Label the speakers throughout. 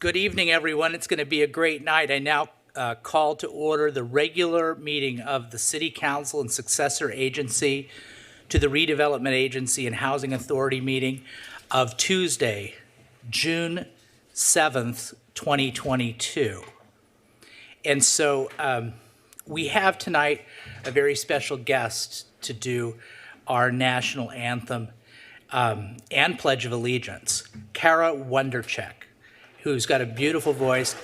Speaker 1: Good evening, everyone. It's going to be a great night. I now call to order the regular meeting of the City Council and successor agency to the Redevelopment Agency and Housing Authority meeting of Tuesday, June 7th, 2022. And so we have tonight a very special guest to do our national anthem and Pledge of Allegiance, Kara Wondercheck, who's got a beautiful voice.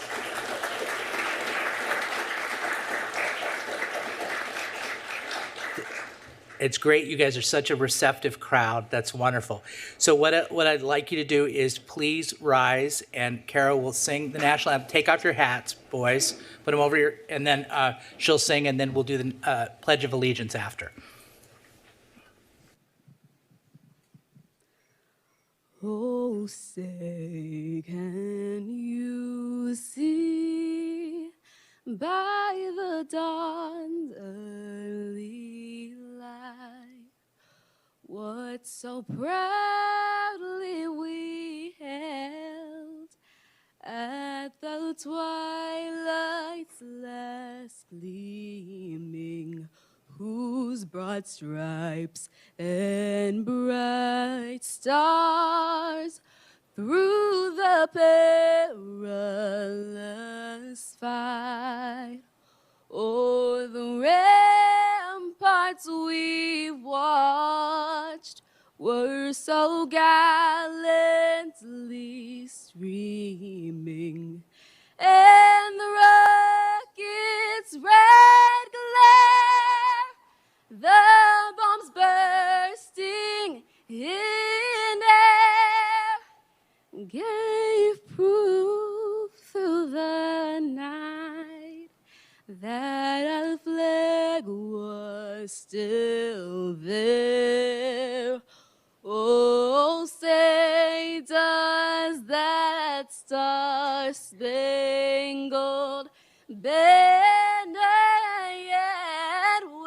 Speaker 1: It's great. You guys are such a receptive crowd. That's wonderful. So what I'd like you to do is please rise, and Kara will sing the national anthem. Take off your hats, boys. Put them over your, and then she'll sing, and then we'll do the Pledge of Allegiance after.
Speaker 2: Oh, say, can you see by the dawn's early light what so proudly we held at the twilight's last gleaming, whose broad stripes and bright stars through the perilous fight o'er the ramparts we watched were so gallantly streaming, and the rocket's red glare, the bombs bursting in air, gave proof through the night that our flag was still there. Oh, say, does that star-spangled banner yet wave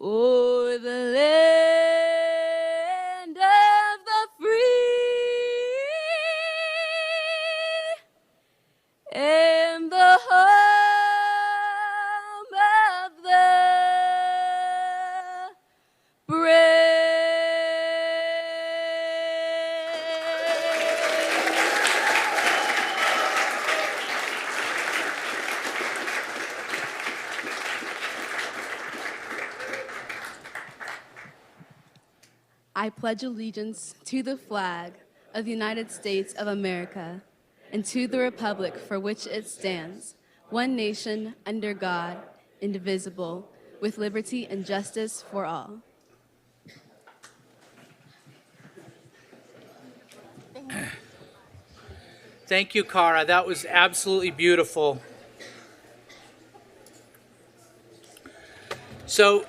Speaker 2: o'er the land of the free and the home of the brave? I pledge allegiance to the flag of the United States of America and to the republic for which it stands, one nation, under God, indivisible, with liberty and justice for all.
Speaker 1: Thank you, Kara. That was absolutely beautiful. So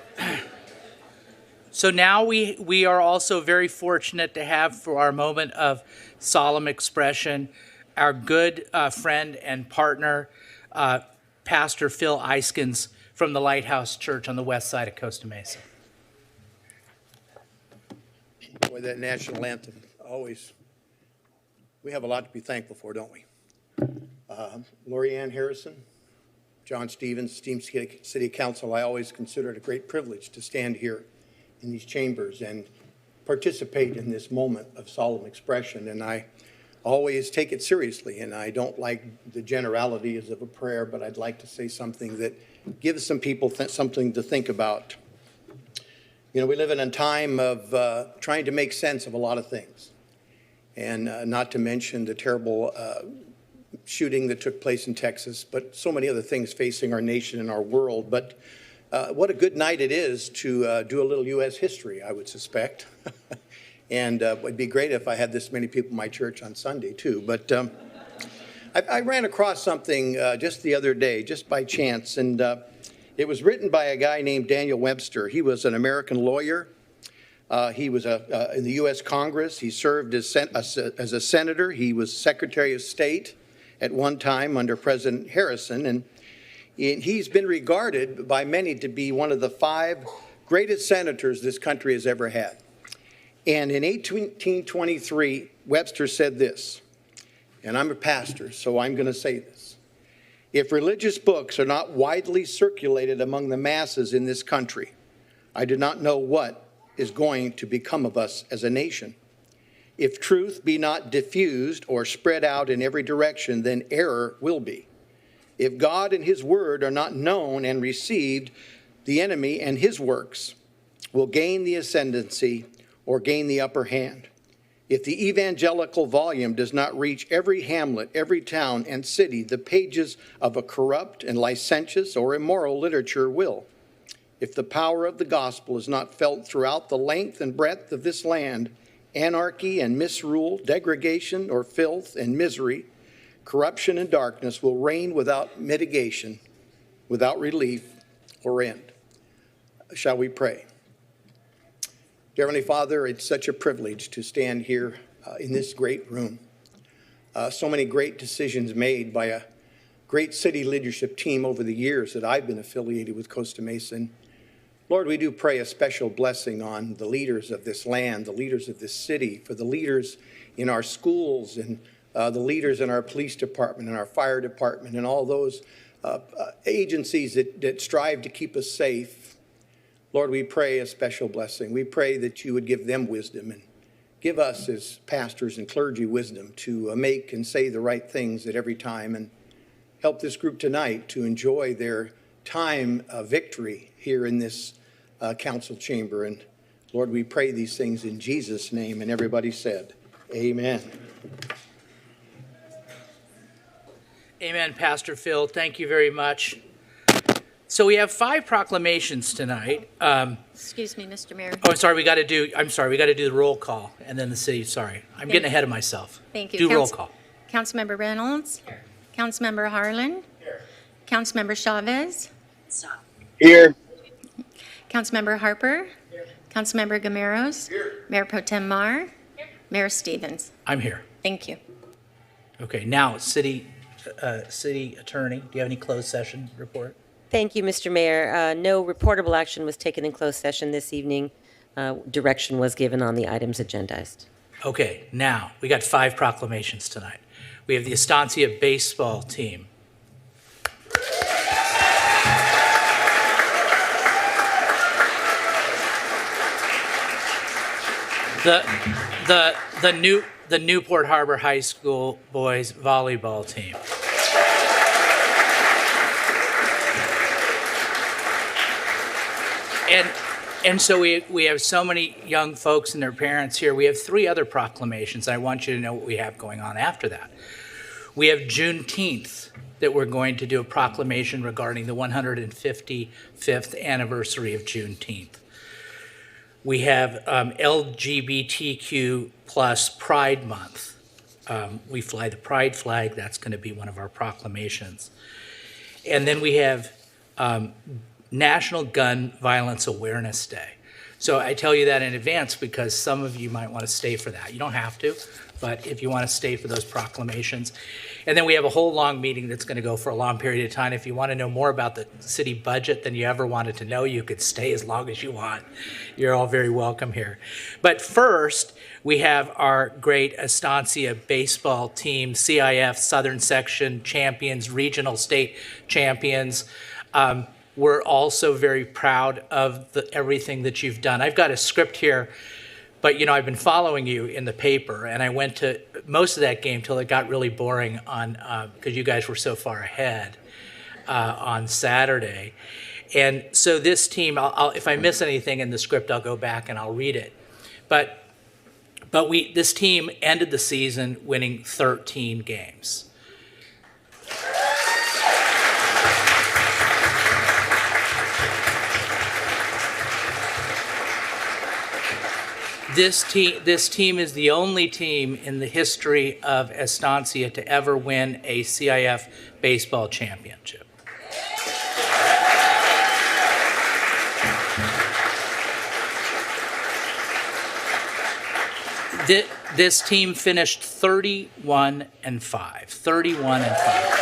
Speaker 1: now we are also very fortunate to have, for our moment of solemn expression, our good friend and partner, Pastor Phil Eiskens from the Lighthouse Church on the west side of Costa Mesa.
Speaker 3: Boy, that national anthem, always, we have a lot to be thankful for, don't we? Lori Ann Harrison, John Stevens, esteemed City Council, I always consider it a great privilege to stand here in these chambers and participate in this moment of solemn expression. And I always take it seriously, and I don't like the generalities of a prayer, but I'd like to say something that gives some people something to think about. You know, we live in a time of trying to make sense of a lot of things, and not to mention the terrible shooting that took place in Texas, but so many other things facing our nation and our world. But what a good night it is to do a little U.S. history, I would suspect. And it would be great if I had this many people in my church on Sunday, too. But I ran across something just the other day, just by chance, and it was written by a guy named Daniel Webster. He was an American lawyer. He was in the U.S. Congress. He served as a senator. He was Secretary of State at one time under President Harrison, and he's been regarded by many to be one of the 5 greatest senators this country has ever had. And in 1823, Webster said this, and I'm a pastor, so I'm going to say this. If religious books are not widely circulated among the masses in this country, I do not know what is going to become of us as a nation. If truth be not diffused or spread out in every direction, then error will be. If God and his word are not known and received, the enemy and his works will gain the ascendancy or gain the upper hand. If the evangelical volume does not reach every hamlet, every town and city, the pages of a corrupt and licentious or immoral literature will. If the power of the gospel is not felt throughout the length and breadth of this land, anarchy and misrule, degradation or filth and misery, corruption and darkness will reign without mitigation, without relief or end. Shall we pray? Dear Heavenly Father, it's such a privilege to stand here in this great room. So many great decisions made by a great city leadership team over the years that I've been affiliated with Costa Mesa. And Lord, we do pray a special blessing on the leaders of this land, the leaders of this city, for the leaders in our schools and the leaders in our police department and our fire department and all those agencies that strive to keep us safe. Lord, we pray a special blessing. We pray that you would give them wisdom and give us as pastors and clergy wisdom to make and say the right things at every time, and help this group tonight to enjoy their time of victory here in this council chamber. And Lord, we pray these things in Jesus' name. And everybody said, amen.
Speaker 1: Amen, Pastor Phil. Thank you very much. So we have 5 proclamations tonight.
Speaker 4: Excuse me, Mr. Mayor.
Speaker 1: Oh, I'm sorry, we got to do the roll call and then the city. Sorry, I'm getting ahead of myself.
Speaker 4: Thank you.
Speaker 1: Do roll call.
Speaker 4: Councilmember Reynolds. Here. Councilmember Harlan. Here. Councilmember Chavez.
Speaker 5: Here.
Speaker 4: Councilmember Harper. Here. Councilmember Gameros. Here. Mayor Pro Tem Mar. Here. Mayor Stevens.
Speaker 1: I'm here.
Speaker 4: Thank you.
Speaker 1: Okay, now city attorney, do you have any closed session report?
Speaker 6: Thank you, Mr. Mayor. No reportable action was taken in closed session this evening. Direction was given on the items agendized.
Speaker 1: Okay, now we got 5 proclamations tonight. We have the Estancia baseball team. The Newport Harbor High School boys volleyball team. And so we have so many young folks and their parents here. We have 3 other proclamations. I want you to know what we have going on after that. We have Juneteenth, that we're going to do a proclamation regarding the 155th anniversary of Juneteenth. We have LGBTQ plus Pride Month. We fly the Pride flag. That's going to be one of our proclamations. And then we have National Gun Violence Awareness Day. So I tell you that in advance because some of you might want to stay for that. You don't have to, but if you want to stay for those proclamations. And then we have a whole long meeting that's going to go for a long period of time. If you want to know more about the city budget than you ever wanted to know, you could stay as long as you want. You're all very welcome here. But first, we have our great Estancia baseball team, CIF Southern Section champions, regional state champions. We're also very proud of everything that you've done. I've got a script here, but I've been following you in the paper, and I went to most of that game till it got really boring because you guys were so far ahead on Saturday. And so this team, if I miss anything in the script, I'll go back and I'll read it. But this team ended the season winning 13 games. This team is the only team in the history of Estancia to ever win a CIF baseball championship. This team finished 31-5. 31-5.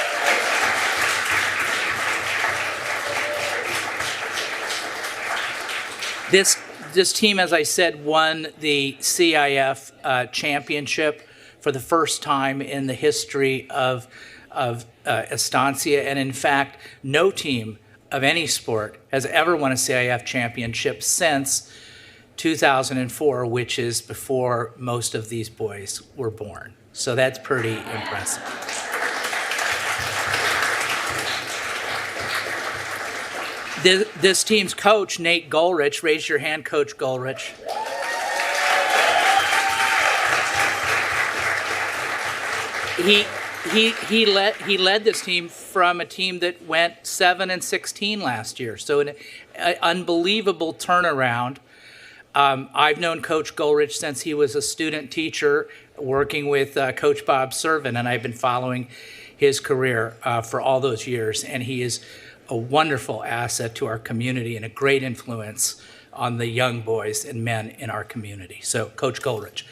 Speaker 1: This team, as I said, won the CIF championship for the first time in the history of Estancia. And in fact, no team of any sport has ever won a CIF championship since 2004, which is before most of these boys were born. So that's pretty impressive. This team's coach, Nate Goldrich, raise your hand, Coach Goldrich. He led this team from a team that went 7-16 last year. So an unbelievable turnaround. I've known Coach Goldrich since he was a student teacher working with Coach Bob Servin, and I've been following his career for all those years. And he is a wonderful asset to our community and a great influence on the young boys and men in our community. So, Coach Goldrich.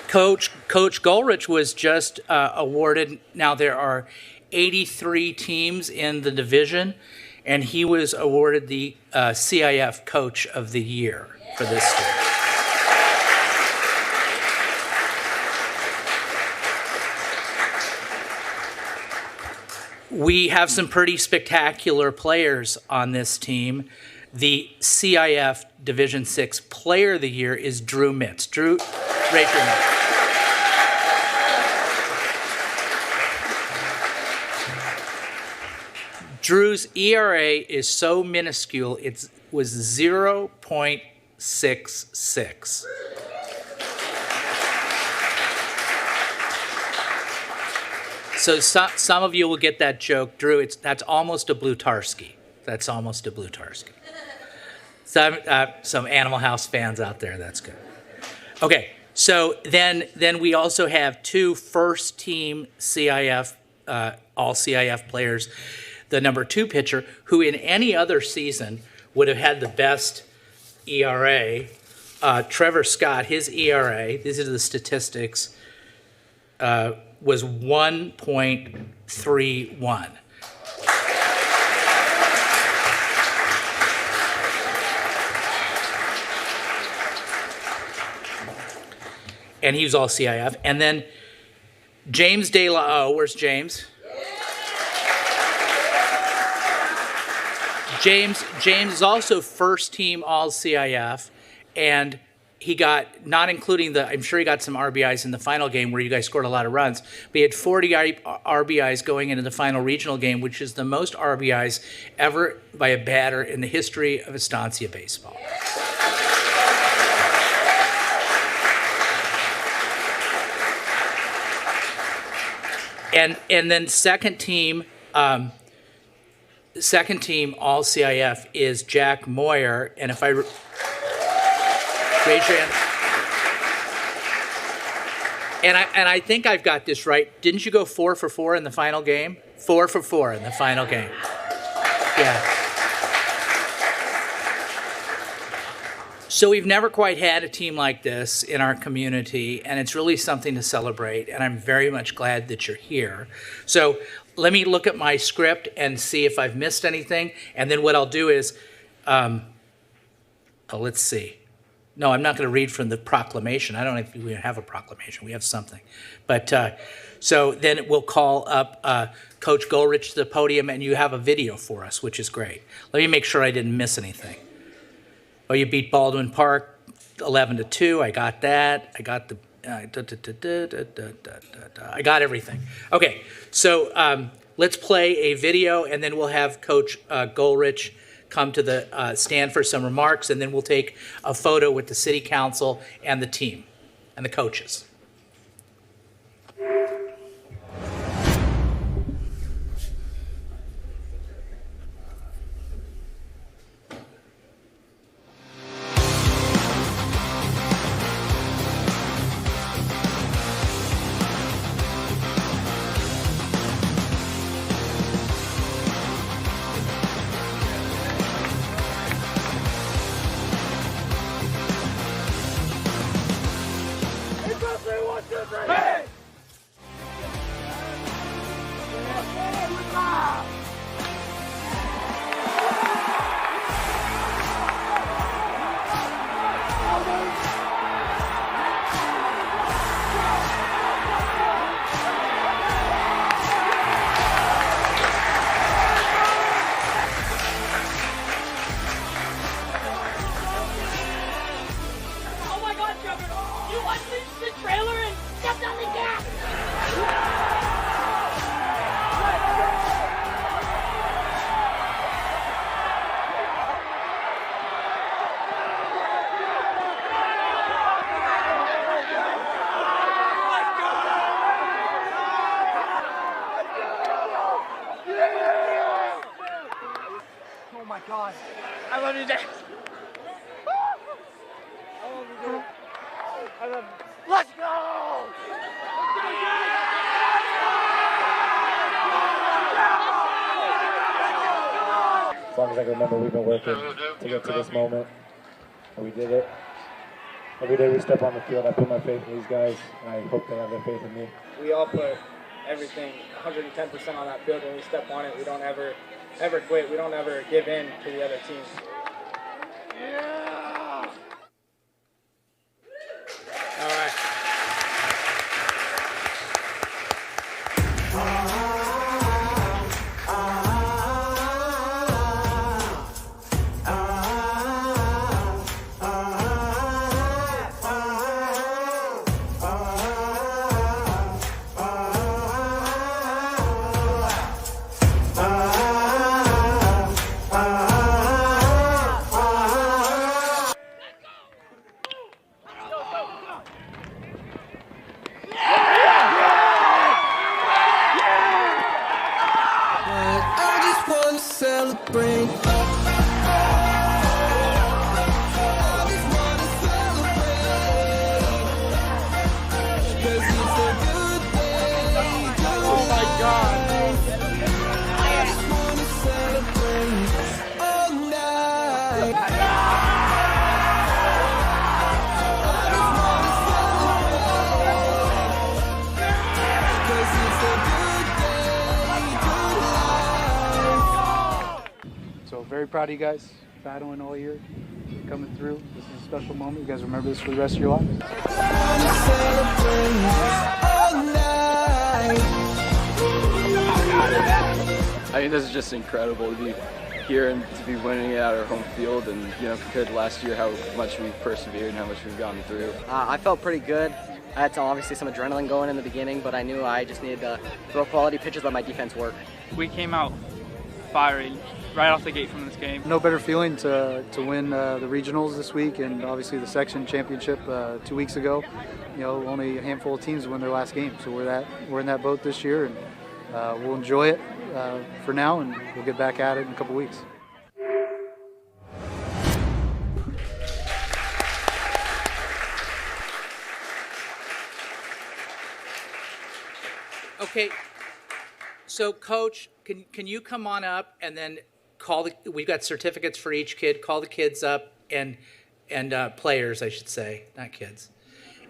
Speaker 1: Coach Goldrich was just awarded. Now there are 83 teams in the division, and he was awarded the CIF Coach of the Year for this team. We have some pretty spectacular players on this team. The CIF Division 6 Player of the Year is Drew Mitz. Drew, raise your hand. Drew's ERA is so minuscule, it was 0.66. So some of you will get that joke, Drew. That's almost a Blutarski. That's almost a Blutarski. Some Animal House fans out there. That's good. Okay, so then we also have two first-team CIF, all CIF players. The number 2 pitcher, who in any other season would have had the best ERA, Trevor Scott. His ERA. These are the statistics. Was 1.31. And he was all CIF. And then James De La O, where's James? James is also first team all CIF, and he got, not including I'm sure he got some RBIs in the final game where you guys scored a lot of runs, but he had 40 RBIs going into the final regional game, which is the most RBIs ever by a batter in the history of Estancia baseball. And then second team all CIF is Jack Moyer, and if I raise your hand. And I think I've got this right. Didn't you go 4 for 4 in the final game? 4 for 4 in the final game. Yeah. So we've never quite had a team like this in our community, and it's really something to celebrate, and I'm very much glad that you're here. So let me look at my script and see if I've missed anything, and then what I'll do is, let's see. No, I'm not going to read from the proclamation. I don't know if we have a proclamation. We have something. But so then we'll call up Coach Goldrich to the podium, and you have a video for us, which is great. Let me make sure I didn't miss anything. Oh, you beat Baldwin Park 11-2. I got that. I got the I got everything. Okay, so let's play a video, and then we'll have Coach Goldrich come to the stand for some remarks, and then we'll take a photo with the city council and the team and the coaches.
Speaker 7: my God. I love you, Dad. I love you, dude. I love you. Let's go!
Speaker 8: As long as I can remember, we've been working to get to this moment, and we did it. Every day we step on the field, I put my faith in these guys, and I hope they have their faith in me.
Speaker 7: We all put everything 110% on that field when we step on it. We don't ever quit. We don't ever give in to the other team. Yeah!
Speaker 1: All right.
Speaker 9: So very proud of you guys, battling all year, coming through. This is a special moment. You guys remember this for the rest of your lives.
Speaker 10: I think this is just incredible to be here and to be winning it at our home field, and compared to last year, how much we've persevered and how much we've gone through.
Speaker 11: I felt pretty good. I had obviously some adrenaline going in the beginning, but I knew I just needed to throw quality pitches, let my defense work.
Speaker 12: We came out fiery right off the gate from this game.
Speaker 9: No better feeling to win the regionals this week, and obviously the section championship 2 weeks ago. Only a handful of teams win their last game, so we're in that boat this year, and we'll enjoy it for now, and we'll get back at it in a couple weeks.
Speaker 1: Okay, so Coach, can you come on up and then we've got certificates for each kid, call the kids up and players, I should say, not kids.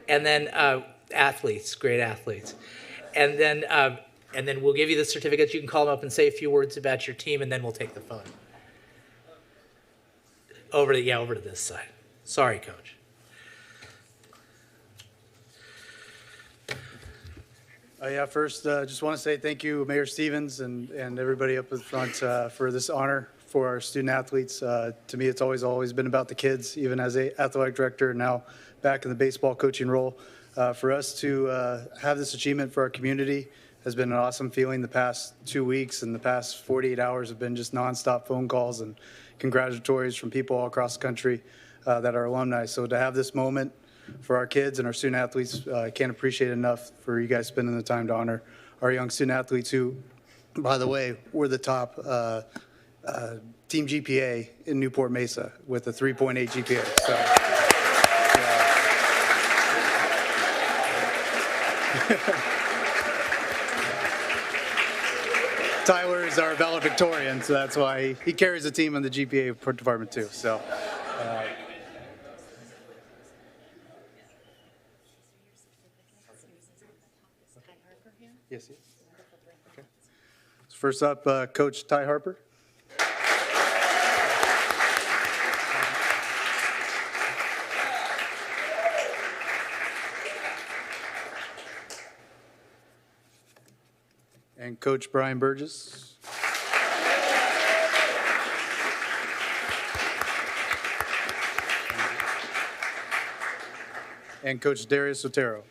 Speaker 1: And then athletes, great athletes. And then we'll give you the certificates. You can call them up and say a few words about your team, and then we'll take the phone. Over to this side. Sorry, Coach.
Speaker 9: First, just want to say thank you, Mayor Stevens and everybody up in front for this honor for our student athletes. To me, it's always been about the kids, even as a athletic director, now back in the baseball coaching role. For us to have this achievement for our community has been an awesome feeling. The past 2 weeks and the past 48 hours have been just nonstop phone calls and congratulatories from people all across the country that are alumni. So to have this moment for our kids and our student athletes, I can't appreciate enough for you guys spending the time to honor our young student athletes who, by the way, were the top team GPA in Newport Mesa with a 3.8 GPA. So, Tyler is our valedictorian, so that's why he carries the team in the GPA department too. So. Yes. Okay. So first up, Coach Ty Harper. And Coach Brian Burgess. And Coach Darius Otero.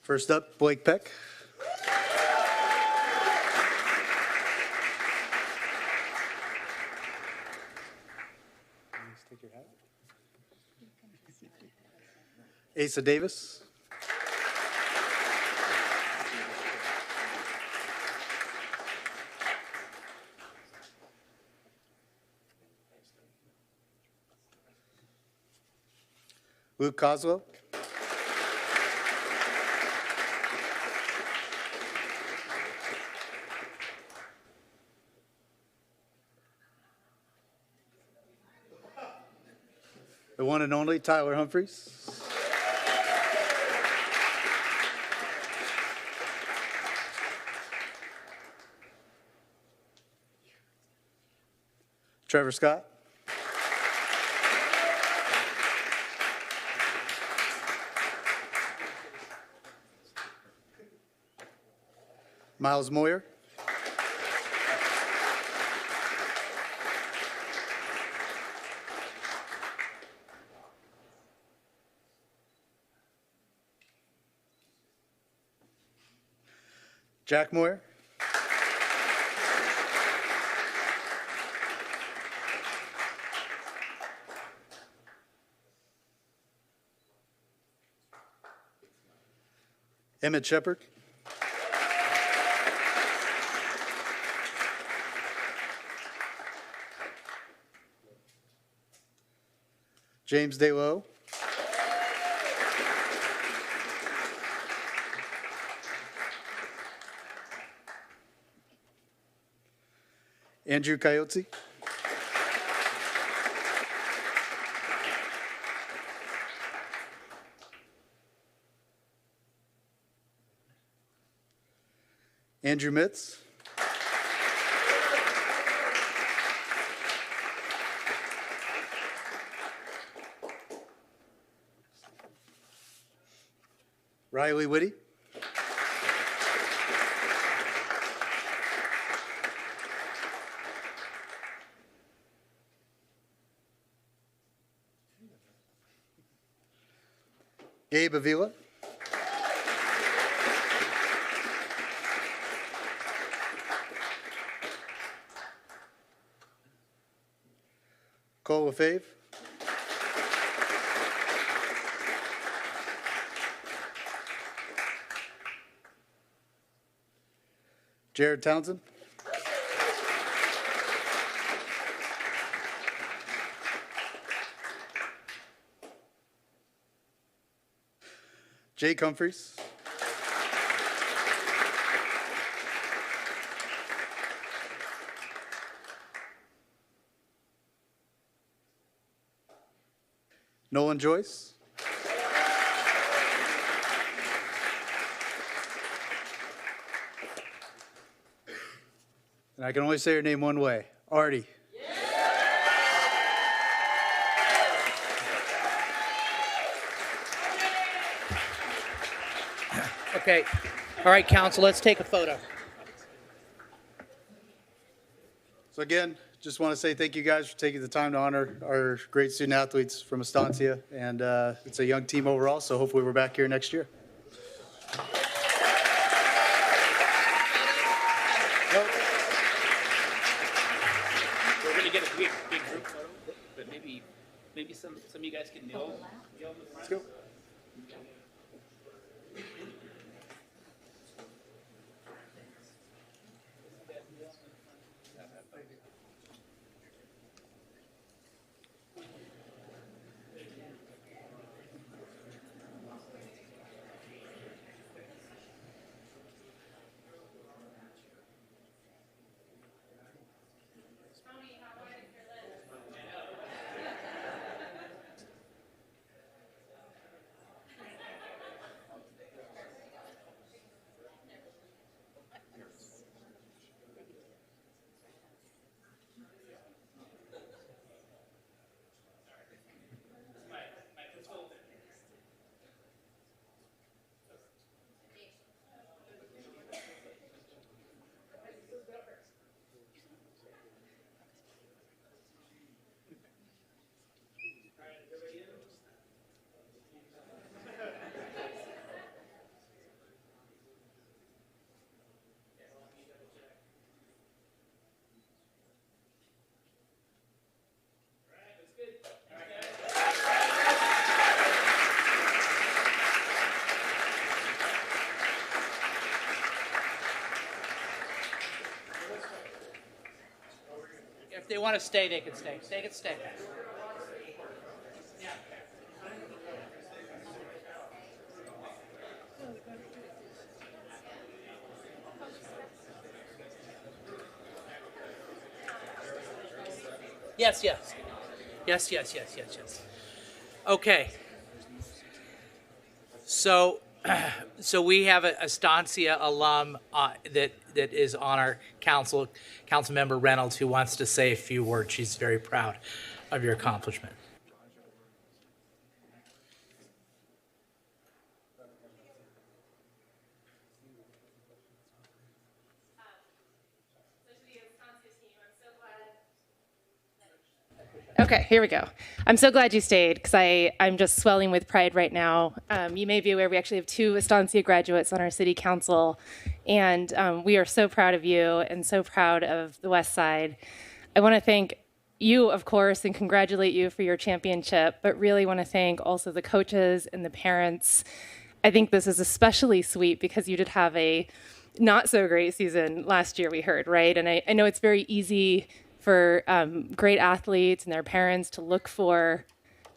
Speaker 9: First up, Blake Peck. Asa Davis. Luke Coswell. The one and only Tyler Humphreys. Trevor Scott. Miles Moyer. Jack Moyer. Emmett Shepard. James DeLoe. Andrew Coyote. Andrew Mitz. Riley Whitty. Gabe Avila. Cole Lefebvre. Jared Townsend. Jake Humphreys. Nolan Joyce. And I can only say her name one way, Artie.
Speaker 1: Okay. All right, council, let's take a photo.
Speaker 9: So again, just want to say thank you guys for taking the time to honor our great student athletes from Estancia. And it's a young team overall, so hopefully we're back here next year.
Speaker 1: We're going to get a big group photo, but maybe some of you guys can kneel.
Speaker 9: Let's go.
Speaker 1: want to stay, they can stay. They can stay. Yes, yes. Yes, yes, yes, yes, yes. Okay. So, so we have a Estancia alum that is on our council, Councilmember Reynolds, who wants to say a few words. She's very proud of your accomplishment.
Speaker 13: Okay, here we go. I'm so glad you stayed because I'm just swelling with pride right now. You may be aware we actually have 2 Estancia graduates on our city council, and we are so proud of you and so proud of the West Side. I want to thank you, of course, and congratulate you for your championship, but really want to thank also the coaches and the parents. I think this is especially sweet because you did have a not so great season last year, we heard, right? And I know it's very easy for great athletes and their parents to look for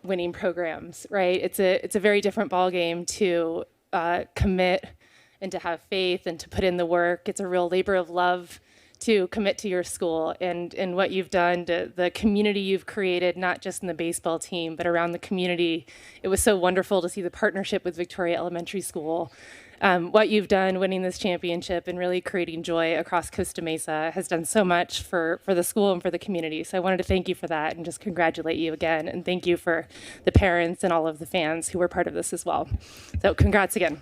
Speaker 13: winning programs, right? It's a very different ballgame to commit and to have faith and to put in the work. It's a real labor of love to commit to your school and what you've done, to the community you've created, not just in the baseball team, but around the community. It was so wonderful to see the partnership with Victoria Elementary School. What you've done winning this championship and really creating joy across Costa Mesa has done so much for the school and for the community. So I wanted to thank you for that and just congratulate you again. And thank you for the parents and all of the fans who were part of this as well. So congrats again.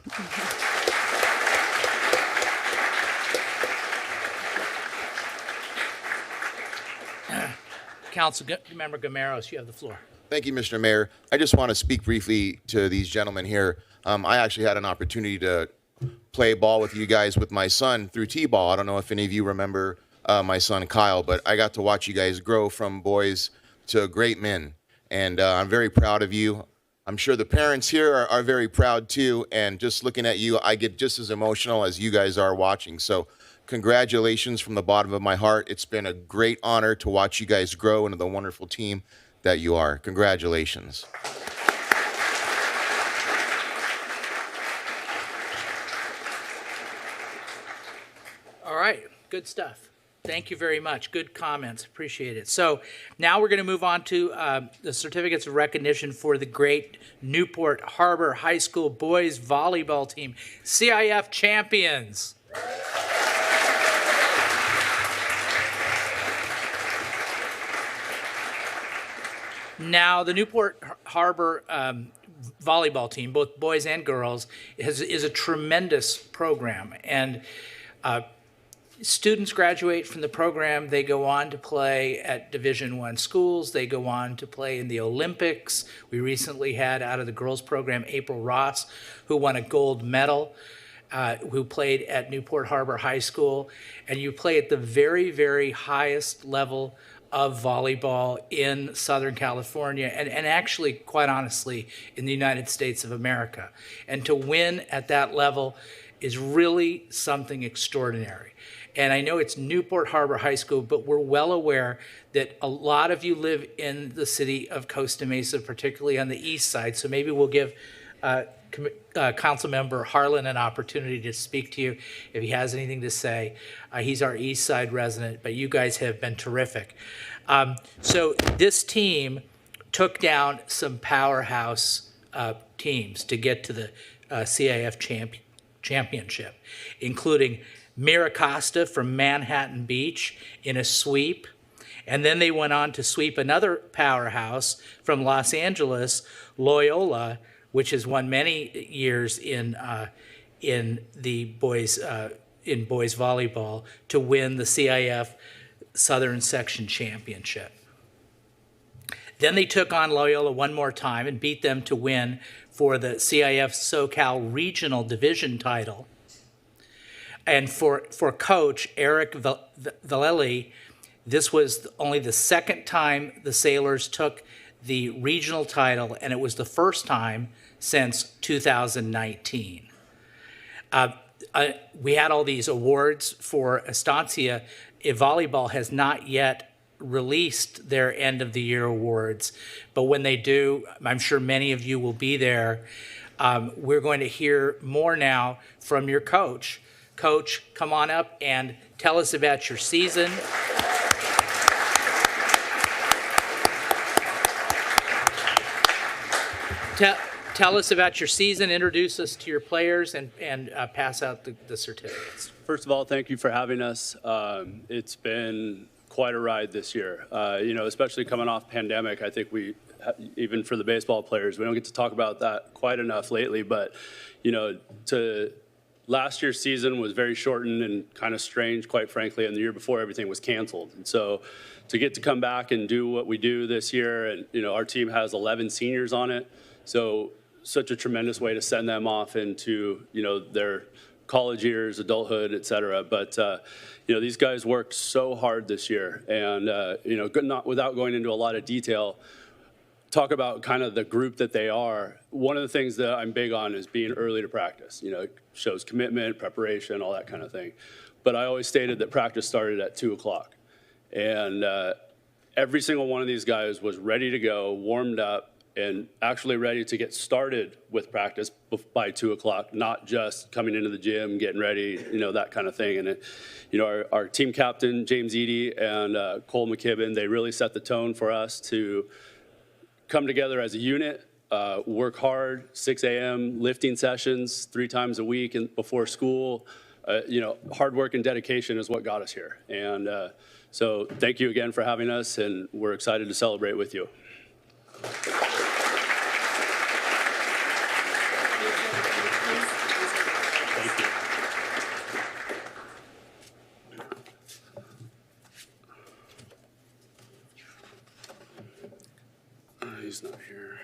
Speaker 1: Councilmember Gameros, you have the floor.
Speaker 14: Thank you, Mr. Mayor. I just want to speak briefly to these gentlemen here. I actually had an opportunity to play ball with you guys with my son through T-ball. I don't know if any of you remember my son Kyle, but I got to watch you guys grow from boys to great men. And I'm very proud of you. I'm sure the parents here are very proud too. And just looking at you, I get just as emotional as you guys are watching. So congratulations from the bottom of my heart. It's been a great honor to watch you guys grow into the wonderful team that you are. Congratulations.
Speaker 1: All right, good stuff. Thank you very much. Good comments. Appreciate it. So now we're going to move on to the certificates of recognition for the great Newport Harbor High School boys volleyball team, CIF champions. Now, the Newport Harbor volleyball team, both boys and girls, is a tremendous program. And students graduate from the program. They go on to play at Division I schools. They go on to play in the Olympics. We recently had out of the girls program April Ross, who won a gold medal, who played at Newport Harbor High School. And you play at the very, very highest level of volleyball in Southern California and actually, quite honestly, in the United States of America. And to win at that level is really something extraordinary. And I know it's Newport Harbor High School, but we're well aware that a lot of you live in the city of Costa Mesa, particularly on the east side. So maybe we'll give Councilmember Harlan an opportunity to speak to you if he has anything to say. He's our east side resident, but you guys have been terrific. So this team took down some powerhouse teams to get to the CIF championship, including Mira Costa from Manhattan Beach in a sweep. And then they went on to sweep another powerhouse from Los Angeles, Loyola, which has won many years in the boys volleyball, to win the CIF Southern Section Championship. Then they took on Loyola one more time and beat them to win for the CIF SoCal Regional Division title. And for coach Eric Vallely, this was only the second time the Sailors took the regional title, and it was the first time since 2019. We had all these awards for Estancia. Volleyball has not yet released their end of the year awards, but when they do, I'm sure many of you will be there. We're going to hear more now from your coach. Coach, come on up and tell us about your season. Tell us about your season, introduce us to your players, and pass out the certificates.
Speaker 15: First of all, thank you for having us. It's been quite a ride this year, especially coming off pandemic. I think even for the baseball players, we don't get to talk about that quite enough lately, but, last year's season was very shortened and kind of strange, quite frankly, and the year before everything was canceled. And so to get to come back and do what we do this year, and, our team has 11 seniors on it, so such a tremendous way to send them off into, their college years, adulthood, et cetera. But, these guys worked so hard this year, and, not without going into a lot of detail, talk about kind of the group that they are. One of the things that I'm big on is being early to practice. It shows commitment, preparation, all that kind of thing. But I always stated that practice started at 2 o'clock. And every single one of these guys was ready to go, warmed up, and actually ready to get started with practice by 2 o'clock, not just coming into the gym, getting ready, that kind of thing. And, our team captain, James Eady, and Cole McKibben, they really set the tone for us to come together as a unit, work hard, 6 a.m. lifting sessions 3 times a week and before school. Hard work and dedication is what got us here. And so thank you again for having us, and we're excited to celebrate with you. He's not here.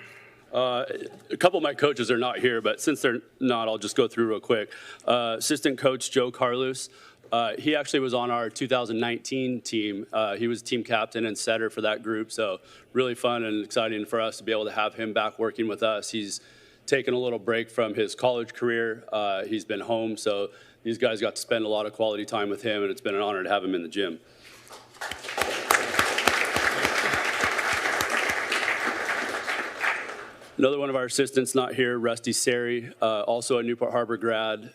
Speaker 15: A couple of my coaches are not here, but since they're not, I'll just go through real quick. Assistant coach Joe Carlos, he actually was on our 2019 team. He was team captain and setter for that group, so really fun and exciting for us to be able to have him back working with us. He's taken a little break from his college career. He's been home, so these guys got to spend a lot of quality time with him, and it's been an honor to have him in the gym. Another one of our assistants not here, Rusty Sari, also a Newport Harbor grad.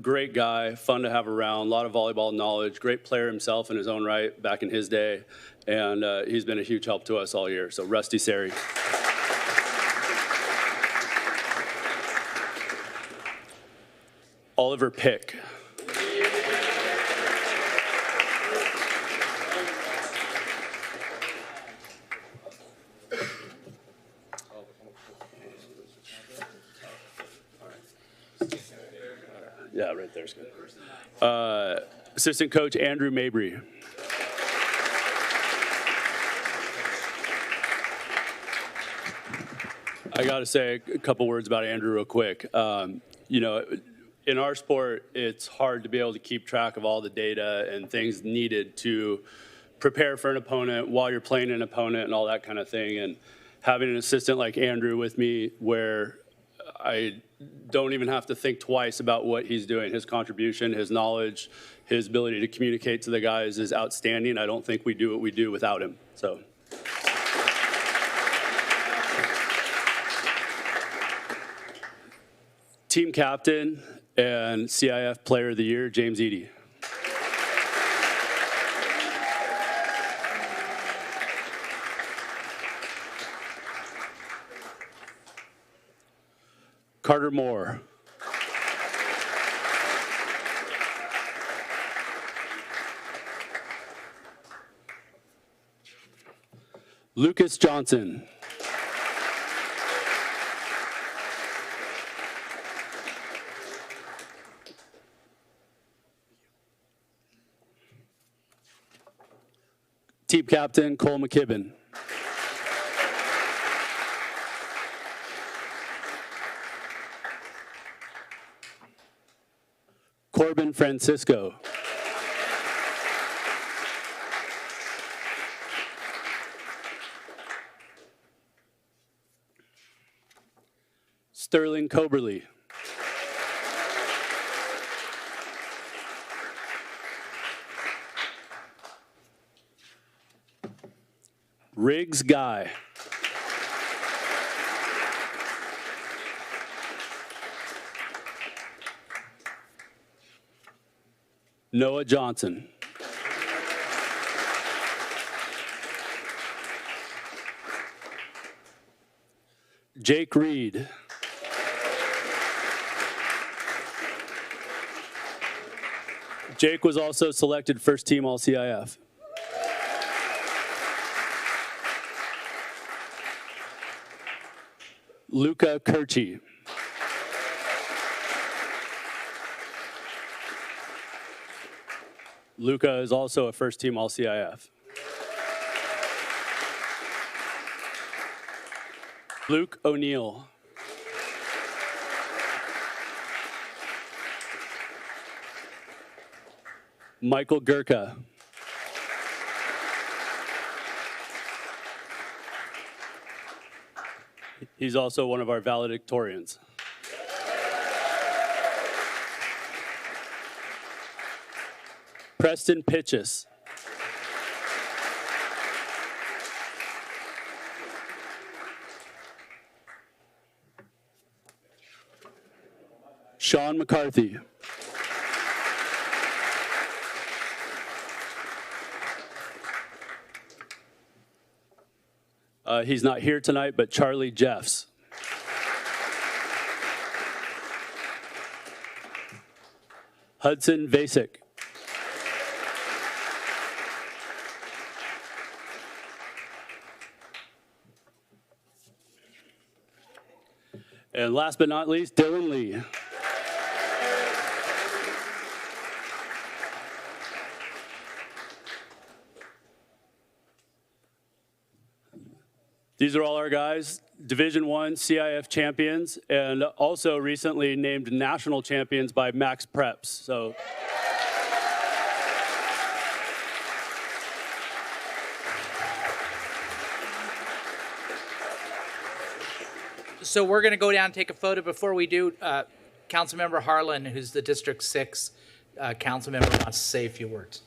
Speaker 15: Great guy, fun to have around, a lot of volleyball knowledge, great player himself in his own right back in his day, and he's been a huge help to us all year. So Rusty Sari. Oliver Pick. Yeah, right there's good. Assistant coach Andrew Mabry. I got to say a couple words about Andrew real quick. In our sport, it's hard to be able to keep track of all the data and things needed to prepare for an opponent while you're playing an opponent and all that kind of thing. And having an assistant like Andrew with me where I don't even have to think twice about what he's doing. His contribution, his knowledge, his ability to communicate to the guys is outstanding. I don't think we do what we do without him. So. Team captain and CIF player of the year, James Eady. Carter Moore. Lucas Johnson. Team captain Cole McKibben. Corbin Francisco. Sterling Coberly. Riggs Guy. Noah Johnson. Jake Reed. Jake was also selected first team All-CIF. Luca Kirchi. Luca is also a first team All-CIF. Luke O'Neill. Michael Gurka. He's also one of our valedictorians. Preston Pitchess. Sean McCarthy. He's not here tonight, but Charlie Jeffs. Hudson Vasek. And last but not least, Dylan Lee. These are all our guys, Division I CIF champions, and also recently named national champions by Max Preps.
Speaker 1: So we're going to go down and take a photo. Before we do, Councilmember Harlan, who's the District 6 council member, wants to say a few words.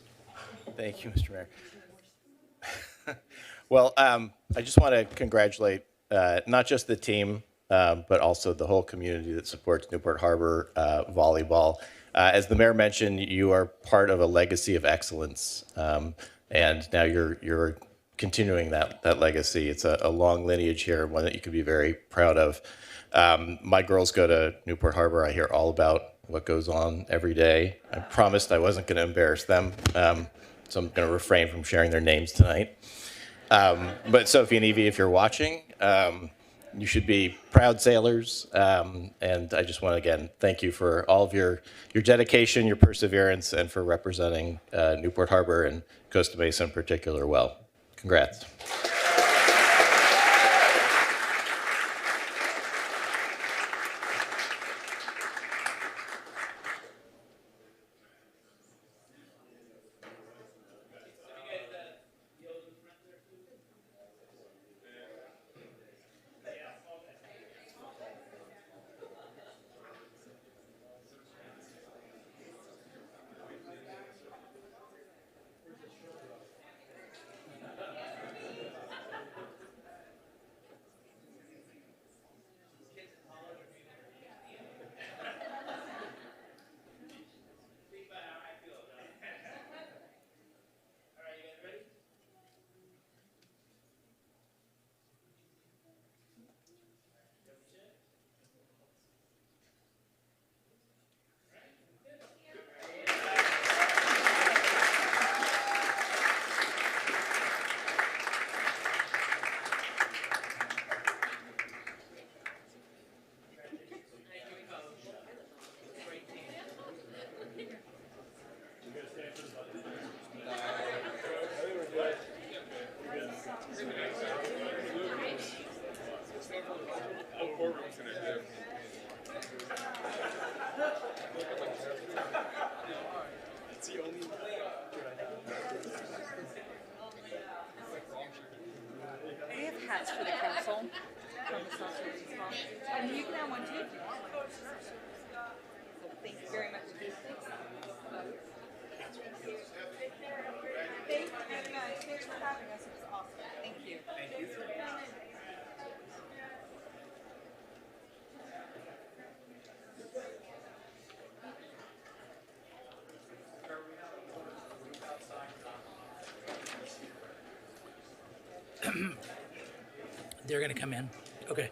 Speaker 16: Thank you, Mr. Mayor. Well, I just want to congratulate not just the team, but also the whole community that supports Newport Harbor Volleyball. As the mayor mentioned, you are part of a legacy of excellence, and now you're continuing that legacy. It's a long lineage here, one that you can be very proud of. My girls go to Newport Harbor. I hear all about what goes on every day. I promised I wasn't going to embarrass them, so I'm going to refrain from sharing their names tonight. But Sophie and Evie, if you're watching, you should be proud sailors. And I just want to, again, thank you for all of your dedication, your perseverance, and for representing Newport Harbor and Costa Mesa in particular well. Congrats.
Speaker 1: They're going to come in. Okay.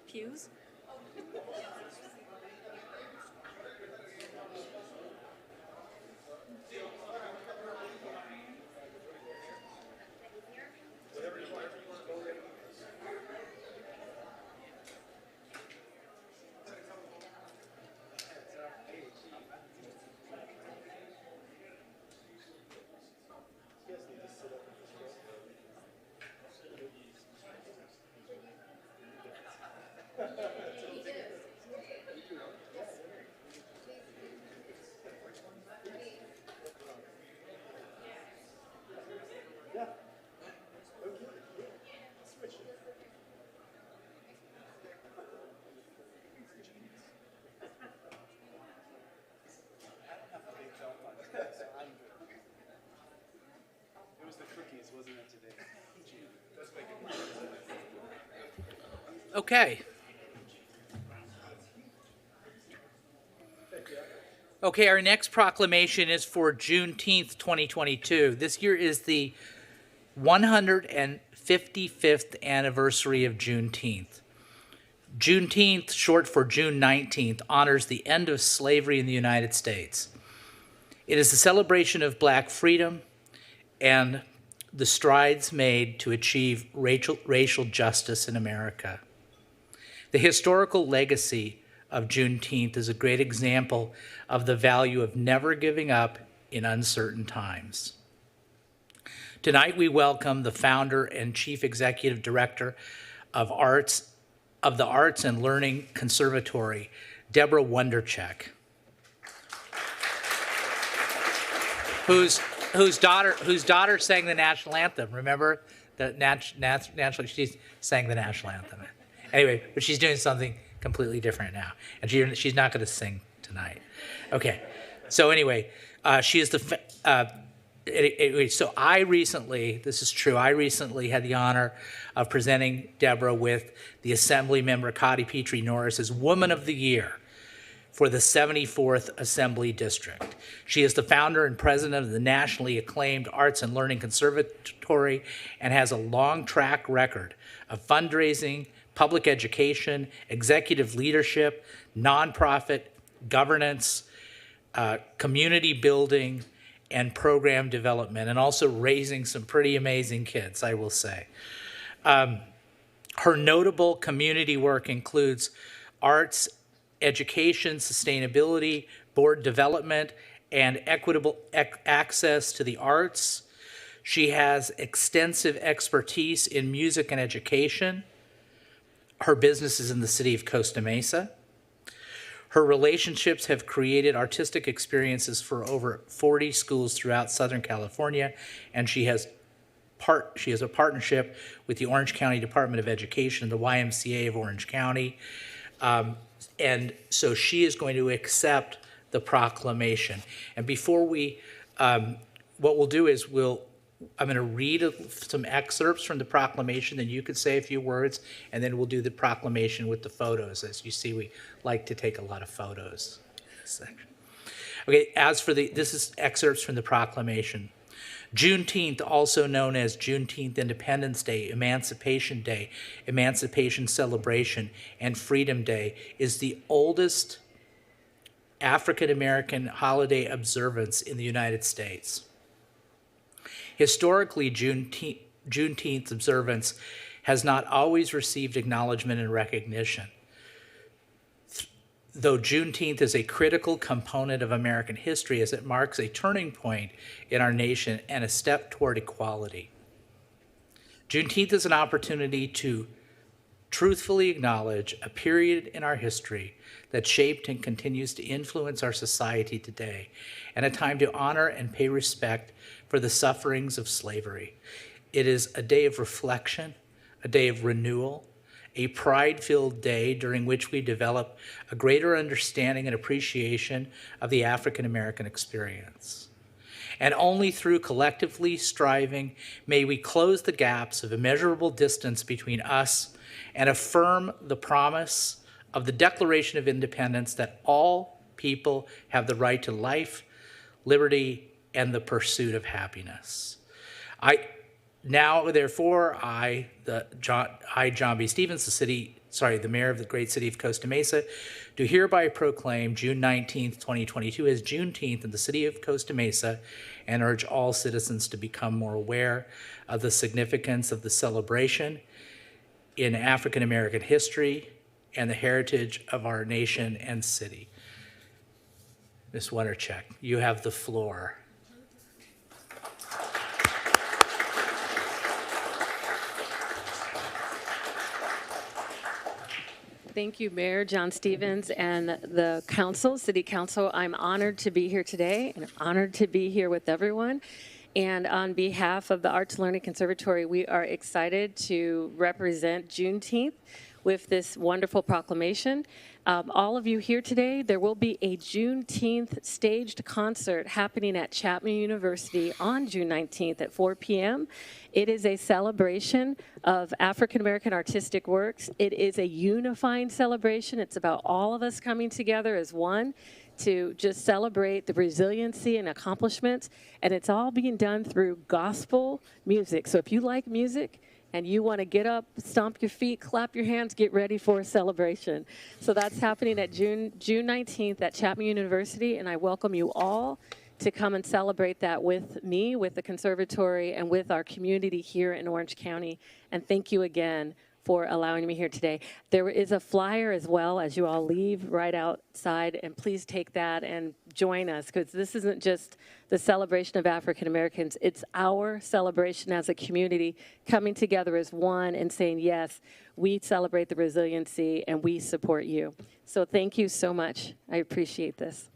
Speaker 17: Pews?
Speaker 1: Okay. Okay, our next proclamation is for Juneteenth 2022. This year is the 155th anniversary of Juneteenth. Juneteenth, short for June 19th, honors the end of slavery in the United States. It is a celebration of Black freedom and the strides made to achieve racial justice in America. The historical legacy of Juneteenth is a great example of the value of never giving up in uncertain times. Tonight we welcome the founder and chief executive director of the Arts and Learning Conservatory, Deborah Wondercheck, whose daughter sang the national anthem. Remember that naturally she sang the national anthem. Anyway, but she's doing something completely different now, and she's not going to sing tonight. Okay, so anyway, she is the. So I recently had the honor of presenting Deborah with the Assembly member Cotty Petrie Norris as Woman of the Year for the 74th Assembly District. She is the founder and president of the nationally acclaimed Arts and Learning Conservatory and has a long track record of fundraising, public education, executive leadership, nonprofit governance, community building, and program development, and also raising some pretty amazing kids, I will say. Her notable community work includes arts, education, sustainability, board development, and equitable access to the arts. She has extensive expertise in music and education. Her business is in the city of Costa Mesa. Her relationships have created artistic experiences for over 40 schools throughout Southern California, and she has a partnership with the Orange County Department of Education and the YMCA of Orange County. And so she is going to accept the proclamation. And before what we'll do is I'm going to read some excerpts from the proclamation, then you could say a few words, and then we'll do the proclamation with the photos. As you see, we like to take a lot of photos in this section. Okay, this is excerpts from the proclamation. Juneteenth, also known as Juneteenth Independence Day, Emancipation Celebration, and Freedom Day, is the oldest African American holiday observance in the United States. Historically, Juneteenth observance has not always received acknowledgement and recognition. Though Juneteenth is a critical component of American history as it marks a turning point in our nation and a step toward equality. Juneteenth is an opportunity to truthfully acknowledge a period in our history that shaped and continues to influence our society today, and a time to honor and pay respect for the sufferings of slavery. It is a day of reflection, a day of renewal, a pride-filled day during which we develop a greater understanding and appreciation of the African American experience. And only through collectively striving may we close the gaps of immeasurable distance between us and affirm the promise of the Declaration of Independence that all people have the right to life, liberty, and the pursuit of happiness. Therefore, John B. Stevens, the mayor of the great city of Costa Mesa, do hereby proclaim June 19th, 2022 as Juneteenth in the city of Costa Mesa and urge all citizens to become more aware of the significance of the celebration in African American history and the heritage of our nation and city. Ms. Wintercheck, you have the floor.
Speaker 18: Thank you, Mayor John Stevens and the council, City Council. I'm honored to be here today and honored to be here with everyone. And on behalf of the Arts Learning Conservatory, we are excited to represent Juneteenth with this wonderful proclamation. All of you here today, there will be a Juneteenth staged concert happening at Chapman University on June 19th at 4 p.m. It is a celebration of African American artistic works. It is a unifying celebration. It's about all of us coming together as one to just celebrate the resiliency and accomplishments. And it's all being done through gospel music. So if you like music, and you want to get up, stomp your feet, clap your hands, get ready for a celebration. So that's happening at June 19th at Chapman University, and I welcome you all to come and celebrate that with me, with the conservatory, and with our community here in Orange County. And thank you again for allowing me here today. There is a flyer as well as you all leave right outside, and please take that and join us, because this isn't just the celebration of African Americans, it's our celebration as a community coming together as one and saying, yes, we celebrate the resiliency and we support you. So thank you so much. I appreciate this.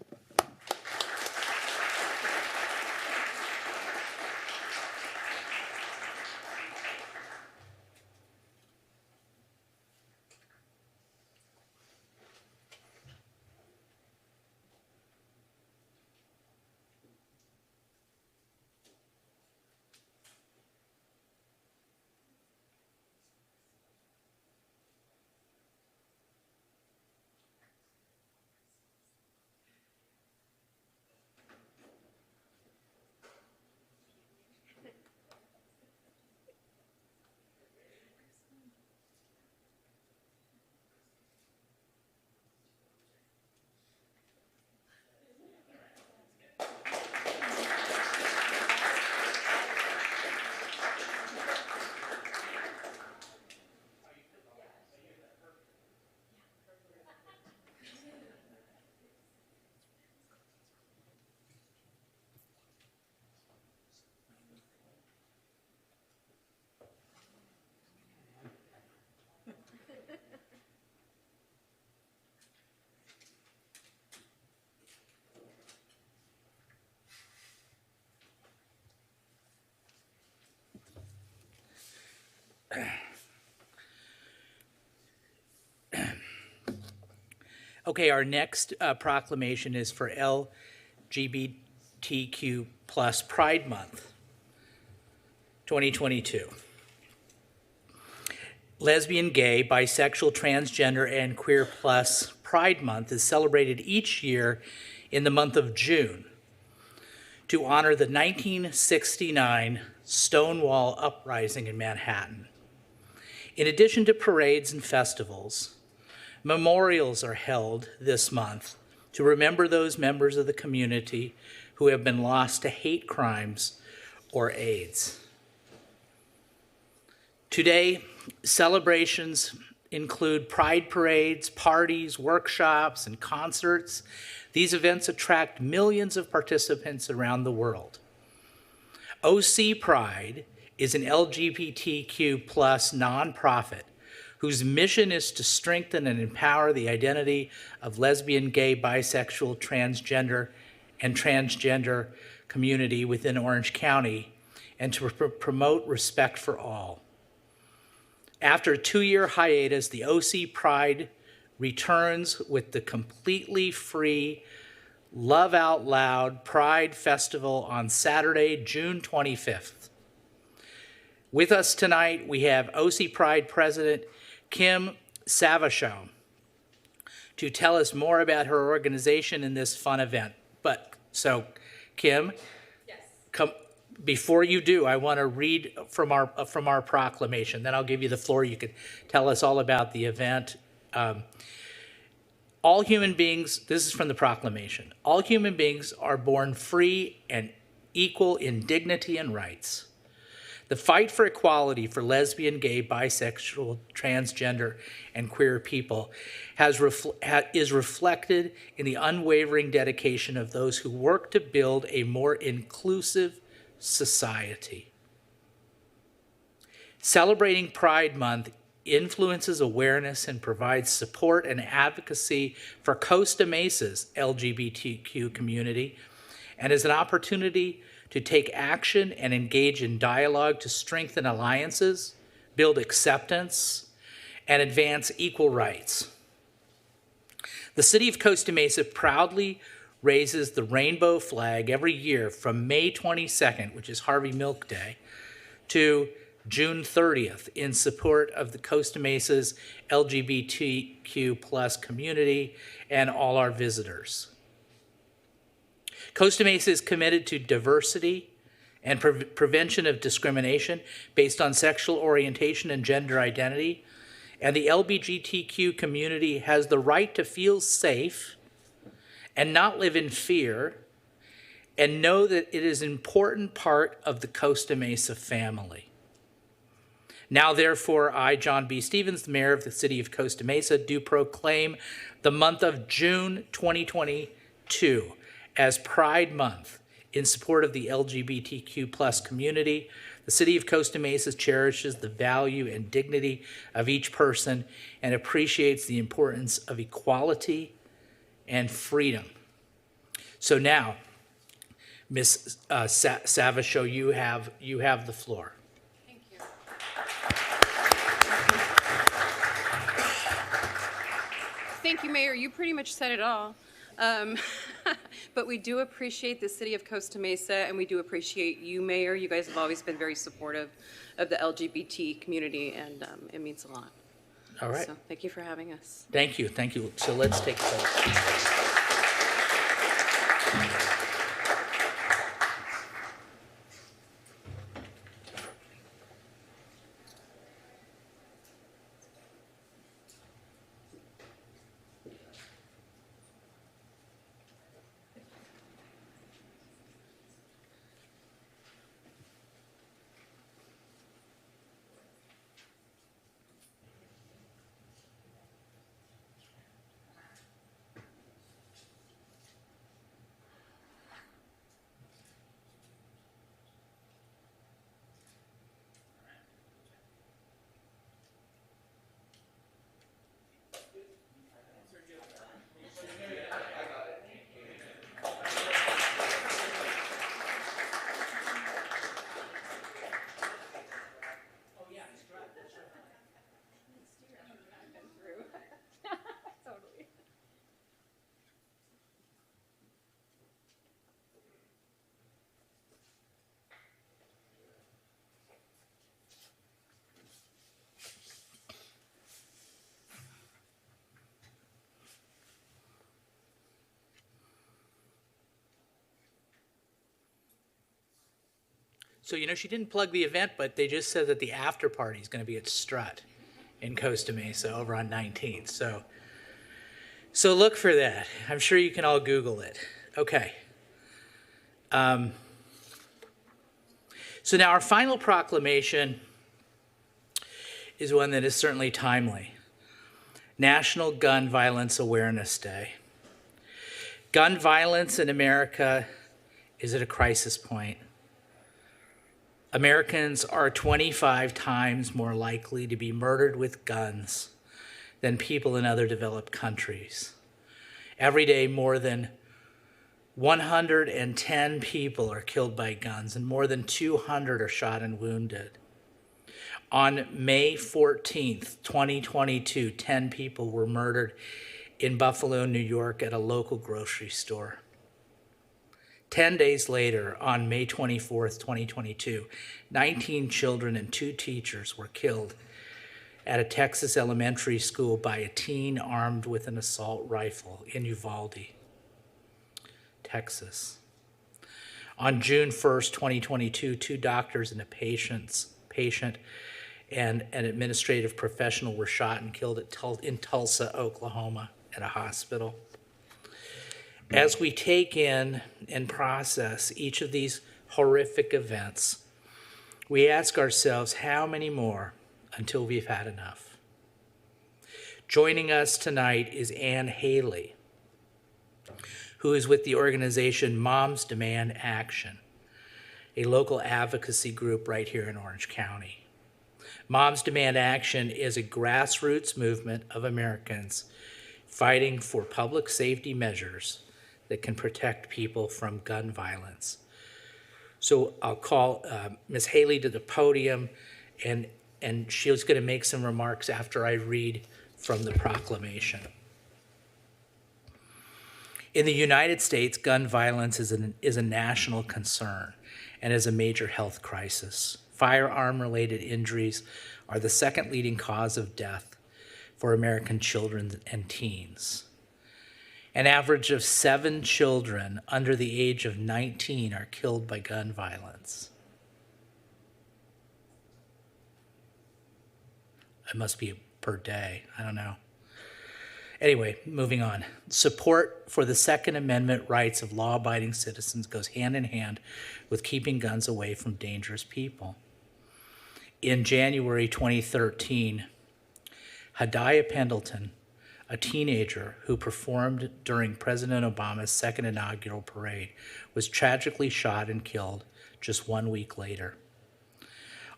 Speaker 1: Okay, our next proclamation is for LGBTQ plus Pride Month, 2022. Lesbian, gay, bisexual, transgender, and queer plus Pride Month is celebrated each year in the month of June to honor the 1969 Stonewall Uprising in Manhattan. In addition to parades and festivals, memorials are held this month to remember those members of the community who have been lost to hate crimes or AIDS. Today, celebrations include pride parades, parties, workshops, and concerts. These events attract millions of participants around the world. OC Pride is an LGBTQ plus nonprofit whose mission is to strengthen and empower the identity of lesbian, gay, bisexual, transgender, and transgender community within Orange County and to promote respect for all. After a 2-year hiatus, the OC Pride returns with the completely free Love Out Loud Pride Festival on Saturday, June 25th. With us tonight, we have OC Pride President Kim Savasho to tell us more about her organization in this fun event. So, Kim, yes. Before you do, I want to read from our proclamation. Then I'll give you the floor. You can tell us all about the event. All human beings, this is from the proclamation, all human beings are born free and equal in dignity and rights. The fight for equality for lesbian, gay, bisexual, transgender, and queer people is reflected in the unwavering dedication of those who work to build a more inclusive society. Celebrating Pride Month influences awareness and provides support and advocacy for Costa Mesa's LGBTQ community and is an opportunity to take action and engage in dialogue to strengthen alliances, build acceptance, and advance equal rights. The city of Costa Mesa proudly raises the rainbow flag every year from May 22nd, which is Harvey Milk Day, to June 30th in support of the Costa Mesa's LGBTQ plus community and all our visitors. Costa Mesa is committed to diversity and prevention of discrimination based on sexual orientation and gender identity, and the LGBTQ community has the right to feel safe and not live in fear and know that it is an important part of the Costa Mesa family. Now, therefore, I, John B. Stevens, the mayor of the city of Costa Mesa, do proclaim the month of June 2022 as Pride Month in support of the LGBTQ plus community. The city of Costa Mesa cherishes the value and dignity of each person and appreciates the importance of equality and freedom. So now, Ms. Savasho, you have the floor.
Speaker 17: Thank you, Mayor. You pretty much said it all. But we do appreciate the city of Costa Mesa, and we do appreciate you, Mayor. You guys have always been very supportive of the LGBT community, and it means a lot.
Speaker 1: All right.
Speaker 17: So thank you for having us.
Speaker 1: Thank you. So let's take place. So, she didn't plug the event, but they just said that the after party is going to be at Strut in Costa Mesa over on 19th. So look for that. I'm sure you can all Google it. Okay. So now our final proclamation is one that is certainly timely. National Gun Violence Awareness Day. Gun violence in America is at a crisis point. Americans are 25 times more likely to be murdered with guns than people in other developed countries. Every day, more than 110 people are killed by guns, and more than 200 are shot and wounded. On May 14th, 2022, 10 people were murdered in Buffalo, New York at a local grocery store. 10 days later, on May 24th, 2022, 19 children and 2 teachers were killed at a Texas elementary school by a teen armed with an assault rifle in Uvalde, Texas. On June 1st, 2022, 2 doctors and a patient and an administrative professional were shot and killed in Tulsa, Oklahoma, at a hospital. As we take in and process each of these horrific events, we ask ourselves, how many more until we've had enough? Joining us tonight is Ann Haley, who is with the organization Moms Demand Action, a local advocacy group right here in Orange County. Moms Demand Action is a grassroots movement of Americans fighting for public safety measures that can protect people from gun violence. So I'll call Ms. Haley to the podium, and she's going to make some remarks after I read from the proclamation. In the United States, gun violence is a national concern and is a major health crisis. Firearm-related injuries are the second leading cause of death for American children and teens. An average of 7 children under the age of 19 are killed by gun violence. It must be per day, I don't know. Anyway, moving on. Support for the Second Amendment rights of law-abiding citizens goes hand in hand with keeping guns away from dangerous people. In January 2013, Hadiah Pendleton, a teenager who performed during President Obama's second inaugural parade, was tragically shot and killed just 1 week later.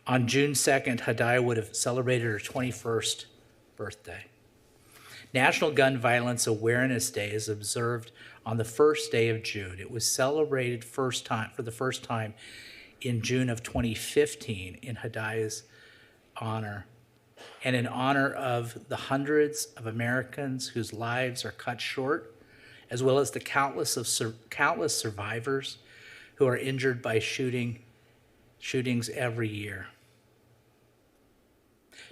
Speaker 1: On June 2nd, Hadiah would have celebrated her 21st birthday. National Gun Violence Awareness Day is observed on the first day of June. It was celebrated for the first time in June of 2015 in Hadiah's honor, and in honor of the hundreds of Americans whose lives are cut short, as well as the countless survivors who are injured by shootings every year.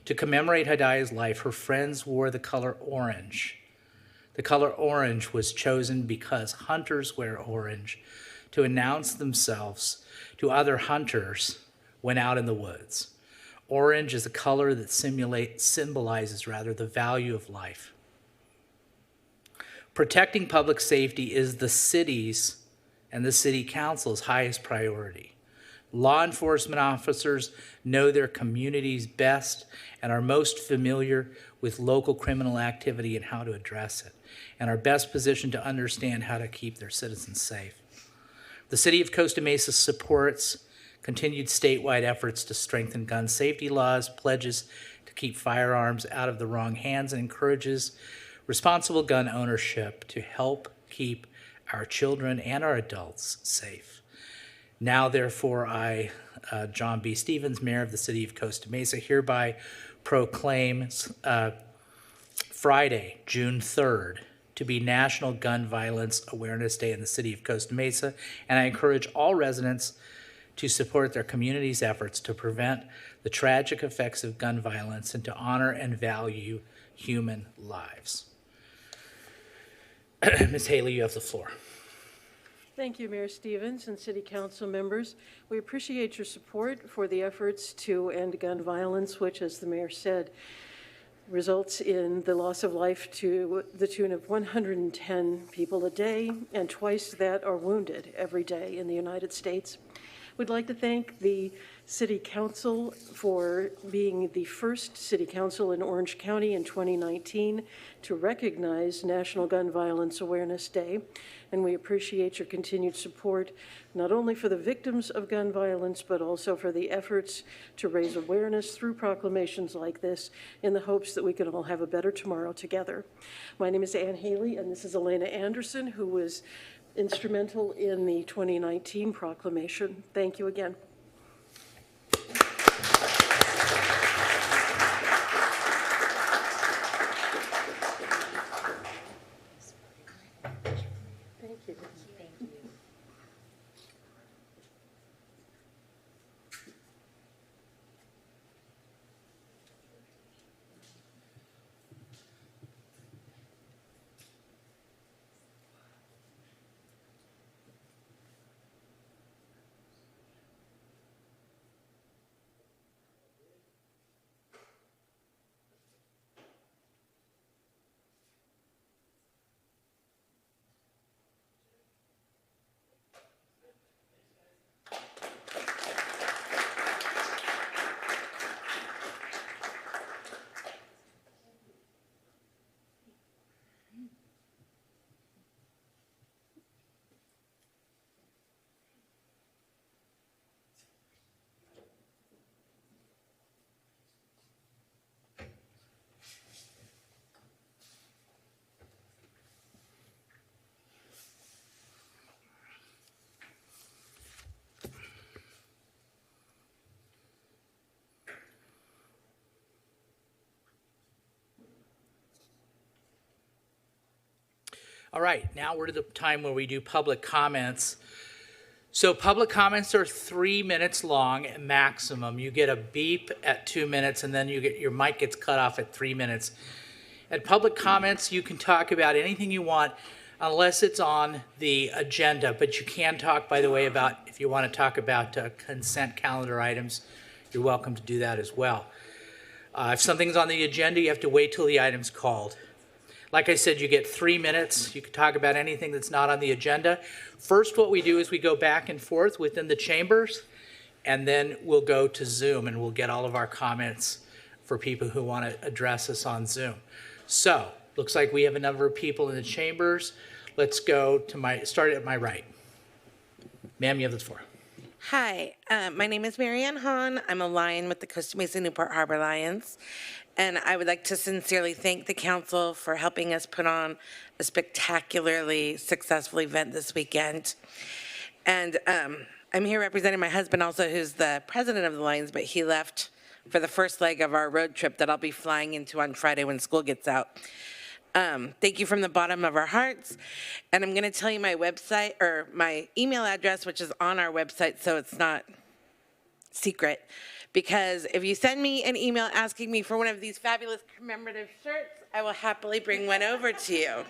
Speaker 1: To commemorate Hadiah's life, her friends wore the color orange. The color orange was chosen because hunters wear orange to announce themselves to other hunters when out in the woods. Orange is a color that symbolizes the value of life. Protecting public safety is the city's and the city council's highest priority. Law enforcement officers know their communities best and are most familiar with local criminal activity and how to address it, and are best positioned to understand how to keep their citizens safe. The City of Costa Mesa supports continued statewide efforts to strengthen gun safety laws, pledges to keep firearms out of the wrong hands, and encourages responsible gun ownership to help keep our children and our adults safe. Now, therefore, I, John B. Stevens, Mayor of the City of Costa Mesa, hereby proclaim Friday, June 3rd, to be National Gun Violence Awareness Day in the City of Costa Mesa, and I encourage all residents to support their community's efforts to prevent the tragic effects of gun violence and to honor and value human lives. Ms. Haley, you have the floor.
Speaker 19: Thank you, Mayor Stevens and City Council members. We appreciate your support for the efforts to end gun violence, which, as the Mayor said, results in the loss of life to the tune of 110 people a day, and twice that are wounded every day in the United States. We'd like to thank the City Council for being the first City Council in Orange County in 2019 to recognize National Gun Violence Awareness Day, and we appreciate your continued support not only for the victims of gun violence, but also for the efforts to raise awareness through proclamations like this in the hopes that we can all have a better tomorrow together. My name is Ann Haley, and this is Elena Anderson, who was instrumental in the 2019 proclamation. Thank you again.
Speaker 1: All right, now we're to the time where we do public comments. So public comments are 3 minutes long maximum. You get a beep at 2 minutes, and then your mic gets cut off at 3 minutes. At public comments, you can talk about anything you want unless it's on the agenda, but you can talk, by the way, about if you want to talk about consent calendar items, you're welcome to do that as well. If something's on the agenda, you have to wait till the item's called. Like I said, you get 3 minutes. You can talk about anything that's not on the agenda. First, what we do is we go back and forth within the chambers, and then we'll go to Zoom, and we'll get all of our comments for people who want to address us on Zoom. So, looks like we have a number of people in the chambers. Let's go to start at my right. Ma'am, you have the floor.
Speaker 20: Hi, my name is Marianne Hahn. I'm a Lion with the Costa Mesa Newport Harbor Lions. And I would like to sincerely thank the council for helping us put on a spectacularly successful event this weekend. And I'm here representing my husband also, who's the president of the Lions, but he left for the first leg of our road trip that I'll be flying into on Friday when school gets out. Thank you from the bottom of our hearts. And I'm going to tell you my website or my email address, which is on our website, so it's not secret. Because if you send me an email asking me for one of these fabulous commemorative shirts, I will happily bring one over to you.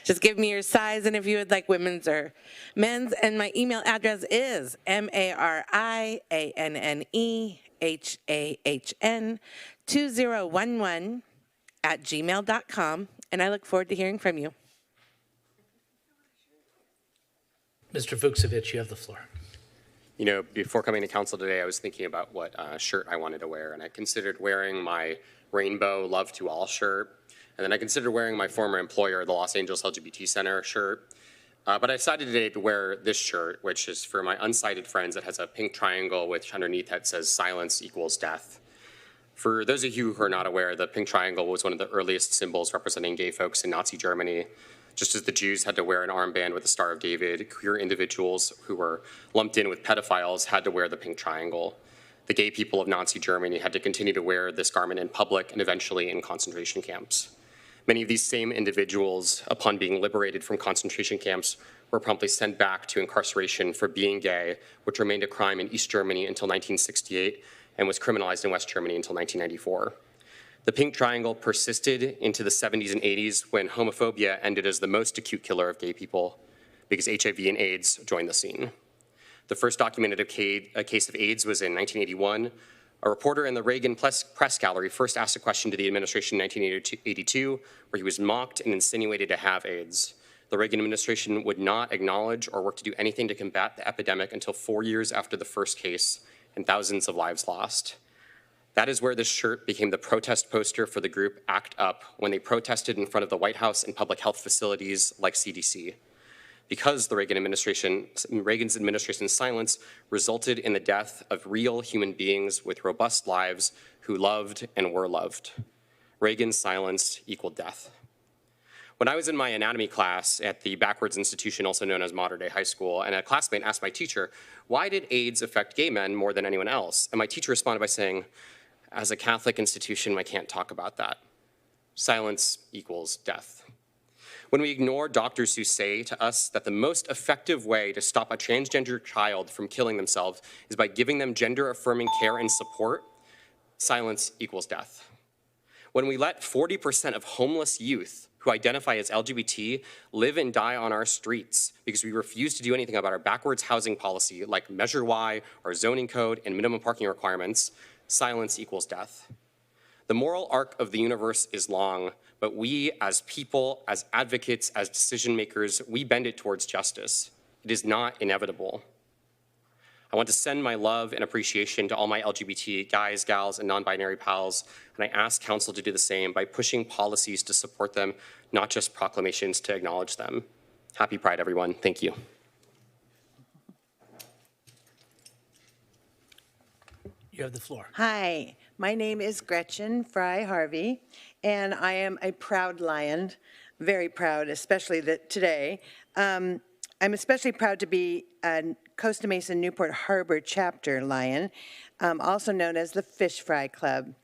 Speaker 20: Just give me your size and if you would like women's or men's. And my email address is mariannehahn2011@gmail.com. And I look forward to hearing from you.
Speaker 1: Mr. Vukcevic, you have the floor.
Speaker 21: You know, before coming to council today, I was thinking about what shirt I wanted to wear, and I considered wearing my rainbow Love to All shirt, and then I considered wearing my former employer, the Los Angeles LGBT Center shirt, but I decided today to wear this shirt, which is for my unsighted friends. It has a pink triangle, which underneath that says silence equals death. For those of you who are not aware, the pink triangle was one of the earliest symbols representing gay folks in Nazi Germany. Just as the Jews had to wear an armband with the Star of David, queer individuals who were lumped in with pedophiles had to wear the pink triangle. The gay people of Nazi Germany had to continue to wear this garment in public and eventually in concentration camps. Many of these same individuals, upon being liberated from concentration camps, were promptly sent back to incarceration for being gay, which remained a crime in East Germany until 1968 and was criminalized in West Germany until 1994. The pink triangle persisted into the 70s and 80s when homophobia ended as the most acute killer of gay people because HIV and AIDS joined the scene. The first documented a case of AIDS was in 1981. A reporter in the Reagan press gallery first asked a question to the administration in 1982 where he was mocked and insinuated to have AIDS. The Reagan administration would not acknowledge or work to do anything to combat the epidemic until 4 years after the first case and thousands of lives lost. That is where this shirt became the protest poster for the group ACT UP when they protested in front of the White House and public health facilities like CDC. Because the Reagan's administration's silence resulted in the death of real human beings with robust lives who loved and were loved. Reagan's silence equaled death. When I was in my anatomy class at the Backwards Institution, also known as Modern Day High School, and a classmate asked my teacher, why did AIDS affect gay men more than anyone else? And my teacher responded by saying, as a Catholic institution, I can't talk about that. Silence equals death. When we ignore doctors who say to us that the most effective way to stop a transgender child from killing themselves is by giving them gender-affirming care and support, silence equals death. When we let 40% of homeless youth who identify as LGBT live and die on our streets because we refuse to do anything about our backwards housing policy like Measure Y, our zoning code, and minimum parking requirements, silence equals death. The moral arc of the universe is long, but we as people, as advocates, as decision makers, we bend it towards justice. It is not inevitable. I want to send my love and appreciation to all my LGBT guys, gals, and non-binary pals, and I ask council to do the same by pushing policies to support them, not just proclamations to acknowledge them. Happy Pride, everyone. Thank you.
Speaker 1: You have the floor.
Speaker 22: Hi, my name is Gretchen Fry Harvey, and I am a proud Lion, very proud, especially today. I'm especially proud to be a Costa Mesa Newport Harbor chapter Lion, also known as the Fish Fry Club.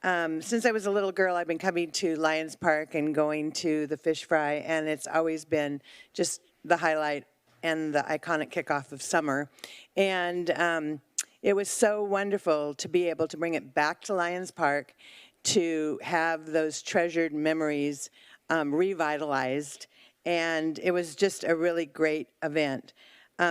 Speaker 22: Since I was a little girl, I've been coming to Lions Park and going to the fish fry, and it's always been just the highlight and the iconic kickoff of summer. And it was so wonderful to be able to bring it back to Lions Park, to have those treasured memories revitalized, and it was just a really great event.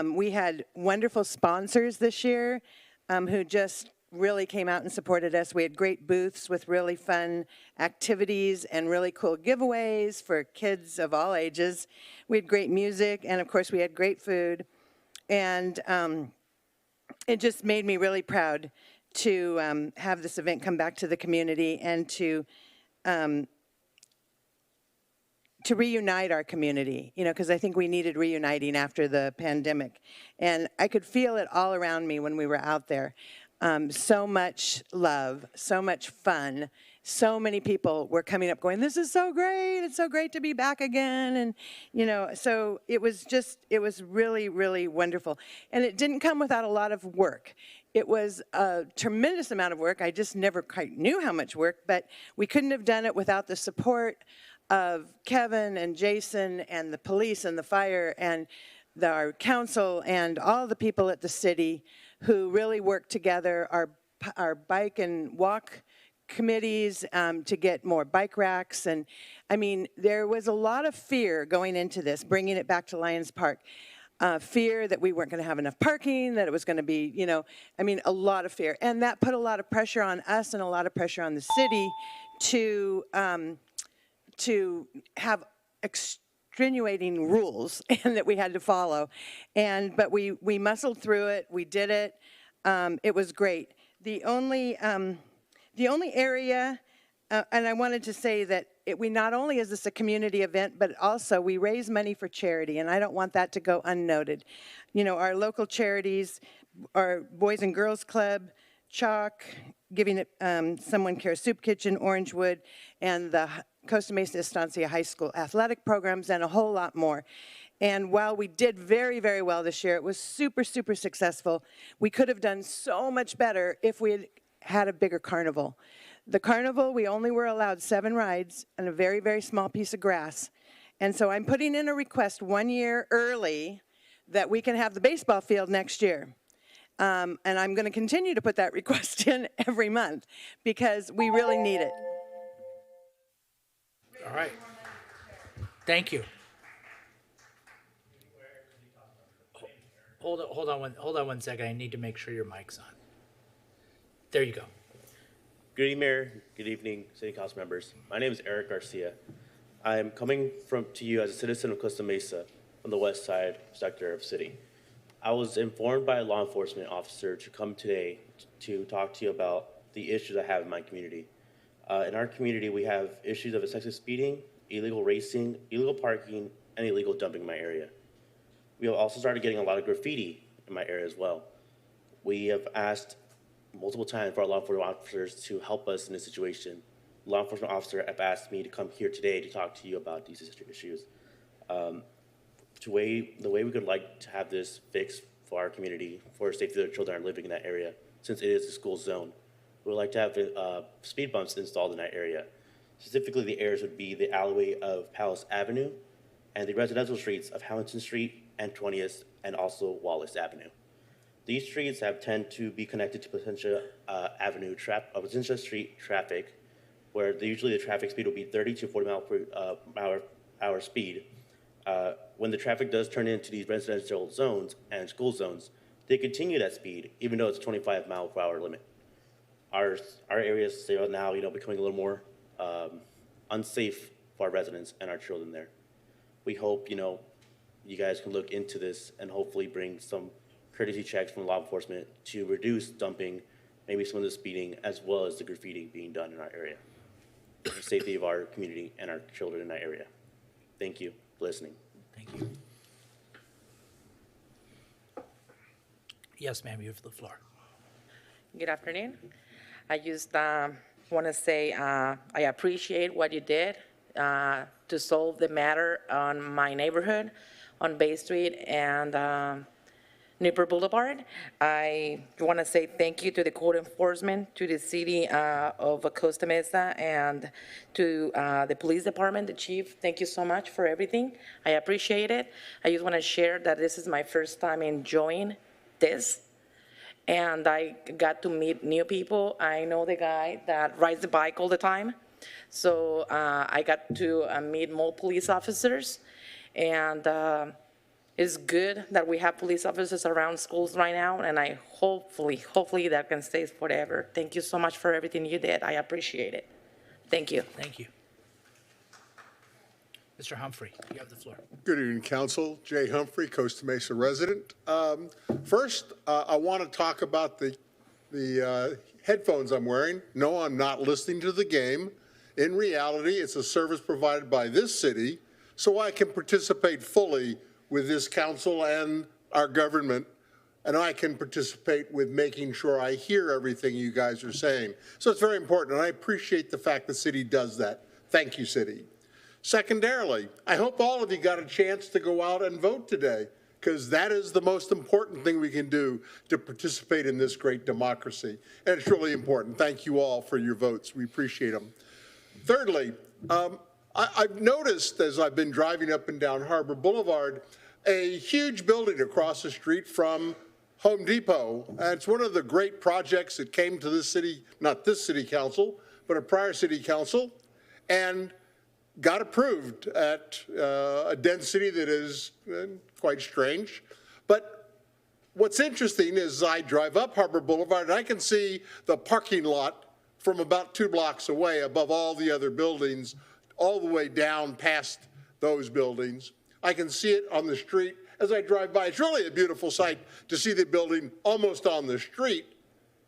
Speaker 22: We had wonderful sponsors this year who just really came out and supported us. We had great booths with really fun activities and really cool giveaways for kids of all ages. We had great music, and of course we had great food. And it just made me really proud to have this event come back to the community and to reunite our community, you know, because I think we needed reuniting after the pandemic. And I could feel it all around me when we were out there. So much love, so much fun. So many people were coming up going, this is so great. It's so great to be back again. And, you know, so it was really, really wonderful. And it didn't come without a lot of work. It was a tremendous amount of work. I just never quite knew how much work, but we couldn't have done it without the support of Kevin and Jason and the police and the fire and our council and all the people at the city who really worked together, our bike and walk committees to get more bike racks. And I mean, there was a lot of fear going into this, bringing it back to Lions Park. Fear that we weren't going to have enough parking, that it was going to be, you know, I mean, a lot of fear. And that put a lot of pressure on us and a lot of pressure on the city to have extenuating rules and that we had to follow. But we muscled through it. We did it. It was great. The only area, and I wanted to say that we not only is this a community event, but also we raise money for charity, and I don't want that to go unnoted. You know, our local charities, our Boys and Girls Club, Chalk, Giving It Someone Care Soup Kitchen, Orangewood, and the Costa Mesa Estancia High School athletic programs, and a whole lot more. And while we did very, very well this year, it was super, super successful. We could have done so much better if we had had a bigger carnival. The carnival, we only were allowed 7 rides and a very, very small piece of grass. And so I'm putting in a request 1 year early that we can have the baseball field next year. And I'm going to continue to put that request in every month because we really need it.
Speaker 1: All right. Thank you. Hold on one second. I need to make sure your mic's on. There you go.
Speaker 2: Good evening, Mayor. Good evening, City Council members. My name is Eric Garcia. I'm coming to you as a citizen of Costa Mesa on the west side sector of city. I was informed by a law enforcement officer to come today to talk to you about the issues I have in my community. In our community, we have issues of excessive speeding, illegal racing, illegal parking, and illegal dumping in my area. We have also started getting a lot of graffiti in my area as well. We have asked multiple times for our law enforcement officers to help us in this situation. The law enforcement officer have asked me to come here today to talk to you about these issues. The way we could like to have this fixed for our community, for the safety of the children that are living in that area, since it is a school zone, we would like to have speed bumps installed in that area. Specifically, the areas would be the alleyway of Palace Avenue and the residential streets of Hamilton Street and 20th and also Wallace Avenue. These streets tend to be connected to Placentia Placentia Street traffic, where usually the traffic speed will be 30 to 40 mile per hour speed. When the traffic does turn into these residential zones and school zones, they continue that speed, even though it's a 25 mile per hour limit. Our areas are now, becoming a little more unsafe for our residents and our children there. We hope, you guys can look into this and hopefully bring some courtesy checks from law enforcement to reduce dumping, maybe some of the speeding, as well as the graffiti being done in our area, for the safety of our community and our children in that area. Thank you for listening.
Speaker 1: Thank you. Yes, ma'am, you have the floor.
Speaker 3: Good afternoon. I just want to say I appreciate what you did to solve the matter on my neighborhood on Bay Street and Newport Boulevard. I want to say thank you to the code enforcement, to the city of Costa Mesa, and to the police department, the chief. Thank you so much for everything. I appreciate it. I just want to share that this is my first time enjoying this, and I got to meet new people. I know the guy that rides the bike all the time, so I got to meet more police officers, and it's good that we have police officers around schools right now, and I hopefully that can stay forever. Thank you so much for everything you did. I appreciate it. Thank you.
Speaker 1: Thank you. Mr. Humphrey, you have the floor.
Speaker 4: Good evening, Council. Jay Humphrey, Costa Mesa resident. First, I want to talk about the headphones I'm wearing. No, I'm not listening to the game. In reality, it's a service provided by this city, so I can participate fully with this council and our government, and I can participate with making sure I hear everything you guys are saying. So it's very important, and I appreciate the fact the city does that. Thank you, city. Secondarily, I hope all of you got a chance to go out and vote today, because that is the most important thing we can do to participate in this great democracy. And it's really important. Thank you all for your votes. We appreciate them. Thirdly, I've noticed as I've been driving up and down Harbor Boulevard, a huge building across the street from Home Depot. And it's one of the great projects that came to this city, not this city council, but a prior city council, and got approved at a density that is quite strange. But what's interesting is I drive up Harbor Boulevard and I can see the parking lot from about 2 blocks away above all the other buildings, all the way down past those buildings. I can see it on the street as I drive by. It's really a beautiful sight to see the building almost on the street,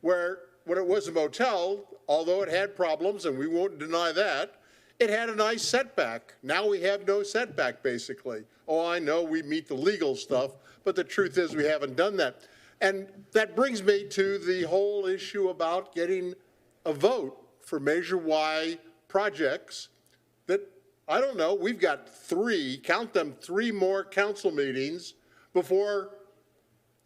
Speaker 4: where when it was a motel, although it had problems, and we won't deny that, it had a nice setback. Now we have no setback, basically. Oh, I know we meet the legal stuff, but the truth is we haven't done that. And that brings me to the whole issue about getting a vote for Measure Y projects that, I don't know, we've got 3, count them, 3 more council meetings before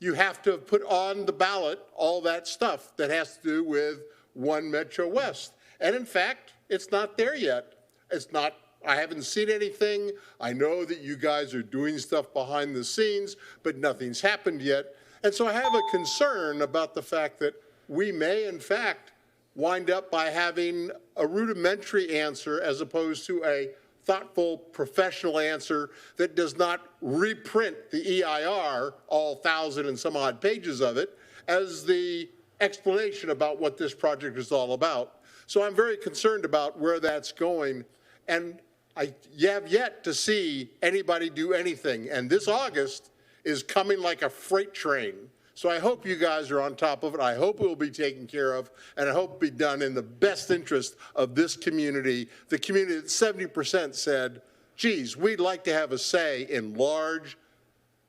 Speaker 4: you have to put on the ballot all that stuff that has to do with One Metro West. And in fact, it's not there yet. It's not, I haven't seen anything. I know that you guys are doing stuff behind the scenes, but nothing's happened yet. And so I have a concern about the fact that we may, in fact, wind up by having a rudimentary answer as opposed to a thoughtful, professional answer that does not reprint the EIR, all 1,000 and some odd pages of it, as the explanation about what this project is all about. So I'm very concerned about where that's going, and I have yet to see anybody do anything. And this August is coming like a freight train. So I hope you guys are on top of it. I hope it will be taken care of, and I hope it be done in the best interest of this community. The community that 70% said, geez, we'd like to have a say in large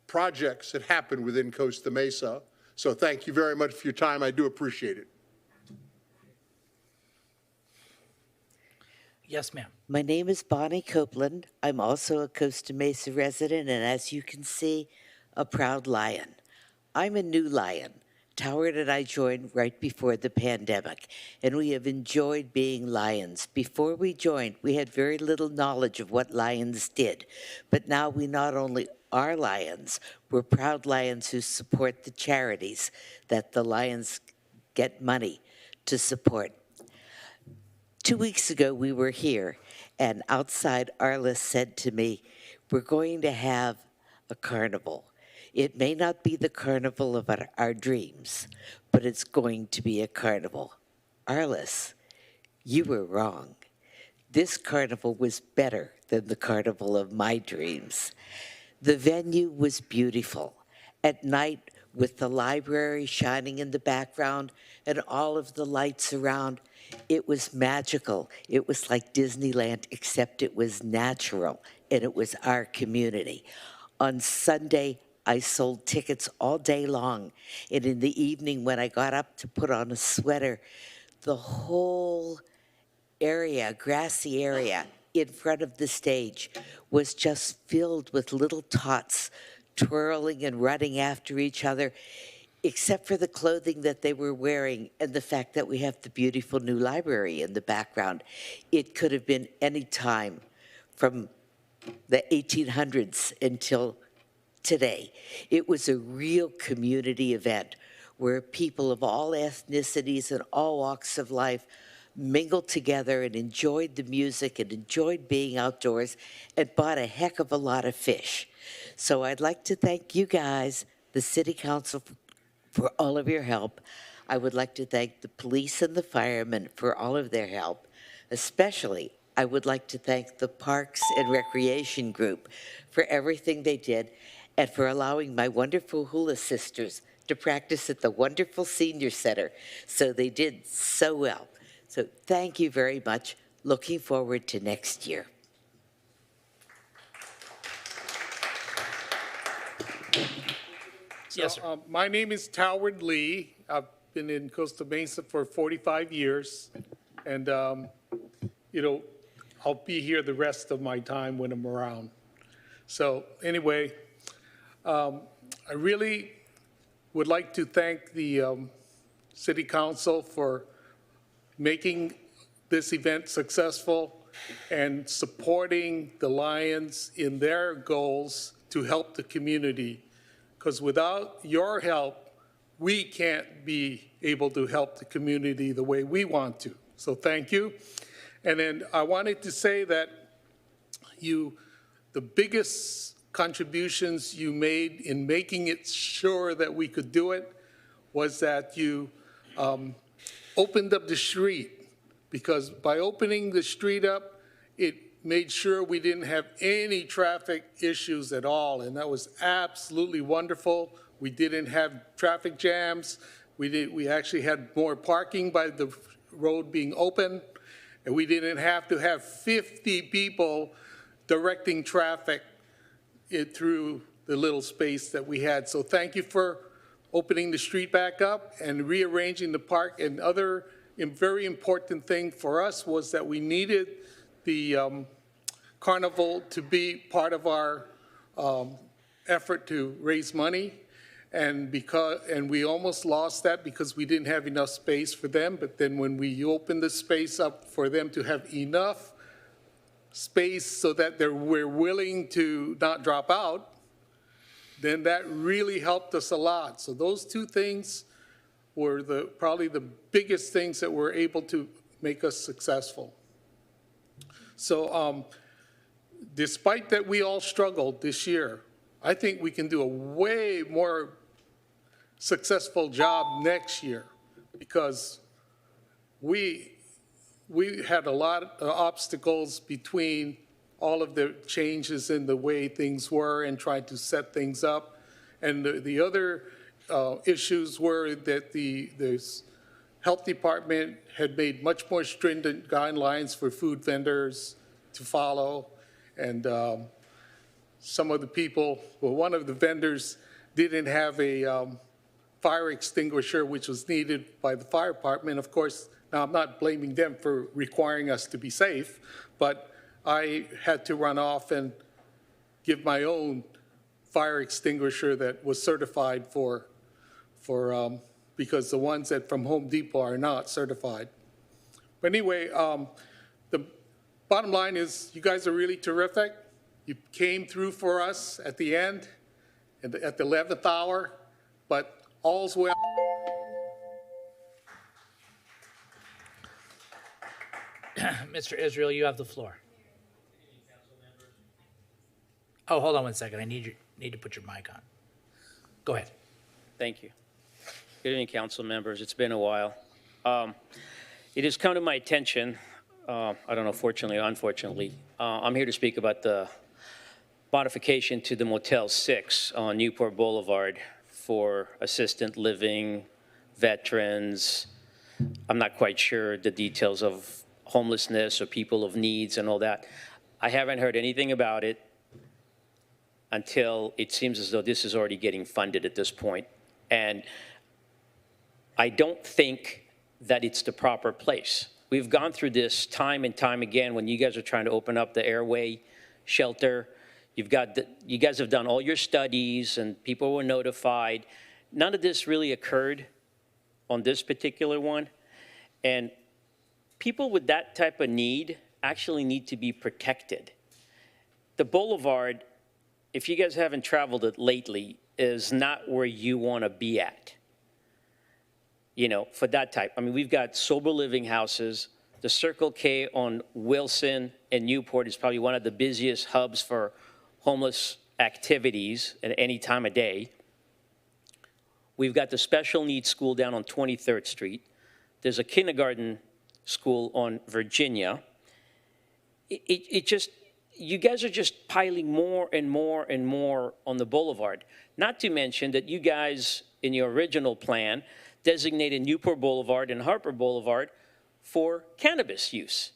Speaker 4: projects that happen within Costa Mesa. So thank you very much for your time. I do appreciate it.
Speaker 1: Yes, ma'am.
Speaker 5: My name is Bonnie Copeland. I'm also a Costa Mesa resident, and as you can see, a proud Lion. I'm a new Lion. Howard and I joined right before the pandemic, and we have enjoyed being Lions. Before we joined, we had very little knowledge of what Lions did, but now we not only are Lions, we're proud Lions who support the charities that the Lions get money to support. 2 weeks ago, we were here, and outside, Arliss said to me, we're going to have a carnival. It may not be the carnival of our dreams, but it's going to be a carnival. Arliss, you were wrong. This carnival was better than the carnival of my dreams. The venue was beautiful. At night, with the library shining in the background and all of the lights around, it was magical. It was like Disneyland, except it was natural, and it was our community. On Sunday, I sold tickets all day long, and in the evening when I got up to put on a sweater, the whole area, grassy area in front of the stage was just filled with little tots twirling and running after each other, except for the clothing that they were wearing and the fact that we have the beautiful new library in the background. It could have been any time from the 1800s until today. It was a real community event where people of all ethnicities and all walks of life mingled together and enjoyed the music and enjoyed being outdoors and bought a heck of a lot of fish. So I'd like to thank you guys, the City Council, for all of your help. I would like to thank the police and the firemen for all of their help. Especially, I would like to thank the Parks and Recreation Group for everything they did and for allowing my wonderful hula sisters to practice at the wonderful senior center. So they did so well. So thank you very much. Looking forward to next year.
Speaker 6: Yes, sir. My name is Toward Lee. I've been in Costa Mesa for 45 years. And, you know, I'll be here the rest of my time when I'm around. So anyway, I really would like to thank the City Council for making this event successful and supporting the Lions in their goals to help the community. Because without your help, we can't be able to help the community the way we want to. So thank you. And then I wanted to say that the biggest contributions you made in making it sure that we could do it was that you opened up the street, because by opening the street up, it made sure we didn't have any traffic issues at all, and that was absolutely wonderful. We didn't have traffic jams. We actually had more parking by the road being open, and we didn't have to have 50 people directing traffic through the little space that we had. So thank you for opening the street back up and rearranging the park. And other very important thing for us was that we needed the carnival to be part of our effort to raise money. And we almost lost that because we didn't have enough space for them. But then when we opened the space up for them to have enough space so that we're willing to not drop out, then that really helped us a lot. So those two things were probably the biggest things that were able to make us successful. So despite that we all struggled this year, I think we can do a way more successful job next year, because we had a lot of obstacles between all of the changes in the way things were and trying to set things up. And the other issues were that the health department had made much more stringent guidelines for food vendors to follow. And some of the people, well, one of the vendors didn't have a fire extinguisher, which was needed by the fire department. Of course, now I'm not blaming them for requiring us to be safe, but I had to run off and give my own fire extinguisher that was certified because the ones that from Home Depot are not certified. But anyway, the bottom line is you guys are really terrific. You came through for us at the end, at the 11th hour, but all's well.
Speaker 1: Mr. Israel, you have the floor. Oh, hold on one second. I need to put your mic on. Go ahead.
Speaker 8: Thank you. Good evening, council members. It's been a while. It has come to my attention, I don't know, fortunately or unfortunately, I'm here to speak about the modification to the Motel 6 on Newport Boulevard for assistant living, veterans. I'm not quite sure the details of homelessness or people of needs and all that. I haven't heard anything about it until it seems as though this is already getting funded at this point. And I don't think that it's the proper place. We've gone through this time and time again when you guys are trying to open up the airway shelter. You guys have done all your studies and people were notified. None of this really occurred on this particular one. And people with that type of need actually need to be protected. The boulevard, if you guys haven't traveled it lately, is not where you want to be at. You know, for that type. I mean, we've got sober living houses. The Circle K on Wilson and Newport is probably one of the busiest hubs for homeless activities at any time of day. We've got the special needs school down on 23rd Street. There's a kindergarten school on Virginia. It just, you guys are just piling more and more and more on the boulevard. Not to mention that you guys, in your original plan, designated Newport Boulevard and Harper Boulevard for cannabis use.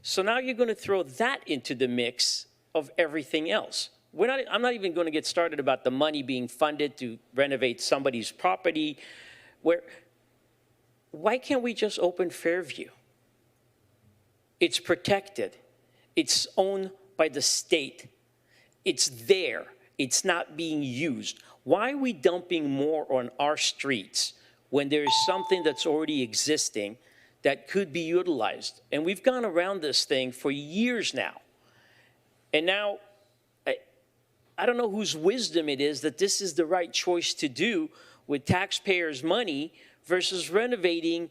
Speaker 8: So now you're going to throw that into the mix of everything else. I'm not even going to get started about the money being funded to renovate somebody's property. Why can't we just open Fairview? It's protected. It's owned by the state. It's there. It's not being used. Why are we dumping more on our streets when there is something that's already existing that could be utilized? And we've gone around this thing for years now. And now, I don't know whose wisdom it is that this is the right choice to do with taxpayers' money versus renovating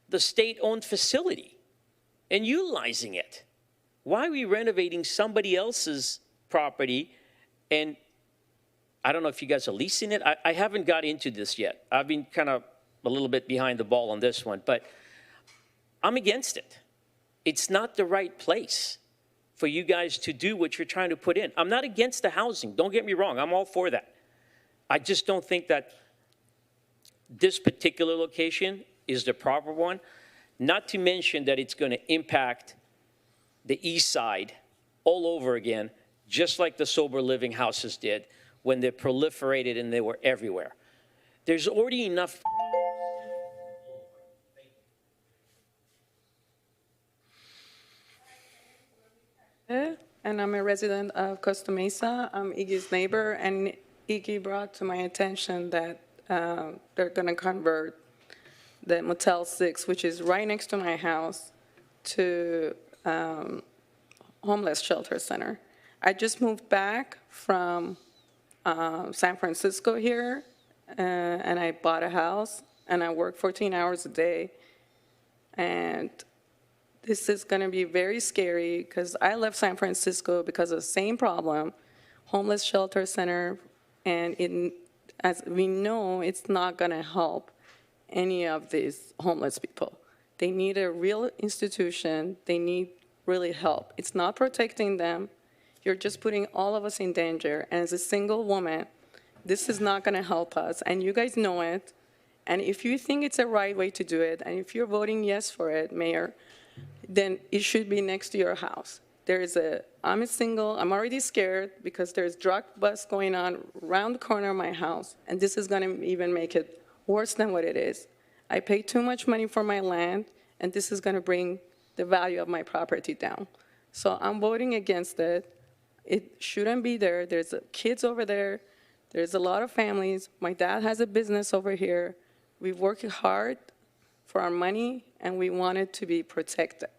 Speaker 8: the state-owned facility and utilizing it. Why are we renovating somebody else's property? And I don't know if you guys are leasing it. I haven't got into this yet. I've been kind of a little bit behind the ball on this one, but I'm against it. It's not the right place for you guys to do what you're trying to put in. I'm not against the housing. Don't get me wrong. I'm all for that. I just don't think that this particular location is the proper one, not to mention that it's going to impact the east side all over again, just like the sober living houses did when they proliferated and they were everywhere. There's already enough.
Speaker 7: And I'm a resident of Costa Mesa. I'm Iggy's neighbor, and Iggy brought to my attention that they're going to convert the Motel 6, which is right next to my house, to homeless shelter center. I just moved back from San Francisco here, and I bought a house, and I work 14 hours a day. And this is going to be very scary because I left San Francisco because of the same problem, homeless shelter center, and as we know, it's not going to help any of these homeless people. They need a real institution. They need really help. It's not protecting them. You're just putting all of us in danger. And as a single woman, this is not going to help us. And you guys know it. And if you think it's the right way to do it, and if you're voting yes for it, Mayor, then it should be next to your house. I'm a single, I'm already scared because there's drug bust going on around the corner of my house, and this is gonna even make it worse than what it is. I pay too much money for my land, and this is gonna bring the value of my property down. So I'm voting against it. It shouldn't be there. There's kids over there. There's a lot of families. My dad has a business over here. We've worked hard for our money, and we want it to be protected.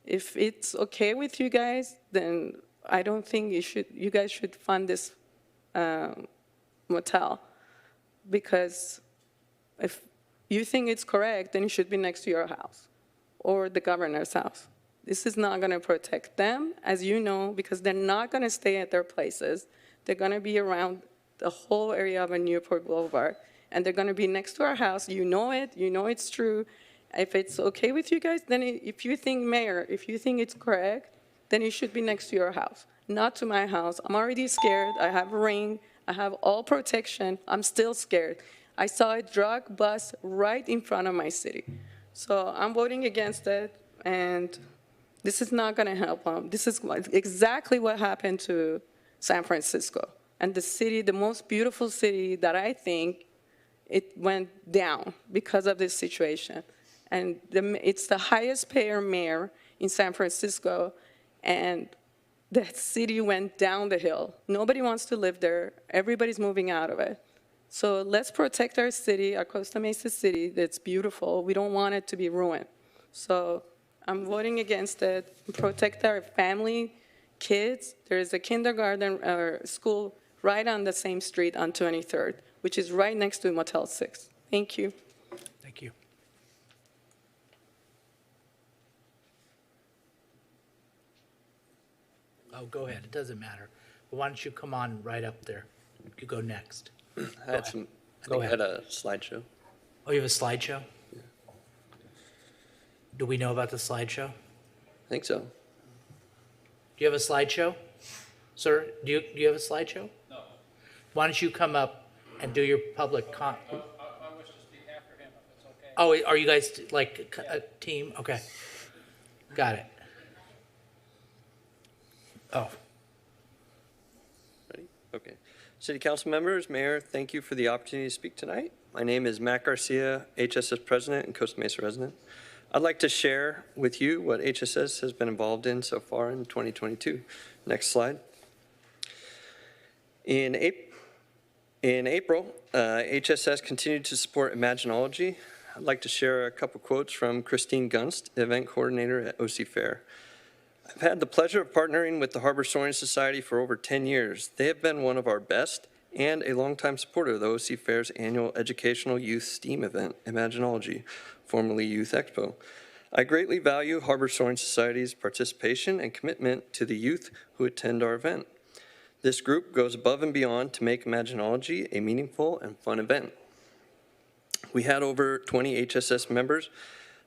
Speaker 7: If it's okay with you guys, then I don't think you guys should fund this motel, because if you think it's correct, then it should be next to your house or the governor's house. This is not going to protect them, as you know, because they're not going to stay at their places. They're going to be around the whole area of a Newport Boulevard, and they're going to be next to our house. You know it. You know it's true. If it's okay with you guys, then if you think, Mayor, if you think it's correct, then it should be next to your house, not to my house. I'm already scared. I have a ring. I have all protection. I'm still scared. I saw a drug bust right in front of my city. So I'm voting against it, and this is not going to help them. This is exactly what happened to San Francisco. And the city, the most beautiful city that I think, it went down because of this situation. And it's the highest payer mayor in San Francisco, and that city went down the hill. Nobody wants to live there. Everybody's moving out of it. So let's protect our city, our Costa Mesa city that's beautiful. We don't want it to be ruined. So I'm voting against it. Protect our family, kids. There is a kindergarten or school right on the same street on 23rd, which is right next to Motel 6. Thank you.
Speaker 1: Thank you. Oh, go ahead. It doesn't matter. Why don't you come on right up there? You go next.
Speaker 10: I had some. I think I had a slideshow.
Speaker 1: Oh, you have a slideshow? Yeah. Do we know about the slideshow?
Speaker 10: I think so.
Speaker 1: Do you have a slideshow? Sir, do you have a slideshow? No. Why don't you come up and do your public comment? I wish to speak after him, if it's okay. Oh, are you guys like a team? Okay. Got it. Oh.
Speaker 10: Ready? Okay. City Council members, Mayor, thank you for the opportunity to speak tonight. My name is Matt Garcia, HSS President and Costa Mesa resident. I'd like to share with you what HSS has been involved in so far in 2022. Next slide. In April, HSS continued to support Imaginology. I'd like to share a couple quotes from Christine Gunst, event coordinator at OC Fair. I've had the pleasure of partnering with the Harbor Soaring Society for over 10 years. They have been one of our best and a longtime supporter of the OC Fair's annual educational youth STEAM event, Imaginology, formerly Youth Expo. I greatly value Harbor Soaring Society's participation and commitment to the youth who attend our event. This group goes above and beyond to make Imaginology a meaningful and fun event. We had over 20 HSS members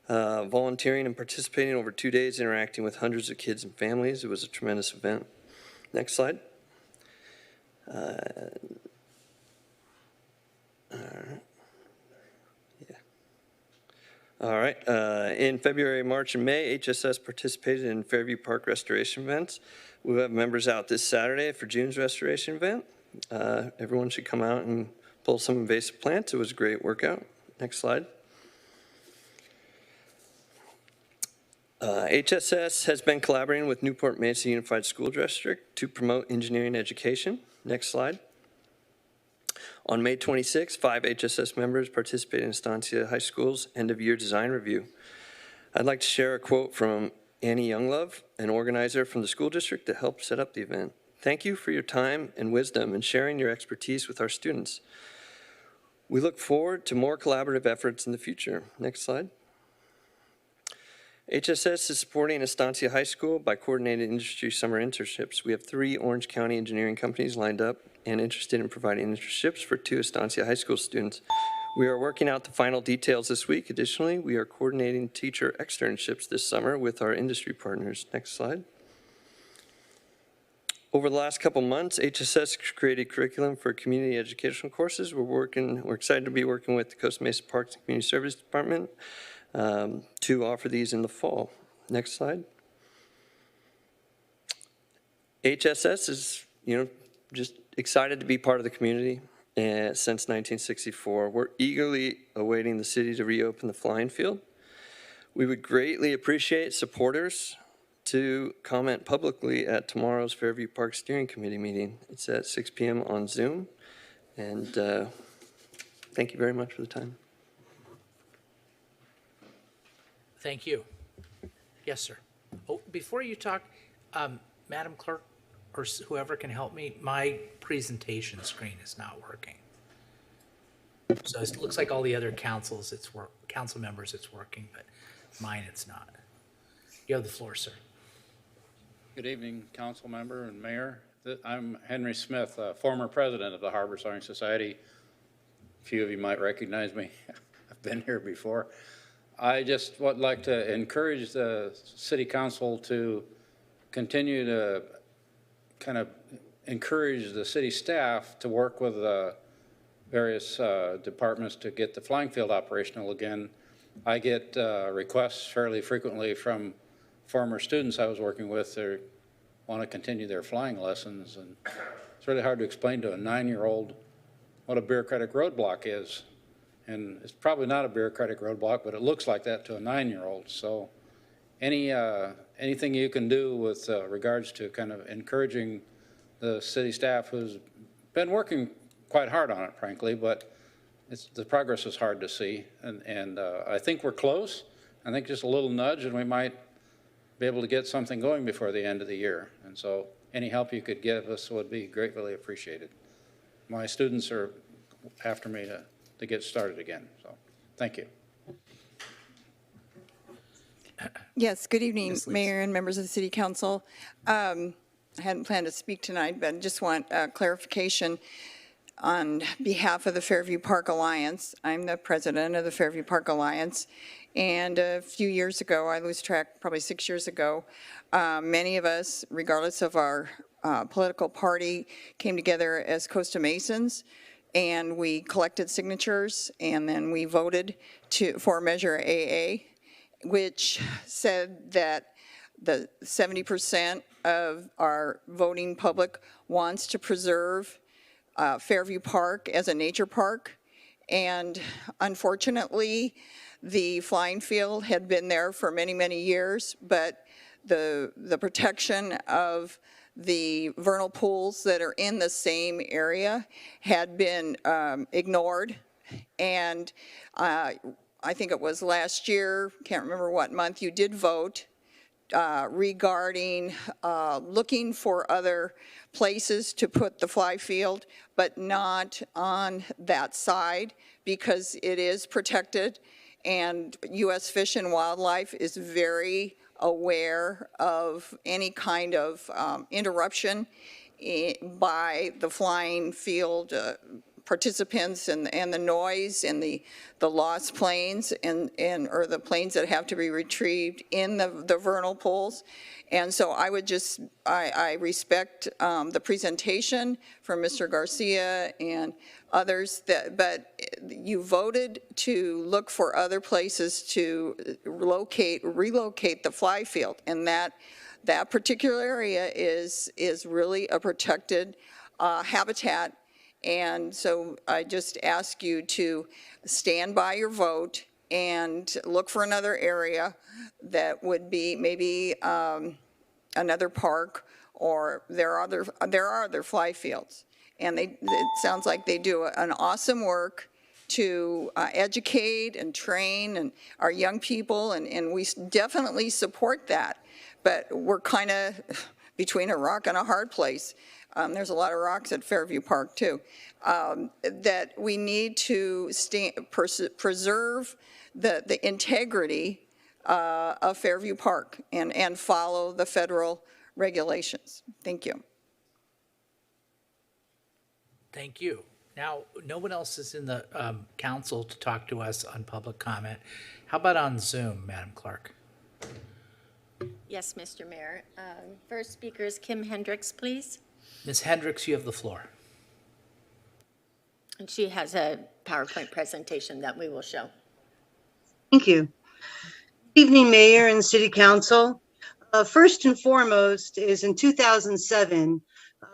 Speaker 10: volunteering and participating over 2 days, interacting with hundreds of kids and families. It was a tremendous event. Next slide. All right. In February, March, and May, HSS participated in Fairview Park restoration events. We have members out this Saturday for June's restoration event. Everyone should come out and pull some invasive plants. It was a great workout. Next slide. HSS has been collaborating with Newport Mesa Unified School District to promote engineering education. Next slide. On May 26, 5 HSS members participated in Estancia High School's end-of-year design review. I'd like to share a quote from Annie Younglove, an organizer from the school district that helped set up the event. Thank you for your time and wisdom in sharing your expertise with our students. We look forward to more collaborative efforts in the future. Next slide. HSS is supporting Estancia High School by coordinating industry summer internships. We have 3 Orange County engineering companies lined up and interested in providing internships for 2 Estancia High School students. We are working out the final details this week. Additionally, we are coordinating teacher externships this summer with our industry partners. Next slide. Over the last couple months, HSS created curriculum for community educational courses. We're excited to be working with the Costa Mesa Parks and Community Service Department to offer these in the fall. Next slide. HSS is, just excited to be part of the community since 1964. We're eagerly awaiting the city to reopen the flying field. We would greatly appreciate supporters to comment publicly at tomorrow's Fairview Park Steering Committee meeting. It's at 6 p.m. on Zoom. And thank you very much for the time.
Speaker 1: Thank you. Yes, sir. Oh, before you talk, Madam Clerk, or whoever can help me, my presentation screen is not working. So it looks like all the other council members it's working, but mine it's not. You have the floor, sir.
Speaker 11: Good evening, council member and mayor. I'm Henry Smith, former president of the Harbor Soaring Society. A few of you might recognize me. I've been here before. I just would like to encourage the city council to continue to kind of encourage the city staff to work with various departments to get the flying field operational again. I get requests fairly frequently from former students I was working with that want to continue their flying lessons, and it's really hard to explain to a 9-year-old what a bureaucratic roadblock is. And it's probably not a bureaucratic roadblock, but it looks like that to a 9-year-old. So anything you can do with regards to kind of encouraging the city staff who's been working quite hard on it, frankly, but the progress is hard to see. And I think we're close. I think just a little nudge and we might be able to get something going before the end of the year. And so any help you could give us would be greatly appreciated. My students are after me to get started again. So thank you.
Speaker 9: Yes, good evening, Mayor and members of the City Council. I hadn't planned to speak tonight, but just want clarification on behalf of the Fairview Park Alliance. I'm the president of the Fairview Park Alliance, and a few years ago, I lose track, probably 6 years ago, many of us, regardless of our political party, came together as Costa Mesans, and we collected signatures, and then we voted for Measure AA, which said that the 70% of our voting public wants to preserve Fairview Park as a nature park. And unfortunately, the flying field had been there for many, many years, but the protection of the vernal pools that are in the same area had been ignored. And I think it was last year, can't remember what month, you did vote regarding looking for other places to put the fly field, but not on that side because it is protected, and U.S. Fish and Wildlife is very aware of any kind of interruption by the flying field participants and the noise and the lost planes or the planes that have to be retrieved in the vernal pools. And so I would just, I respect the presentation from Mr. Garcia and others, but you voted to look for other places to relocate the fly field, and that particular area is really a protected habitat. And so I just ask you to stand by your vote and look for another area that would be maybe another park, or there are other fly fields. And it sounds like they do an awesome work to educate and train and our young people, and we definitely support that. But we're kind of between a rock and a hard place. There's a lot of rocks at Fairview Park too. That we need to preserve the integrity of Fairview Park and follow the federal regulations. Thank you.
Speaker 1: Thank you. Now, no one else is in the council to talk to us on public comment. How about on Zoom, Madam Clerk?
Speaker 12: Yes, Mr. Mayor. First speaker is Kim Hendricks, please.
Speaker 1: Ms. Hendricks, you have the floor.
Speaker 12: And she has a PowerPoint presentation that we will show.
Speaker 23: Thank you. Good evening, Mayor and City Council. First and foremost is in 2007,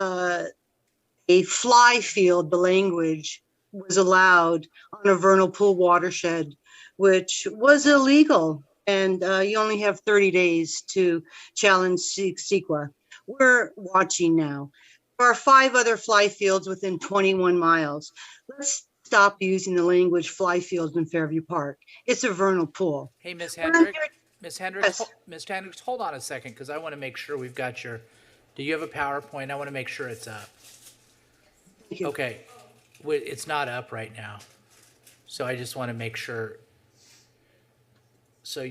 Speaker 23: a fly field, the language, was allowed on a vernal pool watershed, which was illegal. And you only have 30 days to challenge CEQA. We're watching now. There are 5 other fly fields within 21 miles. Let's stop using the language fly fields in Fairview Park. It's a vernal pool.
Speaker 1: Hey, Ms. Hendricks. Ms. Hendricks, yes. Ms. Hendricks, hold on a second, because I want to make sure we've got your. Do you have a PowerPoint? I want to make sure it's up. Okay, it's not up right now, so I just want to make sure. So,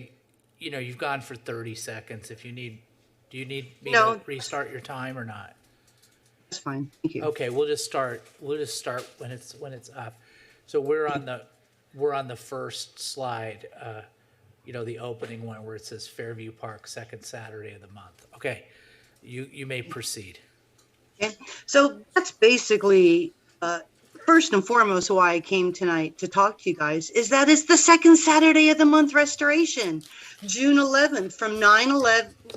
Speaker 1: you know, you've gone for 30 seconds. If you need, do you need me to restart your time or not?
Speaker 23: That's fine. Thank you.
Speaker 1: Okay, we'll just start when it's up. So we're on the first slide. You know, the opening one where it says Fairview Park, second Saturday of the month. Okay, you may proceed.
Speaker 23: Okay. So that's basically, first and foremost, why I came tonight to talk to you guys, is that it's the second Saturday of the month restoration, June 11th, from 9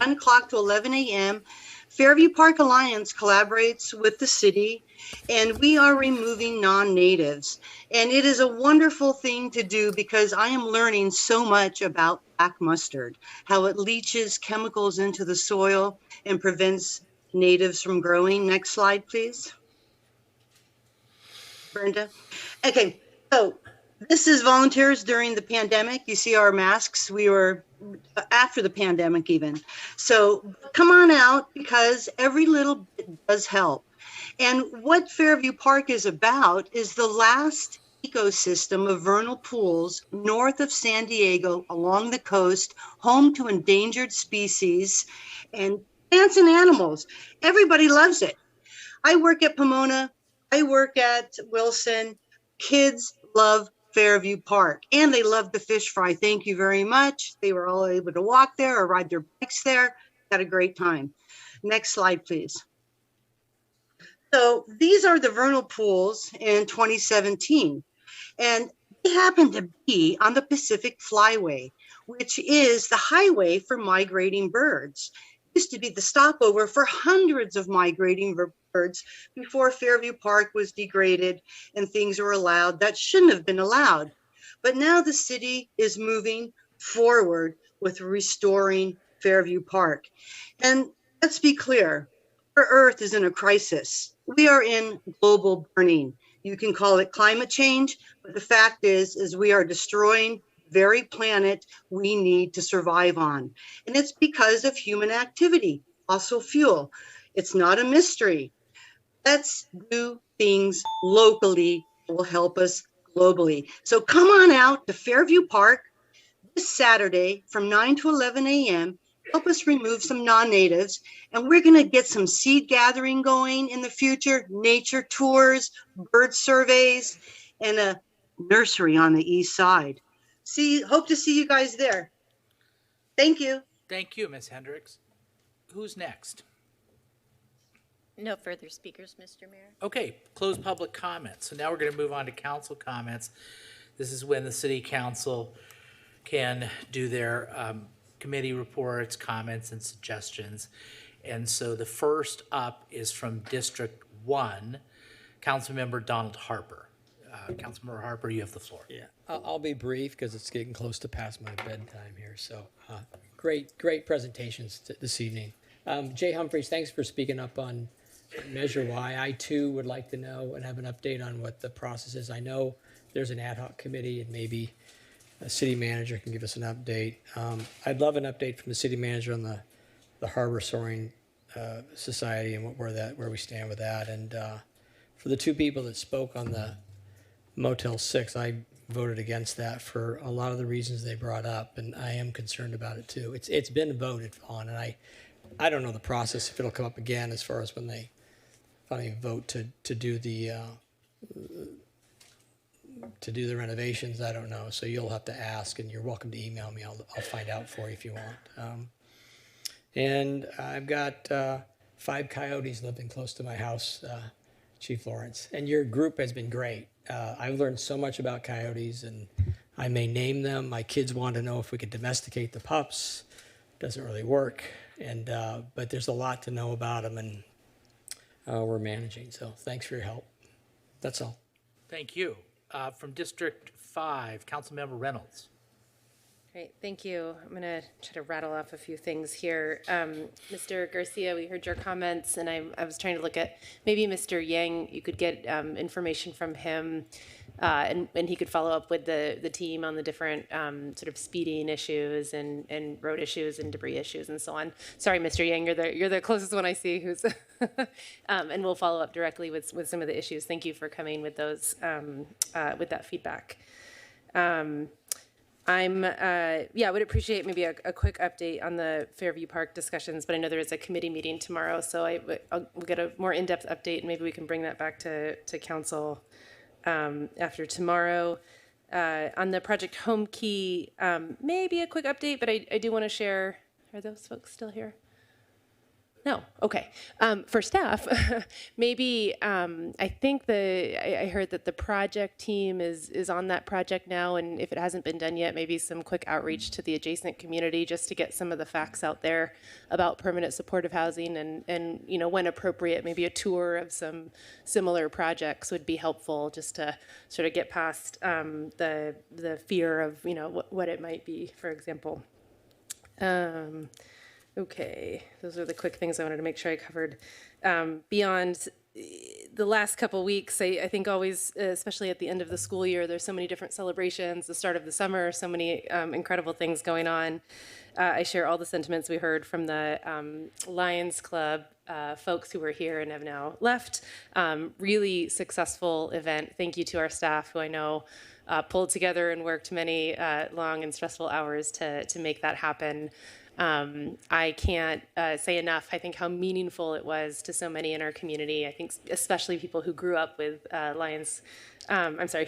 Speaker 23: o'clock to 11 a.m. Fairview Park Alliance collaborates with the city, and we are removing non-natives. And it is a wonderful thing to do because I am learning so much about black mustard, how it leaches chemicals into the soil and prevents natives from growing. Next slide, please. Brenda. Okay, so this is volunteers during the pandemic. You see our masks. We were after the pandemic even. So come on out because every little bit does help. And what Fairview Park is about is the last ecosystem of vernal pools north of San Diego along the coast, home to endangered species and plants and animals. Everybody loves it. I work at Pomona. I work at Wilson. Kids love Fairview Park and they love the fish fry. Thank you very much. They were all able to walk there or ride their bikes there. Had a great time. Next slide, please. So these are the vernal pools in 2017. And they happen to be on the Pacific Flyway, which is the highway for migrating birds. It used to be the stopover for hundreds of migrating birds before Fairview Park was degraded and things were allowed that shouldn't have been allowed. But now the city is moving forward with restoring Fairview Park. And let's be clear, our Earth is in a crisis. We are in global burning. You can call it climate change, but the fact is we are destroying the very planet we need to survive on. And it's because of human activity, fossil fuel. It's not a mystery. Let's do things locally that will help us globally. So come on out to Fairview Park this Saturday from 9 to 11 a.m. Help us remove some non-natives, and we're going to get some seed gathering going in the future, nature tours, bird surveys, and a nursery on the east side. Hope to see you guys there. Thank you.
Speaker 1: Thank you, Ms. Hendricks. Who's next?
Speaker 12: No further speakers, Mr. Mayor.
Speaker 1: Okay, close public comments. So now we're going to move on to council comments. This is when the city council can do their committee reports, comments, and suggestions. And so the first up is from District 1, Councilmember Donald Harper. Councilmember Harper, you have the floor.
Speaker 13: Yeah, I'll be brief because it's getting close to past my bedtime here. So great presentations this evening. Jay Humphreys, thanks for speaking up on Measure Y. I too would like to know and have an update on what the process is. I know there's an ad hoc committee and maybe a city manager can give us an update. I'd love an update from the city manager on the Harbor Soaring Society and where we stand with that. And for the two people that spoke on the Motel 6, I voted against that for a lot of the reasons they brought up, and I am concerned about it too. It's been voted on, and I don't know the process if it'll come up again as far as when they finally vote to do the renovations. I don't know, so you'll have to ask, and you're welcome to email me. I'll find out for you if you want. And I've got 5 coyotes living close to my house, Chief Lawrence, and your group has been great. I've learned so much about coyotes, and I may name them. My kids want to know if we could domesticate the pups. Doesn't really work, and but there's a lot to know about them, and we're managing. So thanks for your help. That's all.
Speaker 1: Thank you. From District 5, Councilmember Reynolds.
Speaker 14: Great, thank you. I'm going to try to rattle off a few things here. Mr. Garcia, we heard your comments, and I was trying to look at maybe Mr. Yang. You could get information from him, and he could follow up with the team on the different sort of speeding issues and road issues and debris issues and so on. Sorry, Mr. Yang, you're the closest one I see who's, and we'll follow up directly with some of the issues. Thank you for coming with those, with that feedback. I would appreciate maybe a quick update on the Fairview Park discussions, but I know there is a committee meeting tomorrow, so we'll get a more in-depth update, and maybe we can bring that back to council after tomorrow. On the Project Home Key, maybe a quick update, but I do want to share, are those folks still here? No, okay. For staff, maybe I think I heard that the project team is on that project now, and if it hasn't been done yet, maybe some quick outreach to the adjacent community just to get some of the facts out there about permanent supportive housing, and when appropriate, maybe a tour of some similar projects would be helpful, just to sort of get past the fear of what it might be, for example. Okay, those are the quick things I wanted to make sure I covered. Beyond the last couple weeks, I think always, especially at the end of the school year, there's so many different celebrations, the start of the summer, so many incredible things going on. I share all the sentiments we heard from the Lions Club folks who were here and have now left. Really successful event. Thank you to our staff, who I know pulled together and worked many long and stressful hours to make that happen. I can't say enough, I think, how meaningful it was to so many in our community. I think especially people who grew up with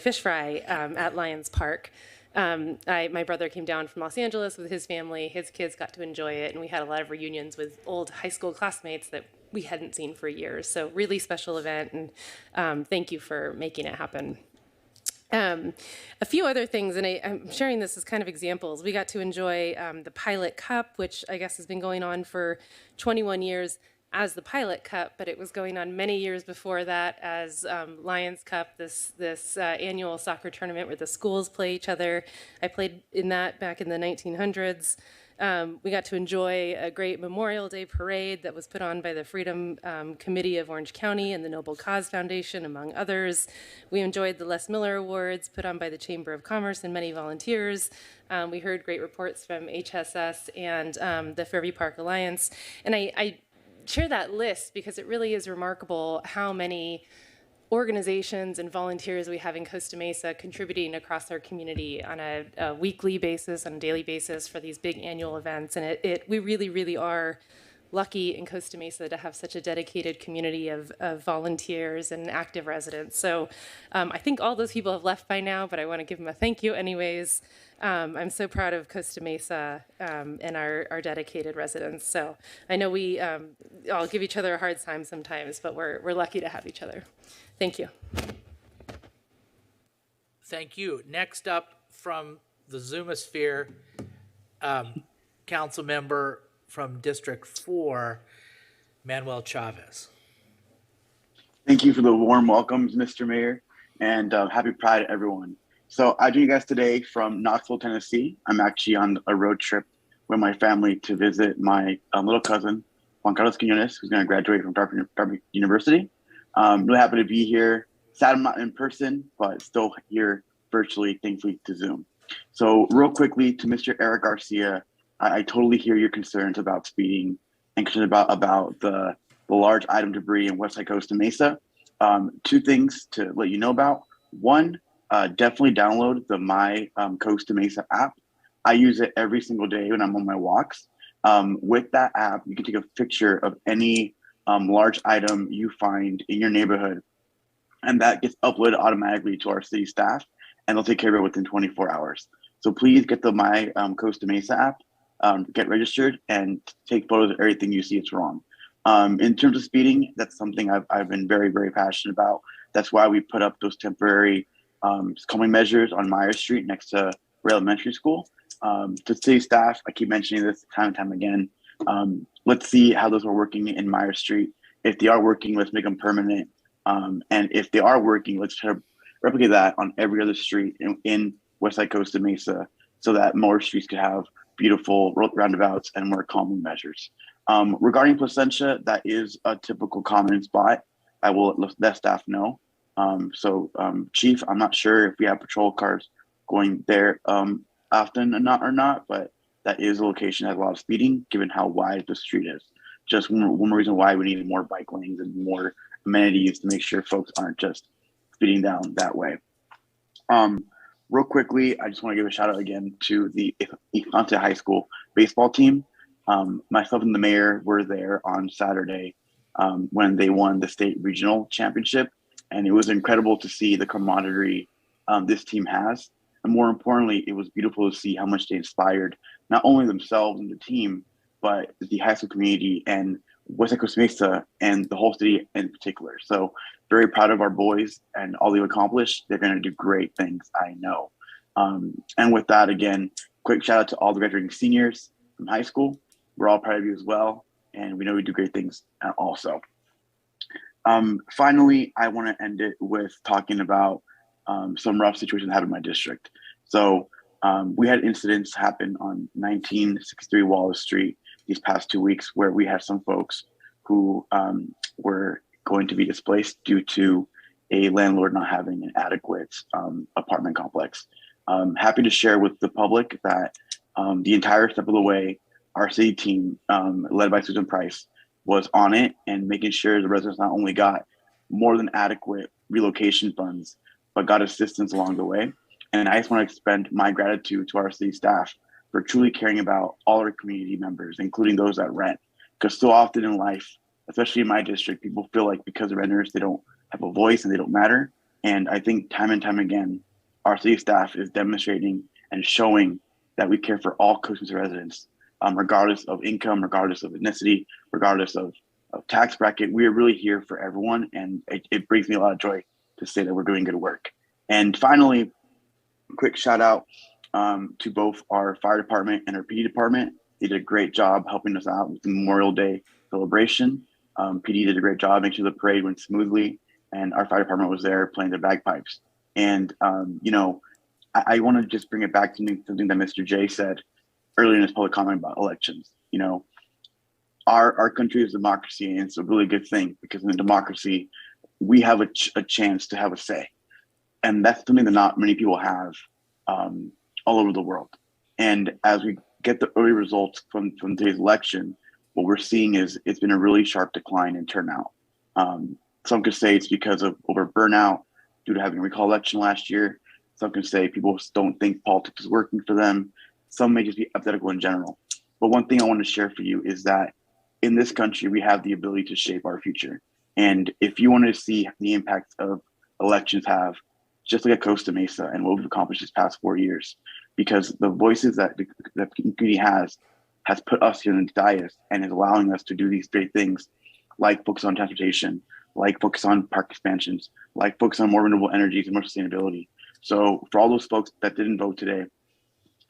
Speaker 14: fish fry at Lions Park. My brother came down from Los Angeles with his family. His kids got to enjoy it, and we had a lot of reunions with old high school classmates that we hadn't seen for years. So really special event, and thank you for making it happen. A few other things, and I'm sharing this as kind of examples. We got to enjoy the Pilot Cup, which I guess has been going on for 21 years as the Pilot Cup, but it was going on many years before that as Lions Cup, this annual soccer tournament where the schools play each other. I played in that back in the 1900s. We got to enjoy a great Memorial Day parade that was put on by the Freedom Committee of Orange County and the Noble Cause Foundation, among others. We enjoyed the Les Miller Awards put on by the Chamber of Commerce and many volunteers. We heard great reports from HSS and the Fairview Park Alliance. And I share that list because it really is remarkable how many organizations and volunteers we have in Costa Mesa contributing across our community on a weekly basis, on a daily basis for these big annual events. And we really, really are lucky in Costa Mesa to have such a dedicated community of volunteers and active residents. So I think all those people have left by now, but I want to give them a thank you anyways. I'm so proud of Costa Mesa and our dedicated residents. So I know we all give each other a hard time sometimes, but we're lucky to have each other. Thank you.
Speaker 1: Thank you. Next up from the Zoomosphere, council member from District 4, Manuel Chavez.
Speaker 15: Thank you for the warm welcomes, Mr. Mayor, and happy Pride, everyone. So I join you guys today from Knoxville, Tennessee. I'm actually on a road trip with my family to visit my little cousin, Juan Carlos Quinones, who's going to graduate from Dartmouth University. Really happy to be here. Sad I'm not in person, but still here virtually, thankfully, to Zoom. So real quickly to Mr. Eric Garcia, I totally hear your concerns about speeding and concerned about the large item debris in Westside Costa Mesa. Two things to let you know about. One, definitely download the My Costa Mesa app. I use it every single day when I'm on my walks. With that app, you can take a picture of any large item you find in your neighborhood, and that gets uploaded automatically to our city staff, and they'll take care of it within 24 hours. So please get the My Costa Mesa app, get registered, and take photos of everything you see it's wrong. In terms of speeding, that's something I've been very, very passionate about. That's why we put up those temporary calming measures on Myers Street next to Ray Elementary School. To city staff, I keep mentioning this time and time again. Let's see how those are working in Myers Street. If they are working, let's make them permanent. And if they are working, let's try to replicate that on every other street in Westside Costa Mesa so that more streets could have beautiful roundabouts and more calming measures. Regarding Placentia, that is a typical common spot. I will let staff know. Chief, I'm not sure if we have patrol cars going there often or not, but that is a location that has a lot of speeding given how wide the street is. Just one reason why we need more bike lanes and more amenities to make sure folks aren't just speeding down that way. Real quickly, I just want to give a shout out again to the Infante High School baseball team. Myself and the mayor were there on Saturday when they won the state regional championship. And it was incredible to see the camaraderie this team has. And more importantly, it was beautiful to see how much they inspired not only themselves and the team, but the high school community and West Costa Mesa and the whole city in particular. So very proud of our boys and all they've accomplished. They're going to do great things, I know. And with that, again, quick shout out to all the graduating seniors from high school. We're all proud of you as well, and we know we do great things also. Finally, I want to end it with talking about some rough situations that happened in my district. So we had incidents happen on 1963 Wallace Street these past 2 weeks where we had some folks who were going to be displaced due to a landlord not having an adequate apartment complex. Happy to share with the public that the entire step of the way, our city team, led by Susan Price, was on it and making sure the residents not only got more than adequate relocation funds, but got assistance along the way. And I just want to extend my gratitude to our city staff for truly caring about all our community members, including those that rent. Because so often in life, especially in my district, people feel like because they're renters, they don't have a voice and they don't matter. And I think time and time again, our city staff is demonstrating and showing that we care for all Costa Mesa residents, regardless of income, regardless of ethnicity, regardless of tax bracket. We are really here for everyone. And it brings me a lot of joy to say that we're doing good work. And finally, quick shout out to both our fire department and our PD department. They did a great job helping us out with the Memorial Day celebration. PD did a great job making sure the parade went smoothly, and our fire department was there playing the bagpipes. And, you know, I want to just bring it back to something that Mr. J said earlier in his public comment about elections. You know, our country is a democracy, and it's a really good thing because in a democracy, we have a chance to have a say. And that's something that not many people have all over the world. And as we get the early results from today's election, what we're seeing is it's been a really sharp decline in turnout. Some could say it's because of over burnout due to having a recall election last year. Some can say people don't think politics is working for them. Some may just be apathetical in general. But one thing I want to share for you is that in this country, we have the ability to shape our future. And if you want to see the impact of elections have, just like at Costa Mesa and what we've accomplished this past 4 years, because the voices that the community has put us here in the dais and is allowing us to do these great things, like focus on transportation, like focus on park expansions, like focus on more renewable energies and more sustainability. So for all those folks that didn't vote today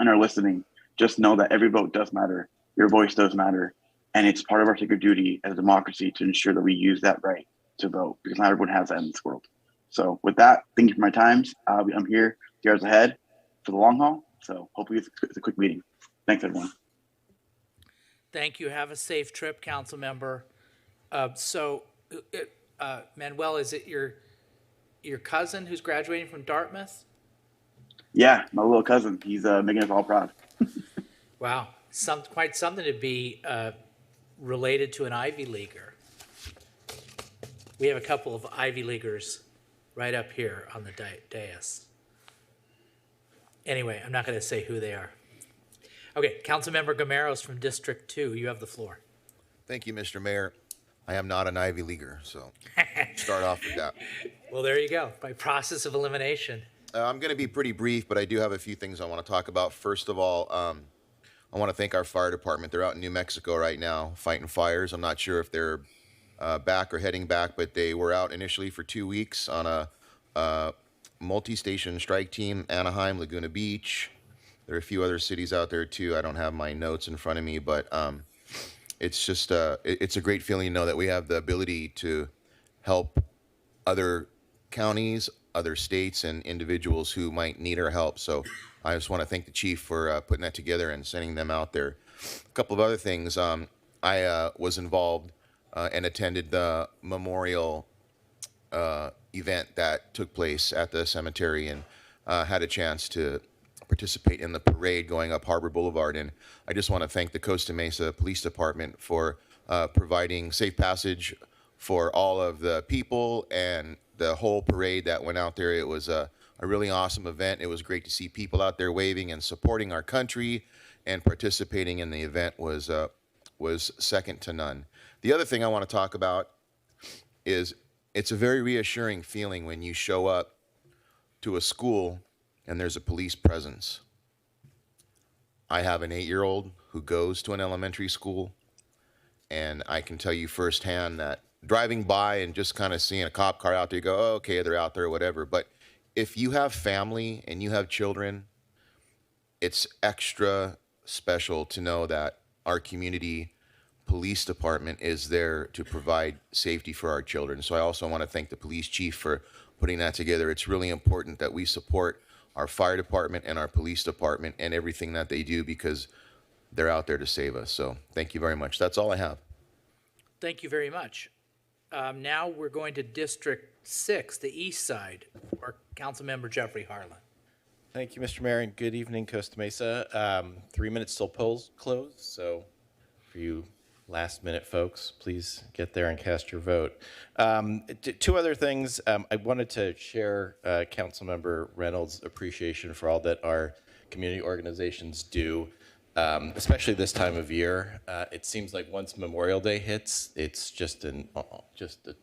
Speaker 15: and are listening, just know that every vote does matter. Your voice does matter. And it's part of our sacred duty as a democracy to ensure that we use that right to vote, because not everyone has that in this world. So with that, thank you for my time. I'm here 2 hours ahead for the long haul. So hopefully it's a quick meeting. Thanks, everyone.
Speaker 1: Thank you. Have a safe trip, council member. Manuel, is it your cousin who's graduating from Dartmouth?
Speaker 15: Yeah, my little cousin. He's making us all proud.
Speaker 1: Wow, quite something to be related to an Ivy Leaguer. We have a couple of Ivy Leaguers right up here on the dais. Anyway, I'm not going to say who they are. Okay, Councilmember Gameros from District 2, you have the floor.
Speaker 16: Thank you, Mr. Mayor. I am not an Ivy Leaguer, so start off with that.
Speaker 1: Well, there you go, by process of elimination.
Speaker 16: I'm going to be pretty brief, but I do have a few things I want to talk about. First of all, I want to thank our fire department. They're out in New Mexico right now fighting fires. I'm not sure if they're back or heading back, but they were out initially for 2 weeks on a multi-station strike team, Anaheim, Laguna Beach. There are a few other cities out there too. I don't have my notes in front of me, but it's just it's a great feeling to know that we have the ability to help other counties, other states, and individuals who might need our help. So I just want to thank the chief for putting that together and sending them out there. A couple of other things. I was involved and attended the memorial event that took place at the cemetery and had a chance to participate in the parade going up Harbor Boulevard. And I just want to thank the Costa Mesa Police Department for providing safe passage for all of the people and the whole parade that went out there. It was a really awesome event. It was great to see people out there waving and supporting our country, and participating in the event was second to none. The other thing I want to talk about is it's a very reassuring feeling when you show up to a school and there's a police presence. I have an 8-year-old who goes to an elementary school, And I can tell you firsthand that driving by and just kind of seeing a cop car out there, you go, oh, okay, they're out there or whatever. But if you have family and you have children, it's extra special to know that our community police department is there to provide safety for our children. So I also want to thank the police chief for putting that together. It's really important that we support our fire department and our police department and everything that they do, because they're out there to save us. So thank you very much. That's all I have.
Speaker 1: Thank you very much. Now we're going to District 6, the east side, for Councilmember Jeffrey Harlan.
Speaker 17: Thank you, Mr. Mayor, and good evening, Costa Mesa. 3 minutes till polls close, so for you last-minute folks, please get there and cast your vote. Two other things. I wanted to share Councilmember Reynolds' appreciation for all that our community organizations do, especially this time of year. It seems like once Memorial Day hits, it's just a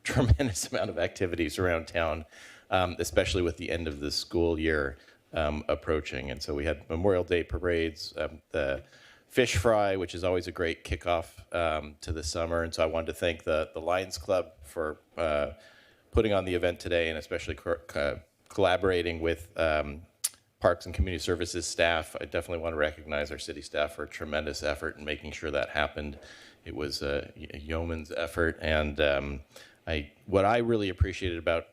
Speaker 17: tremendous amount of activities around town, especially with the end of the school year approaching. And so we had Memorial Day parades, the fish fry, which is always a great kickoff to the summer. And so I wanted to thank the Lions Club for putting on the event today, and especially collaborating with Parks and Community Services staff. I definitely want to recognize our city staff for a tremendous effort in making sure that happened. It was a yeoman's effort. And what I really appreciated about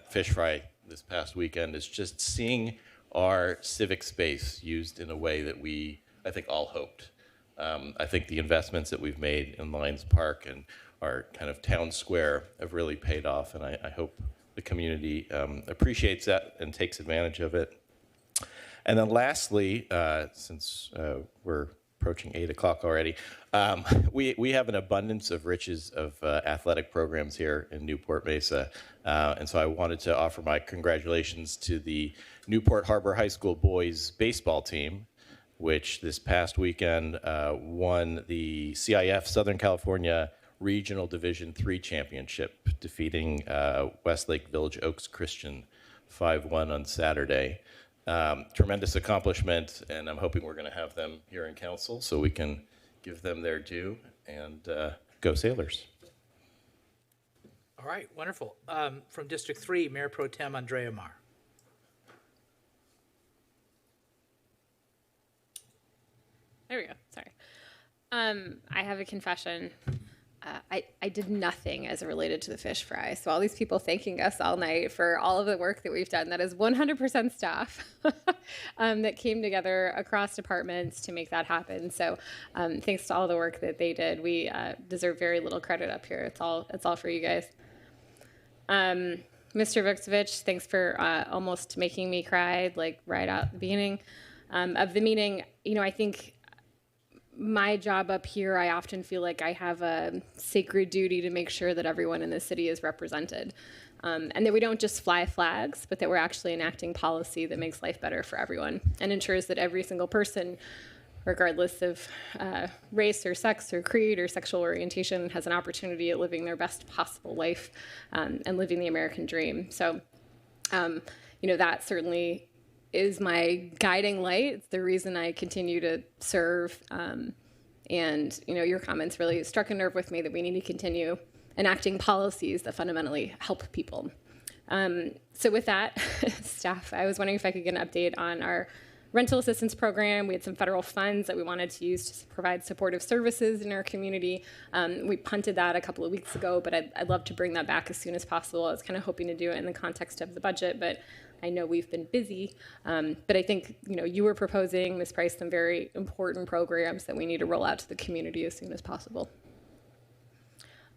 Speaker 17: Fish Fry this past weekend is just seeing our civic space used in a way that we, I think, all hoped. I think the investments that we've made in Lions Park and our kind of town square have really paid off, and I hope the community appreciates that and takes advantage of it. And then lastly, since we're approaching 8 o'clock already, we have an abundance of riches of athletic programs here in Newport Mesa. And so I wanted to offer my congratulations to the Newport Harbor High School boys baseball team, which this past weekend won the CIF Southern California Regional Division III Championship, defeating Westlake Village Oaks Christian 5-1 on Saturday. Tremendous accomplishment, and I'm hoping we're going to have them here in council so we can give them their due, and go Sailors.
Speaker 1: All right, wonderful. From District 3, Mayor Pro Tem Andrea Mar.
Speaker 18: There we go. Sorry. I have a confession. I did nothing as it related to the fish fry. So all these people thanking us all night for all of the work that we've done, that is 100% staff that came together across departments to make that happen. So thanks to all the work that they did. We deserve very little credit up here. It's all for you guys. Mr. Vuksevich, thanks for almost making me cry, like right out at the beginning of the meeting. You know, I think my job up here, I often feel like I have a sacred duty to make sure that everyone in the city is represented, and that we don't just fly flags, but that we're actually enacting policy that makes life better for everyone and ensures that every single person, regardless of race or sex or creed or sexual orientation, has an opportunity at living their best possible life and living the American dream. So, you know, that certainly is my guiding light. It's the reason I continue to serve. And, you know, your comments really struck a nerve with me that we need to continue enacting policies that fundamentally help people. So with that, staff, I was wondering if I could get an update on our rental assistance program. We had some federal funds that we wanted to use to provide supportive services in our community. We punted that a couple of weeks ago, but I'd love to bring that back as soon as possible. I was kind of hoping to do it in the context of the budget, but I know we've been busy. But I think, you know, you were proposing, Ms. Price, some very important programs that we need to roll out to the community as soon as possible.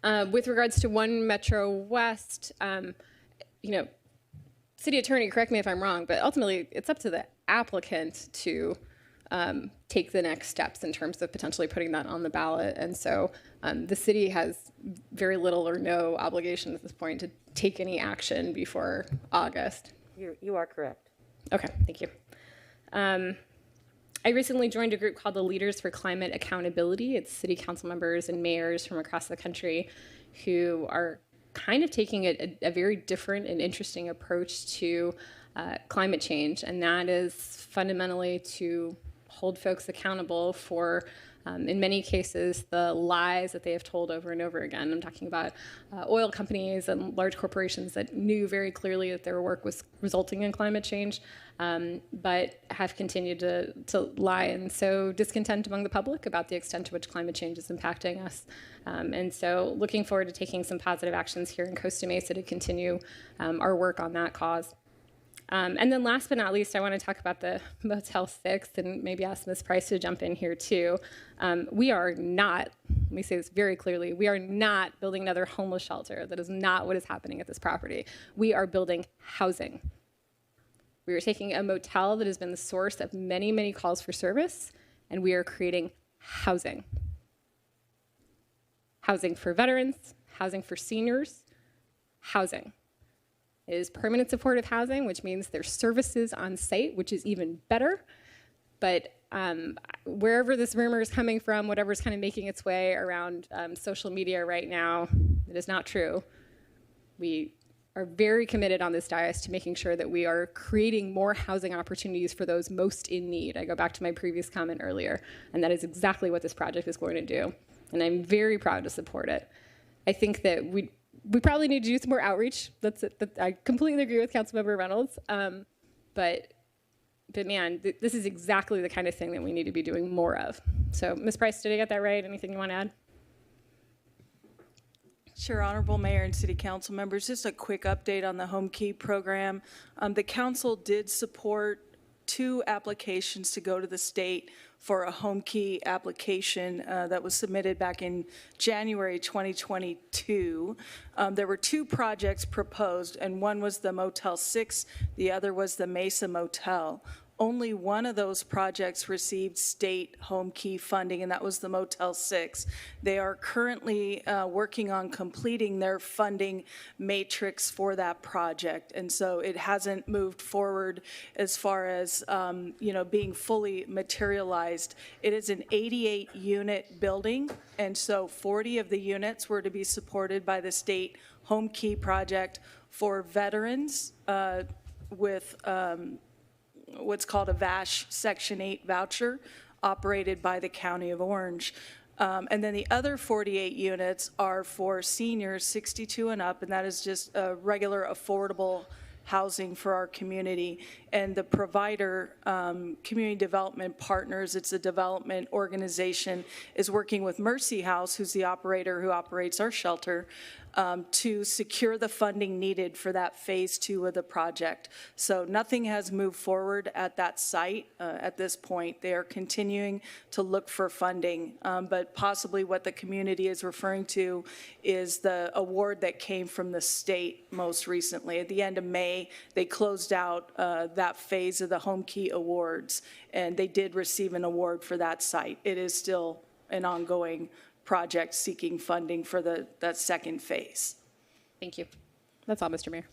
Speaker 18: With regards to One Metro West, you know, City Attorney, correct me if I'm wrong, but ultimately it's up to the applicant to take the next steps in terms of potentially putting that on the ballot. And so the city has very little or no obligation at this point to take any action before August.
Speaker 3: You are correct.
Speaker 18: Okay, thank you. I recently joined a group called the Leaders for Climate Accountability. It's city council members and mayors from across the country who are kind of taking a very different and interesting approach to climate change, and that is fundamentally to hold folks accountable for In many cases, the lies that they have told over and over again, I'm talking about oil companies and large corporations that knew very clearly that their work was resulting in climate change, but have continued to lie and sow discontent among the public about the extent to which climate change is impacting us. And so looking forward to taking some positive actions here in Costa Mesa to continue our work on that cause. And then last but not least, I want to talk about the Motel 6 and maybe ask Ms. Price to jump in here too. We are not, let me say this very clearly, we are not building another homeless shelter. That is not what is happening at this property. We are building housing. We are taking a motel that has been the source of many, many calls for service, and we are creating housing. Housing for veterans, housing for seniors, housing. It is permanent supportive housing, which means there's services on site, which is even better. But wherever this rumor is coming from, whatever's kind of making its way around social media right now, it is not true. We are very committed on this dais to making sure that we are creating more housing opportunities for those most in need. I go back to my previous comment earlier, and that is exactly what this project is going to do. And I'm very proud to support it. I think that we probably need to do some more outreach. I completely agree with Councilmember Reynolds. But man, this is exactly the kind of thing that we need to be doing more of. So, Ms. Price, did I get that right? Anything you want to add?
Speaker 19: Sure, Honorable Mayor and City Council members, just a quick update on the Home Key program. The council did support 2 applications to go to the state for a Home Key application that was submitted back in January 2022. There were 2 projects proposed, and one was the Motel 6, the other was the Mesa Motel. Only one of those projects received state Home Key funding, and that was the Motel 6. They are currently working on completing their funding matrix for that project, and so it hasn't moved forward as far as being fully materialized. It is an 88-unit building, and so 40 of the units were to be supported by the state Home Key project for veterans with what's called a VASH Section 8 voucher operated by the County of Orange. And then the other 48 units are for seniors 62 and up, and that is just a regular affordable housing for our community. And the provider, Community Development Partners, it's a development organization, is working with Mercy House, who's the operator who operates our shelter, to secure the funding needed for that phase 2 of the project. So nothing has moved forward at that site at this point. They are continuing to look for funding, but possibly what the community is referring to is the award that came from the state most recently. At the end of May, they closed out that phase of the Home Key Awards, and they did receive an award for that site. It is still an ongoing project seeking funding for that second phase.
Speaker 18: Thank you. That's all, Mr. Mayor.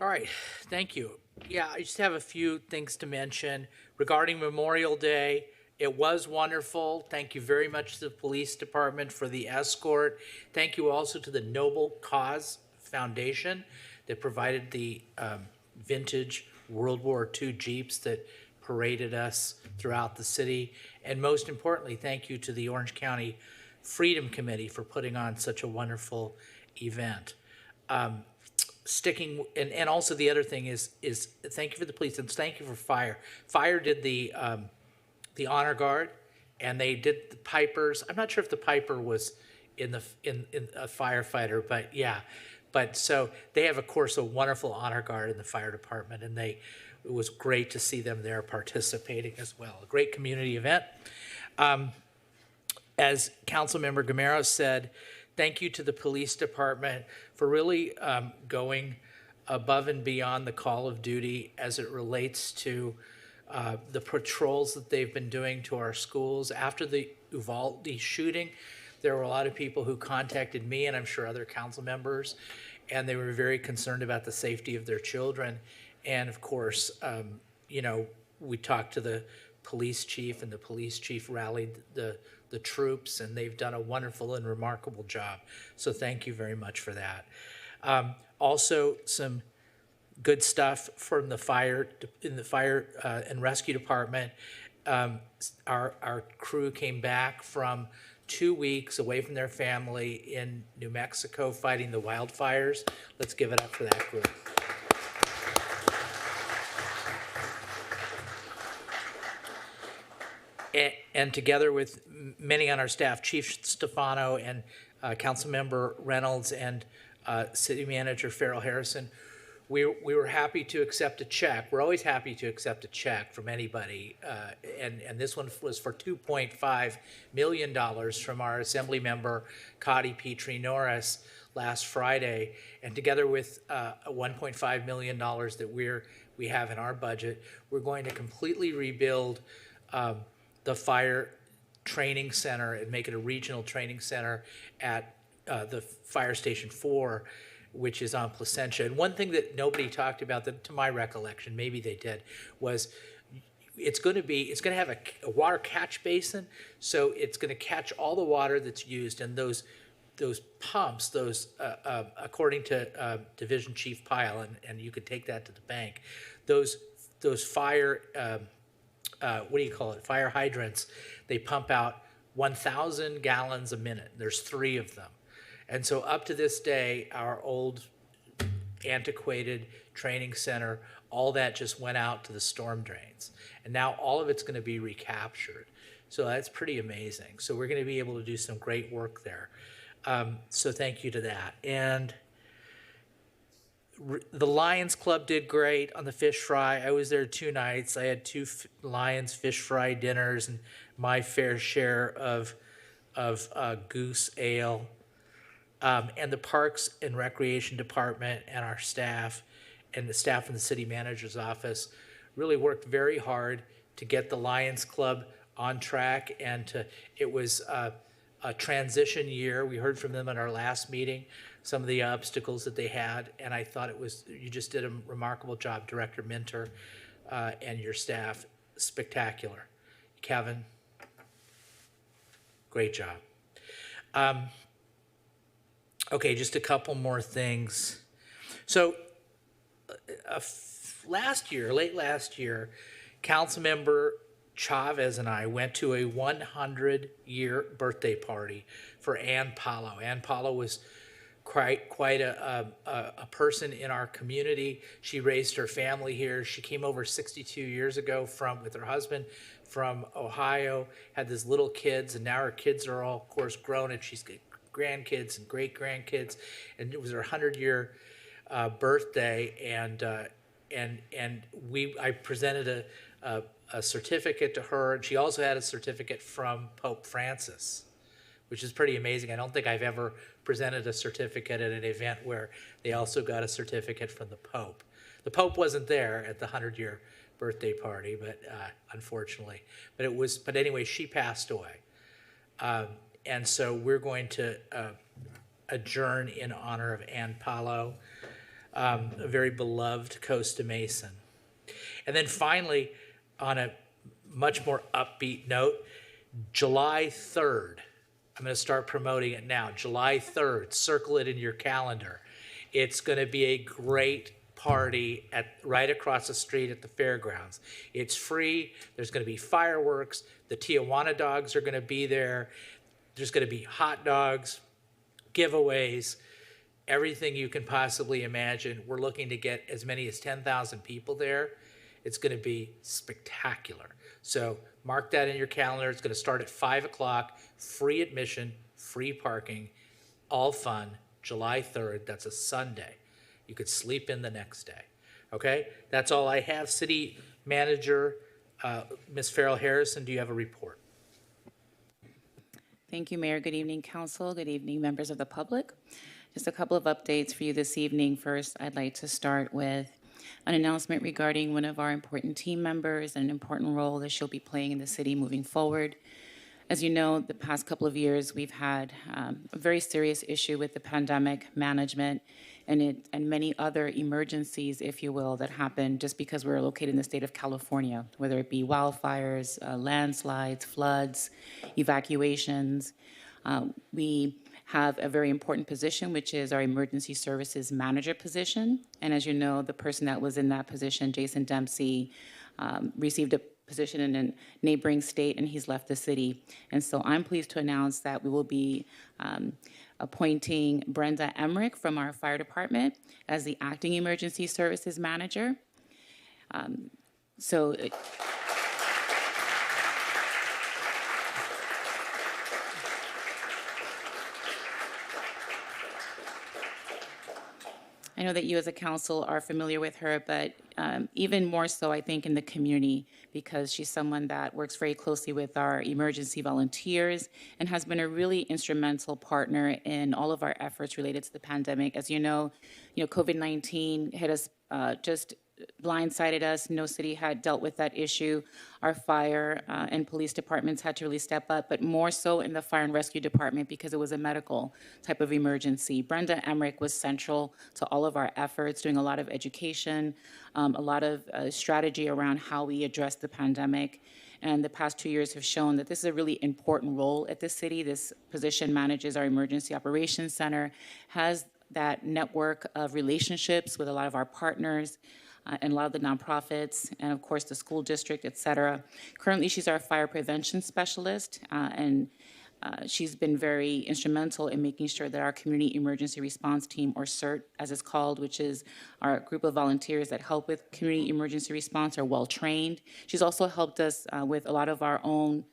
Speaker 1: All right, thank you. Yeah, I just have a few things to mention. Regarding Memorial Day, it was wonderful. Thank you very much to the police department for the escort. Thank you also to the Noble Cause Foundation that provided the vintage World War II Jeeps that paraded us throughout the city. And most importantly, thank you to the Orange County Freedom Committee for putting on such a wonderful event. And also the other thing is thank you for the police and thank you for fire. Fire did the honor guard, and they did the pipers. I'm not sure if the piper was in a firefighter, but yeah. But so they have, of course, a wonderful honor guard in the fire department, and it was great to see them there participating as well. A great community event. As Councilmember Gamero said, thank you to the police department for really going above and beyond the call of duty as it relates to the patrols that they've been doing to our schools. After the Uvalde shooting, there were a lot of people who contacted me, and I'm sure other council members, and they were very concerned about the safety of their children. And of course, we talked to the police chief, and the police chief rallied the troops, and they've done a wonderful and remarkable job. So thank you very much for that. Also, some good stuff from the fire and rescue department. Our crew came back from 2 weeks away from their family in New Mexico fighting the wildfires. Let's give it up for that group. And together with many on our staff, Chief Stefano and Councilmember Reynolds and City Manager Farrell Harrison, we were happy to accept a check. We're always happy to accept a check from anybody. And this one was for $2.5 million from our Assembly member, Cotty Petrie Norris, last Friday. And together with $1.5 million that we have in our budget, we're going to completely rebuild the fire training center and make it a regional training center at the Fire Station 4, which is on Placentia. And one thing that nobody talked about, that to my recollection, maybe they did, was it's going to have a water catch basin, so it's going to catch all the water that's used, and those pumps, according to Division Chief Pyle, and you could take that to the bank, those fire fire hydrants, they pump out 1,000 gallons a minute. There's 3 of them. And so up to this day, our old antiquated training center, all that just went out to the storm drains. And now all of it's going to be recaptured. So that's pretty amazing. So we're going to be able to do some great work there. So thank you to that. And the Lions Club did great on the fish fry. I was there 2 nights. I had 2 Lions fish fry dinners and my fair share of goose ale. And the Parks and Recreation Department and our staff and the staff in the city manager's office really worked very hard to get the Lions Club on track. And it was a transition year. We heard from them at our last meeting, some of the obstacles that they had, and I thought you just did a remarkable job, Director Minter, and your staff, spectacular. Kevin, great job. Okay, just a couple more things. So late last year, Councilmember Chavez and I went to a 100-year birthday party for Ann Paulo. Ann Paulo was quite a person in our community. She raised her family here. She came over 62 years ago with her husband from Ohio, had these little kids, and now her kids are all, of course, grown, and she's got grandkids and great-grandkids, and it was her 100-year birthday, and I presented a certificate to her, and she also had a certificate from Pope Francis, which is pretty amazing. I don't think I've ever presented a certificate at an event where they also got a certificate from the Pope. The Pope wasn't there at the 100-year birthday party, but unfortunately. But anyway, she passed away. And so we're going to adjourn in honor of Ann Paulo, a very beloved Costa Mesan. And then finally, on a much more upbeat note, July 3rd, I'm going to start promoting it now. July 3rd, circle it in your calendar. It's going to be a great party right across the street at the fairgrounds. It's free. There's going to be fireworks. The Tijuana dogs are going to be there. There's going to be hot dogs, giveaways, everything you can possibly imagine. We're looking to get as many as 10,000 people there. It's going to be spectacular. So mark that in your calendar. It's going to start at 5 o'clock, free admission, free parking, all fun, July 3rd. That's a Sunday. You could sleep in the next day. Okay? That's all I have. City Manager, Ms. Farrell Harrison, do you have a report?
Speaker 20: Thank you, Mayor. Good evening, Council. Good evening, members of the public. Just a couple of updates for you this evening. First, I'd like to start with an announcement regarding one of our important team members and an important role that she'll be playing in the city moving forward. As you know, the past couple of years, we've had a very serious issue with the pandemic management and many other emergencies, if you will, that happened just because we're located in the state of California, whether it be wildfires, landslides, floods, evacuations. We have a very important position, which is our emergency services manager position. And as you know, the person that was in that position, Jason Dempsey, received a position in a neighboring state, and he's left the city. And so I'm pleased to announce that we will be appointing Brenda Emmerich from our fire department as the acting emergency services manager. So I know that you as a council are familiar with her, but even more so, I think, in the community, because she's someone that works very closely with our emergency volunteers and has been a really instrumental partner in all of our efforts related to the pandemic. As you know, COVID-19 hit us, just blindsided us. No city had dealt with that issue. Our fire and police departments had to really step up, but more so in the fire and rescue department because it was a medical type of emergency. Brenda Emmerich was central to all of our efforts, doing a lot of education, a lot of strategy around how we address the pandemic. And the past 2 years have shown that this is a really important role at the city. This position manages our emergency operations center, has that network of relationships with a lot of our partners, and a lot of the nonprofits, and of course the school district, et cetera. Currently, she's our fire prevention specialist, and she's been very instrumental in making sure that our community emergency response team, or CERT as it's called, which is our group of volunteers that help with community emergency response, are well trained. She's also helped us with a lot of our own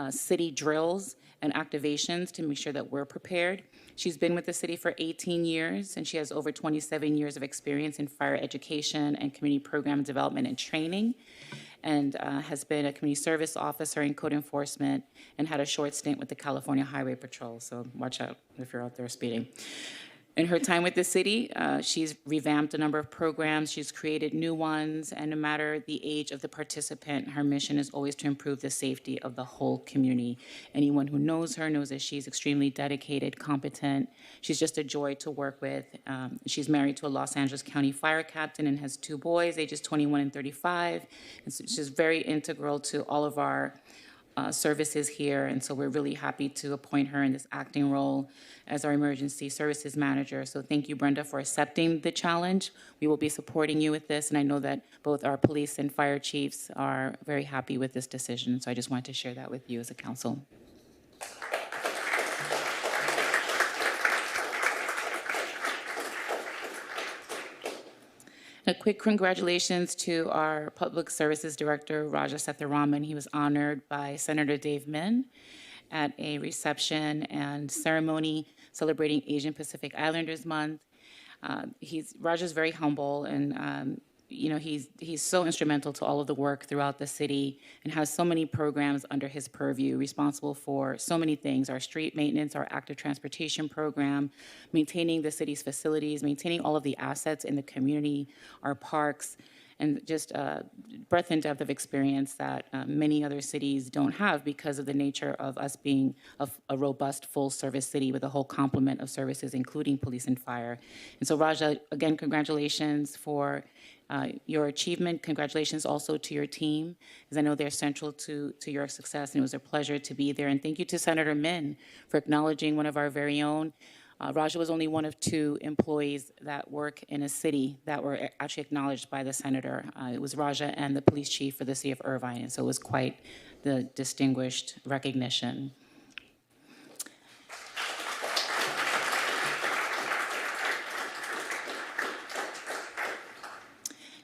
Speaker 20: city drills and activations to make sure that we're prepared. She's been with the city for 18 years, and she has over 27 years of experience in fire education and community program development and training, and has been a community service officer in code enforcement and had a short stint with the California Highway Patrol, so watch out if you're out there speeding. In her time with the city, she's revamped a number of programs, she's created new ones, and no matter the age of the participant, her mission is always to improve the safety of the whole community. Anyone who knows her knows that she's extremely dedicated, competent. She's just a joy to work with. She's married to a Los Angeles County fire captain and has 2 boys, ages 21 and 35. And so she's very integral to all of our services here, and so we're really happy to appoint her in this acting role as our emergency services manager. So thank you, Brenda, for accepting the challenge. We will be supporting you with this, and I know that both our police and fire chiefs are very happy with this decision, so I just wanted to share that with you as a council. A quick congratulations to our Public Services Director, Raja Sethuraman. He was honored by Senator Dave Min at a reception and ceremony celebrating Asian Pacific Islanders Month. Raja's very humble, and he's so instrumental to all of the work throughout the city and has so many programs under his purview, responsible for so many things: our street maintenance, our active transportation program, maintaining the city's facilities, maintaining all of the assets in the community, our parks, and just breadth and depth of experience that many other cities don't have because of the nature of us being a robust, full-service city with a whole complement of services, including police and fire. And so, Raja, again, congratulations for your achievement. Congratulations also to your team, as I know they're central to your success, and it was a pleasure to be there. And thank you to Senator Min for acknowledging one of our very own. Raja was only one of 2 employees that work in a city that were actually acknowledged by the senator. It was Raja and the police chief for the city of Irvine, and so it was quite the distinguished recognition.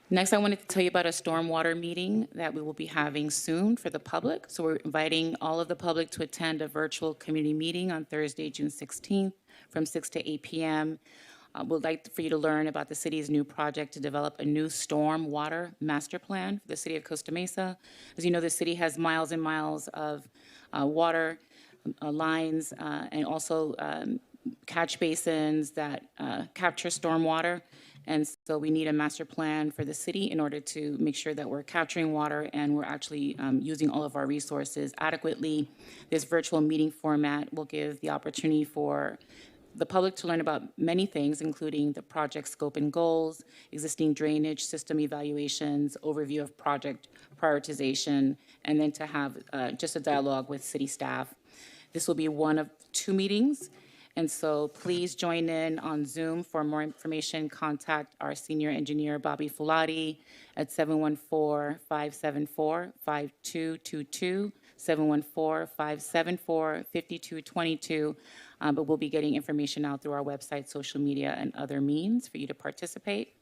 Speaker 20: Next, I wanted to tell you about a stormwater meeting that we will be having soon for the public. So we're inviting all of the public to attend a virtual community meeting on Thursday, June 16th from 6 to 8 p.m. We'd like for you to learn about the city's new project to develop a new storm water master plan for the city of Costa Mesa. As you know, the city has miles and miles of water lines and also catch basins that capture stormwater. And so we need a master plan for the city in order to make sure that we're capturing water and we're actually using all of our resources adequately. This virtual meeting format will give the opportunity for the public to learn about many things, including the project scope and goals, existing drainage system evaluations, overview of project prioritization, and then to have just a dialogue with city staff. This will be one of 2 meetings. And so please join in on Zoom. For more information, contact our senior engineer, Bobby Fulati, at 714-574-5222, 714-574-5222. But we'll be getting information out through our website, social media, and other means for you to participate.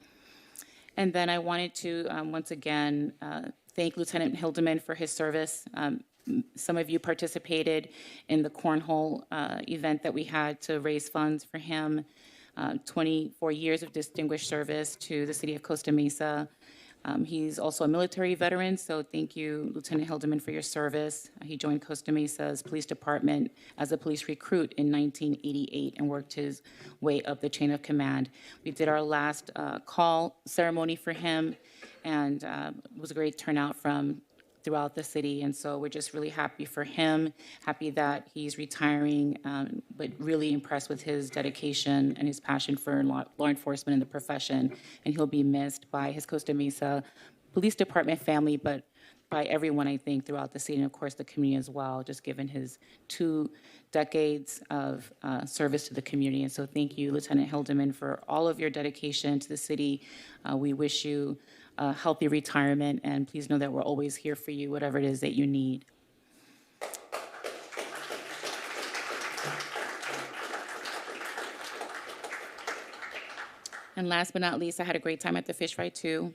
Speaker 20: And then I wanted to, once again, thank Lieutenant Hildeman for his service. Some of you participated in the cornhole event that we had to raise funds for him. 24 years of distinguished service to the city of Costa Mesa. He's also a military veteran, so thank you, Lieutenant Hildeman, for your service. He joined Costa Mesa's police department as a police recruit in 1988 and worked his way up the chain of command. We did our last call ceremony for him, and it was a great turnout from throughout the city, and so we're just really happy for him, happy that he's retiring, but really impressed with his dedication and his passion for law enforcement and the profession, and he'll be missed by his Costa Mesa Police Department family, but by everyone, I think, throughout the city, and of course the community as well, just given his 2 decades of service to the community. And so thank you, Lieutenant Hildeman, for all of your dedication to the city. We wish you a healthy retirement, and please know that we're always here for you, whatever it is that you need. And last but not least, I had a great time at the fish fry too.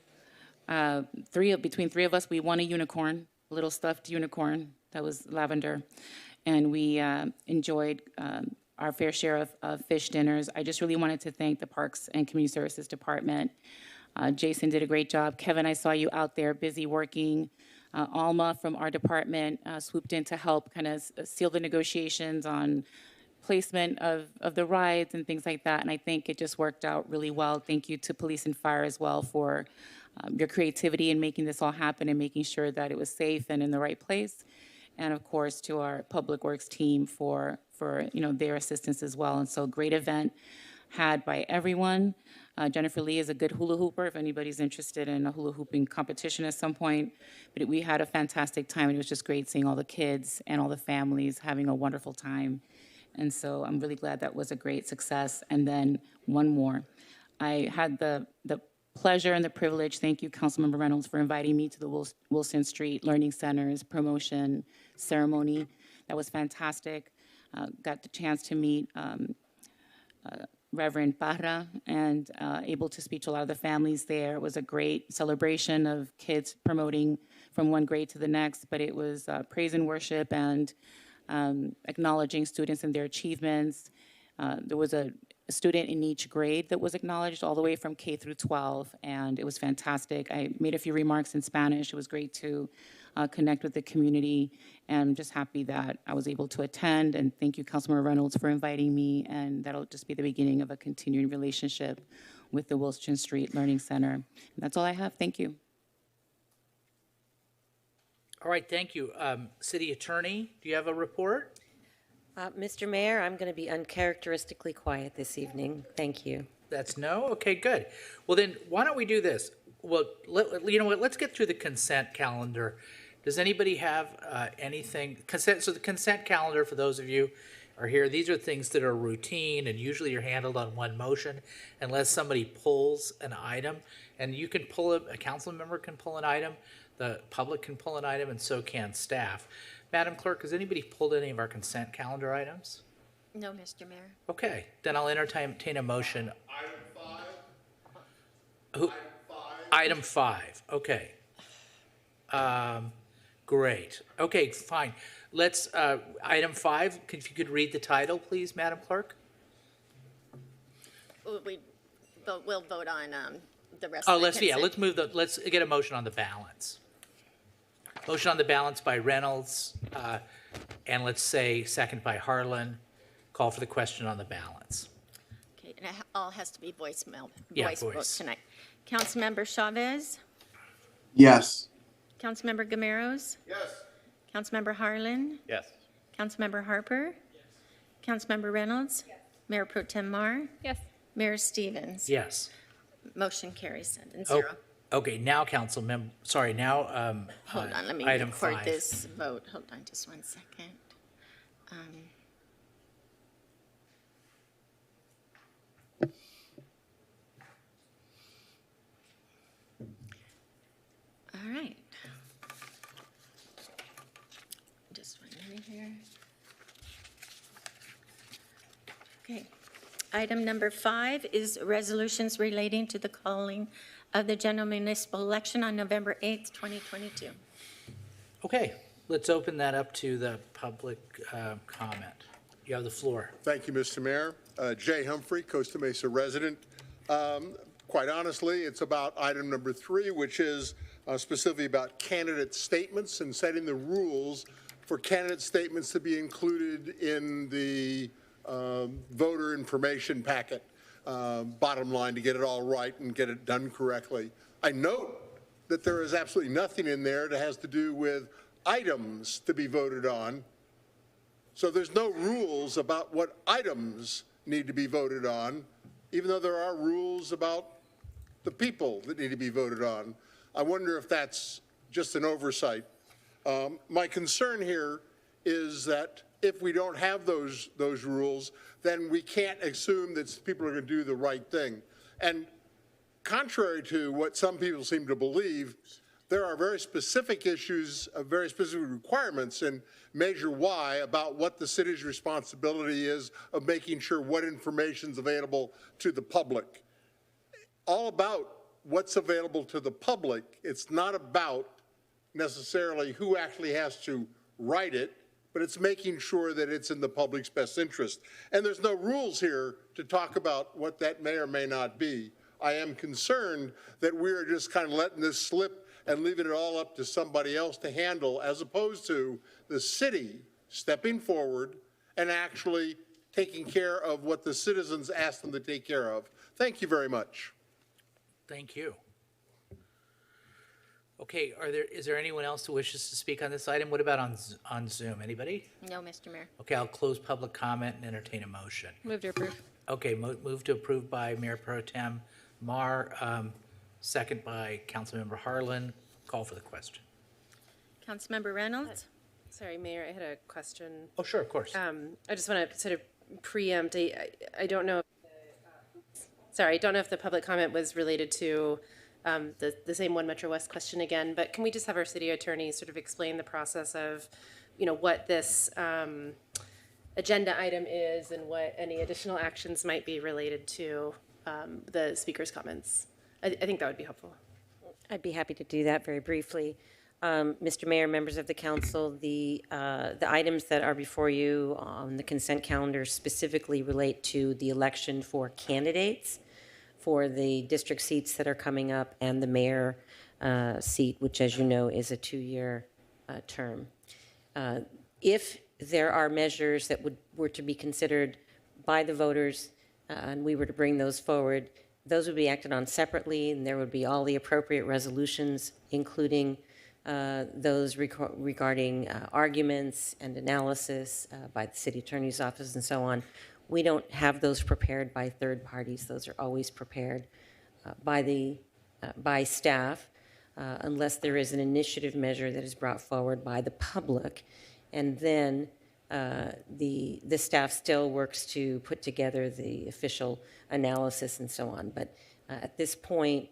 Speaker 20: Between three of us, we won a unicorn, a little stuffed unicorn that was lavender, and we enjoyed our fair share of fish dinners. I just really wanted to thank the Parks and Community Services Department. Jason did a great job. Kevin, I saw you out there busy working. Alma from our department swooped in to help kind of seal the negotiations on placement of the rides and things like that. And I think it just worked out really well. Thank you to Police and Fire as well for your creativity in making this all happen and making sure that it was safe and in the right place. And of course, to our Public Works team for their assistance as well. And so great event had by everyone. Jennifer Lee is a good hula hooper if anybody's interested in a hula hooping competition at some point. But we had a fantastic time, and it was just great seeing all the kids and all the families having a wonderful time. And so I'm really glad that was a great success. And then one more. I had the pleasure and the privilege, thank you, Councilmember Reynolds, for inviting me to the Wilson Street Learning Center's promotion ceremony. That was fantastic. Got the chance to meet Reverend Parra and able to speak to a lot of the families there. It was a great celebration of kids promoting from one grade to the next, but it was praise and worship and acknowledging students and their achievements. There was a student in each grade that was acknowledged all the way from K through 12, and it was fantastic. I made a few remarks in Spanish. It was great to connect with the community, and I'm just happy that I was able to attend, and thank you, Councilmember Reynolds, for inviting me, and that'll just be the beginning of a continuing relationship with the Wilson Street Learning Center. And that's all I have. Thank you.
Speaker 1: All right, thank you. City Attorney, do you have a report?
Speaker 2: Mr. Mayor, I'm going to be uncharacteristically quiet this evening. Thank you.
Speaker 1: That's no? Okay, good. Well, then, why don't we do this? Well, you know what, let's get through the consent calendar. Does anybody have anything? So the consent calendar, for those of you who are here, these are things that are routine, and usually you're handled on one motion unless somebody pulls an item. And you can pull a council member can pull an item, the public can pull an item, and so can staff. Madam Clerk, has anybody pulled any of our consent calendar items?
Speaker 12: No, Mr. Mayor.
Speaker 1: Okay, then I'll entertain a motion.
Speaker 4: Item 5.
Speaker 1: Who? Item 5, okay. Great. Okay, fine. Let's, item 5, if you could read the title, please, Madam Clerk?
Speaker 12: We'll vote on the rest
Speaker 1: Oh,
Speaker 12: of the consent.
Speaker 1: let's get a motion on the balance. Motion on the balance by Reynolds, and let's say second by Harlan. Call for the question on the balance.
Speaker 12: Okay, and it all has to be voice
Speaker 1: Yeah,
Speaker 12: vote
Speaker 1: voice.
Speaker 12: tonight. Councilmember Chavez?
Speaker 15: Yes.
Speaker 12: Councilmember Gameros?
Speaker 4: Yes.
Speaker 12: Councilmember Harlan?
Speaker 17: Yes.
Speaker 12: Councilmember Harper? Yes. Councilmember Reynolds? Yes. Mayor Pro Tem Mar?
Speaker 18: Yes.
Speaker 12: Mayor Stevens?
Speaker 1: Yes.
Speaker 12: Motion carries 7-0.
Speaker 1: Okay, now
Speaker 12: Hold on, let me
Speaker 1: item
Speaker 12: record
Speaker 1: 5.
Speaker 12: this vote. Hold on just one second. Okay. Item number 5 is resolutions relating to the calling of the general municipal election on November 8th, 2022.
Speaker 1: Okay, let's open that up to the public comment. You have the floor.
Speaker 4: Thank you, Mr. Mayor. Jay Humphrey, Costa Mesa resident. Quite honestly, it's about item number 3, which is specifically about candidate statements and setting the rules for candidate statements to be included in the voter information packet. Bottom line, to get it all right and get it done correctly. I note that there is absolutely nothing in there that has to do with items to be voted on. So there's no rules about what items need to be voted on, even though there are rules about the people that need to be voted on. I wonder if that's just an oversight. My concern here is that if we don't have those rules, then we can't assume that people are going to do the right thing. And contrary to what some people seem to believe, there are very specific issues, very specific requirements in Measure Y about what the city's responsibility is of making sure what information is available to the public. All about what's available to the public. It's not about necessarily who actually has to write it, but it's making sure that it's in the public's best interest. And there's no rules here to talk about what that may or may not be. I am concerned that we're just kind of letting this slip and leaving it all up to somebody else to handle, as opposed to the city stepping forward and actually taking care of what the citizens asked them to take care of. Thank you very much.
Speaker 1: Thank you. Okay, is there anyone else who wishes to speak on this item? What about on Zoom? Anybody?
Speaker 12: No, Mr. Mayor.
Speaker 1: Okay, I'll close public comment and entertain a motion.
Speaker 14: Move to approve.
Speaker 1: Okay, move to approve by Mayor Pro Tem Mar, second by Councilmember Harlan. Call for the question.
Speaker 12: Councilmember Reynolds?
Speaker 14: Sorry, Mayor, I had a question.
Speaker 1: Oh, sure, of course.
Speaker 14: I just want to sort of preempt. I don't know. Sorry, I don't know if the public comment was related to the same One Metro West question again, but can we just have our city attorney sort of explain the process of, what this agenda item is and what any additional actions might be related to the speaker's comments? I think that would be helpful.
Speaker 2: I'd be happy to do that very briefly. Mr. Mayor, members of the council, the items that are before you on the consent calendar specifically relate to the election for candidates for the district seats that are coming up and the mayor seat, which, as you know, is a 2-year term. If there are measures that were to be considered by the voters and we were to bring those forward, those would be acted on separately, and there would be all the appropriate resolutions, including those regarding arguments and analysis by the city attorney's office and so on. We don't have those prepared by third parties. Those are always prepared by staff, unless there is an initiative measure that is brought forward by the public, and then the staff still works to put together the official analysis and so on. But at this point,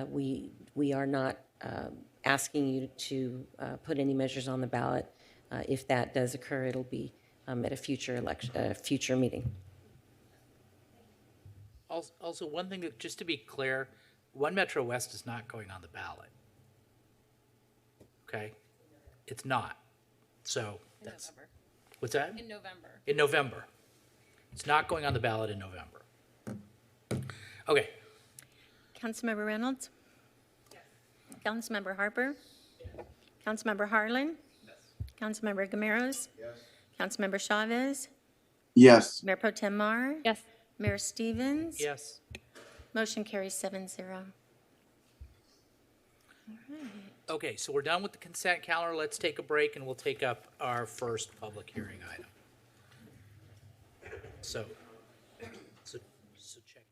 Speaker 2: we are not asking you to put any measures on the ballot. If that does occur, it'll be at a future meeting.
Speaker 1: Also, one thing that, just to be clear, One Metro West is not going on the ballot. Okay, it's not. So that's.
Speaker 14: November.
Speaker 1: What's that?
Speaker 14: In November.
Speaker 1: In November. It's not going on the ballot in November. Okay.
Speaker 12: Councilmember Reynolds? Yes. Councilmember Harper? Yes. Councilmember Harlan? Yes. Councilmember Gameros? Yes. Councilmember Chavez?
Speaker 15: Yes.
Speaker 12: Mayor Pro Tem Mar?
Speaker 14: Yes.
Speaker 12: Mayor Stevens?
Speaker 1: Yes.
Speaker 12: Motion carries 7-0. All right.
Speaker 1: Okay, so we're done with the consent calendar. Let's take a break and we'll take up our first public hearing item. So check.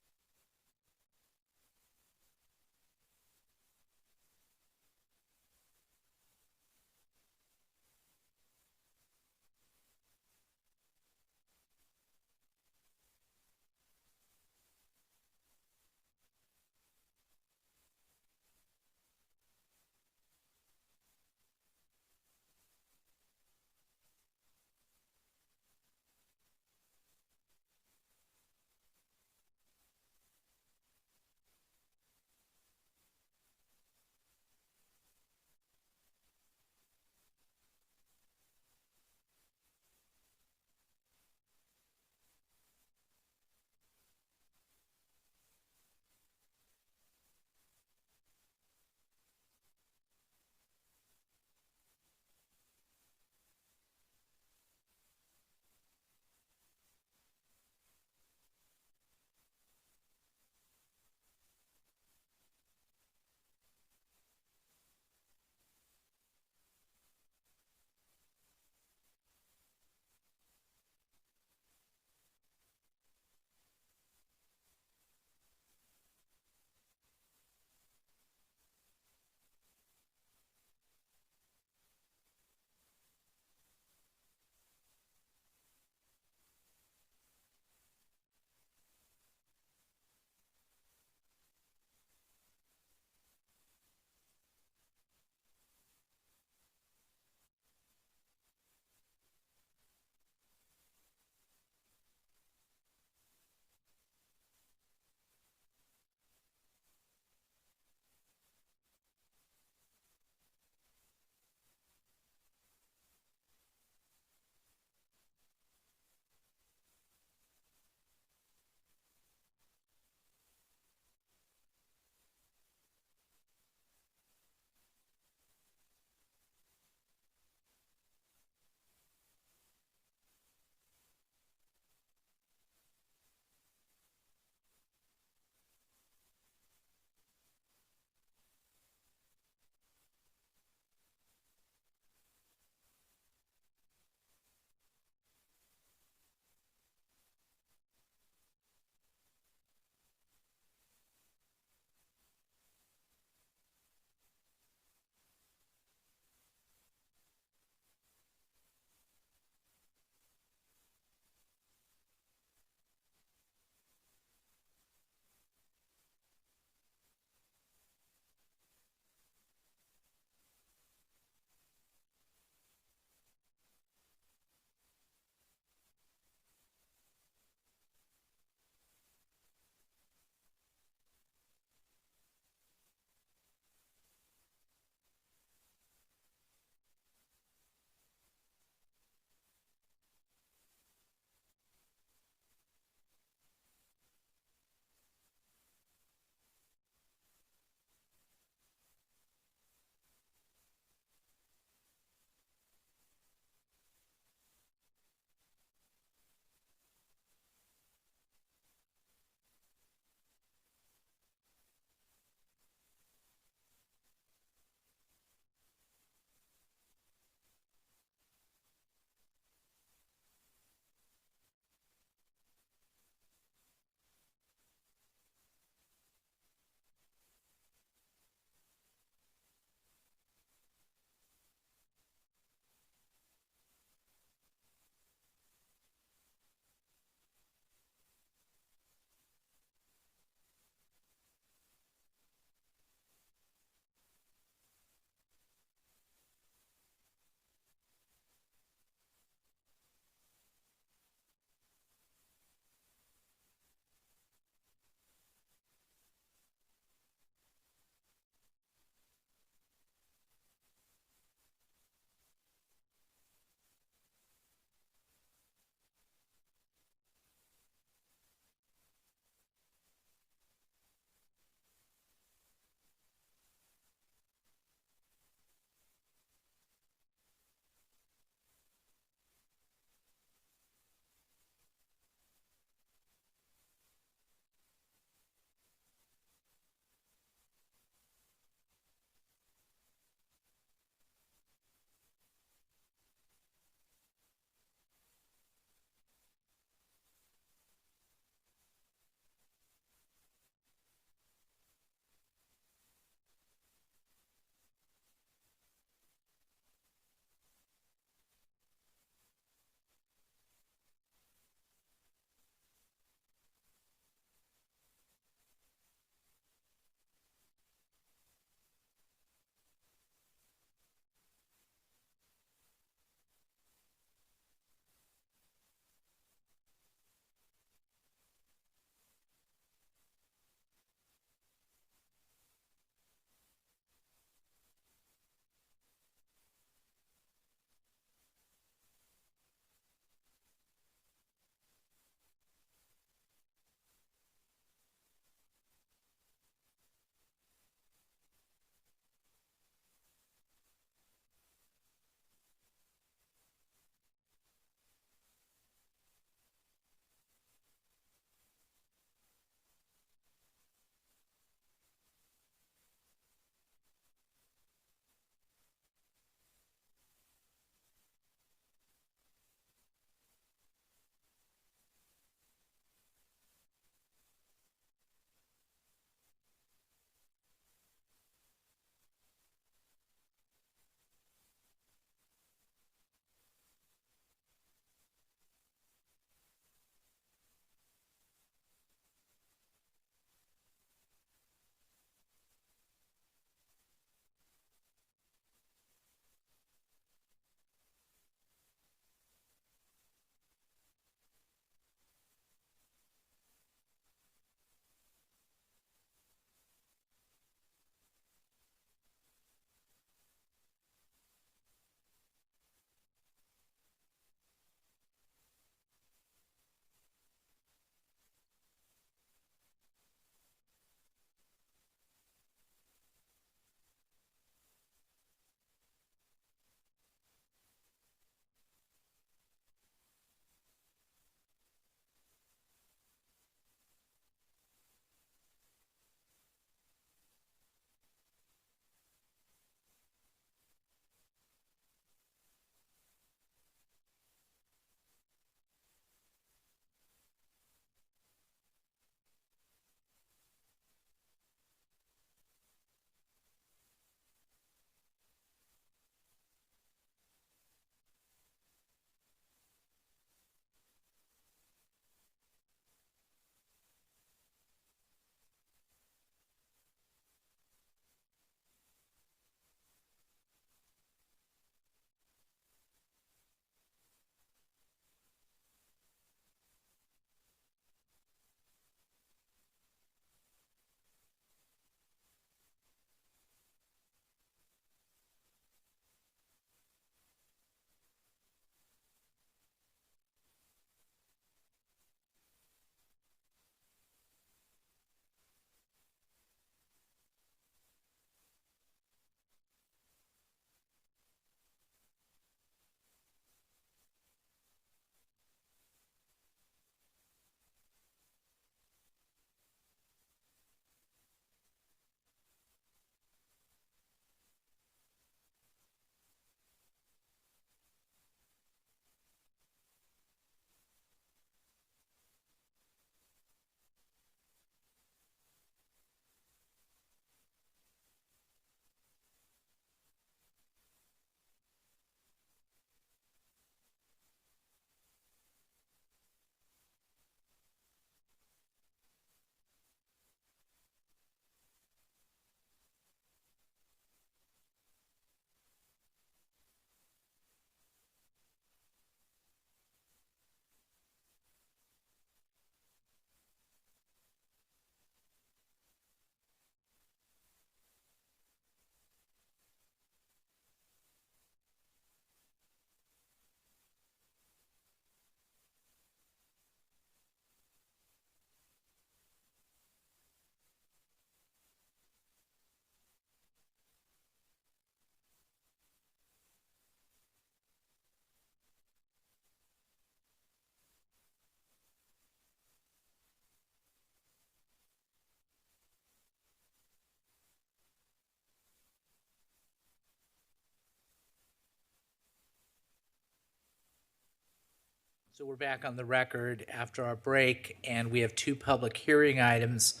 Speaker 1: So we're back on the record after our break, and we have two public hearing items.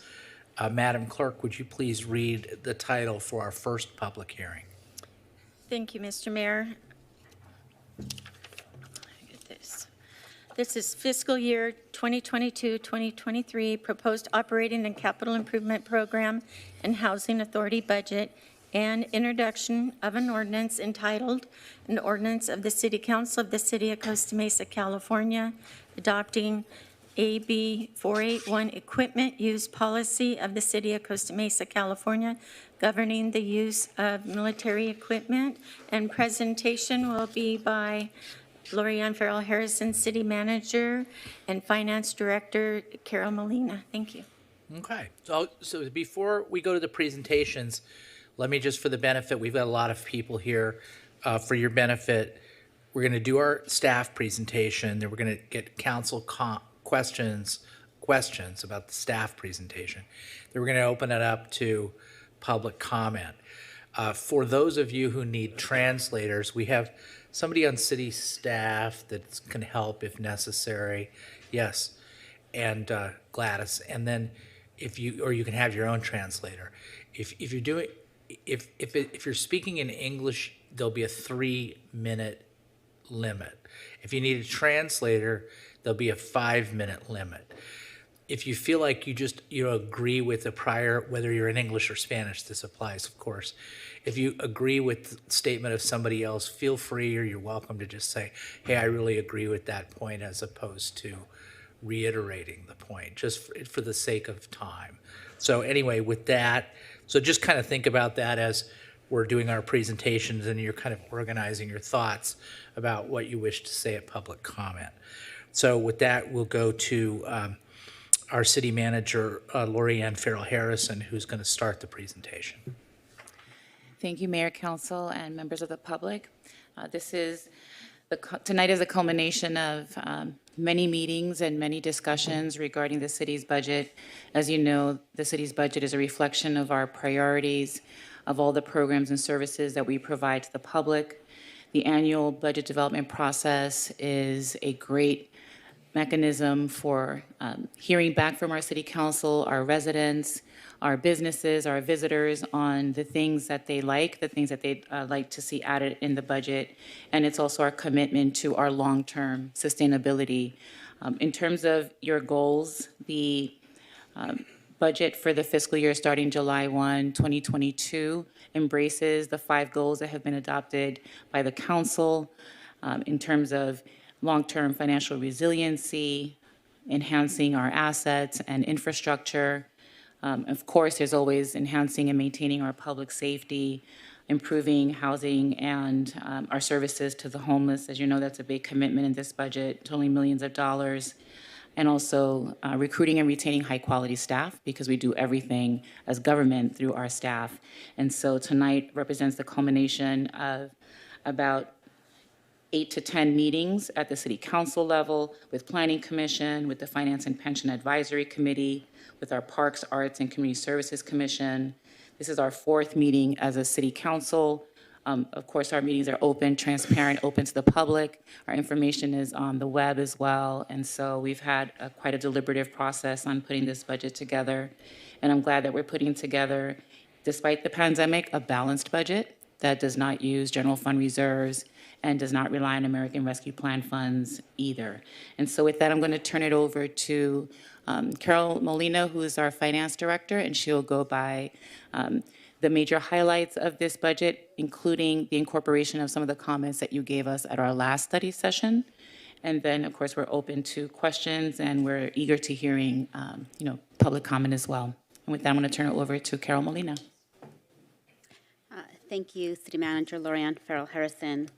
Speaker 1: Madam Clerk, would you please read the title for our first public hearing?
Speaker 12: Thank you, Mr. Mayor. This is fiscal year 2022-2023 proposed operating and capital improvement program and housing authority budget, and introduction of an ordinance entitled, an ordinance of the City Council of the City of Costa Mesa, California, adopting AB 481 equipment use policy of the City of Costa Mesa, California, governing the use of military equipment. And presentation will be by Lorianne Farrell Harrison, City Manager, and Finance Director Carol Molina. Thank you.
Speaker 1: Okay. So before we go to the presentations, let me just, for the benefit, we've got a lot of people here. For your benefit, we're going to do our staff presentation, then we're going to get council questions about the staff presentation. Then we're going to open it up to public comment. For those of you who need translators, we have somebody on city staff that can help if necessary. Yes, and Gladys. And then you can have your own translator. If you're speaking in English, there'll be a 3-minute limit. If you need a translator, there'll be a 5-minute limit. If you feel like you agree with the prior, whether you're in English or Spanish, this applies, of course. If you agree with the statement of somebody else, feel free, or you're welcome to just say, hey, I really agree with that point, as opposed to reiterating the point, just for the sake of time. So anyway, with that, so just kind of think about that as we're doing our presentations and you're kind of organizing your thoughts about what you wish to say at public comment. So with that, we'll go to our city manager, Lorianne Farrell Harrison, who's going to start the presentation.
Speaker 20: Thank you, Mayor, Council, and members of the public. Tonight is a culmination of many meetings and many discussions regarding the city's budget. As you know, the city's budget is a reflection of our priorities, of all the programs and services that we provide to the public. The annual budget development process is a great mechanism for hearing back from our city council, our residents, our businesses, our visitors on the things that they like, the things that they'd like to see added in the budget. And it's also our commitment to our long-term sustainability. In terms of your goals, the budget for the fiscal year starting July 1, 2022 embraces the 5 goals that have been adopted by the council in terms of long-term financial resiliency, enhancing our assets and infrastructure. Of course, there's always enhancing and maintaining our public safety, improving housing and our services to the homeless. As you know, that's a big commitment in this budget, totaling millions of dollars. And also recruiting and retaining high-quality staff, because we do everything as government through our staff. And so tonight represents the culmination of about 8 to 10 meetings at the city council level, with planning commission, with the finance and pension advisory committee, with our parks, arts, and community services commission. This is our 4th meeting as a city council. Of course, our meetings are open, transparent, open to the public. Our information is on the web as well. And so we've had quite a deliberative process on putting this budget together. And I'm glad that we're putting together, despite the pandemic, a balanced budget that does not use general fund reserves and does not rely on American Rescue Plan funds either. And so with that, I'm going to turn it over to Carol Molina, who is our finance director, and she'll go by the major highlights of this budget, including the incorporation of some of the comments that you gave us at our last study session. And then, of course, we're open to questions, and we're eager to hearing, public comment as well. And with that, I'm going to turn it over to Carol Molina.
Speaker 5: Thank you, City Manager Lorianne Farrell Harrison.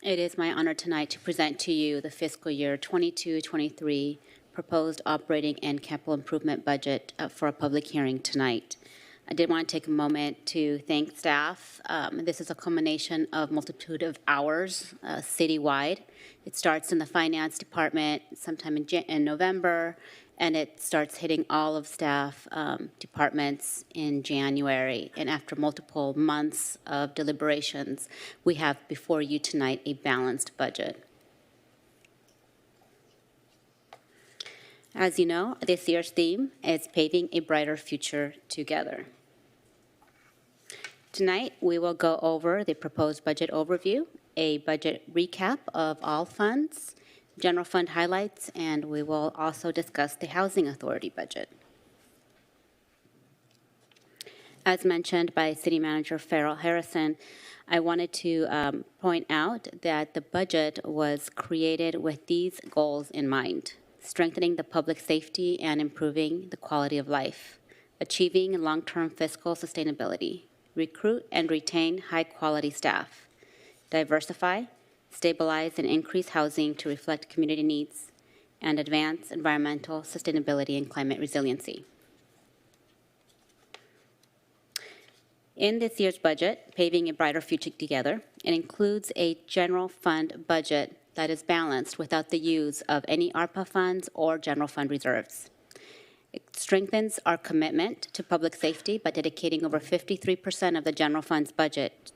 Speaker 5: It is my honor tonight to present to you the fiscal year 22-23 proposed operating and capital improvement budget for a public hearing tonight. I did want to take a moment to thank staff. This is a culmination of multitude of hours citywide. It starts in the finance department sometime in November, and it starts hitting all of staff departments in January. And after multiple months of deliberations, we have before you tonight a balanced budget. As you know, this year's theme is Paving a Brighter Future Together. Tonight, we will go over the proposed budget overview, a budget recap of all funds, general fund highlights, and we will also discuss the Housing Authority budget. As mentioned by City Manager Farrell Harrison, I wanted to point out that the budget was created with these goals in mind: strengthening the public safety and improving the quality of life, achieving long-term fiscal sustainability, recruit and retain high-quality staff, diversify, stabilize, and increase housing to reflect community needs, and advance environmental sustainability and climate resiliency. In this year's budget, Paving a Brighter Future Together, it includes a general fund budget that is balanced without the use of any ARPA funds or general fund reserves. It strengthens our commitment to public safety by dedicating over 53% of the general fund's budget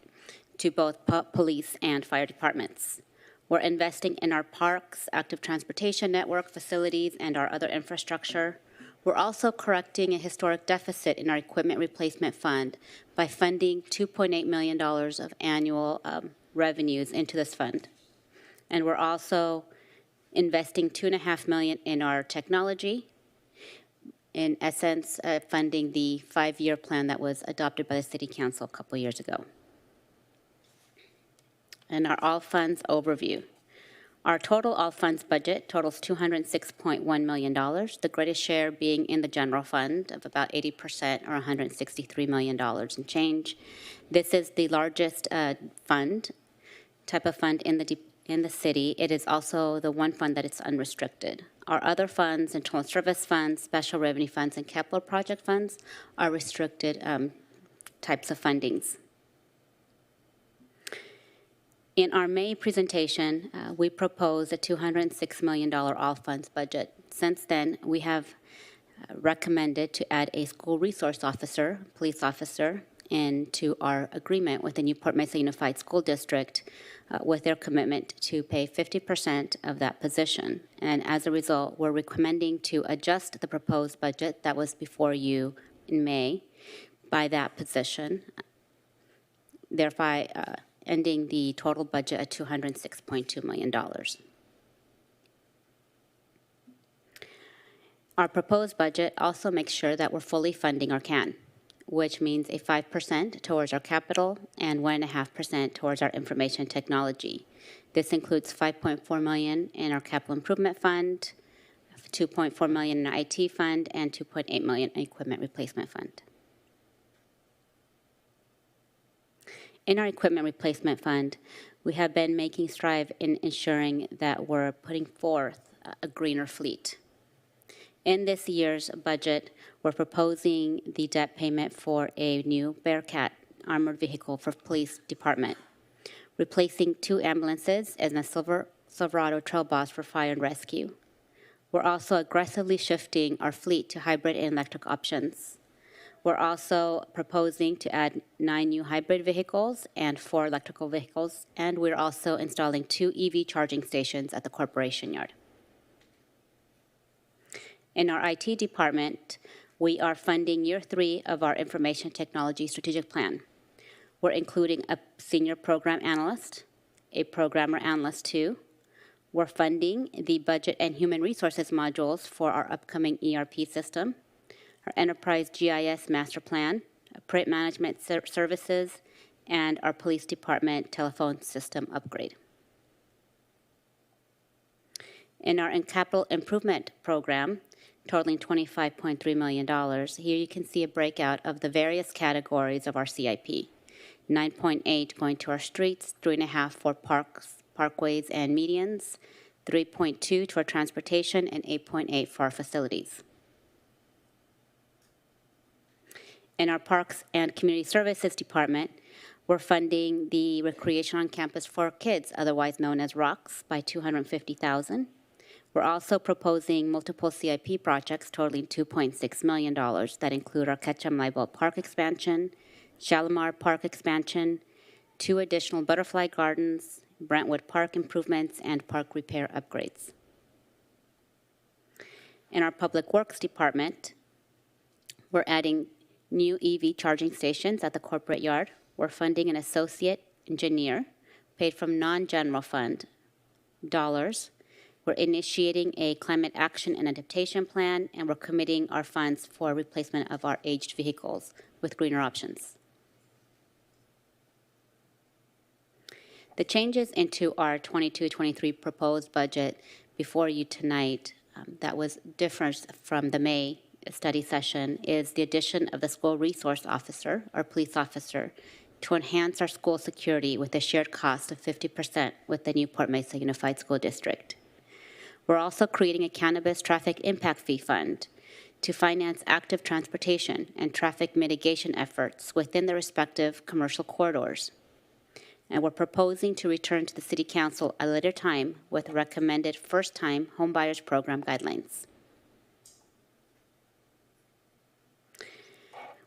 Speaker 5: to both police and fire departments. We're investing in our parks, active transportation network, facilities, and our other infrastructure. We're also correcting a historic deficit in our equipment replacement fund by funding $2.8 million of annual revenues into this fund. And we're also investing $2.5 million in our technology, in essence, funding the 5-year plan that was adopted by the City Council a couple years ago. And our all funds overview. Our total all funds budget totals $206.1 million, the greatest share being in the general fund of about 80% or $163 million and change. This is the largest type of fund in the city. It is also the one fund that is unrestricted. Our other funds, internal service funds, special revenue funds, and capital project funds are restricted types of fundings. In our May presentation, we proposed a $206 million all funds budget. Since then, we have recommended to add a school resource officer, police officer, into our agreement with the Newport Mesa Unified School District with their commitment to pay 50% of that position. And as a result, we're recommending to adjust the proposed budget that was before you in May by that position, thereby ending the total budget at $206.2 million. Our proposed budget also makes sure that we're fully funding our CAN, which means a 5% towards our capital and 1.5% towards our information technology. This includes $5.4 million in our capital improvement fund, $2.4 million in our IT fund, and $2.8 million in equipment replacement fund. In our equipment replacement fund, we have been making strides in ensuring that we're putting forth a greener fleet. In this year's budget, we're proposing the debt payment for a new Bearcat armored vehicle for police department, replacing 2 ambulances and a Silverado Trail Boss for fire and rescue. We're also aggressively shifting our fleet to hybrid and electric options. We're also proposing to add 9 new hybrid vehicles and 4 electrical vehicles, and we're also installing 2 EV charging stations at the corporation yard. In our IT department, we are funding year 3 of our information technology strategic plan. We're including a senior program analyst, a programmer analyst 2. We're funding the budget and human resources modules for our upcoming ERP system, our enterprise GIS master plan, print management services, and our police department telephone system upgrade. In our capital improvement program, totaling $25.3 million, here you can see a breakout of the various categories of our CIP. 9.8 going to our streets, 3.5 for parks, parkways, and medians, 3.2 to our transportation, and 8.8 for our facilities. In our Parks and Community Services Department, we're funding the Recreation on Campus for Kids, otherwise known as ROCKS, by $250,000. We're also proposing multiple CIP projects totaling $2.6 million that include our Ketchum-Liebel Park expansion, Shalimar Park expansion, 2 additional butterfly gardens, Brentwood Park improvements, and park repair upgrades. In our Public Works Department, we're adding new EV charging stations at the corporate yard. We're funding an associate engineer paid from non-general fund dollars. We're initiating a climate action and adaptation plan, and we're committing our funds for replacement of our aged vehicles with greener options. The changes into our 22-23 proposed budget before you tonight that was different from the May study session is the addition of the school resource officer or police officer to enhance our school security with a shared cost of 50% with the Newport Mesa Unified School District. We're also creating a cannabis traffic impact fee fund to finance active transportation and traffic mitigation efforts within the respective commercial corridors. And we're proposing to return to the City Council at a later time with recommended first-time homebuyers program guidelines.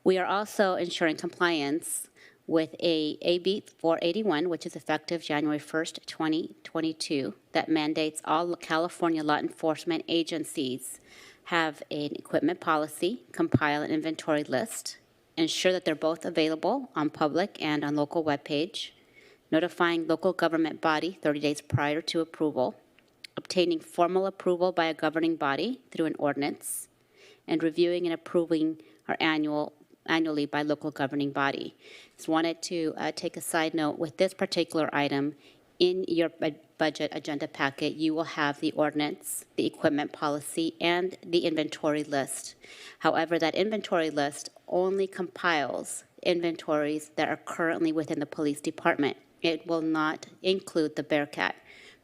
Speaker 5: We are also ensuring compliance with AB 481, which is effective January 1st, 2022, that mandates all California law enforcement agencies have an equipment policy, compile an inventory list, ensure that they're both available on public and on local webpage, notifying local government body 30 days prior to approval, obtaining formal approval by a governing body through an ordinance, and reviewing and approving our annually by local governing body. Just wanted to take a side note with this particular item. In your budget agenda packet, you will have the ordinance, the equipment policy, and the inventory list. However, that inventory list only compiles inventories that are currently within the police department. It will not include the Bearcat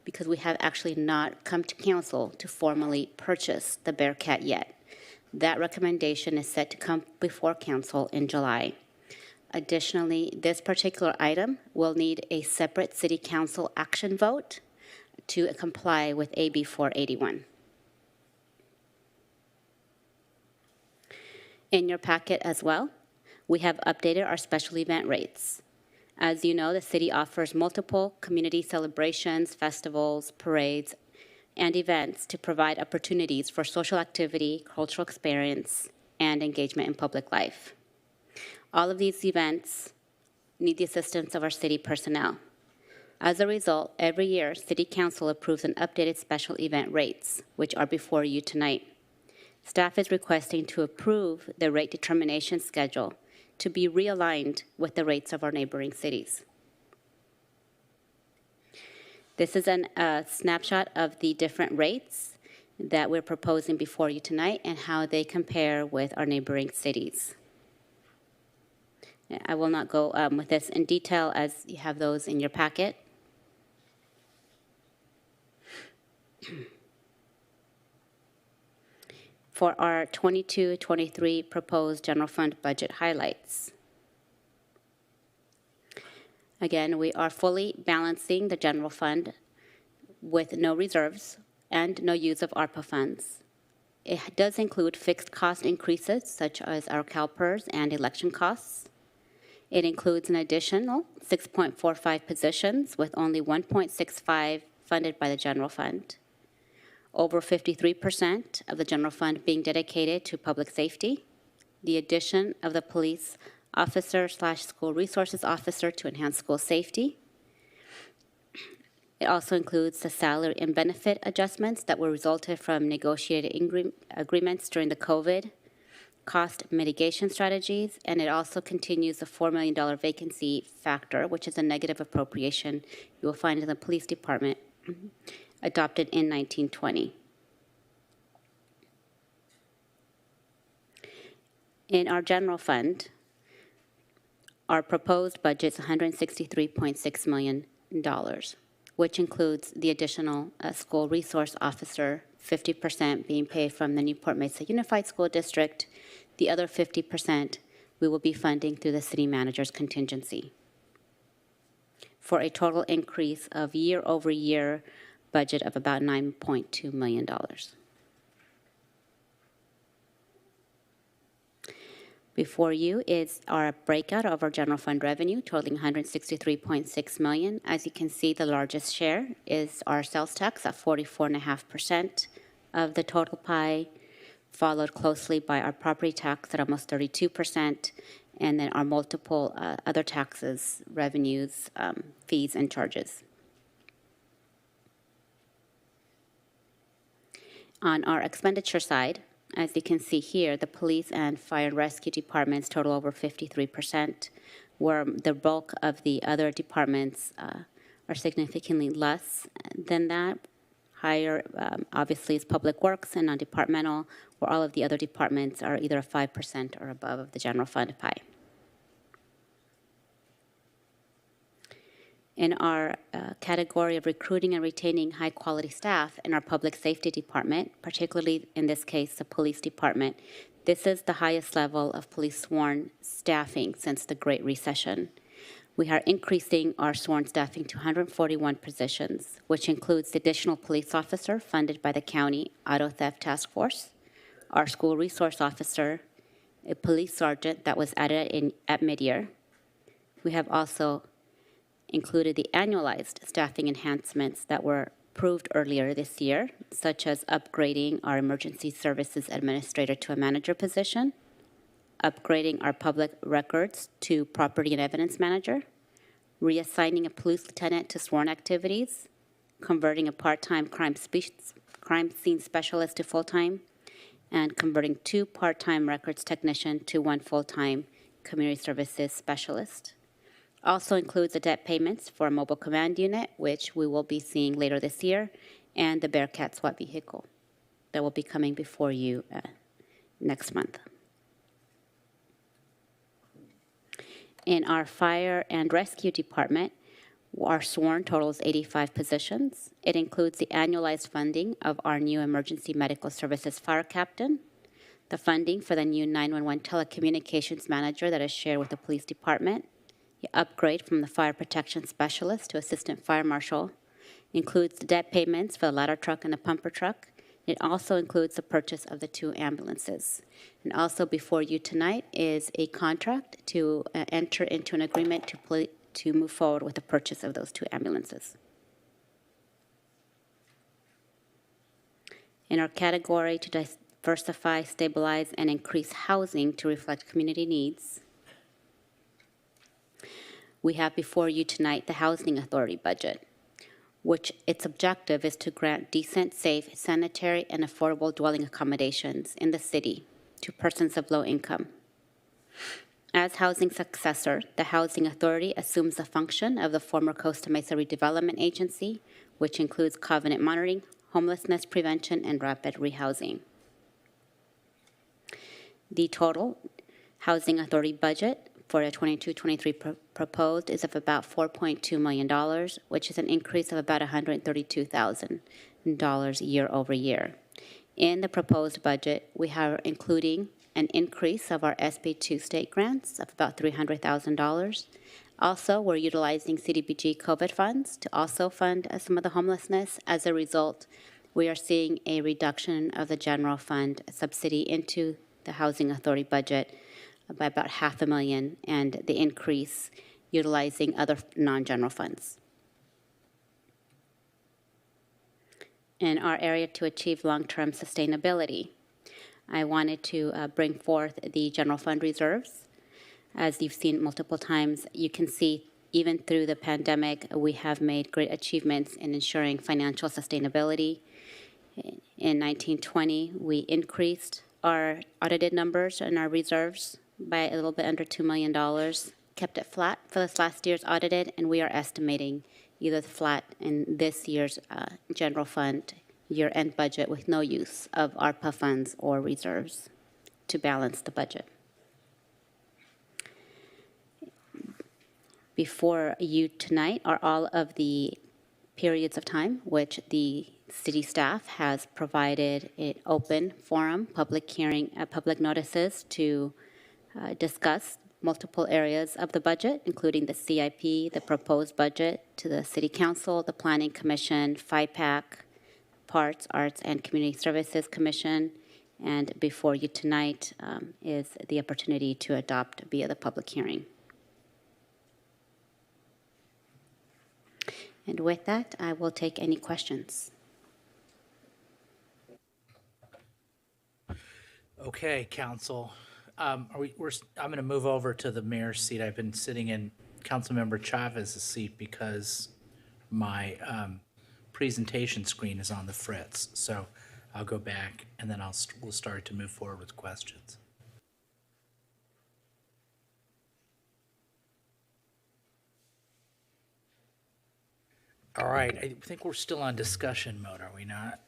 Speaker 5: because we have actually not come to council to formally purchase the Bearcat yet. That recommendation is set to come before council in July. Additionally, this particular item will need a separate city council action vote to comply with AB 481. In your packet as well, we have updated our special event rates. As you know, the city offers multiple community celebrations, festivals, parades, and events to provide opportunities for social activity, cultural experience, and engagement in public life. All of these events need the assistance of our city personnel. As a result, every year, City Council approves an updated special event rates, which are before you tonight. Staff is requesting to approve the rate determination schedule to be realigned with the rates of our neighboring cities. This is a snapshot of the different rates that we're proposing before you tonight and how they compare with our neighboring cities. I will not go with this in detail as you have those in your packet. For our 22-23 proposed general fund budget highlights. Again, we are fully balancing the general fund with no reserves and no use of ARPA funds. It does include fixed cost increases such as our CalPERS and election costs. It includes an additional 6.45 positions with only 1.65 funded by the general fund. Over 53% of the general fund being dedicated to public safety. The addition of the police officer / school resources officer to enhance school safety. It also includes the salary and benefit adjustments that were resulted from negotiated agreements during the COVID, cost mitigation strategies, and it also continues the $4 million vacancy factor, which is a negative appropriation you will find in the police department, adopted in 1920. In our general fund, our proposed budget is $163.6 million, which includes the additional school resource officer, 50% being paid from the Newport Mesa Unified School District. The other 50% we will be funding through the city manager's contingency, for a total increase of year-over-year budget of about $9.2 million. Before you is our breakout of our general fund revenue totaling $163.6 million. As you can see, the largest share is our sales tax at 44.5% of the total pie, followed closely by our property tax at almost 32%, and then our multiple other taxes, revenues, fees, and charges. On our expenditure side, as you can see here, the police and fire and rescue departments total over 53%, where the bulk of the other departments are significantly less than that. Higher, obviously, is public works and non-departmental, where all of the other departments are either 5% or above of the general fund pie. In our category of recruiting and retaining high-quality staff in our public safety department, particularly in this case, the police department, this is the highest level of police sworn staffing since the Great Recession. We are increasing our sworn staffing to 141 positions, which includes the additional police officer funded by the county auto theft task force, our school resource officer, a police sergeant that was added at mid-year. We have also included the annualized staffing enhancements that were approved earlier this year, such as upgrading our emergency services administrator to a manager position, upgrading our public records to property and evidence manager, reassigning a police lieutenant to sworn activities, converting a part-time crime scene specialist to full-time, and converting 2 part-time records technician to 1 full-time community services specialist. Also includes the debt payments for a mobile command unit, which we will be seeing later this year, and the Bearcat SWAT vehicle that will be coming before you next month. In our fire and rescue department, our sworn totals 85 positions. It includes the annualized funding of our new emergency medical services fire captain, the funding for the new 911 telecommunications manager that is shared with the police department, the upgrade from the fire protection specialist to assistant fire marshal, includes the debt payments for the ladder truck and the pumper truck. It also includes the purchase of the 2 ambulances. And also before you tonight is a contract to enter into an agreement to move forward with the purchase of those 2 ambulances. In our category to diversify, stabilize, and increase housing to reflect community needs, we have before you tonight the Housing Authority budget, which its objective is to grant decent, safe, sanitary, and affordable dwelling accommodations in the city to persons of low income. As housing successor, the Housing Authority assumes the function of the former Costa Mesa Redevelopment Agency, which includes covenant monitoring, homelessness prevention, and rapid rehousing. The total Housing Authority budget for the 22-23 proposed is of about $4.2 million, which is an increase of about $132,000 year over year. In the proposed budget, we are including an increase of our SB2 state grants of about $300,000. Also, we're utilizing CDBG COVID funds to also fund some of the homelessness. As a result, we are seeing a reduction of the general fund subsidy into the Housing Authority budget by about $500,000, and the increase utilizing other non-general funds. In our area to achieve long-term sustainability, I wanted to bring forth the general fund reserves. As you've seen multiple times, you can see even through the pandemic, we have made great achievements in ensuring financial sustainability. In 1920, we increased our audited numbers and our reserves by a little bit under $2 million, kept it flat for this last year's audited, and we are estimating either flat in this year's general fund year-end budget with no use of ARPA funds or reserves to balance the budget. Before you tonight are all of the periods of time which the city staff has provided an open forum, public hearing, public notices to discuss multiple areas of the budget, including the CIP, the proposed budget to the City Council, the Planning Commission, FIPAC, Parks, Arts, and Community Services Commission. And before you tonight is the opportunity to adopt via the public hearing. And with that, I will take any questions.
Speaker 1: Okay, council. I'm going to move over to the mayor's seat. I've been sitting in Councilmember Chavez's seat because my presentation screen is on the fritz. So I'll go back and then we'll start to move forward with questions. All right, I think we're still on discussion mode, are we not?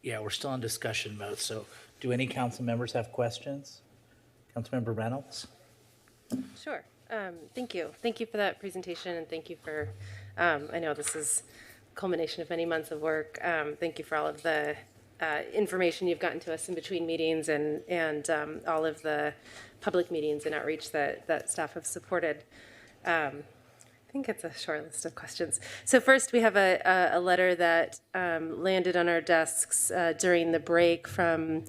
Speaker 1: Yeah, we're still on discussion mode. So do any council members have questions? Councilmember Reynolds?
Speaker 14: Sure. Thank you. Thank you for that presentation, and thank you for, I know this is a culmination of many months of work. Thank you for all of the information you've gotten to us in between meetings and all of the public meetings and outreach that staff have supported. I think it's a short list of questions. So first, we have a letter that landed on our desks during the break from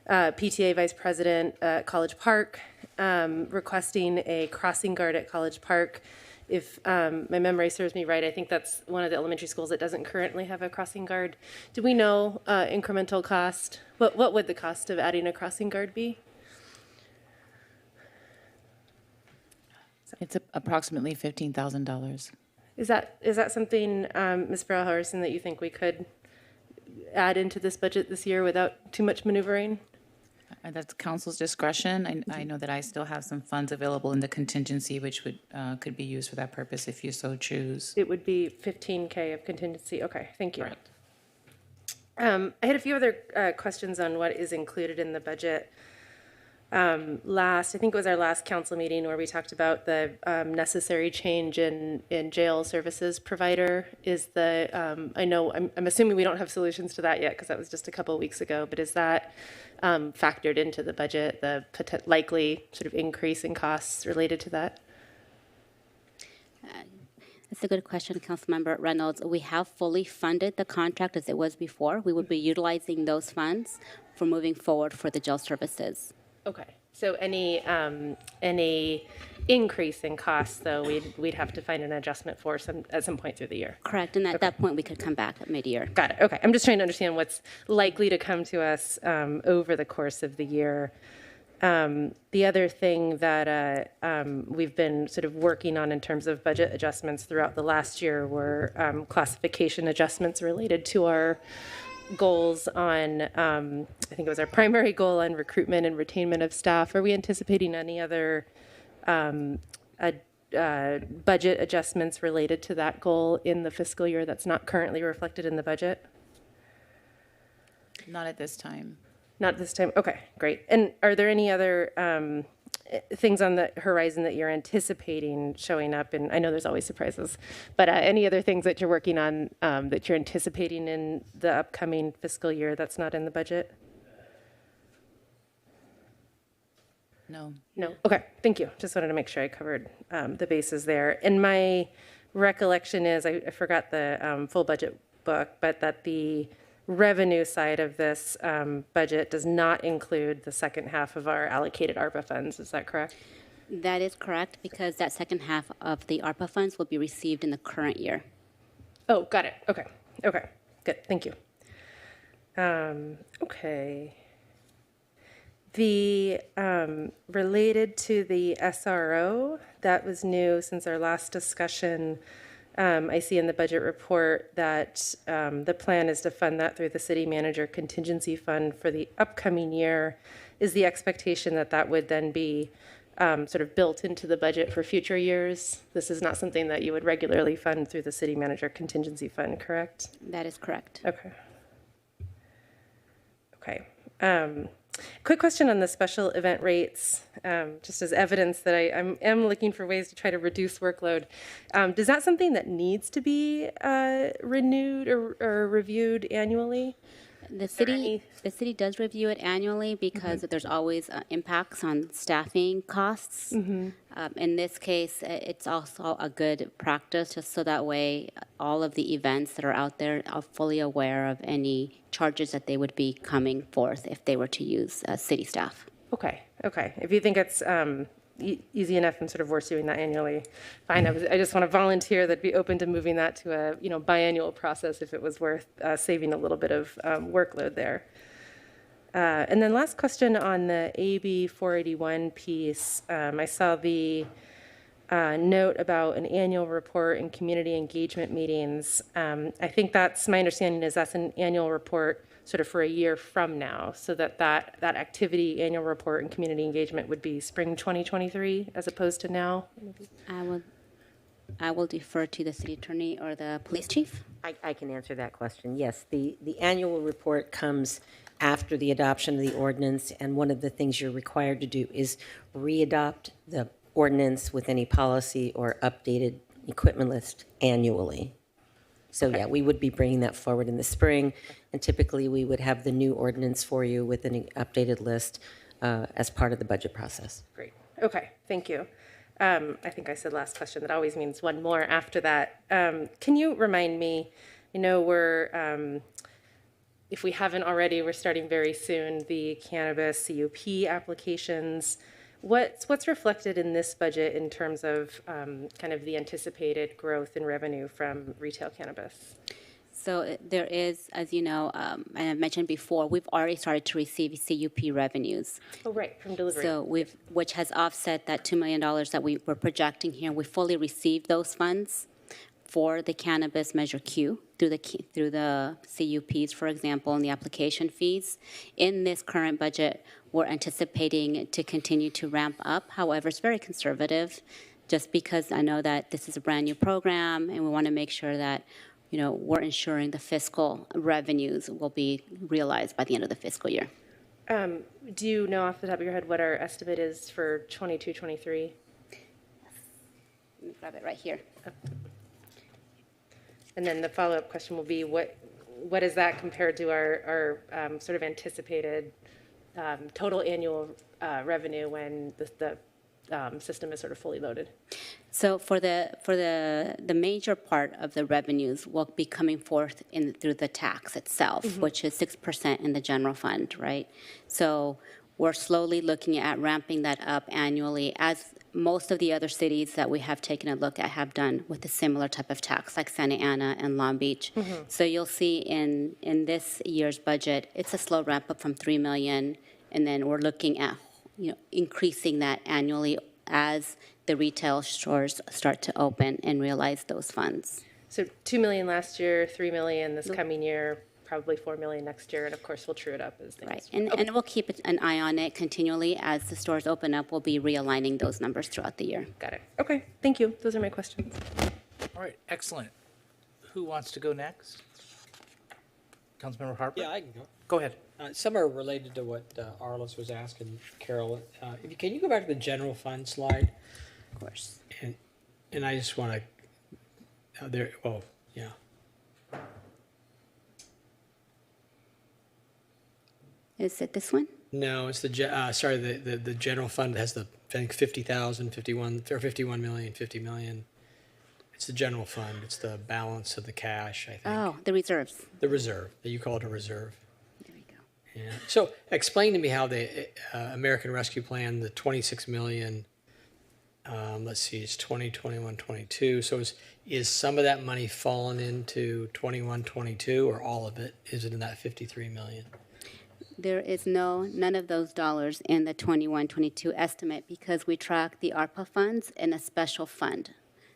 Speaker 14: PTA Vice President at College Park, requesting a crossing guard at College Park. If my memory serves me right, I think that's one of the elementary schools that doesn't currently have a crossing guard. Do we know incremental cost? What would the cost of adding a crossing guard be?
Speaker 20: It's approximately $15,000.
Speaker 14: Is that something, Ms. Brow-Harrison, that you think we could add into this budget this year without too much maneuvering?
Speaker 20: That's council's discretion. I know that I still have some funds available in the contingency, which could be used for that purpose if you so choose.
Speaker 14: It would be 15K of contingency. Okay, thank you. Correct. I had a few other questions on what is included in the budget. I think it was our last council meeting where we talked about the necessary change in jail services provider. I know, I'm assuming we don't have solutions to that yet because that was just a couple of weeks ago, but is that factored into the budget, the likely sort of increase in costs related to that?
Speaker 5: That's a good question, Councilmember Reynolds. We have fully funded the contract as it was before. We would be utilizing those funds for moving forward for the jail services.
Speaker 14: Okay, so any increase in costs, though, we'd have to find an adjustment for at some point through the year.
Speaker 5: Correct, and at that point, we could come back at mid-year.
Speaker 14: Got it, okay. I'm just trying to understand what's likely to come to us over the course of the year. The other thing that we've been sort of working on in terms of budget adjustments throughout the last year were classification adjustments related to our goals on, I think it was our primary goal on recruitment and retainment of staff. Are we anticipating any other budget adjustments related to that goal in the fiscal year that's not currently reflected in the budget?
Speaker 20: Not at this time.
Speaker 14: Not this time? Okay, great. And are there any other things on the horizon that you're anticipating showing up? And I know there's always surprises, but any other things that you're working on that you're anticipating in the upcoming fiscal year that's not in the budget?
Speaker 20: No.
Speaker 14: No? Okay, thank you. Just wanted to make sure I covered the bases there. And my recollection is, I forgot the full budget book, but that the revenue side of this budget does not include the second half of our allocated ARPA funds. Is that correct?
Speaker 5: That is correct, because that second half of the ARPA funds will be received in the current year.
Speaker 14: Oh, got it. Okay. Okay. Good. Thank you. Okay. The related to the SRO, that was new since our last discussion. I see in the budget report that the plan is to fund that through the city manager contingency fund for the upcoming year. Is the expectation that that would then be sort of built into the budget for future years? This is not something that you would regularly fund through the city manager contingency fund, correct?
Speaker 5: That is correct.
Speaker 14: Okay. Okay. Quick question on the special event rates, just as evidence that I am looking for ways to try to reduce workload. Is that something that needs to be renewed or reviewed annually?
Speaker 5: The city does review it annually because there's always impacts on staffing costs. In this case, it's also a good practice, just so that way all of the events that are out there are fully aware of any charges that they would be coming forth if they were to use city staff.
Speaker 14: Okay, okay. If you think it's easy enough and sort of worth doing that annually, fine. I just want to volunteer that'd be open to moving that to a biannual process if it was worth saving a little bit of workload there. And then last question on the AB 481 piece. I saw the note about an annual report and community engagement meetings. I think that's, my understanding is that's an annual report sort of for a year from now, so that activity, annual report and community engagement would be spring 2023 as opposed to now?
Speaker 5: I will defer to the city attorney or the police chief.
Speaker 2: I can answer that question. Yes, the annual report comes after the adoption of the ordinance, and one of the things you're required to do is re-adopt the ordinance with any policy or updated equipment list annually. So yeah, we would be bringing that forward in the spring, and typically we would have the new ordinance for you with an updated list as part of the budget process.
Speaker 14: Great. Okay, thank you. I think I said last question. That always means one more after that. Can you remind me, we're, if we haven't already, we're starting very soon, the cannabis CUP applications. What's reflected in this budget in terms of kind of the anticipated growth in revenue from retail cannabis?
Speaker 5: So there is, as you know, and I mentioned before, we've already started to receive CUP revenues.
Speaker 14: Oh, right, from delivery.
Speaker 5: So which has offset that $2 million that we were projecting here. We fully received those funds for the cannabis Measure Q through the CUPs, for example, and the application fees. In this current budget, we're anticipating to continue to ramp up. However, it's very conservative, just because I know that this is a brand new program, and we want to make sure that we're ensuring the fiscal revenues will be realized by the end of the fiscal year.
Speaker 14: Do you know off the top of your head what our estimate is for 22-23?
Speaker 5: Let me grab it right here.
Speaker 14: And then the follow-up question will be, what is that compared to our sort of anticipated total annual revenue when the system is sort of fully loaded?
Speaker 5: So for the major part of the revenues will be coming forth through the tax itself, which is 6% in the general fund, right? So we're slowly looking at ramping that up annually, as most of the other cities that we have taken a look at have done with a similar type of tax, like Santa Ana and Long Beach. So you'll see in this year's budget, it's a slow ramp up from $3 million, and then we're looking at increasing that annually as the retail stores start to open and realize those funds.
Speaker 14: So $2 million last year, $3 million this coming year, probably $4 million next year, and of course we'll true it up as things.
Speaker 5: Right, and we'll keep an eye on it continually as the stores open up. We'll be realigning those numbers throughout the year.
Speaker 14: Got it. Okay, thank you. Those are my questions.
Speaker 1: All right, excellent. Who wants to go next? Councilmember Harper?
Speaker 13: Yeah, I can go.
Speaker 1: Go ahead.
Speaker 13: Some are related to what Arliss was asking, Carol. Can you go back to the general fund slide?
Speaker 5: Of course.
Speaker 13: And I just want to, yeah.
Speaker 5: Is it this one?
Speaker 13: No, it's the general fund has the, I think, 50,000, 51, or 51 million, 50 million. It's the general fund. It's the balance of the cash, I think.
Speaker 5: Oh, the reserves.
Speaker 13: The reserve. You call it a reserve.
Speaker 5: There we go.
Speaker 13: Yeah. So explain to me how the American Rescue Plan, the 26 million, let's see, it's 2021, 22. So is some of that money fallen into 21, 22, or all of it? Is it in that 53 million?
Speaker 5: There is none of those dollars in the 21-22 estimate because we track the ARPA funds in a special fund.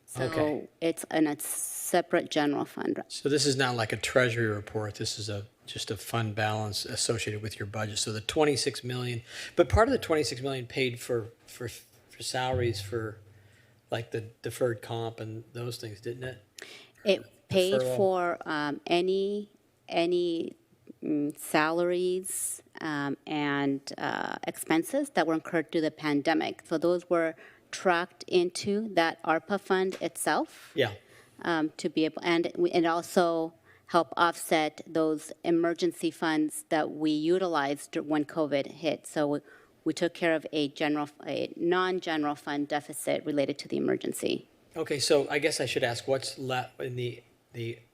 Speaker 5: So it's in a separate general fund.
Speaker 13: So this is not like a treasury report. This is just a fund balance associated with your budget. So the 26 million, but part of the 26 million paid for salaries for like the deferred comp and those things, didn't it?
Speaker 5: It paid
Speaker 13: Deferral.
Speaker 5: for any salaries and expenses that were incurred through the pandemic. So those were tracked into that ARPA fund itself.
Speaker 13: Yeah.
Speaker 5: To be able, and it also help offset those emergency funds that we utilized when COVID hit. So we took care of a non-general fund deficit related to the emergency.
Speaker 13: Okay, so I guess I should ask, what's left in the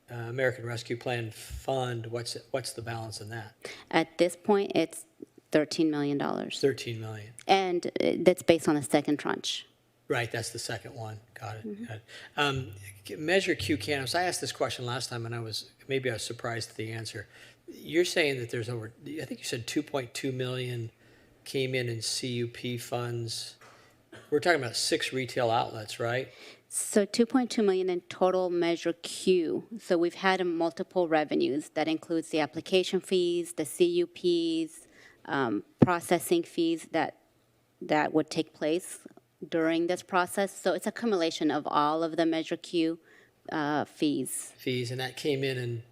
Speaker 13: American Rescue Plan fund? What's the balance in that?
Speaker 5: At this point, it's $13 million.
Speaker 13: 13 million.
Speaker 5: And that's based on the second tranche.
Speaker 13: Right, that's the second one. Got it. Got it. Measure Q cannabis. I asked this question last time, and I was surprised at the answer. you're saying that there's over, I think you said 2.2 million came in CUP funds. We're talking about 6 retail outlets, right?
Speaker 5: So 2.2 million in total Measure Q. So we've had multiple revenues. That includes the application fees, the CUPs, processing fees that would take place during this process. So it's a accumulation of all of the Measure Q fees.
Speaker 13: Fees, and that came in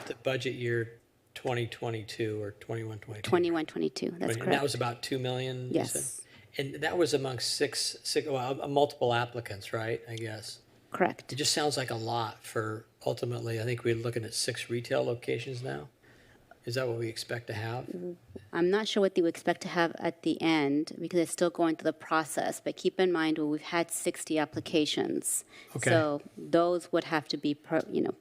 Speaker 13: the budget year 2022 or 21-22?
Speaker 5: 21-22, that's
Speaker 13: And
Speaker 5: correct.
Speaker 13: that was about 2 million, you said?
Speaker 5: Yes,
Speaker 13: And that was amongst six multiple applicants, right, I guess?
Speaker 5: correct.
Speaker 13: It just sounds like a lot for ultimately, I think we're looking at 6 retail locations now. Is that what we expect to have?
Speaker 5: I'm not sure what you expect to have at the end because it's still going through the process. But keep in mind, we've had 60 applications.
Speaker 13: Okay.
Speaker 5: So those would have to be,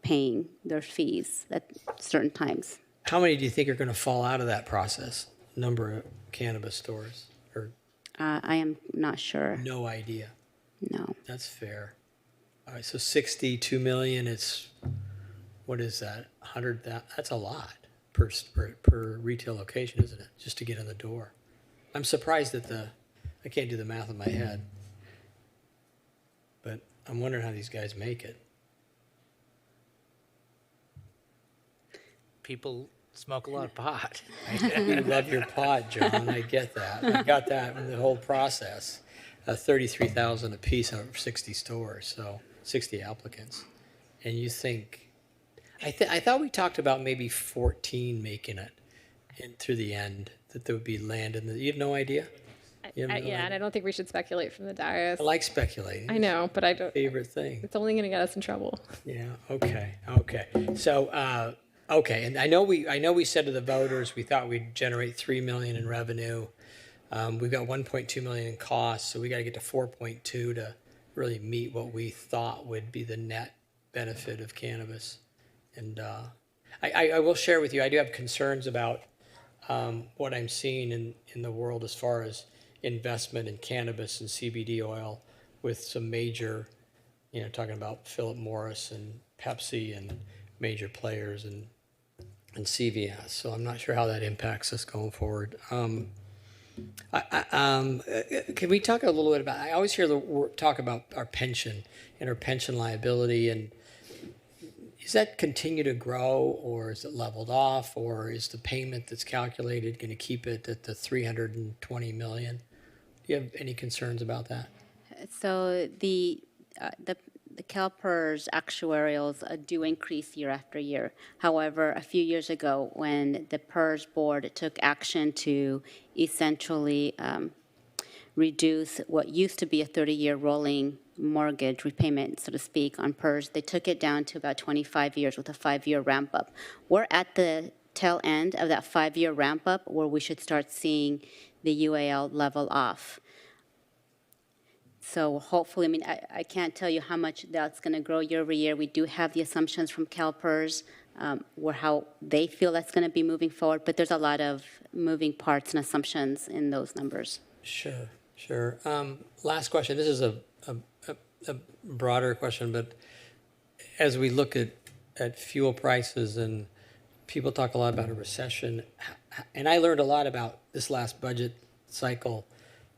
Speaker 5: paying their fees at certain times.
Speaker 13: How many do you think are going to fall out of that process? Number of cannabis stores? Or
Speaker 5: I am not sure.
Speaker 13: no idea?
Speaker 5: No.
Speaker 13: That's fair. All right, so 62 million, it's, what is that? 100,000, that's a lot per retail location, isn't it? Just to get in the door. I'm surprised that I can't do the math in my head. But I'm wondering how these guys make it.
Speaker 1: People smoke a lot of pot.
Speaker 13: You love your pot, John, I get that. I got that in the whole process. 33,000 a piece out of 60 stores, so 60 applicants. And you think, I thought we talked about maybe 14 making it through the end, that there would be land in the, you have no idea? You have no
Speaker 18: Yeah, and
Speaker 13: idea?
Speaker 18: I don't think we should speculate from the dais.
Speaker 13: I like speculating.
Speaker 18: I know, but I don't.
Speaker 13: Favorite thing.
Speaker 18: It's only going to get us in trouble.
Speaker 13: Yeah, okay. So, okay, and I know we said to the voters, we thought we'd generate 3 million in revenue. We've got 1.2 million in costs, so we got to get to 4.2 to really meet what we thought would be the net benefit of cannabis. And I will share with you, I do have concerns about what I'm seeing in the world as far as investment in cannabis and CBD oil with some major, talking about Philip Morris and Pepsi and major players and CVS. So I'm not sure how that impacts us going forward. Can we talk a little bit about, I always hear talk about our pension and our pension liability, and does that continue to grow, or is it leveled off, or is the payment that's calculated going to keep it at the 320 million? Do you have any concerns about that?
Speaker 5: So the CalPERS actuarials do increase year after year. However, a few years ago, when the PERS board took action to essentially reduce what used to be a 30-year rolling mortgage repayment, so to speak, on PERS, they took it down to about 25 years with a 5-year ramp-up. We're at the tail end of that 5-year ramp-up where we should start seeing the UAL level off. So hopefully, I can't tell you how much that's going to grow year over year. We do have the assumptions from CalPERS, where how they feel that's going to be moving forward, but there's a lot of moving parts and assumptions in those numbers.
Speaker 13: Sure. Last question. This is a broader question, but as we look at fuel prices and people talk a lot about a recession, and I learned a lot about this last budget cycle.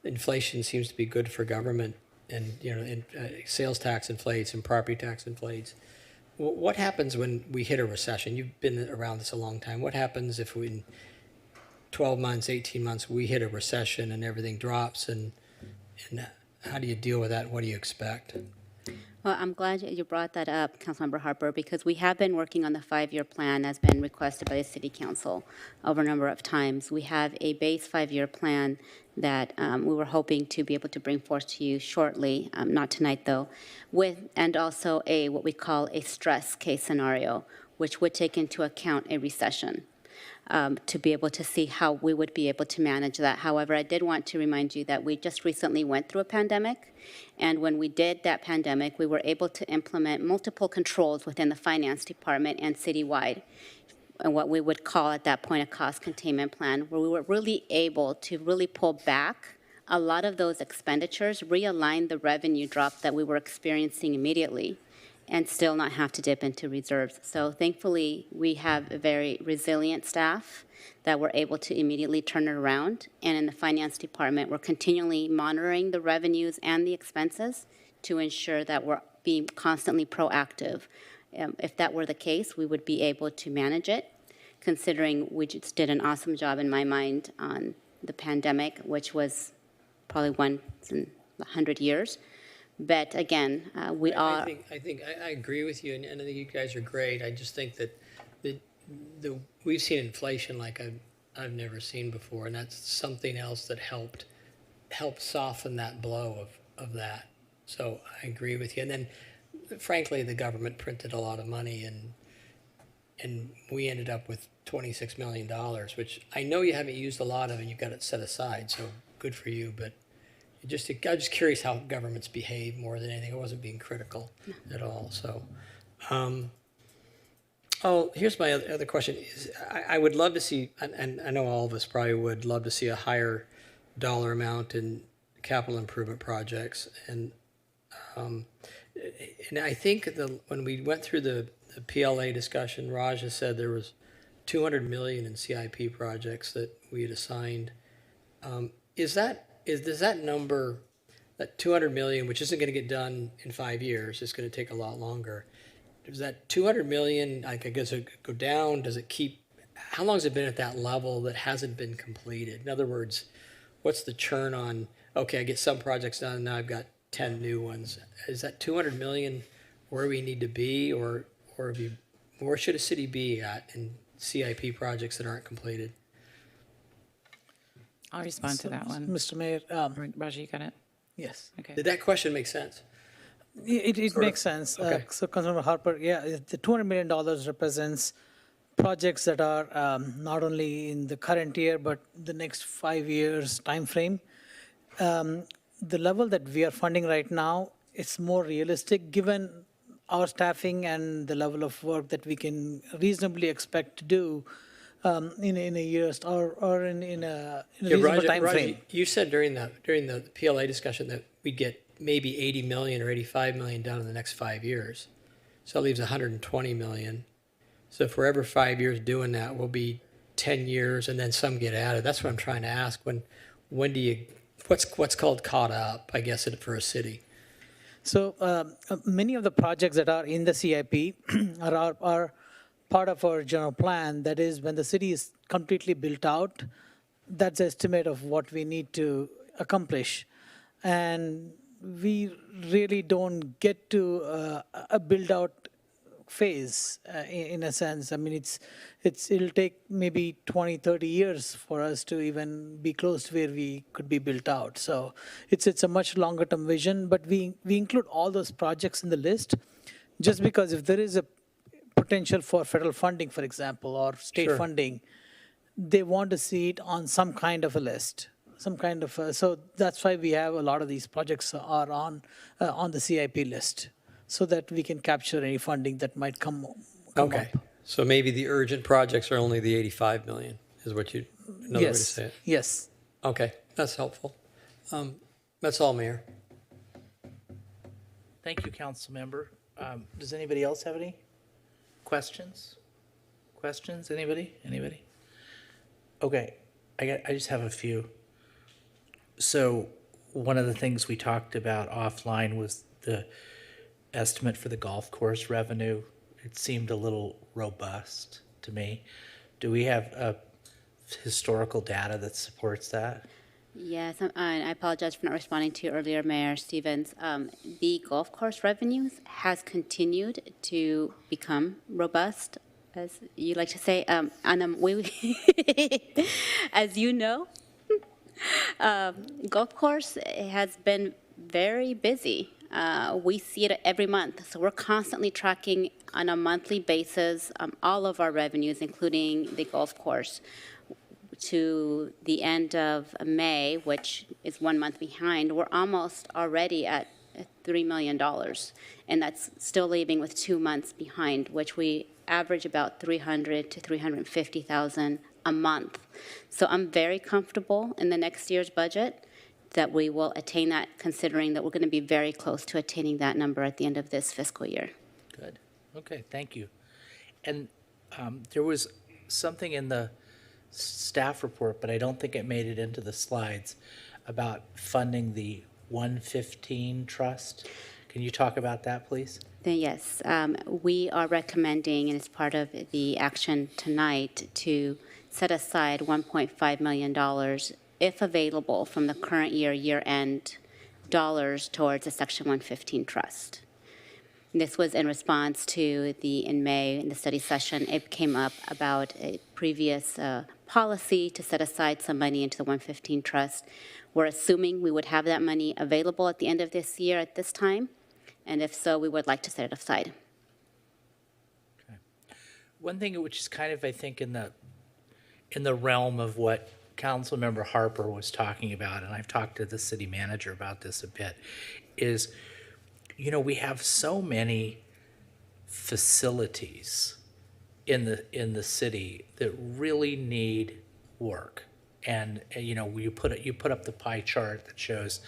Speaker 13: Inflation seems to be good for government, and sales tax inflates and property tax inflates. What happens when we hit a recession? You've been around this a long time. What happens if in 12 months, 18 months, we hit a recession and everything drops, and how do you deal with that? What do you expect?
Speaker 5: Well, I'm glad you brought that up, Councilmember Harper, because we have been working on the 5-year plan as been requested by the City Council over a number of times. We have a base 5-year plan that we were hoping to be able to bring forth to you shortly, not tonight though, and also what we call a stress case scenario, which would take into account a recession. To be able to see how we would be able to manage that. However, I did want to remind you that we just recently went through a pandemic, and when we did that pandemic, we were able to implement multiple controls within the finance department and citywide, and what we would call at that point a cost containment plan, where we were really able to really pull back a lot of those expenditures, realign the revenue drop that we were experiencing immediately, and still not have to dip into reserves. So thankfully, we have a very resilient staff that we're able to immediately turn it around. And in the finance department, we're continually monitoring the revenues and the expenses to ensure that we're being constantly proactive. If that were the case, we would be able to manage it, considering we just did an awesome job in my mind on the pandemic, which was probably once in 100 years. But again, we are.
Speaker 13: I agree with you, and I think you guys are great. I just think that we've seen inflation like I've never seen before, and that's something else that helped soften that blow of that. So I agree with you. And then, frankly, the government printed a lot of money, and we ended up with $26 million, which I know you haven't used a lot of, and you've got it set aside. So good for you, but. I'm just curious how governments behave more than anything. I wasn't being critical at all. So, here's my other question. I would love to see, and I know all of us probably would love to see a higher dollar amount in capital improvement projects. And I think when we went through the PLA discussion, Raj has said there was $200 million in CIP projects that we had assigned. Does that number, that $200 million, which isn't going to get done in 5 years, it's going to take a lot longer. Does that $200 million, I guess, it go down? Does it keep? How long has it been at that level that hasn't been completed? In other words, what's the churn on? Okay, I get some projects done, and now I've got 10 new ones. Is that $200 million where we need to be, or where should a city be at in CIP projects that aren't completed?
Speaker 20: I'll respond to that one.
Speaker 6: Mr. Mayor.
Speaker 20: Raji, you got it?
Speaker 6: Yes.
Speaker 20: Okay.
Speaker 13: Did that question make sense?
Speaker 6: It makes sense.
Speaker 13: Okay.
Speaker 6: So Councilmember Harper, yeah, the $200 million represents projects that are not only in the current year, but the next 5 years time frame. The level that we are funding right now, it's more realistic given our staffing and the level of work that we can reasonably expect to do in a year or in a reasonable time frame.
Speaker 13: You said during the PLA discussion that we'd get maybe 80 million or 85 million done in the next 5 years. So that leaves 120 million. So for every 5 years doing that, we'll be 10 years, and then some get added. That's what I'm trying to ask. When do you, what's called caught up, I guess, for a city?
Speaker 6: So many of the projects that are in the CIP are part of our general plan. That is, when the city is completely built out, that's the estimate of what we need to accomplish. And we really don't get to a build-out phase in a sense. I mean, it'll take maybe 20, 30 years for us to even be close to where we could be built out. So it's a much longer-term vision, but we include all those projects in the list just because if there is a potential for federal funding, for example, or state funding, they want to see it on some kind of a list, some kind of so that's why we have a lot of these projects are on the CIP list, so that we can capture any funding that might come
Speaker 13: Okay,
Speaker 6: up.
Speaker 13: so maybe the urgent projects are only the 85 million, is what another way to say it.
Speaker 6: Yes.
Speaker 13: Okay, that's helpful. That's all, Mayor.
Speaker 1: Thank you, council member. Does anybody else have any questions? Anybody? Okay, I just have a few. So one of the things we talked about offline was the estimate for the golf course revenue. It seemed a little robust to me. Do we have historical data that supports that?
Speaker 5: Yes, I apologize for not responding to you earlier, Mayor Stevens. The golf course revenues has continued to become robust, as you like to say. As you know, golf course has been very busy. We see it every month, so we're constantly tracking on a monthly basis all of our revenues, including the golf course. To the end of May, which is 1 month behind, we're almost already at $3 million, and that's still leaving with 2 months behind, which we average about $300,000 to $350,000 a month. So I'm very comfortable in the next year's budget that we will attain that, considering that we're going to be very close to attaining that number at the end of this fiscal year.
Speaker 1: Good. Okay, thank you. And there was something in the staff report, but I don't think it made it into the slides, about funding the 115 trust. Can you talk about that, please?
Speaker 5: Then yes, we are recommending, and it's part of the action tonight, to set aside $1.5 million, if available, from the current year-end dollars towards a Section 115 trust. This was in response to in May, in the study session, it came up about a previous policy to set aside some money into the 115 trust. We're assuming we would have that money available at the end of this year at this time, and if so, we would like to set it aside.
Speaker 1: Okay. One thing which is kind of, I think, in the realm of what Councilmember Harper was talking about, and I've talked to the city manager about this a bit, is, you know, we have so many facilities in the city that really need work. And you know, you put up the pie chart that shows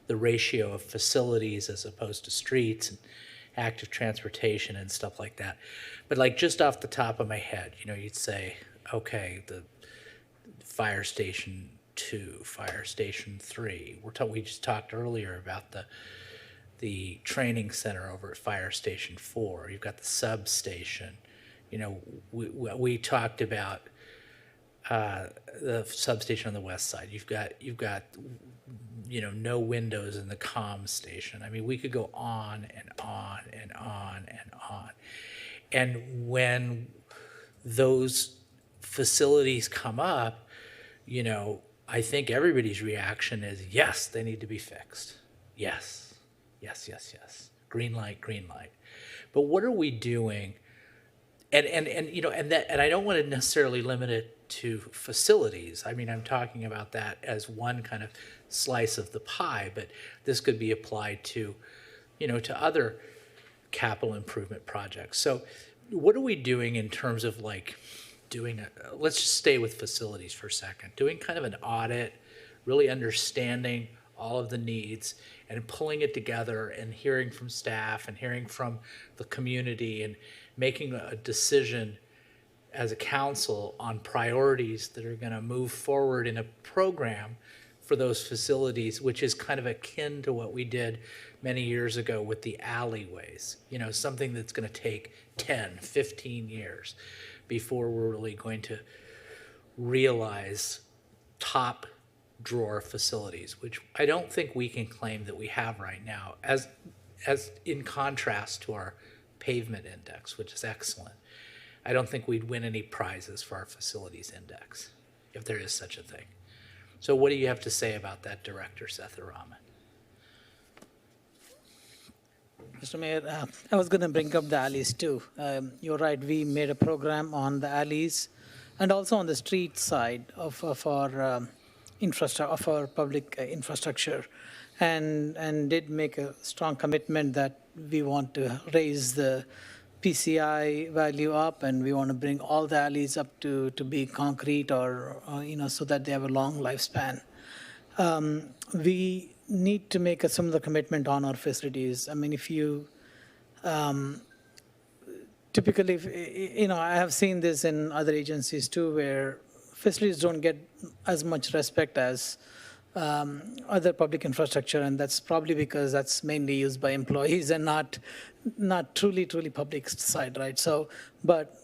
Speaker 1: the ratio of facilities as opposed to streets and active transportation and stuff like that. But like, just off the top of my head, you know, you'd say, okay, the Fire Station 2, Fire Station 3. We just talked earlier about the training center over at Fire Station 4. You've got the substation. You know, we talked about the substation on the west side. You've got you know, no windows in the comm station. I mean, we could go on and on and on and on. And when those facilities come up, you know, I think everybody's reaction is, yes, they need to be fixed. Yes, yes, yes, yes. Green light, green light. But what are we doing? And you know, and I don't want to necessarily limit it to facilities. I mean, I'm talking about that as one kind of slice of the pie, but this could be applied to, you know, to other capital improvement projects. So what are we doing in terms of like doing let's just stay with facilities for a second, doing kind of an audit, really understanding all of the needs and pulling it together and hearing from staff and hearing from the community and making a decision as a council on priorities that are going to move forward in a program for those facilities, which is kind of akin to what we did many years ago with the alleyways. You know, something that's going to take 10, 15 years before we're really going to realize top drawer facilities, which I don't think we can claim that we have right now, as in contrast to our pavement index, which is excellent. I don't think we'd win any prizes for our facilities index, if there is such a thing. So what do you have to say about that, Director Sethuraman?
Speaker 6: Mr. Mayor, I was going to bring up the alleys too. You're right, we made a program on the alleys and also on the street side of our infrastructure, of our public infrastructure, and did make a strong commitment that we want to raise the PCI value up, and we want to bring all the alleys up to be concrete or you know, so that they have a long lifespan. We need to make a similar commitment on our facilities. I mean, if you typically, you know, I have seen this in other agencies too, where facilities don't get as much respect as other public infrastructure, and that's probably because that's mainly used by employees and not truly public side, right? So, but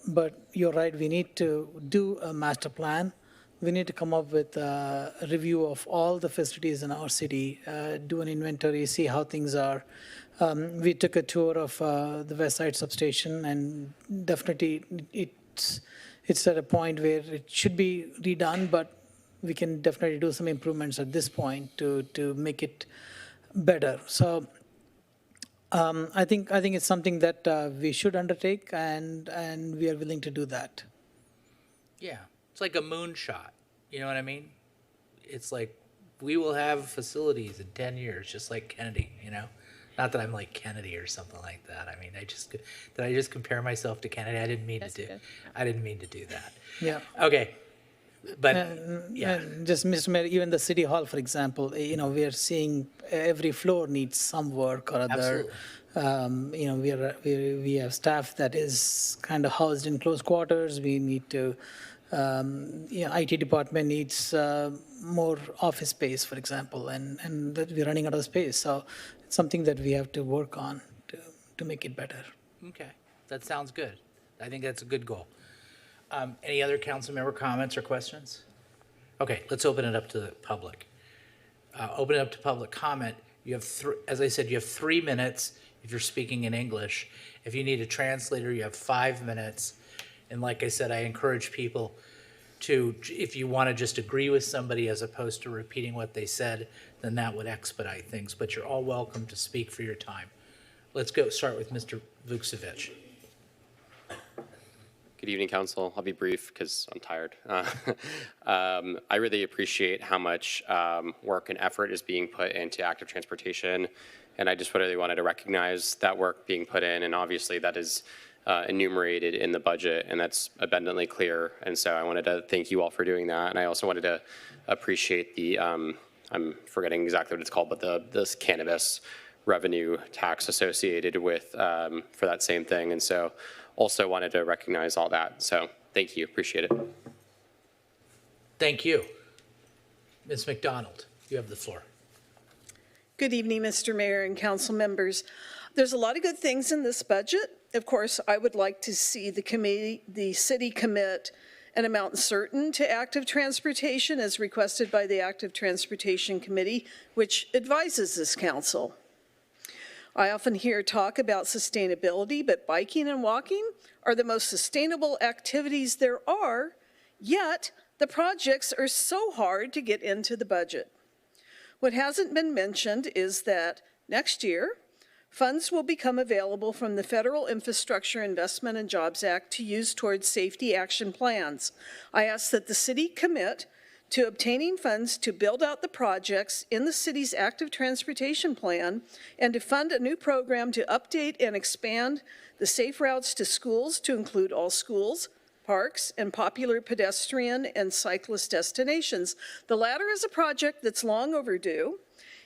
Speaker 6: you're right, we need to do a master plan. We need to come up with a review of all the facilities in our city, do an inventory, see how things are. We took a tour of the West Side substation, and definitely it's at a point where it should be redone, but we can definitely do some improvements at this point to make it better. So I think it's something that we should undertake, and we are willing to do that.
Speaker 1: Yeah, it's like a moonshot. You know what I mean? It's like we will have facilities in 10 years, just like Kennedy. You know, not that I'm like Kennedy or something like that. I mean, did I just compare myself to Kennedy? I didn't mean to do. I didn't mean to do that.
Speaker 6: Yeah.
Speaker 1: Okay. But,
Speaker 6: And just, Mr. Mayor, even the city hall, for example, we are seeing every floor needs some work or other. We have staff that is kind of housed in close quarters. We need to, IT department needs more office space, for example, and that we're running out of space. So it's something that we have to work on to make it better.
Speaker 1: okay, that sounds good. I think that's a good goal. Any other council member comments or questions? Okay, let's open it up to the public. Open it up to public comment. You have, as I said, you have 3 minutes if you're speaking in English. If you need a translator, you have 5 minutes. And like I said, I encourage people to, if you want to just agree with somebody as opposed to repeating what they said, then that would expedite things. But you're all welcome to speak for your time. Let's start with Mr. Vukcevic.
Speaker 8: Good evening, Council. I'll be brief because I'm tired. I really appreciate how much work and effort is being put into active transportation, and I just really wanted to recognize that work being put in, and obviously that is enumerated in the budget, and that's abundantly clear, and so I wanted to thank you all for doing that, and I also wanted to appreciate the, I'm forgetting exactly what it's called, but this cannabis revenue tax associated with, for that same thing, and so also wanted to recognize all that. So thank you, appreciate it.
Speaker 1: Thank you. Ms. McDonald, you have the floor.
Speaker 21: Good evening, Mr. Mayor and council members. There's a lot of good things in this budget. Of course, I would like to see the city commit an amount certain to active transportation as requested by the Active Transportation Committee, which advises this council. I often hear talk about sustainability, but biking and walking are the most sustainable activities there are, yet the projects are so hard to get into the budget. What hasn't been mentioned is that next year, funds will become available from the Federal Infrastructure Investment and Jobs Act to use towards safety action plans. I ask that the city commit to obtaining funds to build out the projects in the city's active transportation plan and to fund a new program to update and expand the safe routes to schools to include all schools, parks, and popular pedestrian and cyclist destinations. The latter is a project that's long overdue,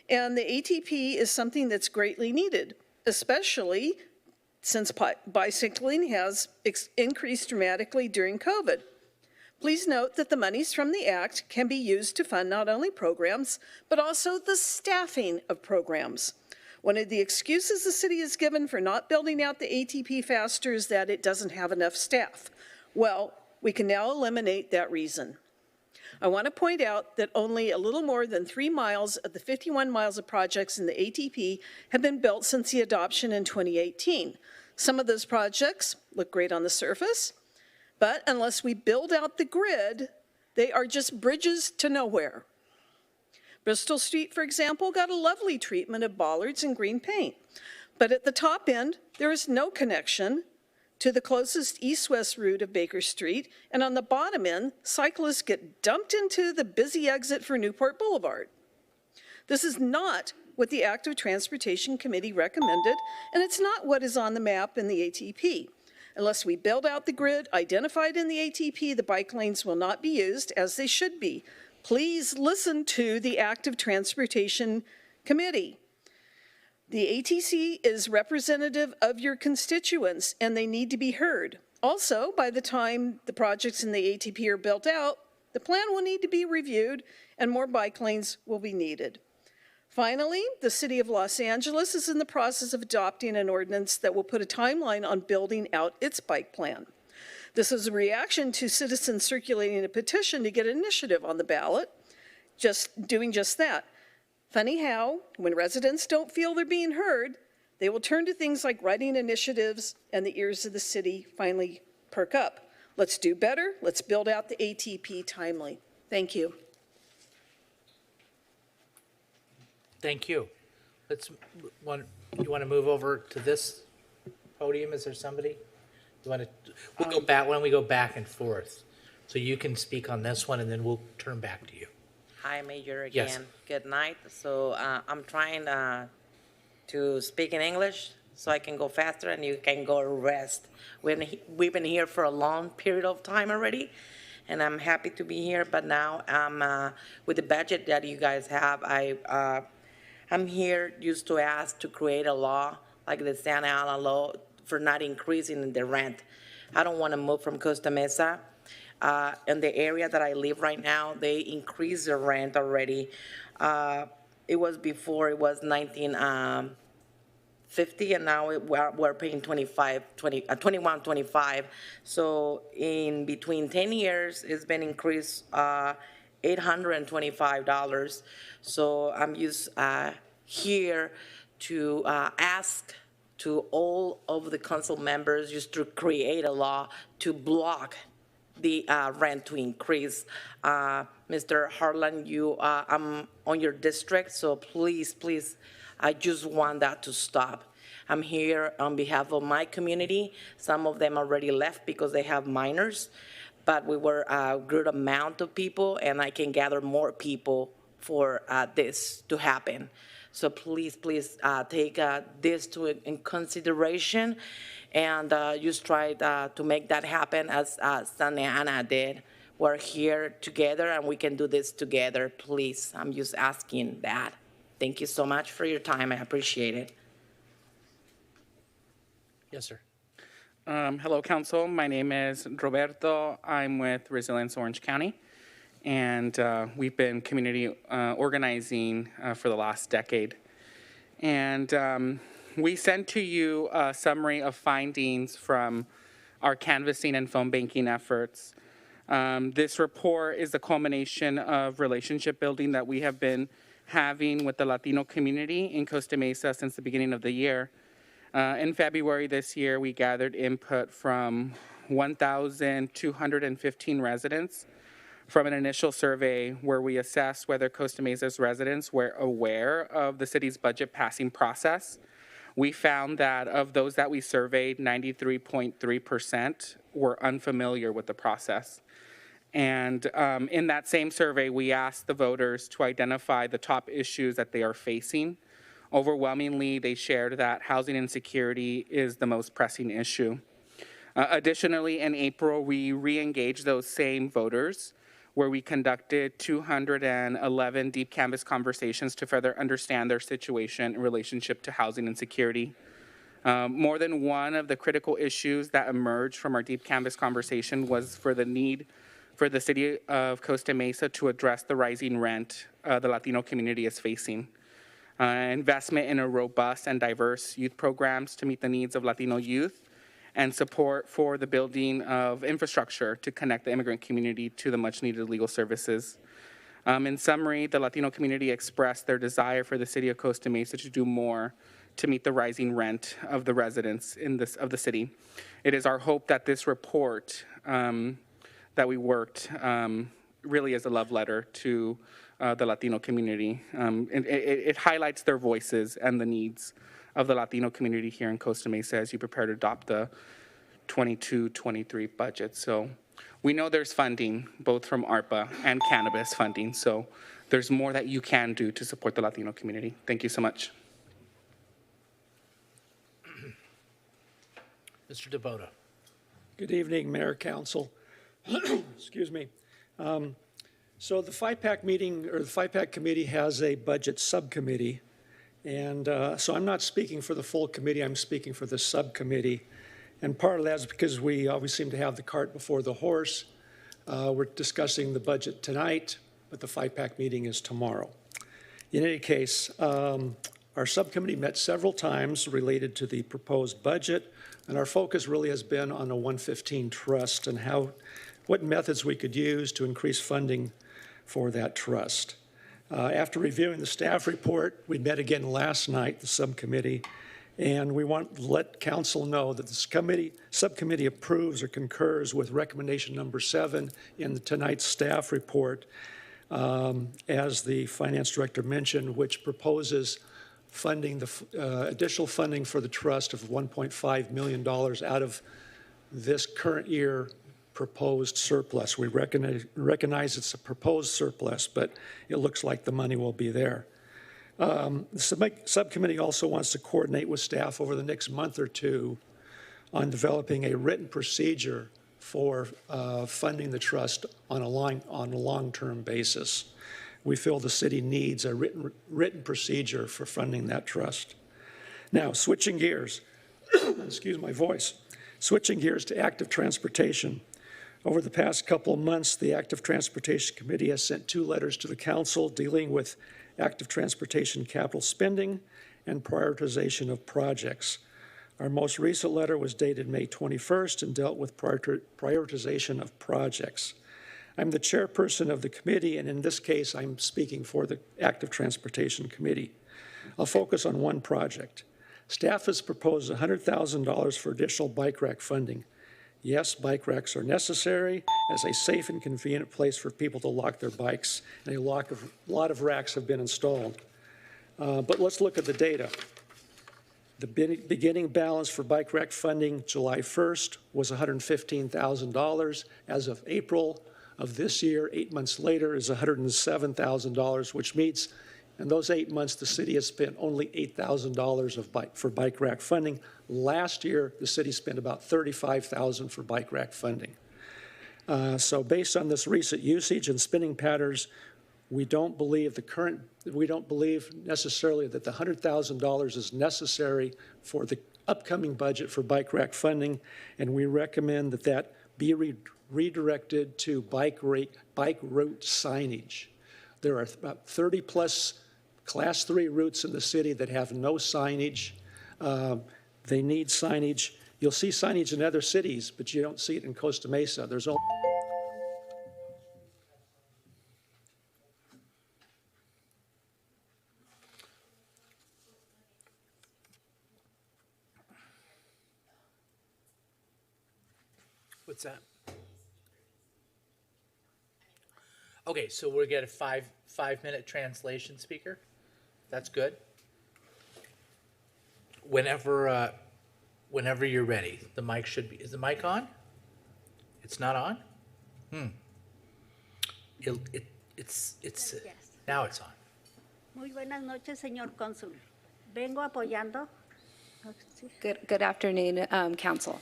Speaker 21: and the ATP is something that's greatly needed, especially since bicycling has increased dramatically during COVID. Please note that the monies from the Act can be used to fund not only programs, but also the staffing of programs. One of the excuses the city has given for not building out the ATP faster is that it doesn't have enough staff. Well, we can now eliminate that reason. I want to point out that only a little more than 3 miles of the 51 miles of projects in the ATP have been built since the adoption in 2018. Some of those projects look great on the surface, but unless we build out the grid, they are just bridges to nowhere. Bristol Street, for example, got a lovely treatment of bollards and green paint. But at the top end, there is no connection to the closest east-west route of Baker Street, and on the bottom end, cyclists get dumped into the busy exit for Newport Boulevard. This is not what the Active Transportation Committee recommended, and it's not what is on the map in the ATP. Unless we build out the grid identified in the ATP, the bike lanes will not be used as they should be. Please listen to the Active Transportation Committee. The ATC is representative of your constituents, and they need to be heard. Also, by the time the projects in the ATP are built out, the plan will need to be reviewed, and more bike lanes will be needed. Finally, the City of Los Angeles is in the process of adopting an ordinance that will put a timeline on building out its bike plan. This is a reaction to citizens circulating a petition to get initiative on the ballot, doing just that. Funny how, when residents don't feel they're being heard, they will turn to things like writing initiatives, and the ears of the city finally perk up. Let's do better. Let's build out the ATP timely. Thank you.
Speaker 1: Thank you. You want to move over to this podium? Is there somebody? We'll go back. Why don't we go back and forth? So you can speak on this one, and then we'll turn back to you.
Speaker 3: Hi, Mayor, again.
Speaker 1: Yes.
Speaker 3: Good night. So I'm trying to speak in English so I can go faster and you can go rest. We've been here for a long period of time already, and I'm happy to be here, but now I'm, with the budget that you guys have, I'm here just to ask to create a law, like the Santa Ana law, for not increasing the rent. I don't want to move from Costa Mesa. In the area that I live right now, they increased the rent already. It was before, it was 1950, and now we're paying 21.25. So in between 10 years, it's been increased $825. So I'm just here to ask to all of the council members just to create a law to block the rent to increase. Mr. Harlan, I'm on your district, so please, please, I just want that to stop. I'm here on behalf of my community. Some of them already left because they have minors, but we were a good amount of people, and I can gather more people for this to happen. So please, please take this in consideration, and just try to make that happen as Santa Ana did. We're here together, and we can do this together. Please, I'm just asking that. Thank you so much for your time. I appreciate it.
Speaker 1: Yes, sir.
Speaker 7: Hello, Council. My name is Roberto. I'm with Resilience Orange County, and we've been community organizing for the last decade. And we sent to you a summary of findings from our canvassing and phone banking efforts. This report is the culmination of relationship building that we have been having with the Latino community in Costa Mesa since the beginning of the year. In February this year, we gathered input from 1,215 residents from an initial survey where we assessed whether Costa Mesa's residents were aware of the city's budget passing process. We found that of those that we surveyed, 93.3% were unfamiliar with the process. And in that same survey, we asked the voters to identify the top issues that they are facing. Overwhelmingly, they shared that housing insecurity is the most pressing issue. Additionally, in April, we re-engaged those same voters where we conducted 211 deep canvas conversations to further understand their situation in relationship to housing insecurity. More than one of the critical issues that emerged from our deep canvas conversation was for the need for the city of Costa Mesa to address the rising rent the Latino community is facing. Investment in a robust and diverse youth programs to meet the needs of Latino youth, and support for the building of infrastructure to connect the immigrant community to the much-needed legal services. In summary, the Latino community expressed their desire for the city of Costa Mesa to do more to meet the rising rent of the residents of the city. It is our hope that this report that we worked really is a love letter to the Latino community. It highlights their voices and the needs of the Latino community here in Costa Mesa as you prepare to adopt the 22-23 budget. So we know there's funding, both from ARPA and cannabis funding, so there's more that you can do to support the Latino community. Thank you so much.
Speaker 1: Mr. DeBoto.
Speaker 10: Good evening, Mayor, Council. Excuse me. So the FIPAC meeting, or the FIPAC committee has a budget subcommittee. And so I'm not speaking for the full committee, I'm speaking for the subcommittee. And part of that is because we always seem to have the cart before the horse. We're discussing the budget tonight, but the FIPAC meeting is tomorrow. In any case, our subcommittee met several times related to the proposed budget, and our focus really has been on the 115 trust and what methods we could use to increase funding for that trust. After reviewing the staff report, we met again last night, the subcommittee, and we want to let council know that the subcommittee approves or concurs with recommendation number 7 in tonight's staff report, as the finance director mentioned, which proposes funding additional funding for the trust of $1.5 million out of this current year proposed surplus. We recognize it's a proposed surplus, but it looks like the money will be there. The subcommittee also wants to coordinate with staff over the next month or two on developing a written procedure for funding the trust on a long-term basis. We feel the city needs a written procedure for funding that trust. Now, switching gears, excuse my voice, switching gears to active transportation. Over the past couple of months, the Active Transportation Committee has sent 2 letters to the council dealing with active transportation capital spending and prioritization of projects. Our most recent letter was dated May 21st and dealt with prioritization of projects. I'm the chairperson of the committee, and in this case, I'm speaking for the Active Transportation Committee. I'll focus on one project. Staff has proposed $100,000 for additional bike rack funding. Yes, bike racks are necessary as a safe and convenient place for people to lock their bikes, and a lot of racks have been installed. But let's look at the data. The beginning balance for bike rack funding July 1st was $115,000. As of April of this year, 8 months later, is $107,000, which means in those 8 months, the city has spent only $8,000 for bike rack funding. Last year, the city spent about $35,000 for bike rack funding. So based on this recent usage and spending patterns, we don't believe necessarily that the $100,000 is necessary for the upcoming budget for bike rack funding, and we recommend that that be redirected to bike route signage. There are about 30 plus Class 3 routes in the city that have no signage. They need signage. You'll see signage in other cities, but you don't see it in Costa Mesa. There's only
Speaker 1: What's that? Okay, so we'll get a five-minute translation speaker. That's good. Whenever you're ready, the mic should be. Is the mic on? It's not on. It's now it's on.
Speaker 9: Muy buenas noches, señor cónsul. Vengo apoyando.
Speaker 11: Good afternoon, Council.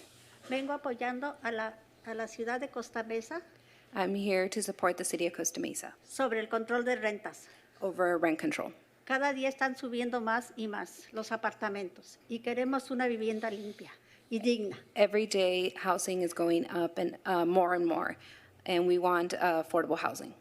Speaker 9: Vengo apoyando a la ciudad de Costa Mesa
Speaker 11: I'm here to support the city of Costa Mesa
Speaker 9: sobre el control de rentas.
Speaker 11: over rent control.
Speaker 9: Cada día están subiendo más y más los apartamentos y queremos una vivienda limpia y digna.
Speaker 11: Every day, housing is going up and more, and we want affordable housing.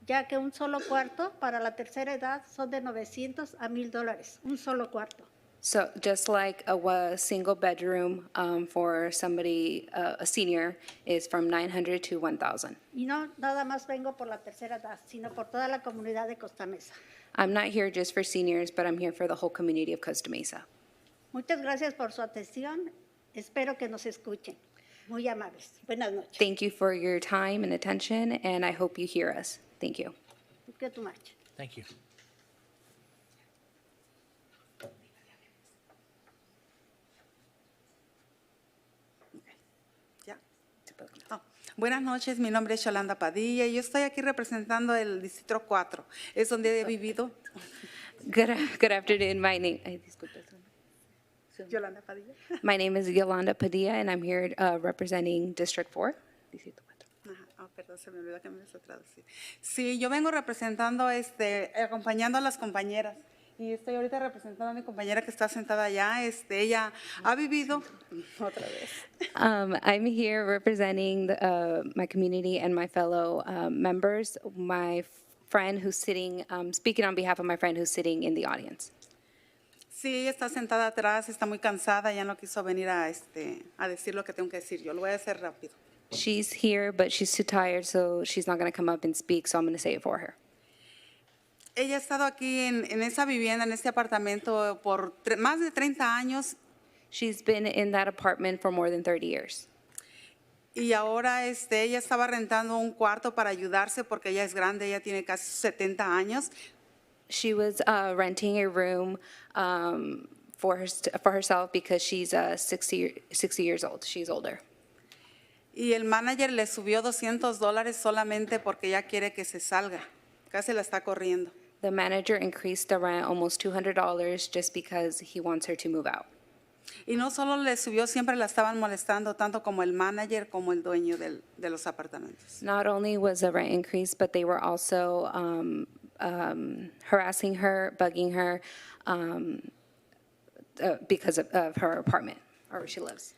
Speaker 9: Ya que un solo cuarto para la tercera edad son de $900 a $1,000, un solo cuarto.
Speaker 11: So just like a single bedroom for somebody, a senior, is from $900 to $1,000.
Speaker 9: Y no nada más vengo por la tercera edad, sino por toda la comunidad de Costa Mesa.
Speaker 11: I'm not here just for seniors, but I'm here for the whole community of Costa Mesa.
Speaker 9: Muchas gracias por su atención. Espero que nos escuchen. Muy amables. Buenas noches.
Speaker 11: Thank you for your time and attention, and I hope you hear us. Thank you.
Speaker 9: Thank you too much.
Speaker 1: Thank you.
Speaker 22: Buenas noches, mi nombre es Yolanda Padilla y yo estoy aquí representando el Distrito 4. Es donde he vivido.
Speaker 11: Good afternoon.
Speaker 22: Yolanda Padilla.
Speaker 11: My name is Yolanda Padilla, and I'm here representing District 4.
Speaker 22: Perdón, se me olvidó que me ibas a traducir. Sí, yo vengo representando, acompañando a las compañeras. Y estoy ahorita representando a mi compañera que está sentada allá. Ella ha vivido otra vez.
Speaker 11: I'm here representing my community and my fellow members. My friend who's sitting, speaking on behalf of my friend who's sitting in the audience.
Speaker 22: Sí, ella está sentada atrás, está muy cansada, ya no quiso venir a decir lo que tengo que decir. Yo lo voy a hacer rápido.
Speaker 11: She's here, but she's too tired, so she's not going to come up and speak, so I'm going to say it for her.
Speaker 22: Ella ha estado aquí en esa vivienda, en este apartamento, por más de 30 años.
Speaker 11: She's been in that apartment for more than 30 years.
Speaker 22: Y ahora ella estaba rentando un cuarto para ayudarse porque ella es grande, ella tiene casi 70 años.
Speaker 11: She was renting a room for herself because she's 60 years old. She's older.
Speaker 22: Y el manager le subió $200 solamente porque ella quiere que se salga. Casi la está corriendo.
Speaker 11: The manager increased the rent almost $200 just because he wants her to move out.
Speaker 22: Y no solo le subió, siempre la estaban molestando, tanto como el manager como el dueño de los apartamentos.
Speaker 11: Not only was a rent increase, but they were also harassing her, bugging her because of her apartment or where she lives.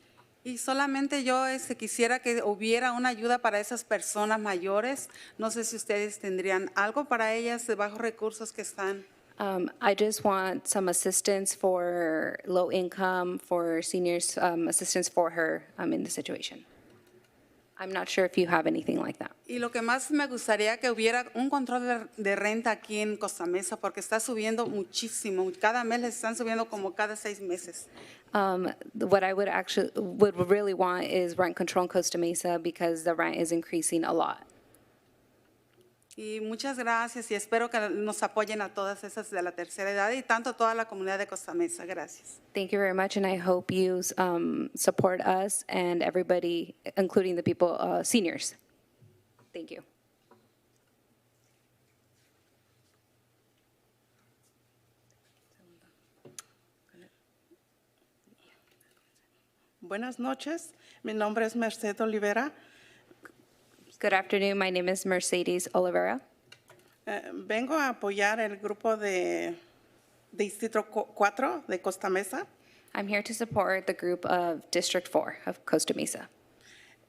Speaker 22: Y solamente yo quisiera que hubiera una ayuda para esas personas mayores. No sé si ustedes tendrían algo para ellas de bajos recursos que están.
Speaker 11: I just want some assistance for low income, for seniors, assistance for her in the situation. I'm not sure if you have anything like that.
Speaker 22: Y lo que más me gustaría que hubiera un control de renta aquí en Costa Mesa, porque está subiendo muchísimo. Cada mes les están subiendo como cada 6 meses.
Speaker 11: What I would really want is rent control in Costa Mesa because the rent is increasing a lot.
Speaker 22: Y muchas gracias y espero que nos apoyen a todas esas de la tercera edad y tanto toda la comunidad de Costa Mesa. Gracias.
Speaker 11: Thank you very much, and I hope you support us and everybody, including the people, seniors. Thank you.
Speaker 16: Buenas noches, mi nombre es Mercedes Olivera.
Speaker 11: Good afternoon, my name is Mercedes Olivera.
Speaker 16: Vengo a apoyar el grupo de Distrito 4 de Costa Mesa.
Speaker 11: I'm here to support the group of District 4 of Costa Mesa.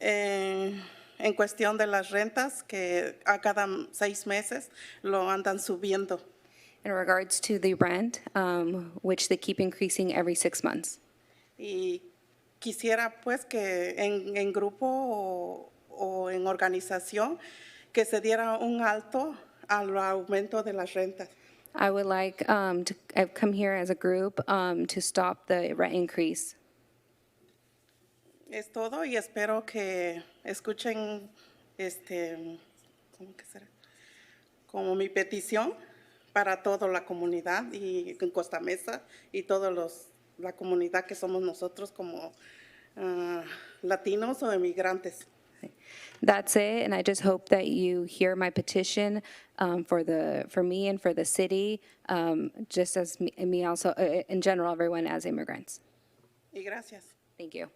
Speaker 16: En cuestión de las rentas que a cada 6 meses lo andan subiendo.
Speaker 11: In regards to the rent, which they keep increasing every 6 months.
Speaker 16: Y quisiera pues que en grupo o en organización que se diera un alto al aumento de las rentas.
Speaker 11: I would like I've come here as a group to stop the rent increase.
Speaker 16: Es todo y espero que escuchen ¿cómo que será? Como mi petición para toda la comunidad y en Costa Mesa y todos la comunidad que somos nosotros como latinos o emigrantes.
Speaker 11: That's it, and I just hope that you hear my petition for me and for the city, just as me also, in general, everyone as immigrants.
Speaker 16: Y gracias.
Speaker 11: Thank you.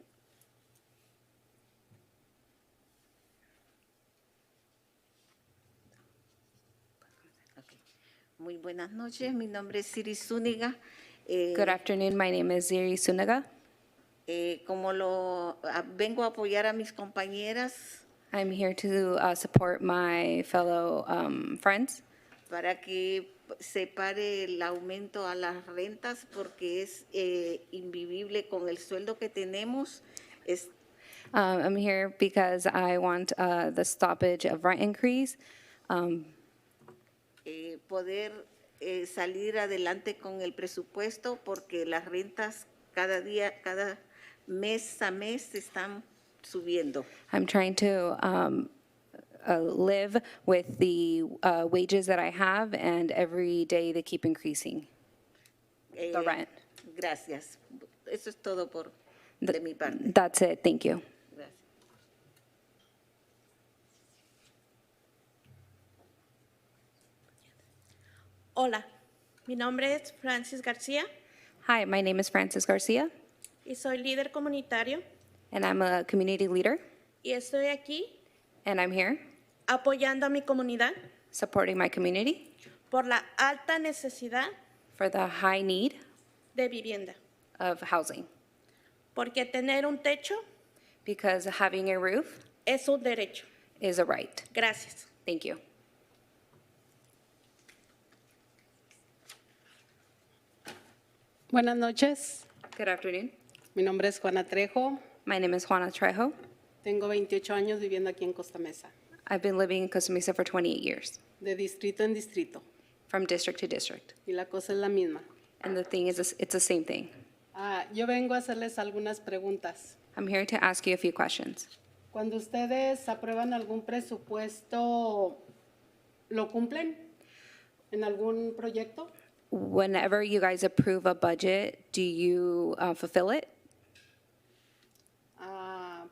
Speaker 19: Muy buenas noches, mi nombre es Siri Zúñiga.
Speaker 11: Good afternoon, my name is Ziri Sunaga.
Speaker 19: Vengo a apoyar a mis compañeras.
Speaker 11: I'm here to support my fellow friends.
Speaker 19: Para que se pare el aumento a las rentas porque es invivible con el sueldo que tenemos.
Speaker 11: I'm here because I want the stoppage of rent increase.
Speaker 19: Poder salir adelante con el presupuesto porque las rentas cada mes a mes están subiendo.
Speaker 11: I'm trying to live with the wages that I have, and every day they keep increasing the rent.
Speaker 19: Gracias. Eso es todo de mi parte.
Speaker 11: That's it. Thank you.
Speaker 19: Gracias.
Speaker 23: Hola, mi nombre es Francis García
Speaker 11: Hi, my name is Francis Garcia,
Speaker 23: y soy líder comunitario
Speaker 11: and I'm a community leader,
Speaker 23: y estoy aquí
Speaker 11: and I'm here
Speaker 23: apoyando a mi comunidad
Speaker 11: supporting my community
Speaker 23: por la alta necesidad
Speaker 11: for the high need
Speaker 23: de vivienda,
Speaker 11: of housing,
Speaker 23: porque tener un techo
Speaker 11: because having a roof
Speaker 23: es un derecho.
Speaker 11: is a right.
Speaker 23: Gracias.
Speaker 11: Thank you.
Speaker 16: Buenas noches.
Speaker 11: Good afternoon.
Speaker 16: Mi nombre es Juana Trejo.
Speaker 11: My name is Juana Trejo.
Speaker 16: Tengo 28 años viviendo aquí en Costa Mesa,
Speaker 11: I've been living in Costa Mesa for 28 years,
Speaker 16: de distrito en distrito.
Speaker 11: from district to district.
Speaker 16: Y la cosa es la misma.
Speaker 11: And the thing is, it's the same thing.
Speaker 16: Yo vengo a hacerles algunas preguntas.
Speaker 11: I'm here to ask you a few questions.
Speaker 16: Cuando ustedes aprueban algún presupuesto, ¿lo cumplen en algún proyecto?
Speaker 11: Whenever you guys approve a budget, do you fulfill it?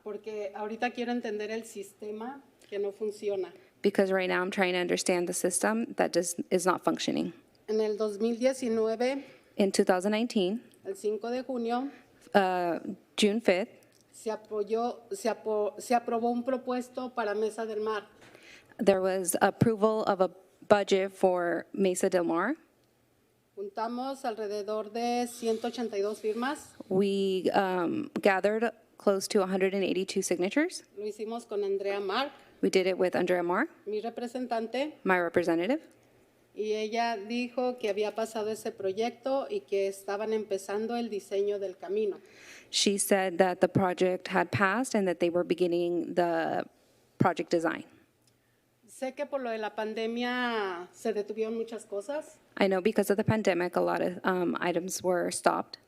Speaker 16: Porque ahorita quiero entender el sistema que no funciona.
Speaker 11: Because right now I'm trying to understand the system that is not functioning.
Speaker 16: En el 2019,
Speaker 11: In 2019,
Speaker 16: el 5 de junio,
Speaker 11: June 5th,
Speaker 22: se aprobó un propuesto para Mesa del Mar.
Speaker 11: there was approval of a budget for Mesa del Mar.
Speaker 22: Juntamos alrededor de 182 firmas.
Speaker 11: We gathered close to 182 signatures.
Speaker 22: Lo hicimos con Andrea Mark,
Speaker 11: We did it with Andrea Mar,
Speaker 22: mi representante,
Speaker 11: my representative.
Speaker 22: y ella dijo que había pasado ese proyecto y que estaban empezando el diseño del camino.
Speaker 11: She said that the project had passed and that they were beginning the project design.
Speaker 22: Sé que por lo de la pandemia se detuvieron muchas cosas,
Speaker 11: I know because of the pandemic, a lot of items were stopped,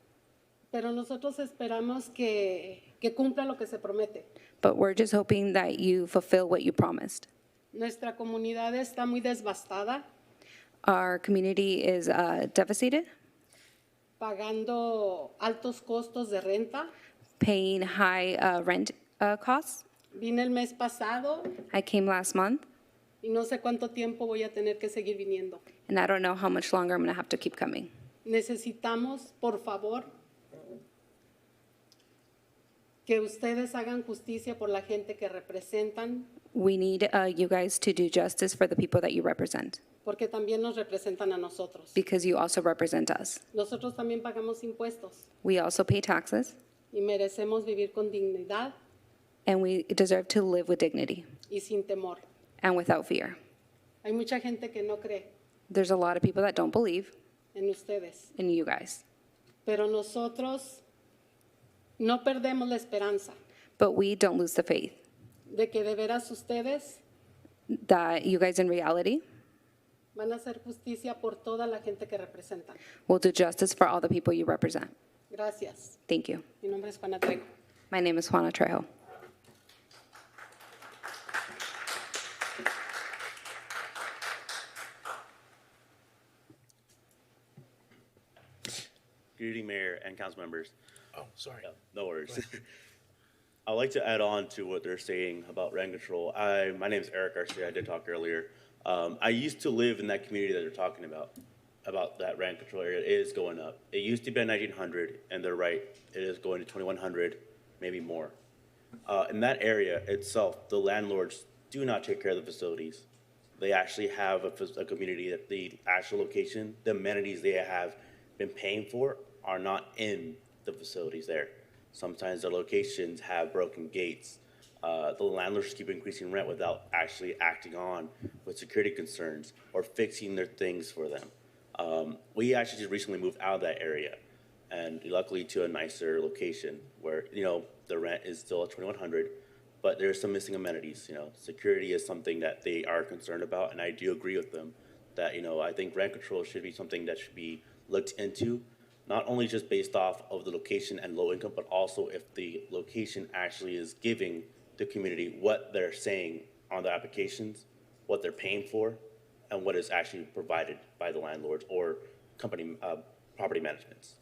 Speaker 22: pero nosotros esperamos que cumpla lo que se promete.
Speaker 11: but we're just hoping that you fulfill what you promised.
Speaker 22: Nuestra comunidad está muy devastada,
Speaker 11: Our community is devastated,
Speaker 22: pagando altos costos de renta.
Speaker 11: paying high rent costs.
Speaker 22: Vine el mes pasado
Speaker 11: I came last month,
Speaker 22: y no sé cuánto tiempo voy a tener que seguir viniendo.
Speaker 11: and I don't know how much longer I'm going to have to keep coming.
Speaker 22: Necesitamos, por favor, que ustedes hagan justicia por la gente que representan,
Speaker 11: We need you guys to do justice for the people that you represent,
Speaker 22: porque también nos representan a nosotros.
Speaker 11: because you also represent us.
Speaker 22: Nosotros también pagamos impuestos
Speaker 11: We also pay taxes,
Speaker 22: y merecemos vivir con dignidad
Speaker 11: and we deserve to live with dignity
Speaker 22: y sin temor.
Speaker 11: and without fear.
Speaker 22: Hay mucha gente que no cree
Speaker 11: There's a lot of people that don't believe
Speaker 22: en ustedes,
Speaker 11: in you guys,
Speaker 22: pero nosotros no perdemos la esperanza
Speaker 11: but we don't lose the faith
Speaker 22: de que de veras ustedes
Speaker 11: that you guys in reality
Speaker 22: van a hacer justicia por toda la gente que representan.
Speaker 11: will do justice for all the people you represent.
Speaker 22: Gracias.
Speaker 11: Thank you.
Speaker 22: Mi nombre es Juana Trejo.
Speaker 11: My name is Juana Trejo.
Speaker 4: Good evening, Mayor and council members.
Speaker 1: Oh, sorry.
Speaker 4: No worries. I'd like to add on to what they're saying about rent control. My name is Eric Garcia. I did talk earlier. I used to live in that community that they're talking about that rent control area. It is going up. It used to be at 1,900, and they're right. It is going to 2,100, maybe more. In that area itself, the landlords do not take care of the facilities. They actually have a community that the actual location, the amenities they have been paying for are not in the facilities there. Sometimes the locations have broken gates. The landlords keep increasing rent without actually acting on with security concerns or fixing their things for them. We actually just recently moved out of that area, and luckily to a nicer location where, the rent is still at 2,100, but there's some missing amenities. Security is something that they are concerned about, and I do agree with them that, I think rent control should be something that should be looked into, not only just based off of the location and low income, but also if the location actually is giving the community what they're saying on the applications, what they're paying for, and what is actually provided by the landlords or company property managements.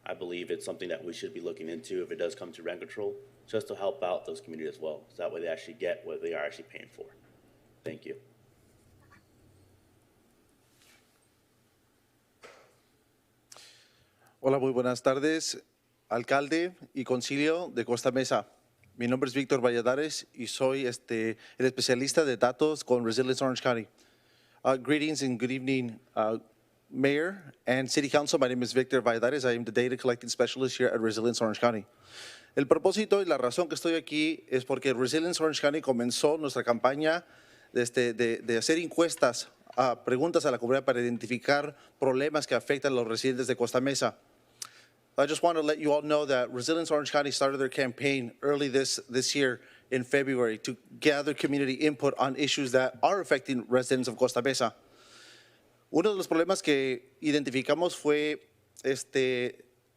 Speaker 4: I believe it's something that we should be looking into if it does come to rent control, just to help out those communities as well, so that way they actually get what they are actually paying for. Thank you.
Speaker 15: Hola, muy buenas tardes, alcalde y concilio de Costa Mesa. Mi nombre es Víctor Valladares y soy el especialista de datos con Resilience Orange County. Greetings and good evening, Mayor and City Council. My name is Victor Valladares. I am the data collecting specialist here at Resilience Orange County. El propósito y la razón que estoy aquí es porque Resilience Orange County comenzó nuestra campaña de hacer encuestas, preguntas a la comunidad para identificar problemas que afectan a los residentes de Costa Mesa. I just want to let you all know that Resilience Orange County started their campaign early this year in February to gather community input on issues that are affecting residents of Costa Mesa. Uno de los problemas que identificamos fue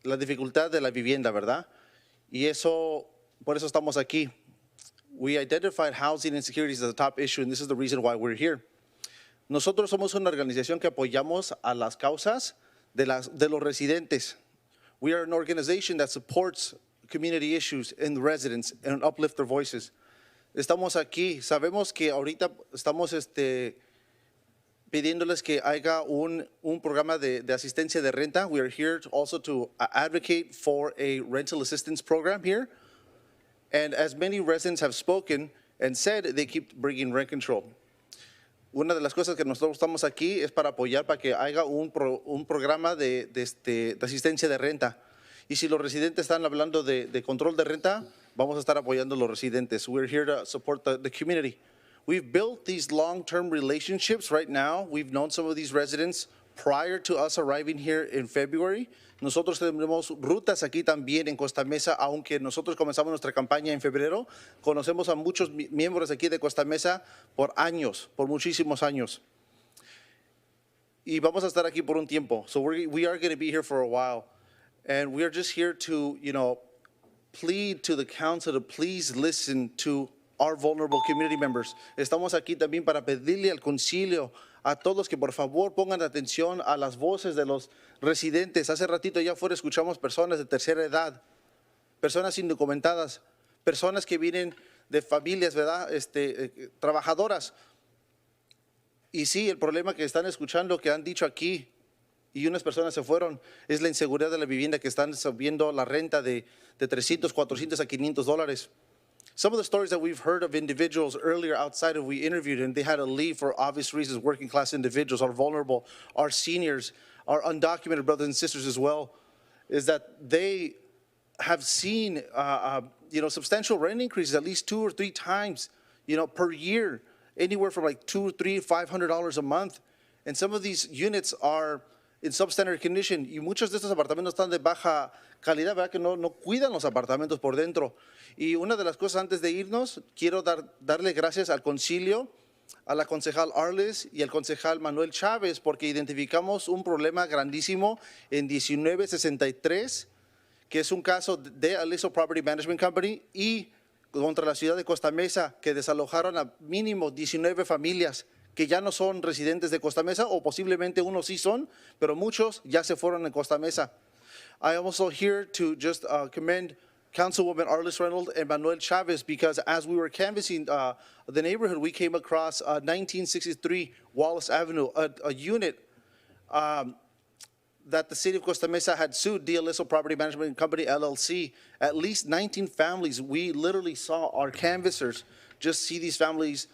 Speaker 15: la dificultad de la vivienda, ¿verdad? Y por eso estamos aquí. We identified housing insecurities as a top issue, and this is the reason why we're here. Nosotros somos una organización que apoyamos a las causas de los residentes. We are an organization that supports community issues and residents and uplift their voices. Estamos aquí, sabemos que ahorita estamos pidiéndoles que haya un programa de asistencia de renta. We are here also to advocate for a rental assistance program here. And as many residents have spoken and said, they keep bringing rent control. Una de las cosas que nosotros estamos aquí es para apoyar para que haya un programa de asistencia de renta. Y si los residentes están hablando de control de renta, vamos a estar apoyando a los residentes. We're here to support the community. We've built these long-term relationships right now. We've known some of these residents prior to us arriving here in February. Nosotros tenemos rutas aquí también en Costa Mesa, aunque nosotros comenzamos nuestra campaña en febrero. Conocemos a muchos miembros aquí de Costa Mesa por años, por muchísimos años. Y vamos a estar aquí por un tiempo. So we are going to be here for a while. And we are just here to, plead to the council to please listen to our vulnerable community members. Estamos aquí también para pedirle al concilio a todos que por favor pongan atención a las voces de los residentes. Hace ratito allá afuera escuchamos personas de tercera edad, personas indocumentadas, personas que vienen de familias, ¿verdad? Trabajadoras. Y sí, el problema que están escuchando, que han dicho aquí, y unas personas se fueron, es la inseguridad de la vivienda, que están subiendo la renta de 300, 400 a 500 dólares. Some of the stories that we've heard of individuals earlier outside of we interviewed, and they had to leave for obvious reasons, working class individuals, our vulnerable, our seniors, our undocumented brothers and sisters as well, is that they have seen substantial rent increases at least 2 or 3 times, per year, anywhere from like $200, $300, $500 a month. And some of these units are in substandard condition, y muchos de estos apartamentos están de baja calidad, ¿verdad? Que no cuidan los apartamentos por dentro. Y una de las cosas antes de irnos, quiero darle gracias al concilio, a la concejal Arles y al concejal Manuel Chávez, porque identificamos un problema grandísimo en 1963, que es un caso de Aliso Property Management Company y contra la ciudad de Costa Mesa, que desalojaron a mínimo 19 familias que ya no son residentes de Costa Mesa, o posiblemente unos sí son, pero muchos ya se fueron en Costa Mesa. I am also here to just commend Councilwoman Arlis Reynolds and Manuel Chavez, because as we were canvassing the neighborhood, we came across 1963 Wallace Avenue, a unit that the city of Costa Mesa had sued DLSO Property Management Company, LLC. At least 19 families, we literally saw our canvassers just see these families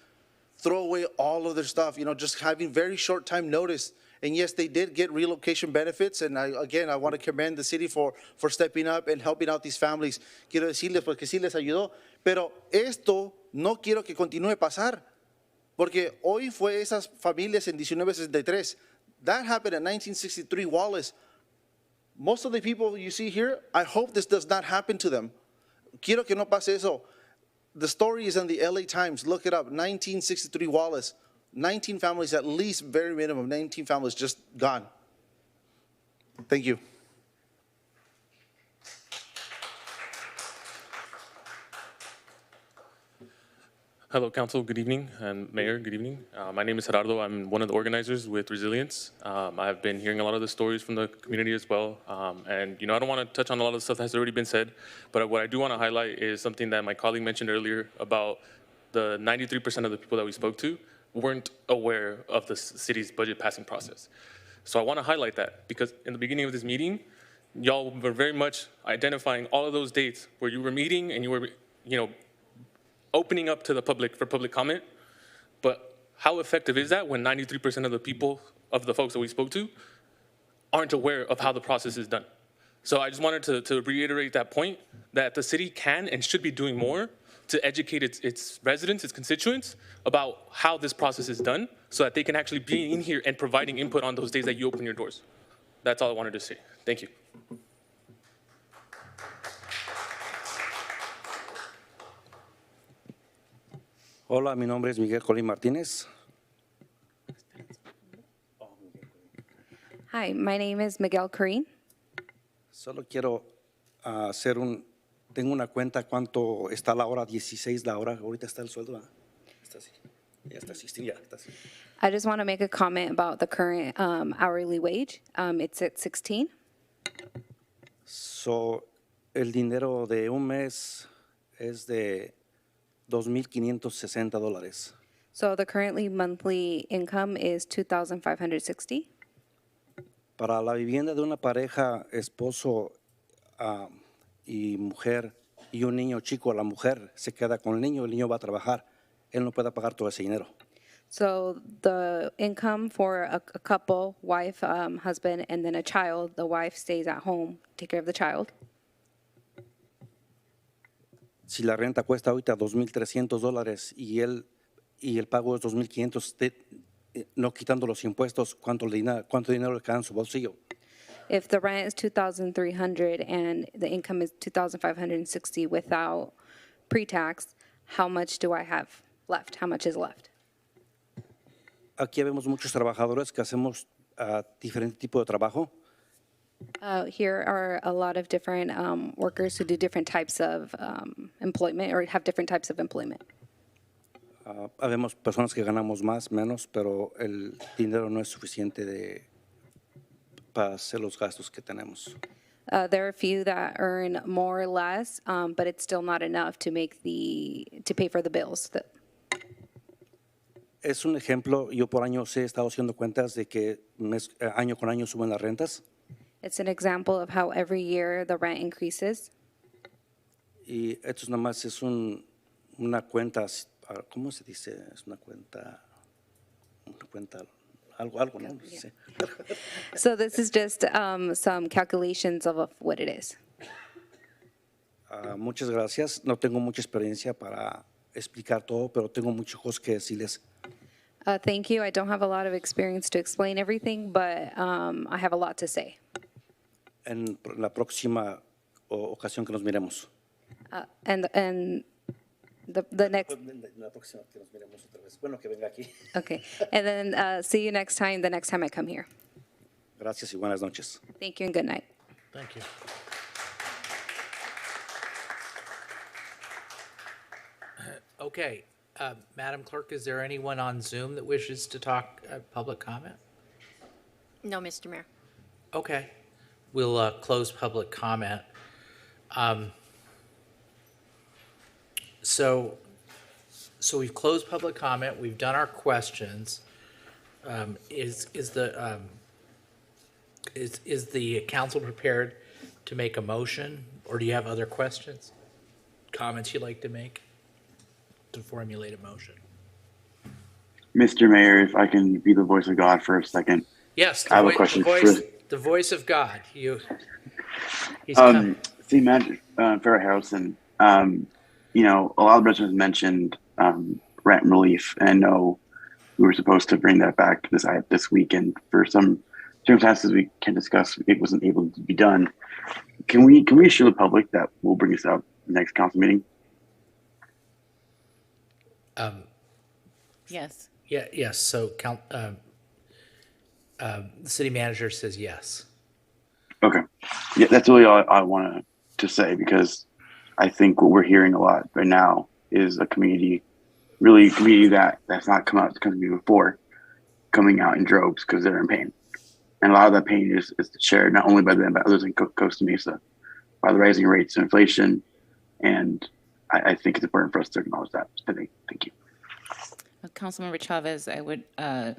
Speaker 15: throw away all of their stuff, just having very short time notice. And yes, they did get relocation benefits. And I want to commend the city for stepping up and helping out these families. Quiero decirles porque sí les ayudó. Pero esto no quiero que continúe pasar. Porque hoy fue esas familias en 1963. That happened in 1963 Wallace. Most of the people you see here, I hope this does not happen to them. Quiero que no pase eso. The story is in the LA Times. Look it up. 1963 Wallace. 19 families, at least very minimum, 19 families just gone. Thank you.
Speaker 2: Hello, Council. Good evening. And Mayor, good evening. My name is Gerardo. I'm one of the organizers with Resilience. I've been hearing a lot of the stories from the community as well. And, I don't want to touch on a lot of the stuff that has already been said, but what I do want to highlight is something that my colleague mentioned earlier about the 93% of the people that we spoke to weren't aware of the city's budget passing process. So I want to highlight that, because in the beginning of this meeting, y'all were very much identifying all of those dates where you were meeting and you were, opening up to the public for public comment. But how effective is that when 93% of the people, of the folks that we spoke to, aren't aware of how the process is done? So I just wanted to reiterate that point, that the city can and should be doing more to educate its residents, its constituents, about how this process is done, so that they can actually be in here and providing input on those days that you open your doors. That's all I wanted to say. Thank you.
Speaker 12: Hola, mi nombre es Miguel Colín Martínez.
Speaker 11: Hi, my name is Miguel Corrine.
Speaker 12: Solo quiero tengo una cuenta cuánto está la hora, 16 la hora, ahorita está el sueldo, ¿verdad? Está así, ya está así, ya está así.
Speaker 11: I just want to make a comment about the current hourly wage. It's at 16.
Speaker 12: So, el dinero de un mes es de $2,560.
Speaker 11: So the currently monthly income is $2,560.
Speaker 12: Para la vivienda de una pareja, esposo y mujer y un niño chico, la mujer se queda con el niño va a trabajar. Él no puede pagar todo ese dinero.
Speaker 11: So the income for a couple, wife, husband, and then a child, the wife stays at home, take care of the child.
Speaker 12: Si la renta cuesta ahorita $2,300 y el pago es $2,500, no quitando los impuestos, ¿cuánto dinero le queda en su bolsillo?
Speaker 11: If the rent is $2,300 and the income is $2,560 without pre-tax, how much do I have left? How much is left?
Speaker 12: Aquí vemos muchos trabajadores que hacemos diferente tipo de trabajo.
Speaker 11: Here are a lot of different workers who do different types of employment or have different types of employment.
Speaker 12: Habemos personas que ganamos más, menos, pero el dinero no es suficiente para hacer los gastos que tenemos.
Speaker 11: There are a few that earn more or less, but it's still not enough to pay for the bills.
Speaker 12: Es un ejemplo, yo por años he estado haciendo cuentas de que año con año suben las rentas.
Speaker 11: It's an example of how every year the rent increases.
Speaker 12: Y esto nada más es una cuenta, ¿cómo se dice? Es una cuenta, algo, ¿no?
Speaker 11: Yeah. So this is just some calculations of what it is.
Speaker 12: Muchas gracias. No tengo mucha experiencia para explicar todo, pero tengo muchas cosas que decirles.
Speaker 11: Thank you. I don't have a lot of experience to explain everything, but I have a lot to say.
Speaker 12: En la próxima ocasión que nos miremos.
Speaker 11: And the next.
Speaker 12: La próxima que nos miremos otra vez. Bueno, que venga aquí.
Speaker 11: Okay. And then see you next time, the next time I come here.
Speaker 12: Gracias y buenas noches.
Speaker 11: Thank you and good night.
Speaker 1: Thank you. Okay, Madam Clerk, is there anyone on Zoom that wishes to talk public comment?
Speaker 14: No, Mr. Mayor.
Speaker 1: Okay, we'll close public comment. So we've closed public comment. We've done our questions. Is the council prepared to make a motion, or do you have other questions, comments you'd like to make to formulate a motion?
Speaker 17: Mr. Mayor, if I can be the voice of God for a second.
Speaker 1: Yes,
Speaker 17: I have a question
Speaker 1: the voice of God. He's
Speaker 17: City Manager Farrah Harrelson, you know, a lot of residents mentioned rent relief, and I know we were supposed to bring that back this week, and for some circumstances we can discuss, it wasn't able to be done. Can we assure the public that we'll bring this up next council meeting?
Speaker 20: Yes.
Speaker 1: Yeah. Yes. So, the city manager says yes.
Speaker 17: Okay. Yeah, that's really all I wanted to say, because I think what we're hearing a lot right now is a community that's not come out to come to me before, coming out in droves because they're in pain. And a lot of that pain is shared not only by them, but others in Costa Mesa, by the rising rates of inflation. And I think it's important for us to acknowledge that today. Thank you.
Speaker 20: Councilmember Chavez, I would,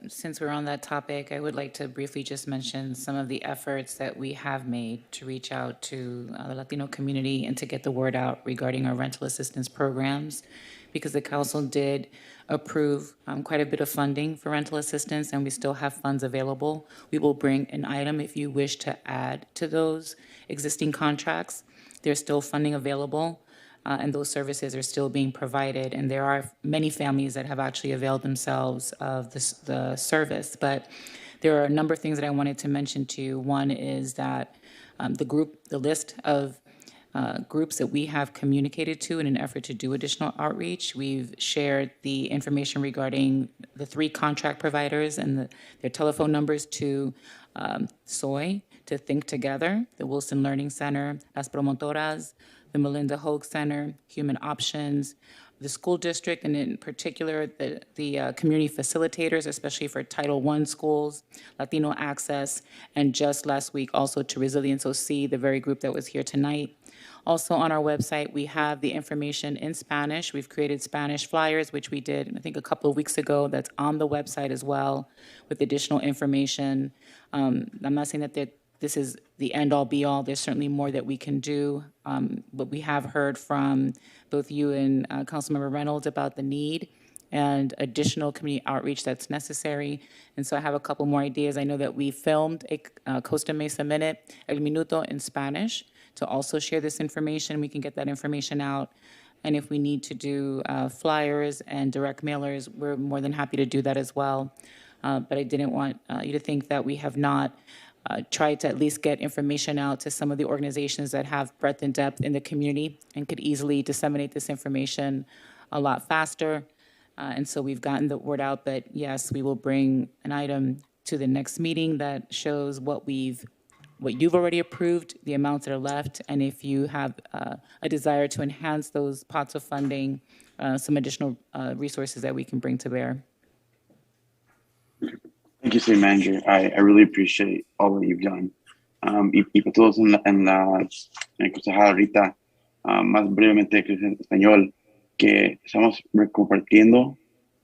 Speaker 20: since we're on that topic, I would like to briefly just mention some of the efforts that we have made to reach out to the Latino community and to get the word out regarding our rental assistance programs, because the council did approve quite a bit of funding for rental assistance, and we still have funds available. We will bring an item if you wish to add to those existing contracts. There's still funding available. And those services are still being provided. And there are many families that have actually availed themselves of the service. But there are a number of things that I wanted to mention to you. One is that the list of groups that we have communicated to in an effort to do additional outreach. We've shared the information regarding the 3 contract providers and their telephone numbers to SOY, to Think Together, the Wilson Learning Center, Las Promotoras, the Melinda Hoag Center, Human Options, the school district, and in particular, the community facilitators, especially for Title I schools, Latino Access, and just last week also to Resilience OC, the very group that was here tonight. Also on our website, we have the information in Spanish. We've created Spanish flyers, which we did, I think, a couple of weeks ago. That's on the website as well with additional information. I'm not saying that this is the end-all, be-all. There's certainly more that we can do. But we have heard from both you and Councilmember Reynolds about the need and additional community outreach that's necessary. And so I have a couple more ideas. I know that we filmed a Costa Mesa Minute, El Minuto, in Spanish to also share this information. We can get that information out. And if we need to do flyers and direct mailers, we're more than happy to do that as well. But I didn't want you to think that we have not tried to at least get information out to some of the organizations that have breadth and depth in the community and could easily disseminate this information a lot faster. And so we've gotten the word out that, yes, we will bring an item to the next meeting that shows what you've already approved, the amounts that are left, and if you have a desire to enhance those pots of funding, some additional resources that we can bring to bear.
Speaker 17: Thank you, City Manager. I really appreciate all that you've done. Y para todos en el concejal ahorita, más brevemente que en español, que estamos compartiendo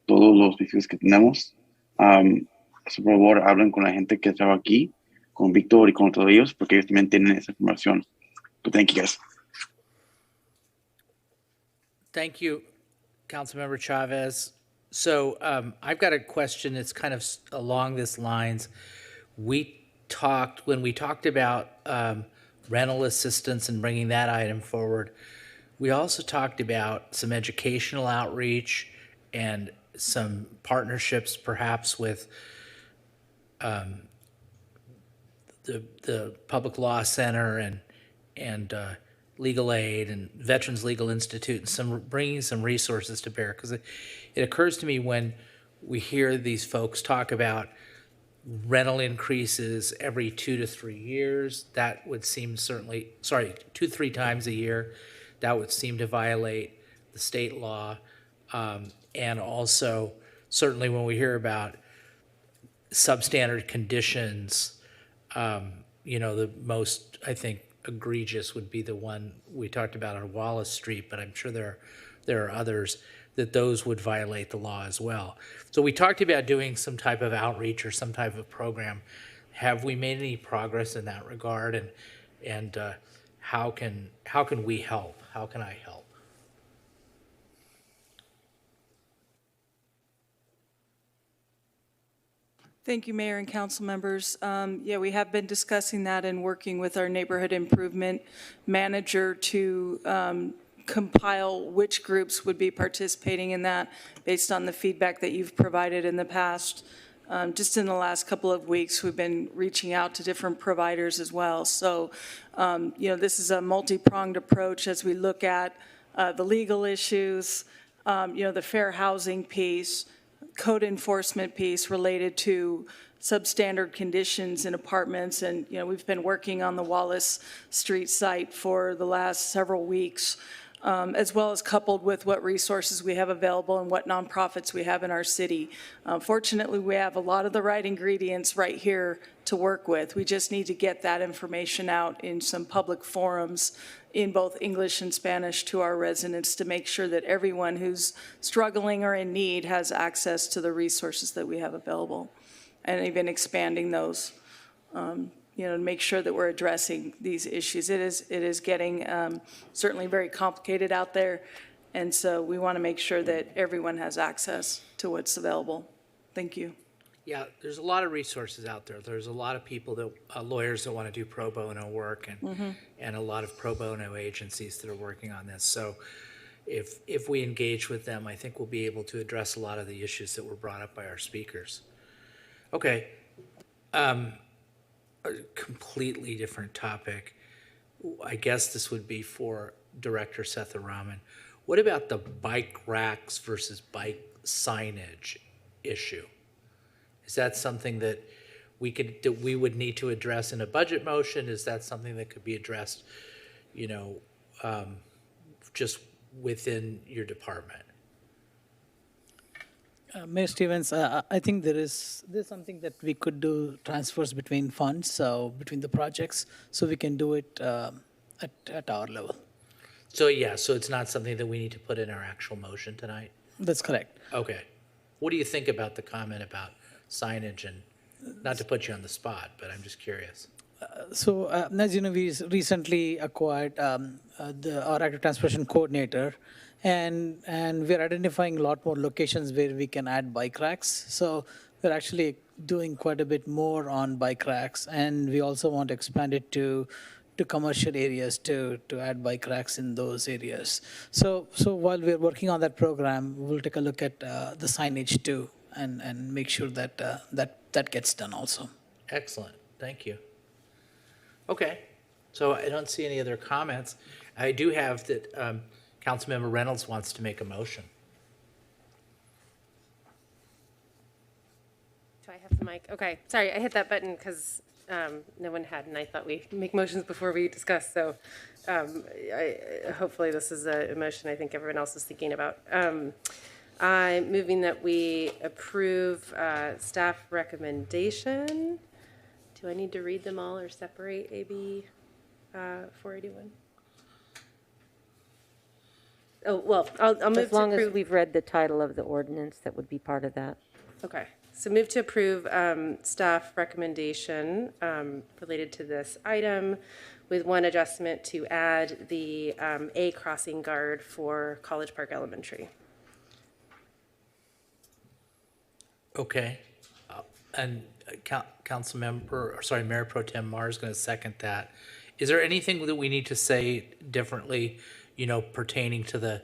Speaker 17: todos los beneficios que tenemos. Por favor, hablen con la gente que trabaja aquí, con Víctor y con todos ellos, porque ellos también tienen esa información. But thank you, guys.
Speaker 1: Thank you, Councilmember Chavez. So I've got a question that's kind of along this lines. When we talked about rental assistance and bringing that item forward, we also talked about some educational outreach and some partnerships perhaps with the Public Law Center and Legal Aid and Veterans Legal Institute, and bringing some resources to bear. Because it occurs to me when we hear these folks talk about rental increases every 2 to 3 years, that would seem 2-3 times a year, that would seem to violate the state law. And also, certainly when we hear about substandard conditions, the most, I think, egregious would be the one we talked about on Wallace Street, but I'm sure there are others that those would violate the law as well. So we talked about doing some type of outreach or some type of program. Have we made any progress in that regard? And how can we help? How can I help?
Speaker 5: Thank you, Mayor and council members. Yeah, we have been discussing that and working with our neighborhood improvement manager to compile which groups would be participating in that based on the feedback that you've provided in the past. Just in the last couple of weeks, we've been reaching out to different providers as well. So, this is a multi-pronged approach as we look at the legal issues, the fair housing piece, code enforcement piece related to substandard conditions in apartments. And, we've been working on the Wallace Street site for the last several weeks, as well as coupled with what resources we have available and what nonprofits we have in our city. Fortunately, we have a lot of the right ingredients right here to work with. We just need to get that information out in some public forums in both English and Spanish to our residents to make sure that everyone who's struggling or in need has access to the resources that we have available, and even expanding those, to make sure that we're addressing these issues. It is getting certainly very complicated out there, and so we want to make sure that everyone has access to what's available. Thank you.
Speaker 1: Yeah, there's a lot of resources out there. There's a lot of people that lawyers that want to do pro bono work, and a lot of pro bono agencies that are working on this. So if we engage with them, I think we'll be able to address a lot of the issues that were brought up by our speakers. Okay, a completely different topic. I guess this would be for Director Setharaman. What about the bike racks versus bike signage issue? Is that something that we would need to address in a budget motion? Is that something that could be addressed, just within your department?
Speaker 6: Mayor Stevens, I think there's something that we could do, transfers between funds, so between the projects, so we can do it at our level.
Speaker 1: So, yeah, so it's not something that we need to put in our actual motion tonight?
Speaker 6: That's correct.
Speaker 1: Okay. What do you think about the comment about signage and, not to put you on the spot, but I'm just curious.
Speaker 6: So, as you know, we recently acquired our active transportation coordinator, and we're identifying a lot more locations where we can add bike racks. So we're actually doing quite a bit more on bike racks, and we also want to expand it to commercial areas to add bike racks in those areas. So while we're working on that program, we'll take a look at the signage too, and make sure that that gets done also.
Speaker 1: Excellent, thank you. Okay, so I don't see any other comments. I do have that Councilmember Reynolds wants to make a motion.
Speaker 8: Do I have the mic? Okay, sorry, I hit that button because no one had, and I thought we make motions before we discuss, so hopefully this is a motion I think everyone else is thinking about. I'm moving that we approve staff recommendation. Do I need to read them all or separate AB 481? Oh, well, I'll move to approve.
Speaker 14: As long as we've read the title of the ordinance, that would be part of that.
Speaker 8: Okay, so move to approve staff recommendation related to this item with one adjustment to add the A crossing guard for College Park Elementary.
Speaker 1: Okay, and Mayor Pro Tem Mar is going to second that. Is there anything that we need to say differently, pertaining to the,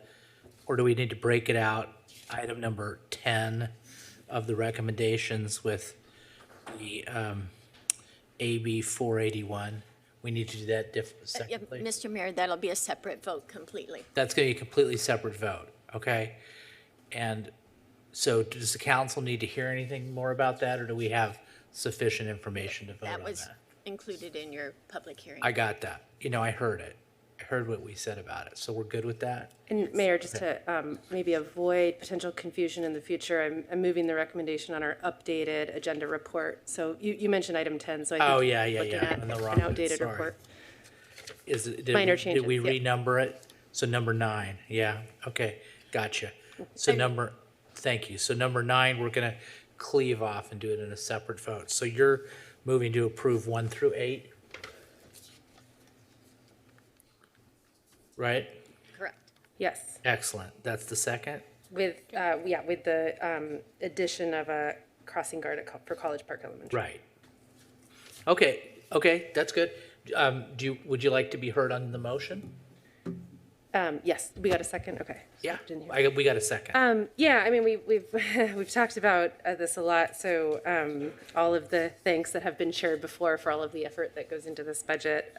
Speaker 1: or do we need to break it out, item number 10 of the recommendations with the AB 481? We need to do that separately?
Speaker 14: Mr. Mayor, that'll be a separate vote completely.
Speaker 1: That's going to be a completely separate vote, okay? And so does the council need to hear anything more about that, or do we have sufficient information to vote on that?
Speaker 14: That was included in your public hearing.
Speaker 1: I got that. I heard it. I heard what we said about it. So we're good with that?
Speaker 8: And Mayor, just to maybe avoid potential confusion in the future, I'm moving the recommendation on our updated agenda report. So you mentioned item 10, so I think you're looking at an outdated report. Minor changes.
Speaker 1: Did we renumber it? So number 9, yeah, okay, gotcha. So thank you. So number 9, we're going to cleave off and do it in a separate vote. So you're moving to approve 1 through 8? Right?
Speaker 8: Correct. Yes.
Speaker 1: Excellent. That's the second?
Speaker 8: With the addition of a crossing guard for College Park Elementary.
Speaker 1: Right. Okay, that's good. Would you like to be heard on the motion?
Speaker 8: Yes, we got a second, okay.
Speaker 1: Yeah, we got a second.
Speaker 8: Yeah, I mean, we've talked about this a lot, so all of the thanks that have been shared before for all of the effort that goes into this budget.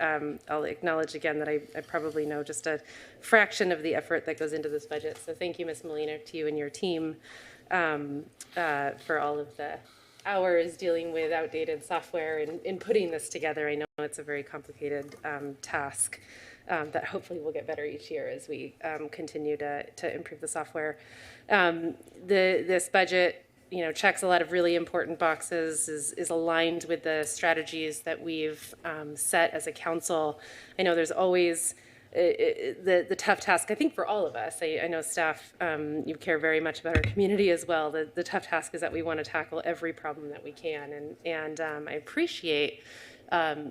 Speaker 8: I'll acknowledge again that I probably know just a fraction of the effort that goes into this budget, so thank you, Ms. Molina, to you and your team for all of the hours dealing with outdated software and putting this together. I know it's a very complicated task. That hopefully will get better each year as we continue to improve the software. This budget, checks a lot of really important boxes, is aligned with the strategies that we've set as a council. I know there's always the tough task, I think, for all of us. I know staff, you care very much about our community as well. The tough task is that we want to tackle every problem that we can, and I appreciate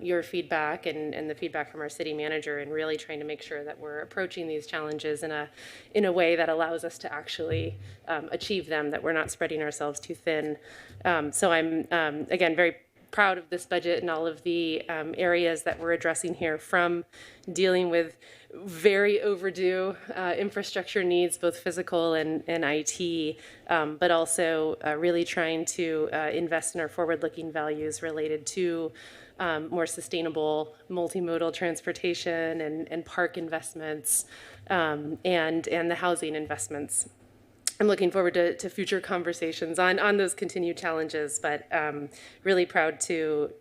Speaker 8: your feedback and the feedback from our city manager, and really trying to make sure that we're approaching these challenges in a way that allows us to actually achieve them, that we're not spreading ourselves too thin. So I'm, again, very proud of this budget and all of the areas that we're addressing here, from dealing with very overdue infrastructure needs, both physical and IT, but also really trying to invest in our forward-looking values related to more sustainable multimodal transportation and park investments and the housing investments. I'm looking forward to future conversations on those continued challenges, but really proud to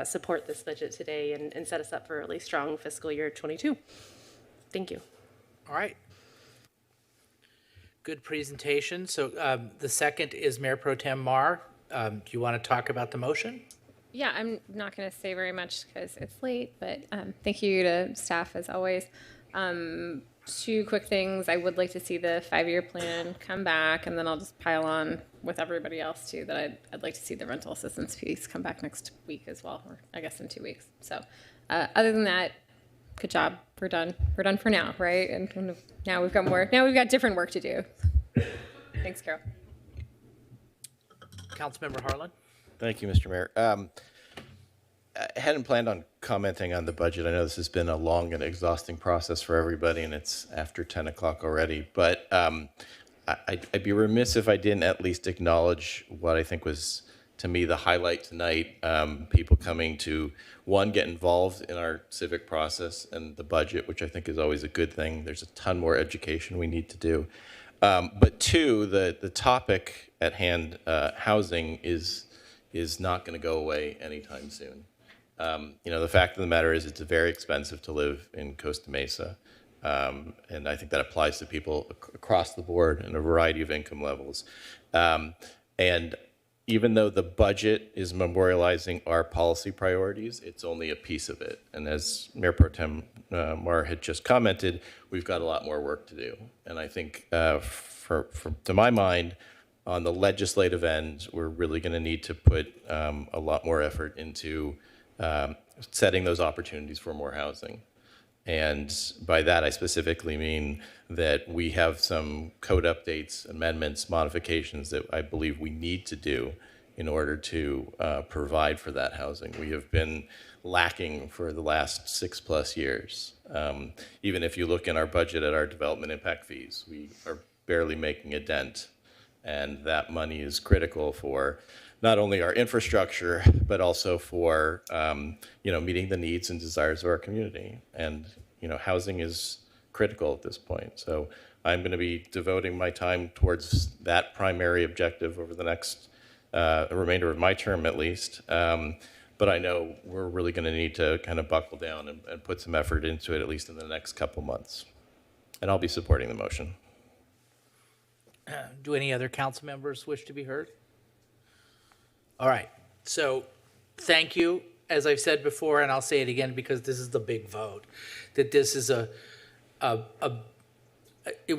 Speaker 8: support this budget today and set us up for a really strong fiscal year 22. Thank you.
Speaker 1: All right. Good presentation. So the second is Mayor Pro Tem Mar. Do you want to talk about the motion?
Speaker 13: Yeah, I'm not going to say very much because it's late, but thank you to staff as always. Two quick things. I would like to see the 5-year plan come back, and then I'll just pile on with everybody else too, that I'd like to see the rental assistance piece come back next week as well, or I guess in 2 weeks. So other than that, good job. We're done. We're done for now, right? And now we've got more. Now we've got different work to do. Thanks, Carol.
Speaker 1: Councilmember Harlan?
Speaker 18: Thank you, Mr. Mayor. I hadn't planned on commenting on the budget. I know this has been a long and exhausting process for everybody, and it's after 10 o'clock already. But I'd be remiss if I didn't at least acknowledge what I think was, to me, the highlight tonight. People coming to, one, get involved in our civic process and the budget, which I think is always a good thing. There's a ton more education we need to do. But two, the topic at hand, housing, is not going to go away anytime soon. The fact of the matter is it's very expensive to live in Costa Mesa. And I think that applies to people across the board in a variety of income levels. And even though the budget is memorializing our policy priorities, it's only a piece of it. And as Mayor Pro Tem Mar had just commented, we've got a lot more work to do. And I think, to my mind, on the legislative end, we're really going to need to put a lot more effort into setting those opportunities for more housing. And by that, I specifically mean that we have some code updates, amendments, modifications that I believe we need to do in order to provide for that housing. We have been lacking for the last 6+ years. Even if you look in our budget at our development impact fees, we are barely making a dent. And that money is critical for not only our infrastructure, but also for meeting the needs and desires of our community. And housing is critical at this point. So I'm going to be devoting my time towards that primary objective over the next remainder of my term, at least. But I know we're really going to need to kind of buckle down and put some effort into it, at least in the next couple months. And I'll be supporting the motion.
Speaker 1: Do any other council members wish to be heard? All right, so thank you. As I've said before, and I'll say it again because this is the big vote, that this is it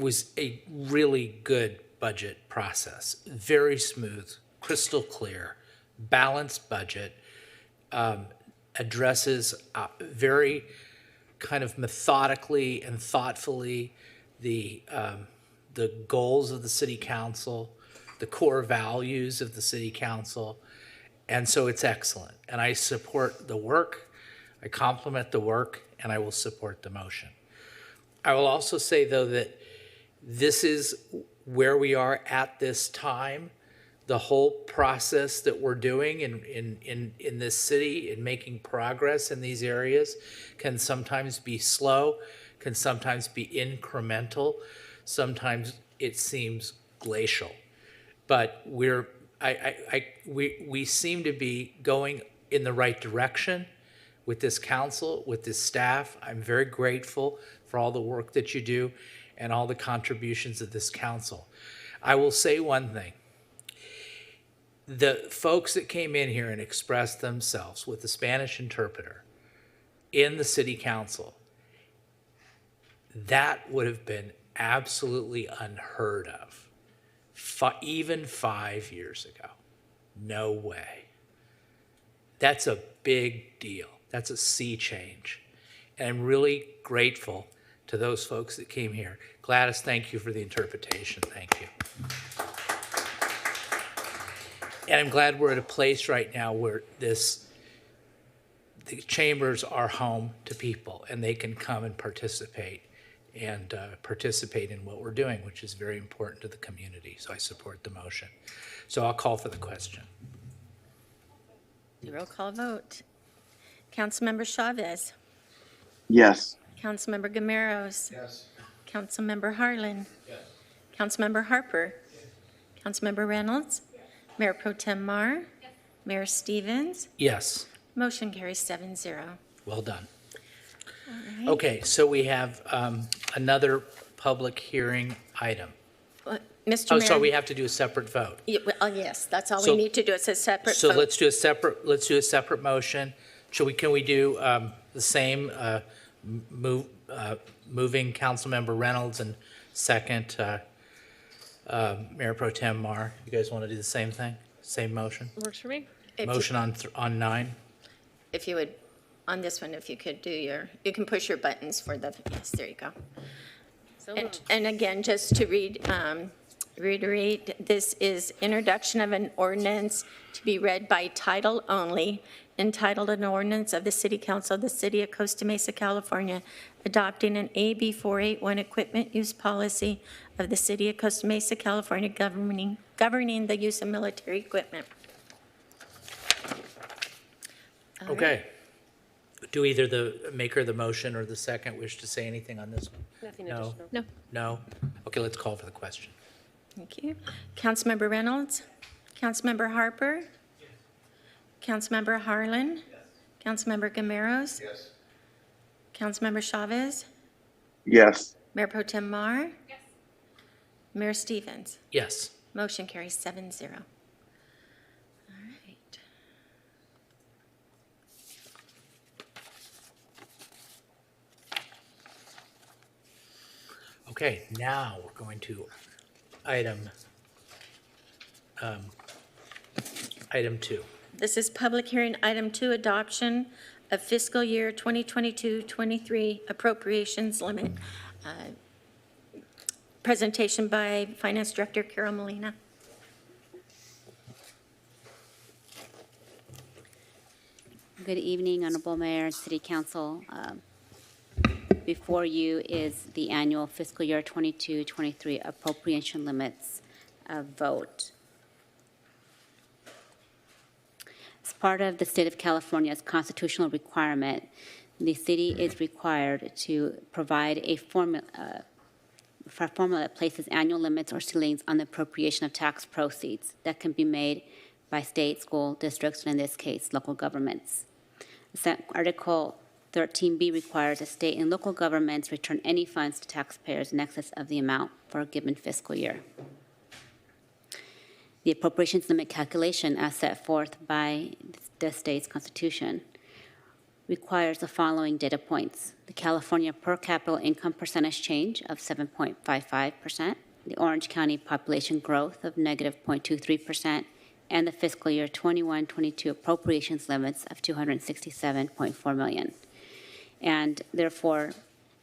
Speaker 1: was a really good budget process. Very smooth, crystal clear, balanced budget, addresses very kind of methodically and thoughtfully the goals of the city council, the core values of the city council. And so it's excellent. And I support the work, I compliment the work, and I will support the motion. I will also say, though, that this is where we are at this time. The whole process that we're doing in this city in making progress in these areas can sometimes be slow, can sometimes be incremental. Sometimes it seems glacial. But we seem to be going in the right direction with this council, with this staff. I'm very grateful for all the work that you do and all the contributions of this council. I will say one thing. The folks that came in here and expressed themselves with the Spanish interpreter in the city council, that would have been absolutely unheard of. Even 5 years ago. No way. That's a big deal. That's a sea change. And I'm really grateful to those folks that came here. Gladys, thank you for the interpretation. Thank you. And I'm glad we're at a place right now where the chambers are home to people and they can come and participate in what we're doing, which is very important to the community. So I support the motion. So I'll call for the question.
Speaker 23: Roll call vote. Councilmember Chavez.
Speaker 17: Yes.
Speaker 23: Councilmember Gameros.
Speaker 17: Yes.
Speaker 23: Councilmember Harlan. Yes. Councilmember Harper. Yes. Councilmember Reynolds. Yes. Mayor Pro Tem Mar. Yes. Mayor Stevens.
Speaker 1: Yes.
Speaker 23: Motion carries 7-0.
Speaker 1: Well done.
Speaker 23: All right.
Speaker 1: Okay, so we have another public hearing item.
Speaker 23: Mr. Mayor.
Speaker 1: So we have to do a separate vote.
Speaker 23: Yes, that's all
Speaker 1: So-
Speaker 23: we need to do. It's a separate
Speaker 1: So
Speaker 23: vote.
Speaker 1: let's do a separate motion. Can we do the same moving Councilmember Reynolds and second Mayor Pro Tem Mar. You guys want to do the same thing? Same motion?
Speaker 13: Works for me.
Speaker 1: Motion on 9?
Speaker 23: If you would, on this one, if you could do you can push your buttons for the, yes, there you go. And again, just to reiterate, this is introduction of an ordinance to be read by title only, entitled an ordinance of the City Council of the City of Costa Mesa, California, adopting an AB 481 equipment use policy of the City of Costa Mesa, California, governing the use of military equipment.
Speaker 1: Okay. Do either the maker of the motion or the second wish to say anything on this one?
Speaker 13: Nothing
Speaker 1: No?
Speaker 13: additional. No.
Speaker 1: No? Okay, let's call for the question.
Speaker 23: Thank you. Councilmember Reynolds? Councilmember Harper? Councilmember Harlan? Councilmember Gameros?
Speaker 17: Yes.
Speaker 23: Councilmember Chavez?
Speaker 17: Yes.
Speaker 23: Mayor Pro Tem Mar? Yes. Mayor Stevens?
Speaker 1: Yes.
Speaker 23: Motion carries 7-0. All right.
Speaker 1: Okay, now we're going to item 2.
Speaker 23: This is public hearing item 2, adoption of fiscal year 2022-23 appropriations limit. Presentation by Finance Director Carol Molina.
Speaker 3: Good evening, Honorable Mayor and City Council. Before you is the annual fiscal year 22-23 appropriation limits vote. As part of the State of California's constitutional requirement, the city is required to provide a formula that places annual limits or ceilings on the appropriation of tax proceeds that can be made by state, school districts, and in this case, local governments. Article 13B requires that state and local governments return any funds to taxpayers in excess of the amount for a given fiscal year. The appropriations limit calculation, as set forth by the state's constitution, requires the following data points: the California per capita income percentage change of 7.55%, the Orange County population growth of negative 0.23%, and the fiscal year 21-22 appropriations limits of $267.4 million. And therefore,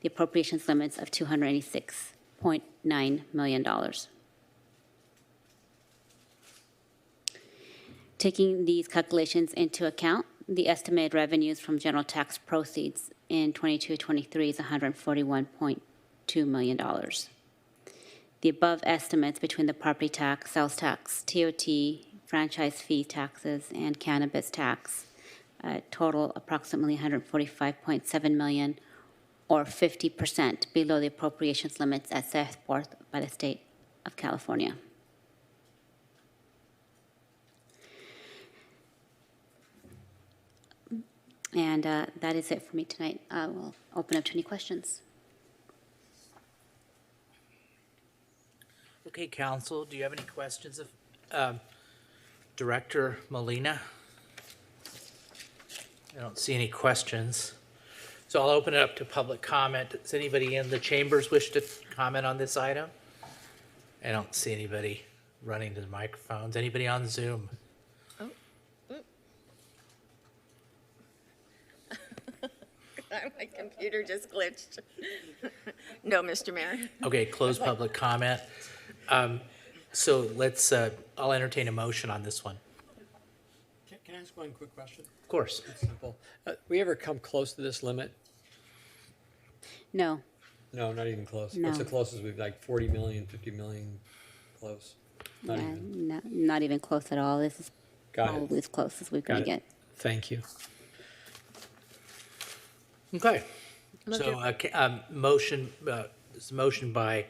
Speaker 3: the appropriations limits of $286.9 million. Taking these calculations into account, the estimated revenues from general tax proceeds in 22-23 is $141.2 million. The above estimates between the property tax, sales tax, TOT, franchise fee taxes, and cannabis tax total approximately $145.7 million, or 50% below the appropriations limits as set forth by the State of California. And that is it for me tonight. I will open up to any questions.
Speaker 1: Okay, Council, do you have any questions of Director Molina? I don't see any questions. So I'll open it up to public comment. Does anybody in the chambers wish to comment on this item? I don't see anybody running to the microphones. Anybody on Zoom?
Speaker 23: My computer just glitched. No, Mr. Mayor.
Speaker 1: Okay, close public comment. So let's, I'll entertain a motion on this one.
Speaker 7: Can I ask one quick question?
Speaker 1: Of course.
Speaker 7: It's simple. We ever come close to this limit?
Speaker 3: No.
Speaker 7: No, not even close.
Speaker 3: No.
Speaker 7: What's the closest we've, like 40 million, 50 million close? Not even.
Speaker 3: Not even close at all. This is
Speaker 7: Got it.
Speaker 3: probably as close as we're going to
Speaker 7: Got it.
Speaker 3: get.
Speaker 7: Thank you.
Speaker 1: Okay. So, motion, this motion by,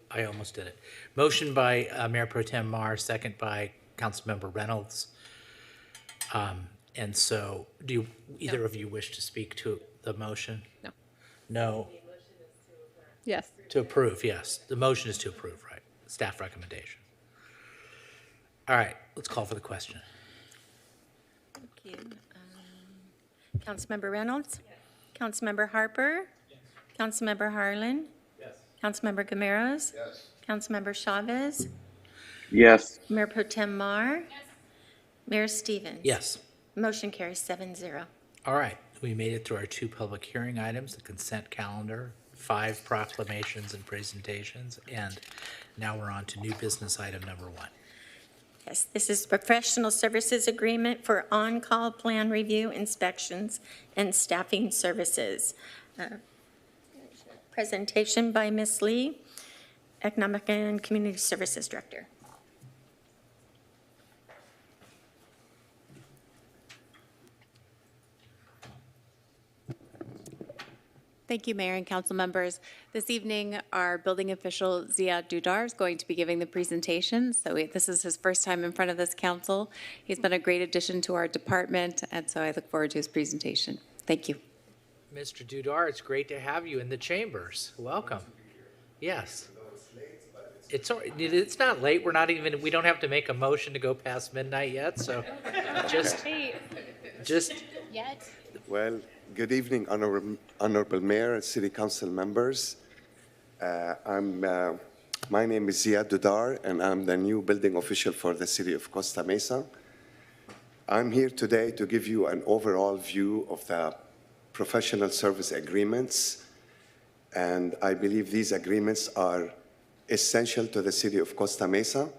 Speaker 1: I almost did it. Motion by Mayor Pro Tem Mar, second by Councilmember Reynolds. And so, do either of you wish to speak to the motion?
Speaker 13: No.
Speaker 1: No.
Speaker 13: Yes.
Speaker 1: To approve, yes. The motion is to approve, right? Staff recommendation. All right, let's call for the question.
Speaker 23: Thank you. Councilmember Reynolds? Yes. Councilmember Harper? Yes. Councilmember Harlan.
Speaker 7: Yes.
Speaker 23: Councilmember Gameros.
Speaker 7: Yes.
Speaker 23: Councilmember Chavez.
Speaker 17: Yes.
Speaker 23: Mayor Pro Tem Mar. Mayor Stevens.
Speaker 1: Yes.
Speaker 23: Motion carries 7-0.
Speaker 1: All right, we made it through our 2 public hearing items, the consent calendar, 5 proclamations and presentations, and now we're on to new business item number 1.
Speaker 23: Yes, this is professional services agreement for on-call plan review, inspections, and staffing services. Presentation by Ms. Lee, Economic and Community Services Director.
Speaker 9: Thank you, Mayor and Council members. This evening, our building official, Ziad Dudar, is going to be giving the presentation. So this is his first time in front of this council. He's been a great addition to our department, and so I look forward to his presentation. Thank you.
Speaker 1: Mr. Dudar, it's great to have you in the chambers. Welcome. Yes. It's not late. We don't have to make a motion to go past midnight yet, so just
Speaker 23: Yet.
Speaker 10: Well, good evening, Honorable Mayor and City Council members. My name is Ziad Dudar, and I'm the new building official for the City of Costa Mesa. I'm here today to give you an overall view of the professional service agreements, and I believe these agreements are essential to the City of Costa Mesa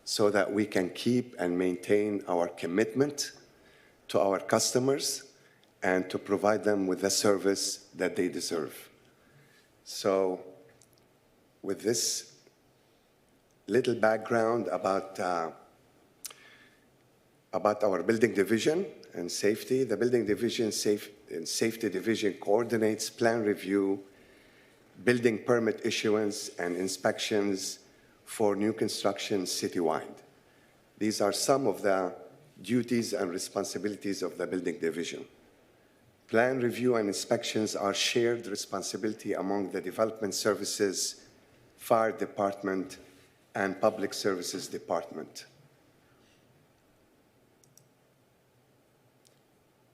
Speaker 10: so that we can keep and maintain our commitment to our customers and to provide them with the service that they deserve. So with this little background about our building division and safety, the building division and safety division coordinates plan review, building permit issuance, and inspections for new construction citywide. These are some of the duties and responsibilities of the building division. Plan review and inspections are shared responsibility among the Development Services, Fire Department, and Public Services Department.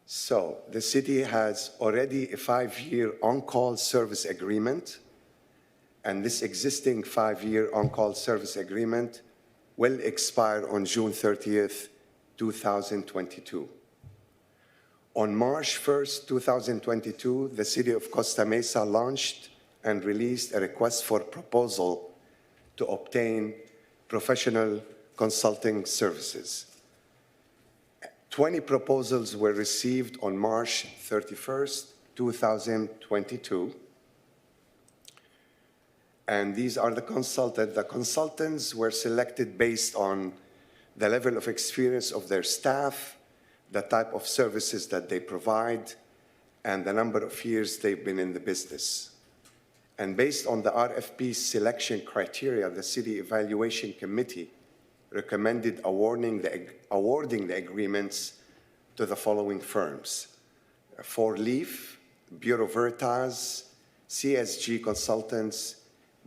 Speaker 10: So the city has already a 5-year on-call service agreement, and this existing 5-year on-call service agreement will expire on June 30th, 2022. On March 1st, 2022, the City of Costa Mesa launched and released a request for proposal to obtain professional consulting services. 20 proposals were received on March 31st, 2022. And these are the consultants. The consultants were selected based on the level of experience of their staff, the type of services that they provide, and the number of years they've been in the business. And based on the RFP selection criteria, the City Evaluation Committee recommended awarding the agreements to the following firms: Four Leaf, Bureau Veritas, CSG Consultants,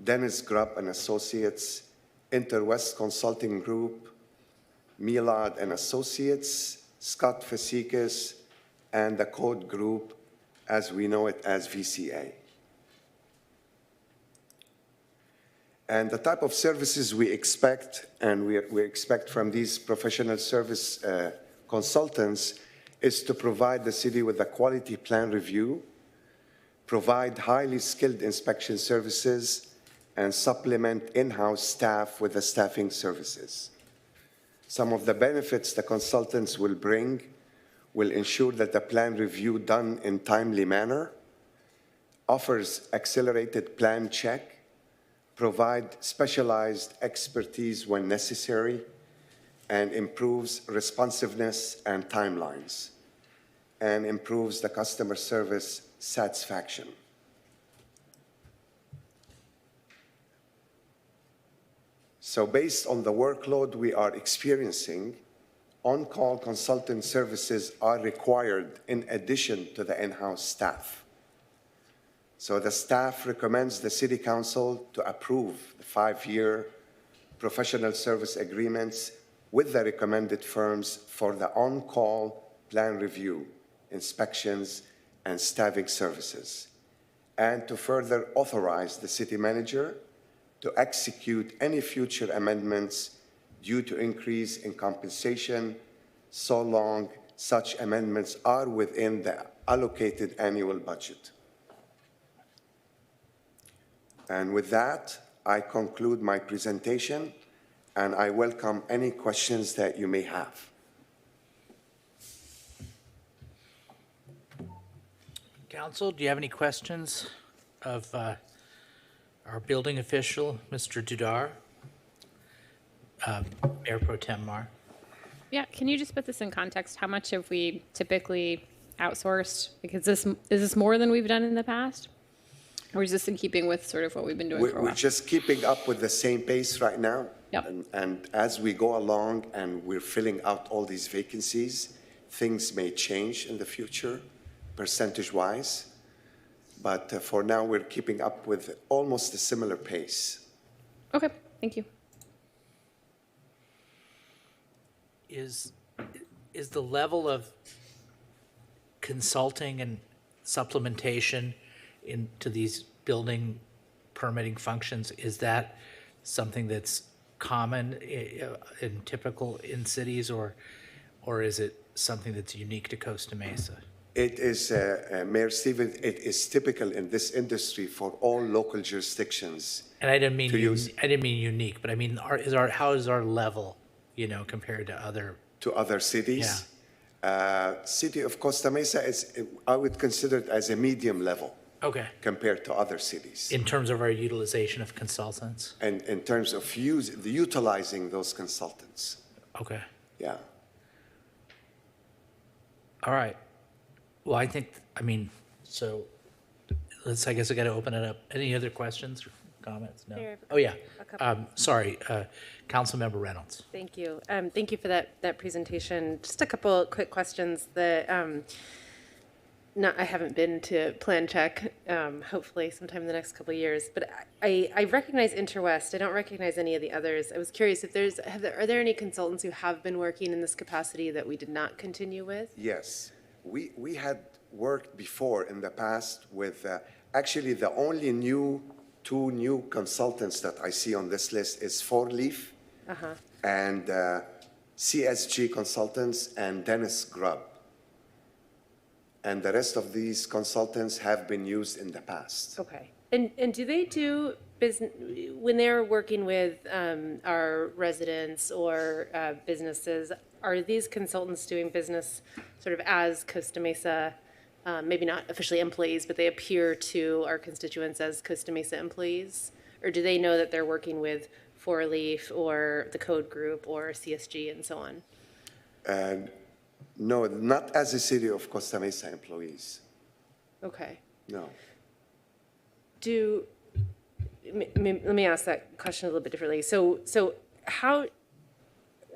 Speaker 10: Dennis Grubb and Associates, Interwest Consulting Group, Milad and Associates, Scott Fasikis, and the Code Group, as we know it as VCA. And the type of services we expect, and we expect from these professional service consultants, is to provide the city with a quality plan review, provide highly skilled inspection services, and supplement in-house staff with the staffing services. Some of the benefits the consultants will bring will ensure that the plan review done in timely manner, offers accelerated plan check, provide specialized expertise when necessary, and improves responsiveness and timelines, and improves the customer service satisfaction. So based on the workload we are experiencing, on-call consultant services are required in addition to the in-house staff. So the staff recommends the City Council to approve the 5-year professional service agreements with the recommended firms for the on-call plan review, inspections, and staffing services. and to further authorize the city manager to execute any future amendments due to increase in compensation, so long such amendments are within the allocated annual budget. And with that, I conclude my presentation, and I welcome any questions that you may have.
Speaker 1: Council, do you have any questions of our building official, Mr. Dudar? Mayor Pro Tem Mar?
Speaker 13: Yeah, can you just put this in context? How much have we typically outsourced? Because is this more than we've done in the past? Or is this in keeping with sort of what we've been doing for a
Speaker 10: We're
Speaker 13: while?
Speaker 10: just keeping up with the same pace right now.
Speaker 13: Yep.
Speaker 10: And as we go along and we're filling out all these vacancies, things may change in the future, percentage-wise. But for now, we're keeping up with almost a similar pace.
Speaker 13: Okay, thank you.
Speaker 1: Is the level of consulting and supplementation into these building permitting functions, is that something that's common and typical in cities, or is it something that's unique to Costa Mesa?
Speaker 10: It is, Mayor Stevens, it is typical in this industry for all local jurisdictions.
Speaker 1: And I didn't mean
Speaker 10: to
Speaker 1: I didn't mean unique, but I mean how is our level, compared to other
Speaker 10: cities? City of Costa Mesa is, I would consider it as a medium level.
Speaker 1: Okay.
Speaker 10: Compared to other cities.
Speaker 1: In terms of our utilization of consultants?
Speaker 10: And in terms of utilizing those consultants.
Speaker 1: Okay.
Speaker 10: Yeah.
Speaker 1: All right. Well, I guess I got to open it up. Any other questions or comments? No? Oh, yeah. Sorry, Councilmember Reynolds.
Speaker 8: Thank you. Thank you for that presentation. Just a couple quick questions that I haven't been to Plan Check, hopefully sometime in the next couple of years, but I recognize Interwest. I don't recognize any of the others. I was curious if are there any consultants who have been working in this capacity that we did not continue with?
Speaker 10: Yes. We had worked before in the past with, actually the only two new consultants that I see on this list is Four Leaf and CSG Consultants and Dennis Grubb. And the rest of these consultants have been used in the past.
Speaker 8: Okay. And do they do business, when they're working with our residents or businesses, are these consultants doing business sort of as Costa Mesa, maybe not officially employees, but they appear to our constituents as Costa Mesa employees? Or do they know that they're working with Four Leaf or the Code Group or CSG and so on?
Speaker 10: No, not as a City of Costa Mesa employees.
Speaker 8: Okay.
Speaker 10: No.
Speaker 8: Let me ask that question a little bit differently. So how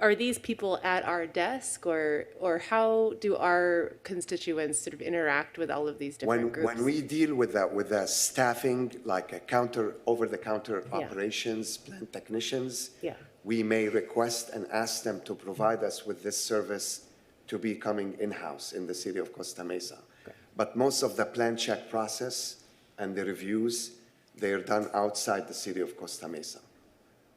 Speaker 8: are these people at our desk, or how do our constituents sort of interact with all of these different groups?
Speaker 10: When we deal with the staffing, like over-the-counter operations, plant technicians, we may request and ask them to provide us with this service to be coming in-house in the City of Costa Mesa. Okay. But most of the plan check process and the reviews, they are done outside the City of Costa Mesa.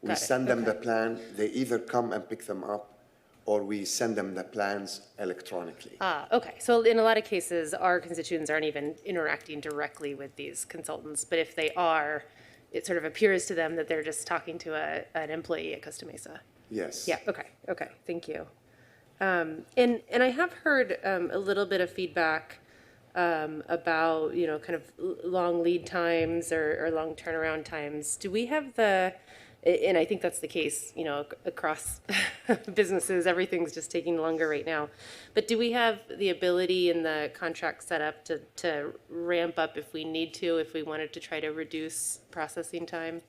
Speaker 10: We send them the plan, they either come and pick them up, or we send them the plans electronically.
Speaker 8: Okay. So in a lot of cases, our constituents aren't even interacting directly with these consultants, but if they are, it sort of appears to them that they're just talking to an employee at Costa Mesa.
Speaker 10: Yes.
Speaker 8: Yeah, okay, thank you. And I have heard a little bit of feedback about, kind of long lead times or long turnaround times. Do we have and I think that's the case, across businesses, everything's just taking longer right now. But do we have the ability in the contract set up to ramp up if we need to, if we wanted to try to reduce processing time?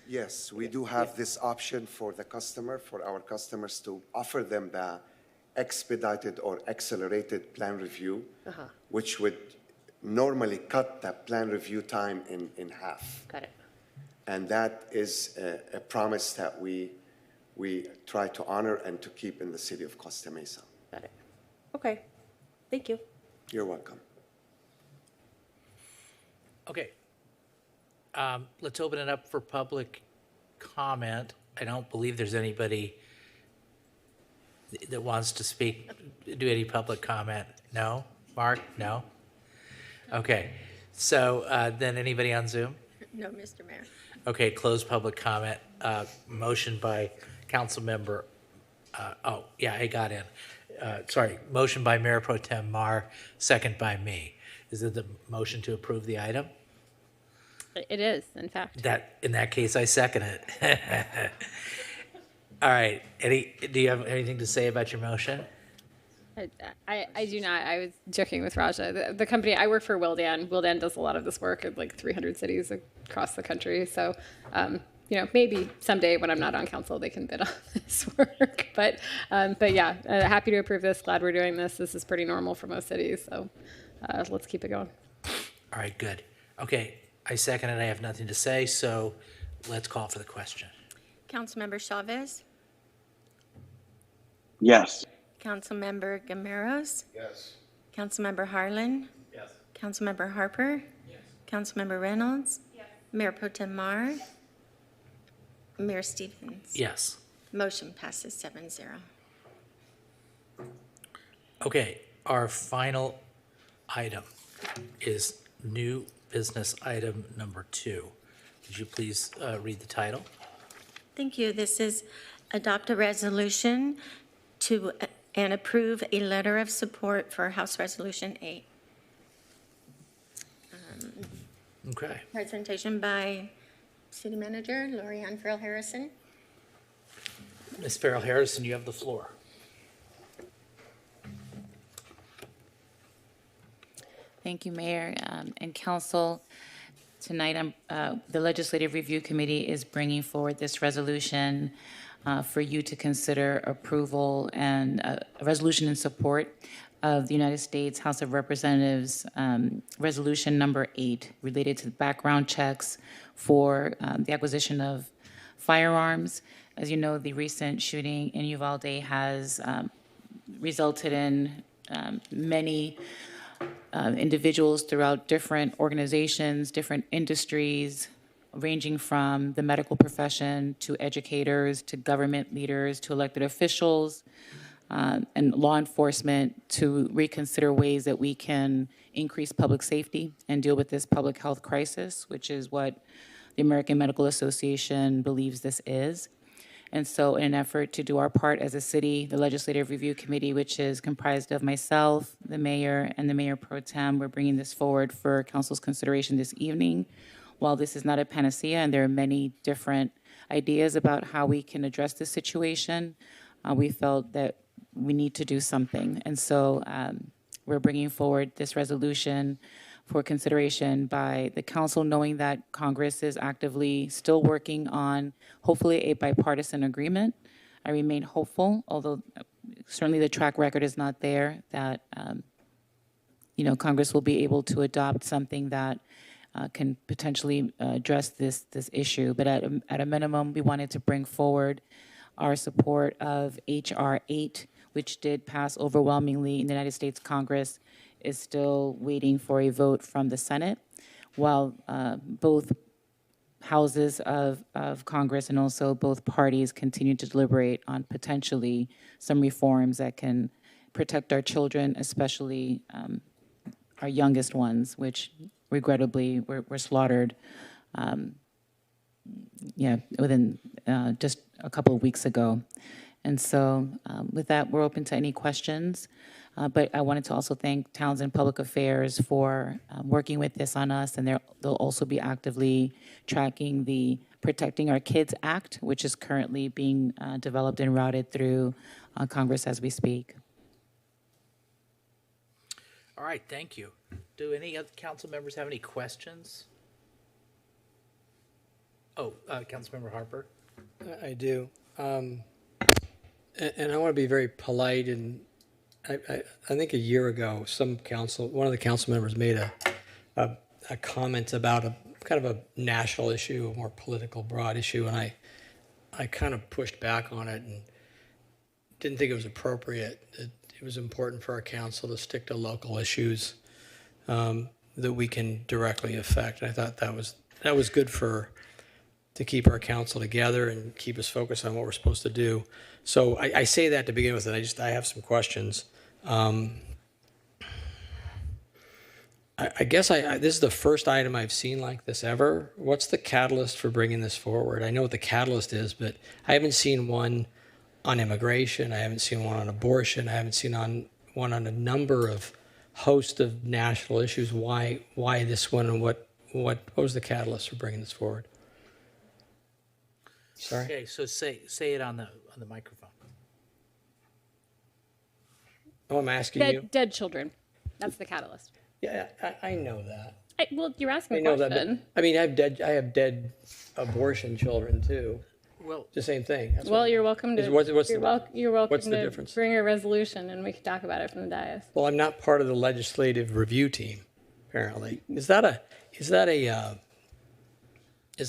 Speaker 10: Yes, we do have this option for our customers to offer them the expedited or accelerated plan review, which would normally cut the plan review time in half.
Speaker 8: Got it.
Speaker 10: And that is a promise that we try to honor and to keep in the City of Costa Mesa.
Speaker 8: Got it. Okay. Thank you.
Speaker 10: You're welcome.
Speaker 1: Okay. Let's open it up for public comment. I don't believe there's anybody that wants to speak, do any public comment. No? Mark? No? Okay. So then anybody on Zoom?
Speaker 23: No, Mr. Mayor.
Speaker 1: Okay, close public comment. Motion by council member, I got in. Sorry, motion by Mayor Pro Tem Mar, second by me. Is it the motion to approve the item?
Speaker 13: It is, in fact.
Speaker 1: In that case, I second it. All right, do you have anything to say about your motion?
Speaker 13: I do not. I was joking with Raja. The company, I work for Willdan. Willdan does a lot of this work in like 300 cities across the country. So, maybe someday when I'm not on council, they can bid on this work. But yeah, happy to approve this. Glad we're doing this. This is pretty normal for most cities. So let's keep it going.
Speaker 1: All right, good. Okay, I second it. I have nothing to say. So let's call for the question.
Speaker 23: Councilmember Chavez?
Speaker 17: Yes.
Speaker 23: Councilmember Gameros?
Speaker 17: Yes.
Speaker 23: Councilmember Harlan?
Speaker 17: Yes.
Speaker 23: Councilmember Harper?
Speaker 17: Yes.
Speaker 23: Councilmember Reynolds? Yes. Mayor Pro Tem Mar? Mayor Stevens?
Speaker 1: Yes.
Speaker 23: Motion passes 7-0.
Speaker 1: Okay, our final item is new business item number 2. Would you please read the title?
Speaker 23: Thank you. This is adopt a resolution to and approve a letter of support for House Resolution 8.
Speaker 1: Okay.
Speaker 23: Presentation by City Manager Lorianne Farrell Harrison.
Speaker 1: Ms. Farrell Harrison, you have the floor.
Speaker 20: Thank you, Mayor and Council. Tonight, the Legislative Review Committee is bringing forward this resolution for you to consider approval, and a resolution in support of the United States House of Representatives Resolution Number 8 related to background checks for the acquisition of firearms. As you know, the recent shooting in Uvalde has resulted in many individuals throughout different organizations, different industries, ranging from the medical profession to educators to government leaders to elected officials and law enforcement to reconsider ways that we can increase public safety and deal with this public health crisis, which is what the American Medical Association believes this is. And so in an effort to do our part as a city, the Legislative Review Committee, which is comprised of myself, the mayor, and the mayor pro tem, we're bringing this forward for council's consideration this evening. While this is not a panacea and there are many different ideas about how we can address this situation, we felt that we need to do something. And so we're bringing forward this resolution for consideration by the council, knowing that Congress is actively still working on hopefully a bipartisan agreement. I remain hopeful, although certainly the track record is not there, that Congress will be able to adopt something that can potentially address this issue. But at a minimum, we wanted to bring forward our support of H.R. 8, which did pass overwhelmingly in the United States Congress, is still waiting for a vote from the Senate, while both houses of Congress and also both parties continue to deliberate on potentially some reforms that can protect our children, especially our youngest ones, which regrettably were slaughtered within just a couple of weeks ago. And so with that, we're open to any questions. But I wanted to also thank Townsend Public Affairs for working with this on us, and they'll also be actively tracking the Protecting Our Kids Act, which is currently being developed and routed through Congress as we speak.
Speaker 1: All right, thank you. Do any other council members have any questions? Oh, Councilmember Harper.
Speaker 7: I do. And I want to be very polite, and I think a year ago, one of the council members made a comment about a kind of a national issue, a more political, broad issue, and I kind of pushed back on it and didn't think it was appropriate. It was important for our council to stick to local issues. that we can directly affect. And I thought that was good to keep our council together and keep us focused on what we're supposed to do. So I say that to begin with, and I have some questions. I guess this is the first item I've seen like this ever. What's the catalyst for bringing this forward? I know what the catalyst is, but I haven't seen one on immigration. I haven't seen one on abortion. I haven't seen one on a number of host of national issues. Why this one, and what was the catalyst for bringing this forward? Sorry.
Speaker 1: Okay, so say it on the microphone.
Speaker 7: Oh, I'm asking you.
Speaker 13: Dead children. That's the catalyst.
Speaker 7: Yeah, I know that.
Speaker 13: Well, you're asking
Speaker 7: I
Speaker 13: a
Speaker 7: know
Speaker 13: question.
Speaker 7: that. But, I mean, I have dead abortion children too.
Speaker 1: Well,
Speaker 7: the same thing. That's
Speaker 13: Well,
Speaker 7: what-
Speaker 13: you're welcome to.
Speaker 7: is- what's
Speaker 13: you're welcome
Speaker 7: what's the
Speaker 13: to
Speaker 7: difference?
Speaker 13: bring a resolution, and we can talk about it from the dais.
Speaker 7: Well, I'm not part of the legislative review team, apparently. Is that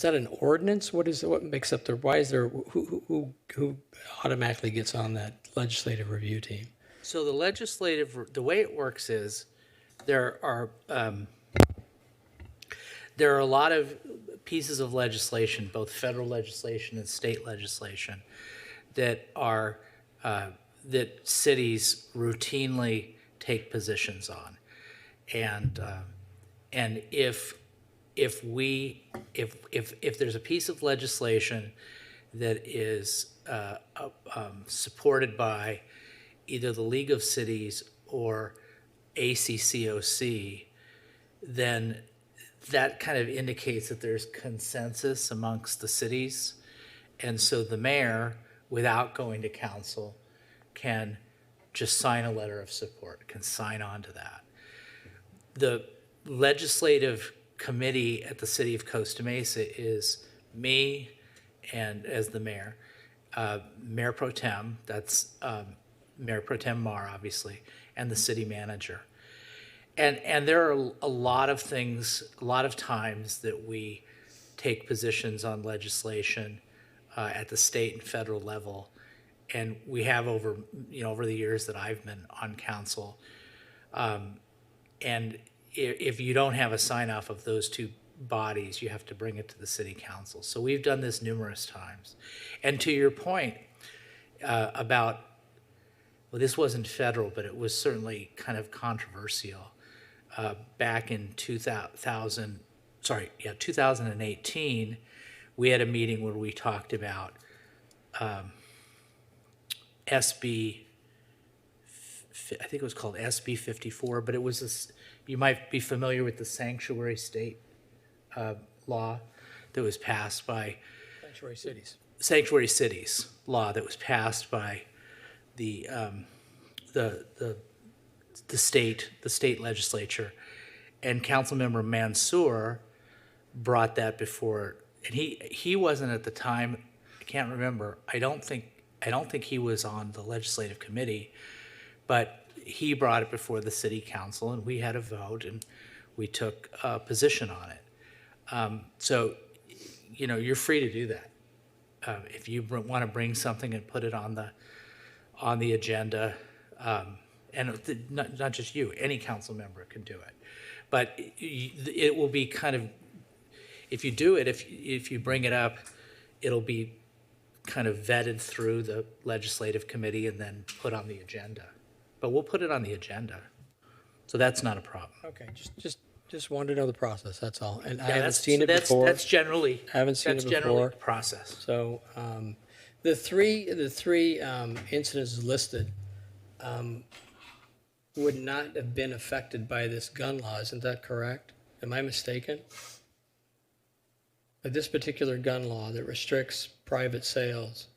Speaker 7: an ordinance? What makes up why is there, who automatically gets on that legislative review team?
Speaker 1: So the way it works is there are a lot of pieces of legislation, both federal legislation and state legislation, that are that cities routinely take positions on, and if there's a piece of legislation that is supported by either the League of Cities or ACCOC, then that kind of indicates that there's consensus amongst the cities. And so the mayor, without going to council, can just sign a letter of support, can sign on to that. The legislative committee at the city of Costa Mesa is me and as the mayor, Mayor Pro Tem, that's Mayor Pro Tem Mar, obviously, and the city manager. And there are a lot of things, a lot of times that we take positions on legislation at the state and federal level, and we have over the years that I've been on council. And if you don't have a sign off of those two bodies, you have to bring it to the city council. So we've done this numerous times. And to your point about, well, this wasn't federal, but it was certainly kind of controversial. Back in 2018, we had a meeting where we talked about SB, I think it was called SB 54, but it was this, you might be familiar with the sanctuary state law that was passed by sanctuary cities law that was passed by the state legislature, and Councilmember Mansour brought that before, and he wasn't at the time. I can't remember. I don't think he was on the legislative committee, but he brought it before the city council, and we had a vote, and we took a position on it. So, you're free to do that. If you want to bring something and put it on the agenda, and not just you, any council member can do it. But it will be kind of, if you do it, if you bring it up, it'll be kind of vetted through the legislative committee and then put on the agenda. But we'll put it on the agenda. So that's not a problem.
Speaker 7: Okay, just wanted to know the process, that's all. And I
Speaker 1: Yeah,
Speaker 7: haven't seen it before.
Speaker 1: That's generally,
Speaker 7: I haven't seen it
Speaker 1: that's generally
Speaker 7: before.
Speaker 1: the process.
Speaker 7: So the three incidents listed would not have been affected by this gun law, isn't that correct? Am I mistaken? This particular gun law that restricts private sales,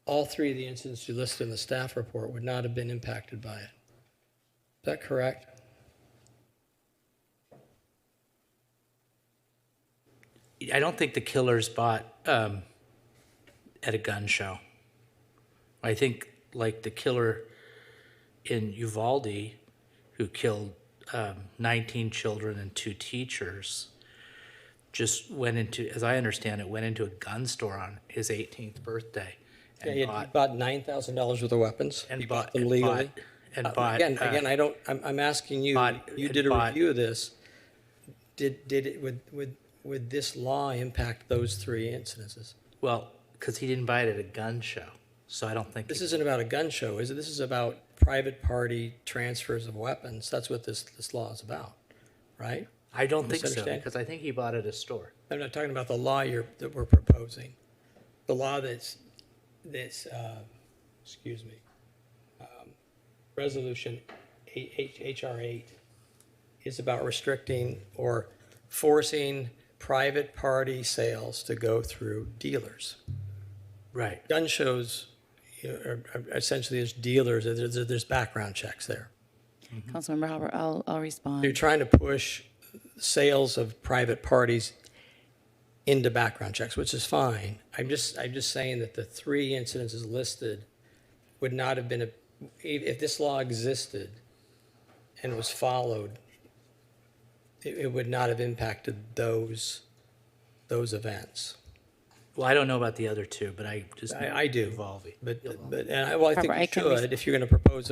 Speaker 7: all three of the incidents you listed in the staff report would not have been impacted by it. Is that correct?
Speaker 1: I don't think the killers bought at a gun show. I think like the killer in Uvalde, who killed 19 children and 2 teachers, just went into, as I understand it, went into a gun store on his 18th birthday.
Speaker 7: Yeah, he bought $9,000 worth of weapons.
Speaker 1: And
Speaker 7: he bought them legally.
Speaker 1: And but,
Speaker 7: Again, I'm asking you, you did a review of this. Would this law impact those three incidences?
Speaker 1: well, because he didn't buy it at a gun show, so I don't think.
Speaker 7: This isn't about a gun show, is it? This is about private party transfers of weapons. That's what this law is about, right?
Speaker 1: I don't think so,
Speaker 7: Misunderstand?
Speaker 1: because I think he bought it at a store.
Speaker 7: I'm not talking about the law that we're proposing. The law that's excuse me, Resolution HR 8 is about restricting or forcing private party sales to go through dealers.
Speaker 1: Right.
Speaker 7: Gun shows are essentially as dealers, there's background checks there.
Speaker 20: Councilmember Halbert, I'll respond.
Speaker 7: You're trying to push sales of private parties into background checks, which is fine. I'm just saying that the three incidences listed would not have been, if this law existed and was followed, it would not have impacted those events.
Speaker 1: Well, I don't know about the other two, but I just.
Speaker 7: I do.
Speaker 1: Evolving.
Speaker 7: But I think
Speaker 20: Barbara,
Speaker 7: you should, if you're going to propose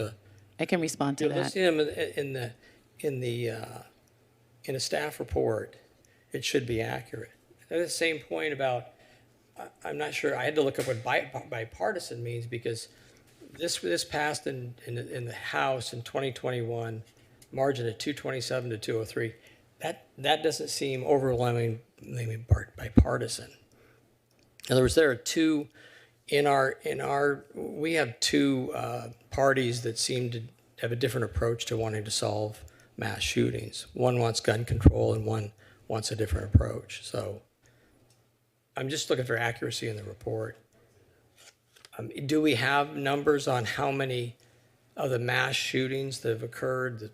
Speaker 20: I can respond to that.
Speaker 7: listing them in a staff report, it should be accurate. At the same point about, I'm not sure, I had to look up what bipartisan means, because this passed in the House in 2021, margin of 227 to 203. That doesn't seem overwhelmingly bipartisan. In other words, there are two we have two parties that seem to have a different approach to wanting to solve mass shootings. One wants gun control and one wants a different approach. So I'm just looking for accuracy in the report. Do we have numbers on how many of the mass shootings that have occurred,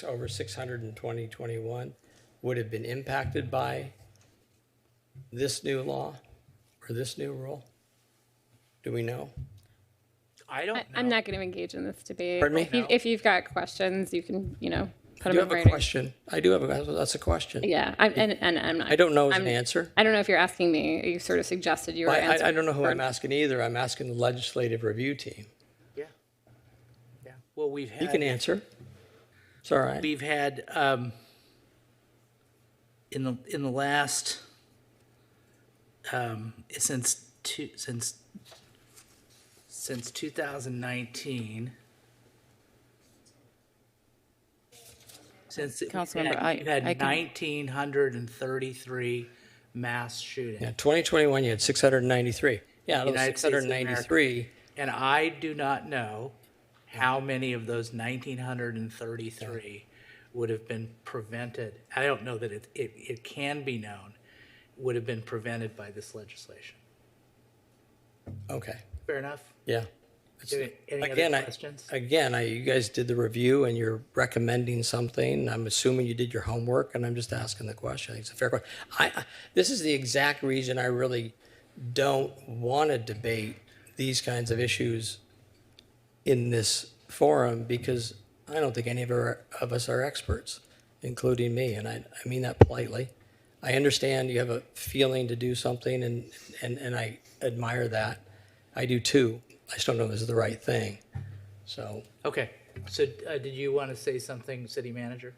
Speaker 7: over 600 in 2021, would have been impacted by this new law or this new rule? Do we know?
Speaker 1: I don't know.
Speaker 13: I'm not going to engage in this debate.
Speaker 7: Pardon me?
Speaker 13: If you've got questions, you can, put
Speaker 7: I
Speaker 13: them
Speaker 7: do
Speaker 13: in
Speaker 7: have a
Speaker 13: writing.
Speaker 7: question. That's a question.
Speaker 13: Yeah, and I'm not.
Speaker 7: I don't know as an answer.
Speaker 13: I don't know if you're asking me. You sort of suggested you were answering.
Speaker 7: I don't know who I'm asking either. I'm asking the legislative review team.
Speaker 1: Yeah. Well, we've had.
Speaker 7: You can answer. It's all right.
Speaker 1: We've had in the last since 2019. Since
Speaker 20: Councilmember,
Speaker 1: we've had
Speaker 20: I can-
Speaker 1: 1,933 mass shootings.
Speaker 7: Yeah, 2021, you had 693. Yeah, those
Speaker 1: United States of
Speaker 7: 693.
Speaker 1: And I do not know how many of those 1,933 would have been prevented. I don't know that it can be known, would have been prevented by this legislation.
Speaker 7: Okay.
Speaker 1: Fair enough?
Speaker 7: Yeah.
Speaker 1: Any
Speaker 7: Again,
Speaker 1: other questions?
Speaker 7: you guys did the review and you're recommending something. I'm assuming you did your homework, and I'm just asking the question. I think it's a fair question. This is the exact reason I really don't want to debate these kinds of issues in this forum, because I don't think any of us are experts, including me, and I mean that politely. I understand you have a feeling to do something, and I admire that. I do too. I just don't know if this is the right thing. So.
Speaker 1: Okay. So did you want to say something, City Manager?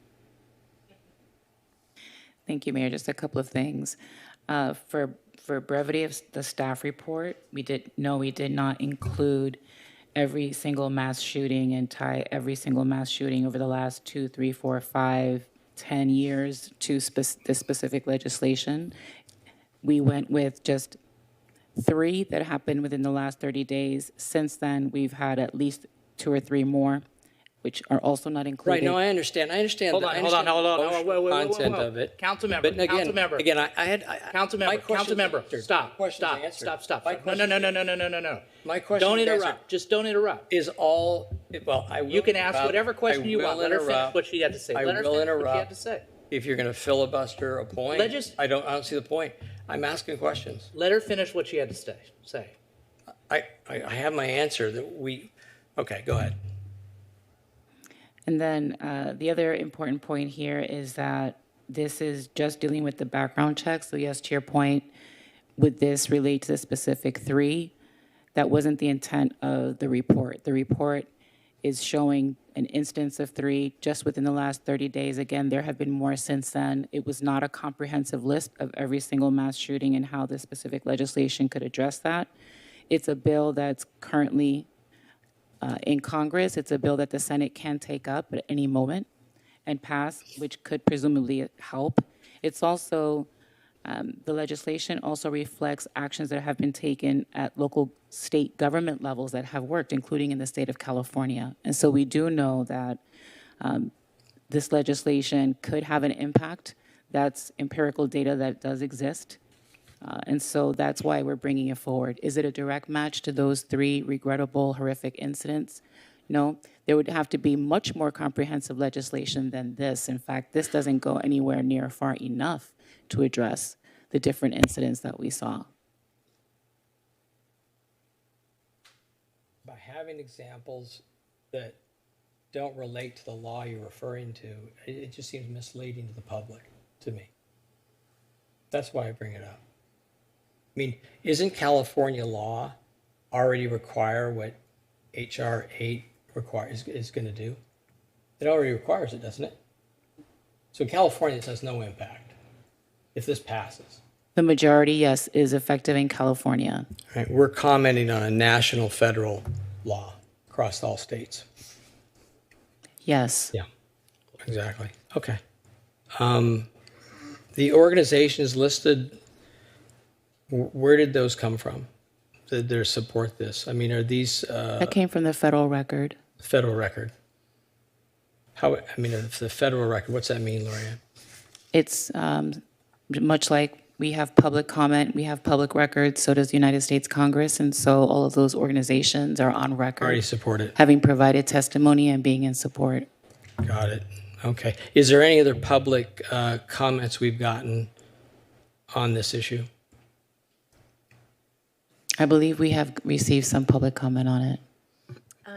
Speaker 20: Thank you, Mayor. Just a couple of things. For brevity of the staff report, we did not include every single mass shooting and tie every single mass shooting over the last 2, 3, 4, 5, 10 years to this specific legislation. We went with just 3 that happened within the last 30 days. Since then, we've had at least 2 or 3 more, which are also not included.
Speaker 7: Right, no, I understand. Hold on.
Speaker 1: Wait.
Speaker 7: Content of it.
Speaker 1: Councilmember,
Speaker 7: But again,
Speaker 1: Councilmember.
Speaker 7: Again,
Speaker 1: Councilmember, stop. No.
Speaker 7: My question.
Speaker 1: Don't interrupt. Just don't interrupt.
Speaker 7: Is all, well, I will.
Speaker 1: You can ask whatever question you want. Let her finish
Speaker 7: interrupt.
Speaker 1: what she had to say.
Speaker 7: I
Speaker 1: Let her
Speaker 7: will
Speaker 1: finish what she had
Speaker 7: interrupt.
Speaker 1: to say.
Speaker 7: If you're going to filibuster a point, I don't see the point. I'm asking questions.
Speaker 1: Let her finish what she had to say.
Speaker 7: I have my answer okay, go ahead.
Speaker 20: And then the other important point here is that this is just dealing with the background check. So yes, to your point, would this relate to the specific 3? That wasn't the intent of the report. The report is showing an instance of 3 just within the last 30 days. Again, there have been more since then. It was not a comprehensive list of every single mass shooting and how this specific legislation could address that. It's a bill that's currently in Congress. It's a bill that the Senate can take up at any moment and pass, which could presumably help. It's also, the legislation also reflects actions that have been taken at local state government levels that have worked, including in the state of California. And so we do know that this legislation could have an impact. That's empirical data that does exist. And so that's why we're bringing it forward. Is it a direct match to those 3 regrettable, horrific incidents? No, there would have to be much more comprehensive legislation than this. In fact, this doesn't go anywhere near far enough to address the different incidents that we saw.
Speaker 7: By having examples that don't relate to the law you're referring to, it just seems misleading to the public, to me. That's why I bring it up. I mean, isn't California law already require what HR 8 is going to do? It already requires it, doesn't it? So in California, this has no impact if this passes.
Speaker 20: The majority, yes, is effective in California.
Speaker 7: Right, we're commenting on a national federal law across all states.
Speaker 20: Yes.
Speaker 7: Yeah, exactly. Okay. The organizations listed, where did those come from? Did they support this? I mean, are these
Speaker 20: That came from the federal record.
Speaker 7: federal record? How, I mean, if the federal record, what's that mean, Lorianne?
Speaker 20: It's much like we have public comment, we have public records, so does the United States Congress, and so all of those organizations are on record.
Speaker 7: Already support it.
Speaker 20: Having provided testimony and being in support.
Speaker 7: Got it. Okay. Is there any other public comments we've gotten on this issue?
Speaker 20: I believe we have received some public comment on it.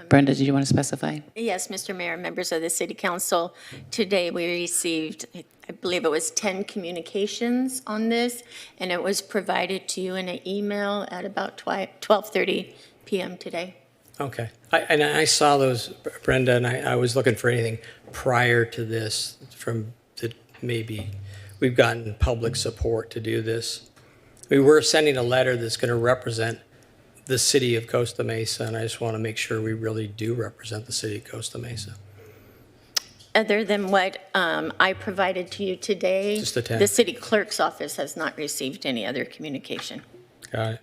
Speaker 20: Brenda, did you want to specify?
Speaker 23: Yes, Mr. Mayor, members of the City Council, today we received, I believe it was 10 communications on this, and it was provided to you in an email at about 12:30 p.m. today.
Speaker 7: Okay. I saw those, Brenda, and I was looking for anything prior to this from that maybe we've gotten public support to do this. We were sending a letter that's going to represent the city of Costa Mesa, and I just want to make sure we really do represent the city of Costa Mesa.
Speaker 23: Other than what I provided to you today,
Speaker 7: Just the 10.
Speaker 23: the city clerk's office has not received any other communication.
Speaker 7: Got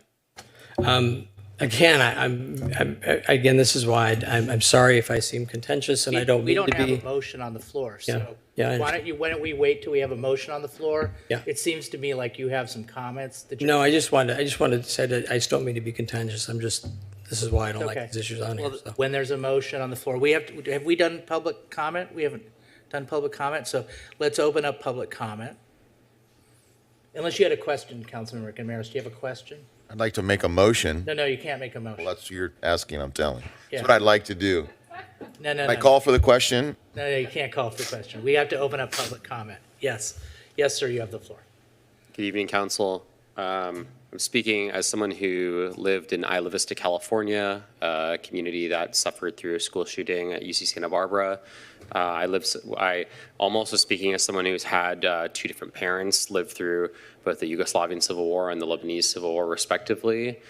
Speaker 7: it. Again, this is why I'm sorry if I seem contentious, and I don't
Speaker 1: We
Speaker 7: mean to
Speaker 1: don't
Speaker 7: be.
Speaker 1: have a motion on the floor,
Speaker 7: Yeah.
Speaker 1: so
Speaker 7: Yeah, I
Speaker 1: why don't we wait till we have a motion on the floor?
Speaker 7: Yeah.
Speaker 1: It seems to me like you have some comments that you.
Speaker 7: No, I just wanted to say that I just don't mean to be contentious. This is why I don't
Speaker 1: Okay.
Speaker 7: like these issues on here.
Speaker 1: Well,
Speaker 7: So.
Speaker 1: when there's a motion on the floor, have we done public comment? We haven't done public comment, so let's open up public comment. Unless you had a question, Councilmember Camaros, do you have a question?
Speaker 16: I'd like to make a motion.
Speaker 1: No, you can't make a motion.
Speaker 16: Well, that's what you're asking, I'm telling.
Speaker 1: Yeah.
Speaker 16: That's what I'd like to do.
Speaker 1: No.
Speaker 16: Can I call for the question?
Speaker 1: No, you can't call for the question. We have to open up public comment. Yes. Yes, sir, you have the floor.
Speaker 19: Good evening, Council. I'm speaking as someone who lived in Isla Vista, California, a community that suffered through a school shooting at UC Santa Barbara. I almost was speaking as someone who's had 2 different parents live through both the Yugoslavian Civil War and the Lebanese Civil War, respectively.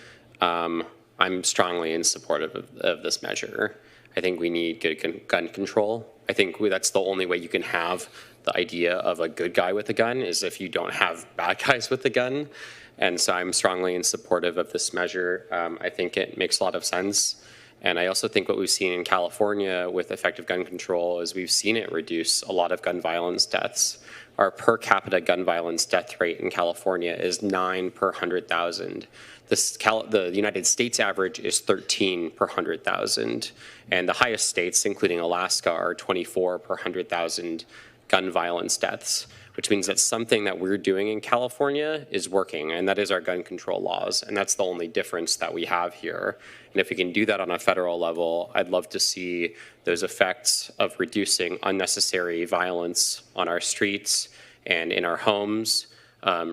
Speaker 19: I'm strongly in support of this measure. I think we need good gun control. I think that's the only way you can have the idea of a good guy with a gun is if you don't have bad guys with a gun. And so I'm strongly in supportive of this measure. I think it makes a lot of sense. And I also think what we've seen in California with effective gun control is we've seen it reduce a lot of gun violence deaths. Our per capita gun violence death rate in California is 9 per 100,000. The United States average is 13 per 100,000. And the highest states, including Alaska, are 24 per 100,000 gun violence deaths, which means that something that we're doing in California is working, and that is our gun control laws. And that's the only difference that we have here. And if we can do that on a federal level, I'd love to see those effects of reducing unnecessary violence on our streets and in our homes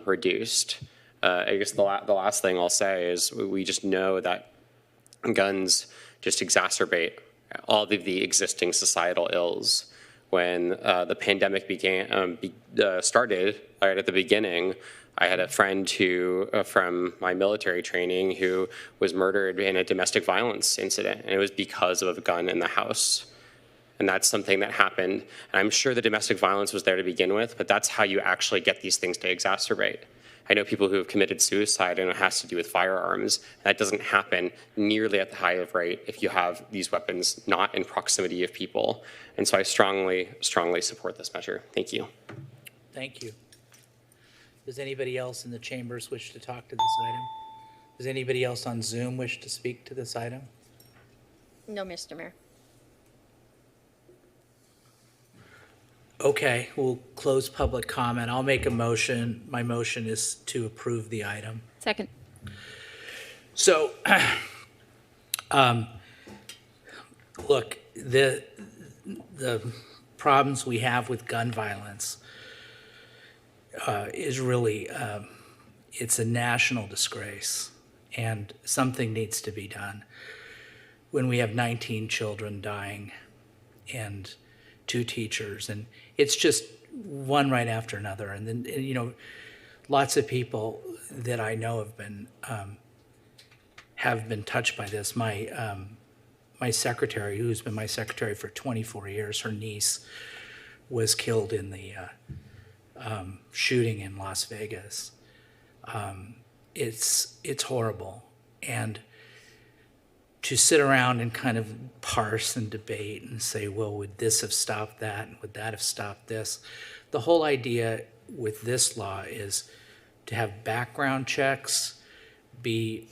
Speaker 19: reduced. I guess the last thing I'll say is we just know that guns just exacerbate all of the existing societal ills. When the pandemic started right at the beginning, I had a friend who, from my military training, who was murdered in a domestic violence incident, and it was because of a gun in the house. And that's something that happened. And I'm sure the domestic violence was there to begin with, but that's how you actually get these things to exacerbate. I know people who have committed suicide, and it has to do with firearms. That doesn't happen nearly at the high of rate if you have these weapons not in proximity of people. And so I strongly, strongly support this measure. Thank you.
Speaker 1: Thank you. Does anybody else in the chambers wish to talk to this item? Does anybody else on Zoom wish to speak to this item?
Speaker 23: No, Mr. Mayor.
Speaker 1: Okay, we'll close public comment. I'll make a motion. My motion is to approve the item.
Speaker 13: Second.
Speaker 1: So, look, the problems we have with gun violence is really, it's a national disgrace, and something needs to be done. When we have 19 children dying and 2 teachers, and it's just one right after another. And then, you know, lots of people that I know have been touched by this. My secretary, who's been my secretary for 24 years, her niece was killed in the shooting in Las Vegas. It's horrible. And to sit around and kind of parse and debate and say, well, would this have stopped that? And would that have stopped this? The whole idea with this law is to have background checks be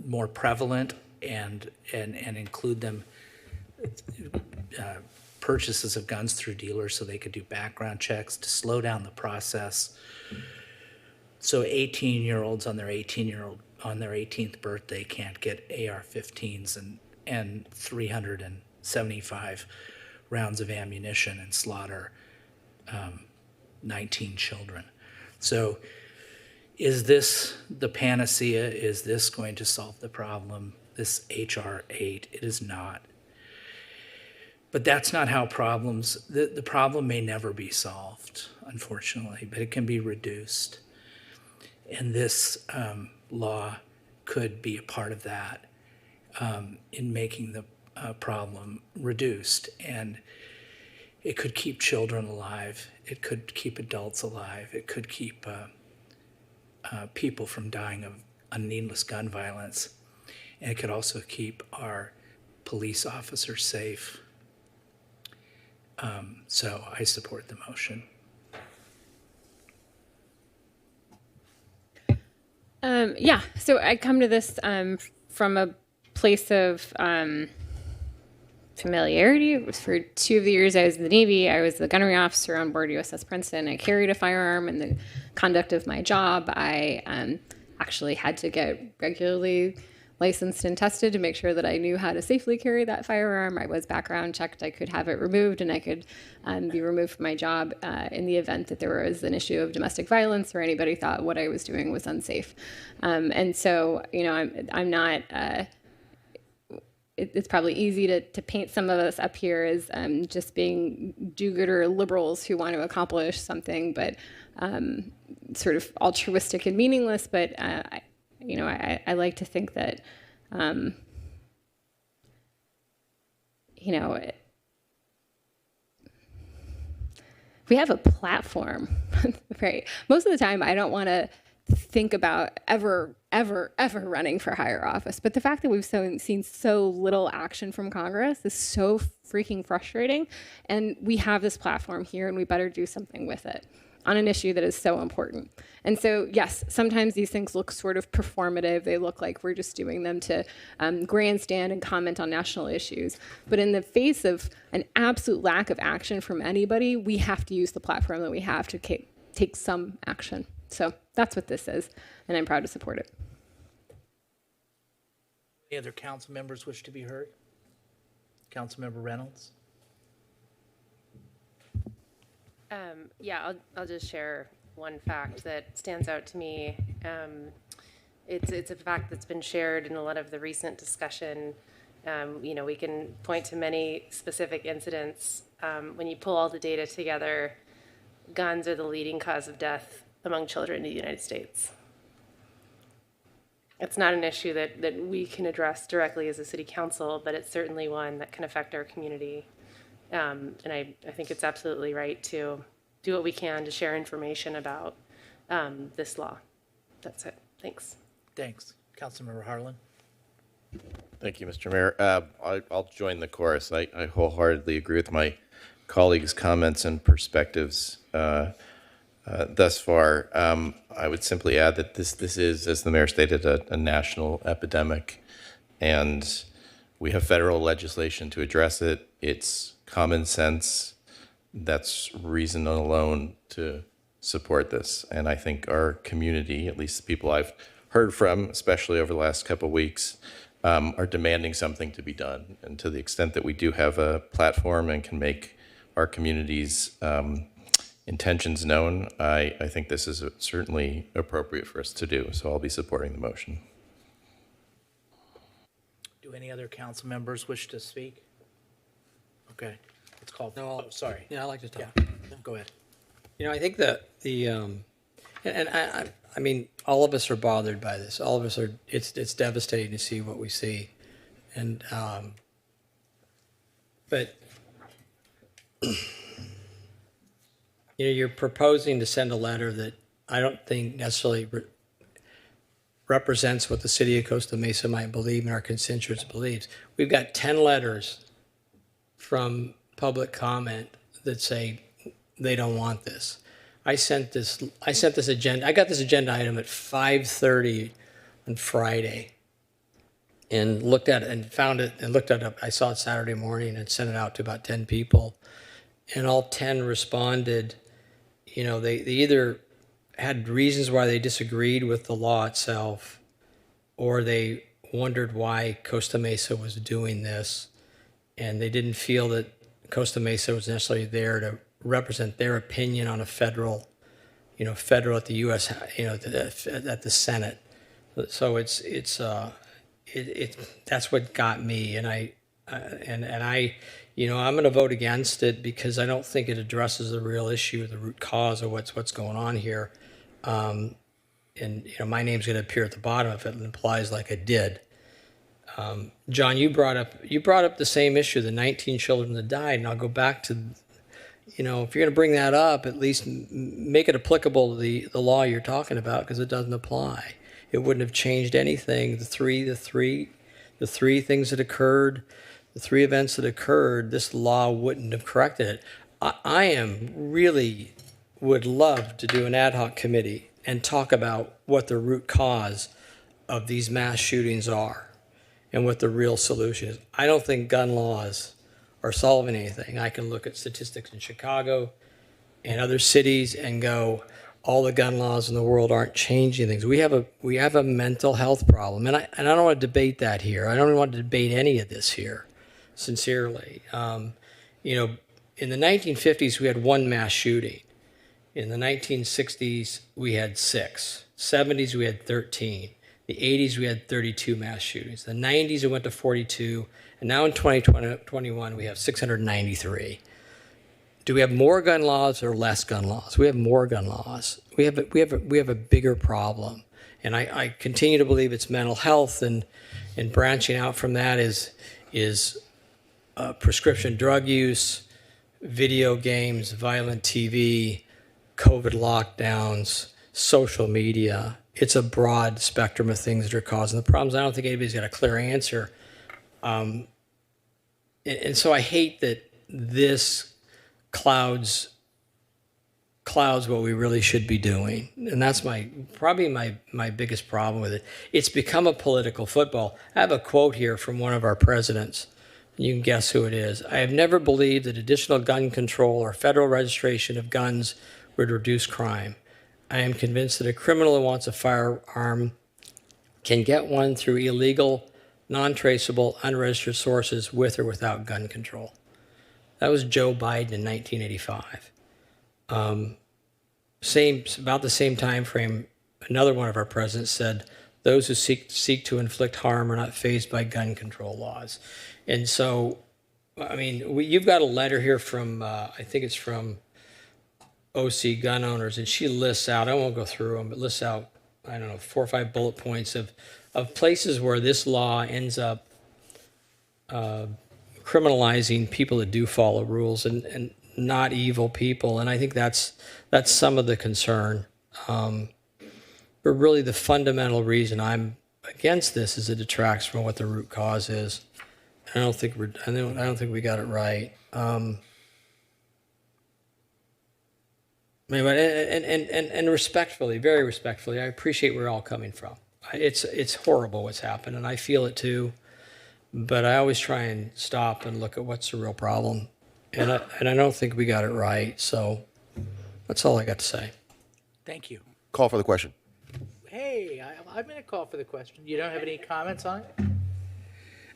Speaker 1: more prevalent and include them, purchases of guns through dealers so they could do background checks to slow down the process. So 18-year-olds on their 18th birthday can't get AR-15s and 375 rounds of ammunition and slaughter 19 children. So is this the panacea? Is this going to solve the problem? This H.R. 8, it is not. But that's not how problems, the problem may never be solved, unfortunately, but it can be reduced. And this law could be a part of that in making the problem reduced. And it could keep children alive. It could keep adults alive. It could keep people from dying of needless gun violence. And it could also keep our police officers safe. So I support the motion.
Speaker 13: Yeah, so I come to this from a place of familiarity. For 2 of the years I was in the Navy, I was the gunnery officer on board USS Princeton. I carried a firearm in the conduct of my job. I actually had to get regularly licensed and tested to make sure that I knew how to safely carry that firearm. I was background checked. I could have it removed, and I could be removed from my job in the event that there was an issue of domestic violence or anybody thought what I was doing was unsafe. And so, you know, I'm not, it's probably easy to paint some of us up here as just being do-gooder liberals who want to accomplish something, but sort of altruistic and meaningless. But you know, I like to think that, you know, we have a platform, right? Most of the time, I don't want to think about ever running for higher office. But the fact that we've seen so little action from Congress is so freaking frustrating. And we have this platform here, and we better do something with it on an issue that is so important. And so, yes, sometimes these things look sort of performative. They look like we're just doing them to grandstand and comment on national issues. But in the face of an absolute lack of action from anybody, we have to use the platform that we have to take some action. So that's what this is, and I'm proud to support it.
Speaker 1: Any other council members wish to be heard? Councilmember Reynolds?
Speaker 8: Yeah, I'll just share one fact that stands out to me. It's a fact that's been shared in a lot of the recent discussion We can point to many specific incidents. When you pull all the data together, guns are the leading cause of death among children in the United States. It's not an issue that we can address directly as a city council, but it's certainly one that can affect our community. And I think it's absolutely right to do what we can to share information about this law. That's it. Thanks.
Speaker 1: Thanks. Councilmember Harlan.
Speaker 18: Thank you, Mr. Mayor. I'll join the chorus. I wholeheartedly agree with my colleagues' comments and perspectives thus far. I would simply add that this is, as the mayor stated, a national epidemic, and we have federal legislation to address it. It's common sense. That's reason alone to support this. And I think our community, at least the people I've heard from, especially over the last couple of weeks, are demanding something to be done. And to the extent that we do have a platform and can make our community's intentions known, I think this is certainly appropriate for us to do. So I'll be supporting the motion.
Speaker 1: Do any other council members wish to speak? Okay, let's call.
Speaker 7: No,
Speaker 1: sorry.
Speaker 7: Yeah, I'd like to talk.
Speaker 1: Yeah, go ahead.
Speaker 7: I think that I mean, all of us are bothered by this. All of us are. It's devastating to see what we see, and but you're proposing to send a letter that I don't think necessarily represents what the city of Costa Mesa might believe and our constituents believes. We've got 10 letters from public comment that say they don't want this. I sent this agenda. I got this agenda item at 5:30 on Friday, and looked at it and found it and looked at it. I saw it Saturday morning and sent it out to about 10 people, and all 10 responded. They either had reasons why they disagreed with the law itself, or they wondered why Costa Mesa was doing this, and they didn't feel that Costa Mesa was necessarily there to represent their opinion on a federal at the U.S., at the Senate. So it's that's what got me, and I'm going to vote against it because I don't think it addresses the real issue, the root cause of what's going on here. And my name's going to appear at the bottom if it implies like it did. John, you brought up the same issue, the 19 children that died, and I'll go back to, if you're going to bring that up, at least make it applicable to the law you're talking about, because it doesn't apply. It wouldn't have changed anything. The three things that occurred, the three events that occurred, this law wouldn't have corrected it. I would love to do an ad hoc committee and talk about what the root cause of these mass shootings are and what the real solution is. I don't think gun laws are solving anything. I can look at statistics in Chicago and other cities and go, all the gun laws in the world aren't changing things. We have a mental health problem, and I don't want to debate that here. I don't want to debate any of this here, sincerely. In the 1950s, we had one mass shooting. In the 1960s, we had 6. 70s, we had 13. The 80s, we had 32 mass shootings. The 90s, it went to 42. And now in 2021, we have 693. Do we have more gun laws or less gun laws? We have more gun laws. We have a bigger problem. And I continue to believe it's mental health, and branching out from that is prescription drug use, video games, violent TV, COVID lockdowns, social media. It's a broad spectrum of things that are causing the problems. I don't think anybody's got a clear answer. And so I hate that this clouds what we really should be doing. And that's probably my biggest problem with it. It's become a political football. I have a quote here from one of our presidents. You can guess who it is. I have never believed that additional gun control or federal registration of guns would reduce crime. I am convinced that a criminal who wants a firearm can get one through illegal, non-traceable, unregistered sources with or without gun control. That was Joe Biden in 1985. About the same time frame, another one of our presidents said, those who seek to inflict harm are not fazed by gun control laws. And so, I mean, you've got a letter here from, I think it's from OC Gun Owners, and she lists out, I won't go through them, but lists out, I don't know, 4 or 5 bullet points of places where this law ends up criminalizing people that do follow rules and not evil people. And I think that's some of the concern. But really the fundamental reason I'm against this is it detracts from what the root cause is. I don't think we got it right. And respectfully, very respectfully, I appreciate where you're all coming from. It's horrible what's happened, and I feel it too. But I always try and stop and look at what's the real problem, and I don't think we got it right. So that's all I got to say.
Speaker 1: Thank you.
Speaker 16: Call for the question.
Speaker 1: Hey, I'm going to call for the question. You don't have any comments on it?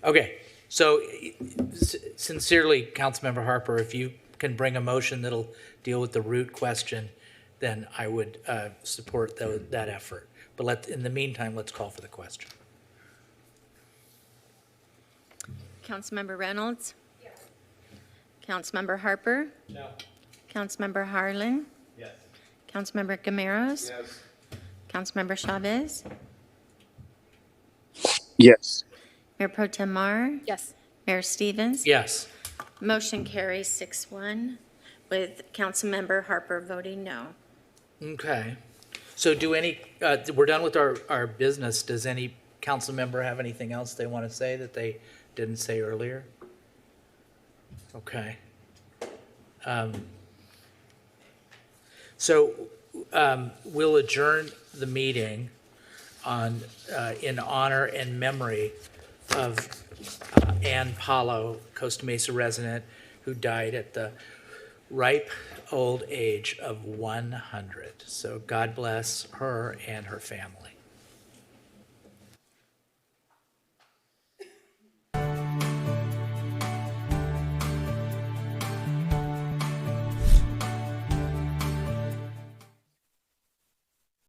Speaker 1: Okay. So sincerely, Councilmember Harper, if you can bring a motion that'll deal with the root question, then I would support that effort. But in the meantime, let's call for the question.
Speaker 23: Councilmember Reynolds? Yes. Councilmember Harper?
Speaker 7: No.
Speaker 23: Councilmember Harlan?
Speaker 7: Yes.
Speaker 23: Councilmember Gameros?
Speaker 7: Yes.
Speaker 23: Councilmember Chavez?
Speaker 17: Yes.
Speaker 23: Mayor Pro Tem Mar?
Speaker 9: Yes.
Speaker 23: Mayor Stevens?
Speaker 1: Yes.
Speaker 23: Motion carries 6-1 with Councilmember Harper voting no.
Speaker 1: Okay. So we're done with our business. Does any council member have anything else they want to say that they didn't say earlier? Okay. So we'll adjourn the meeting in honor and memory of Ann Paulo, Costa Mesa resident, who died at the ripe old age of 100. So God bless her and her family.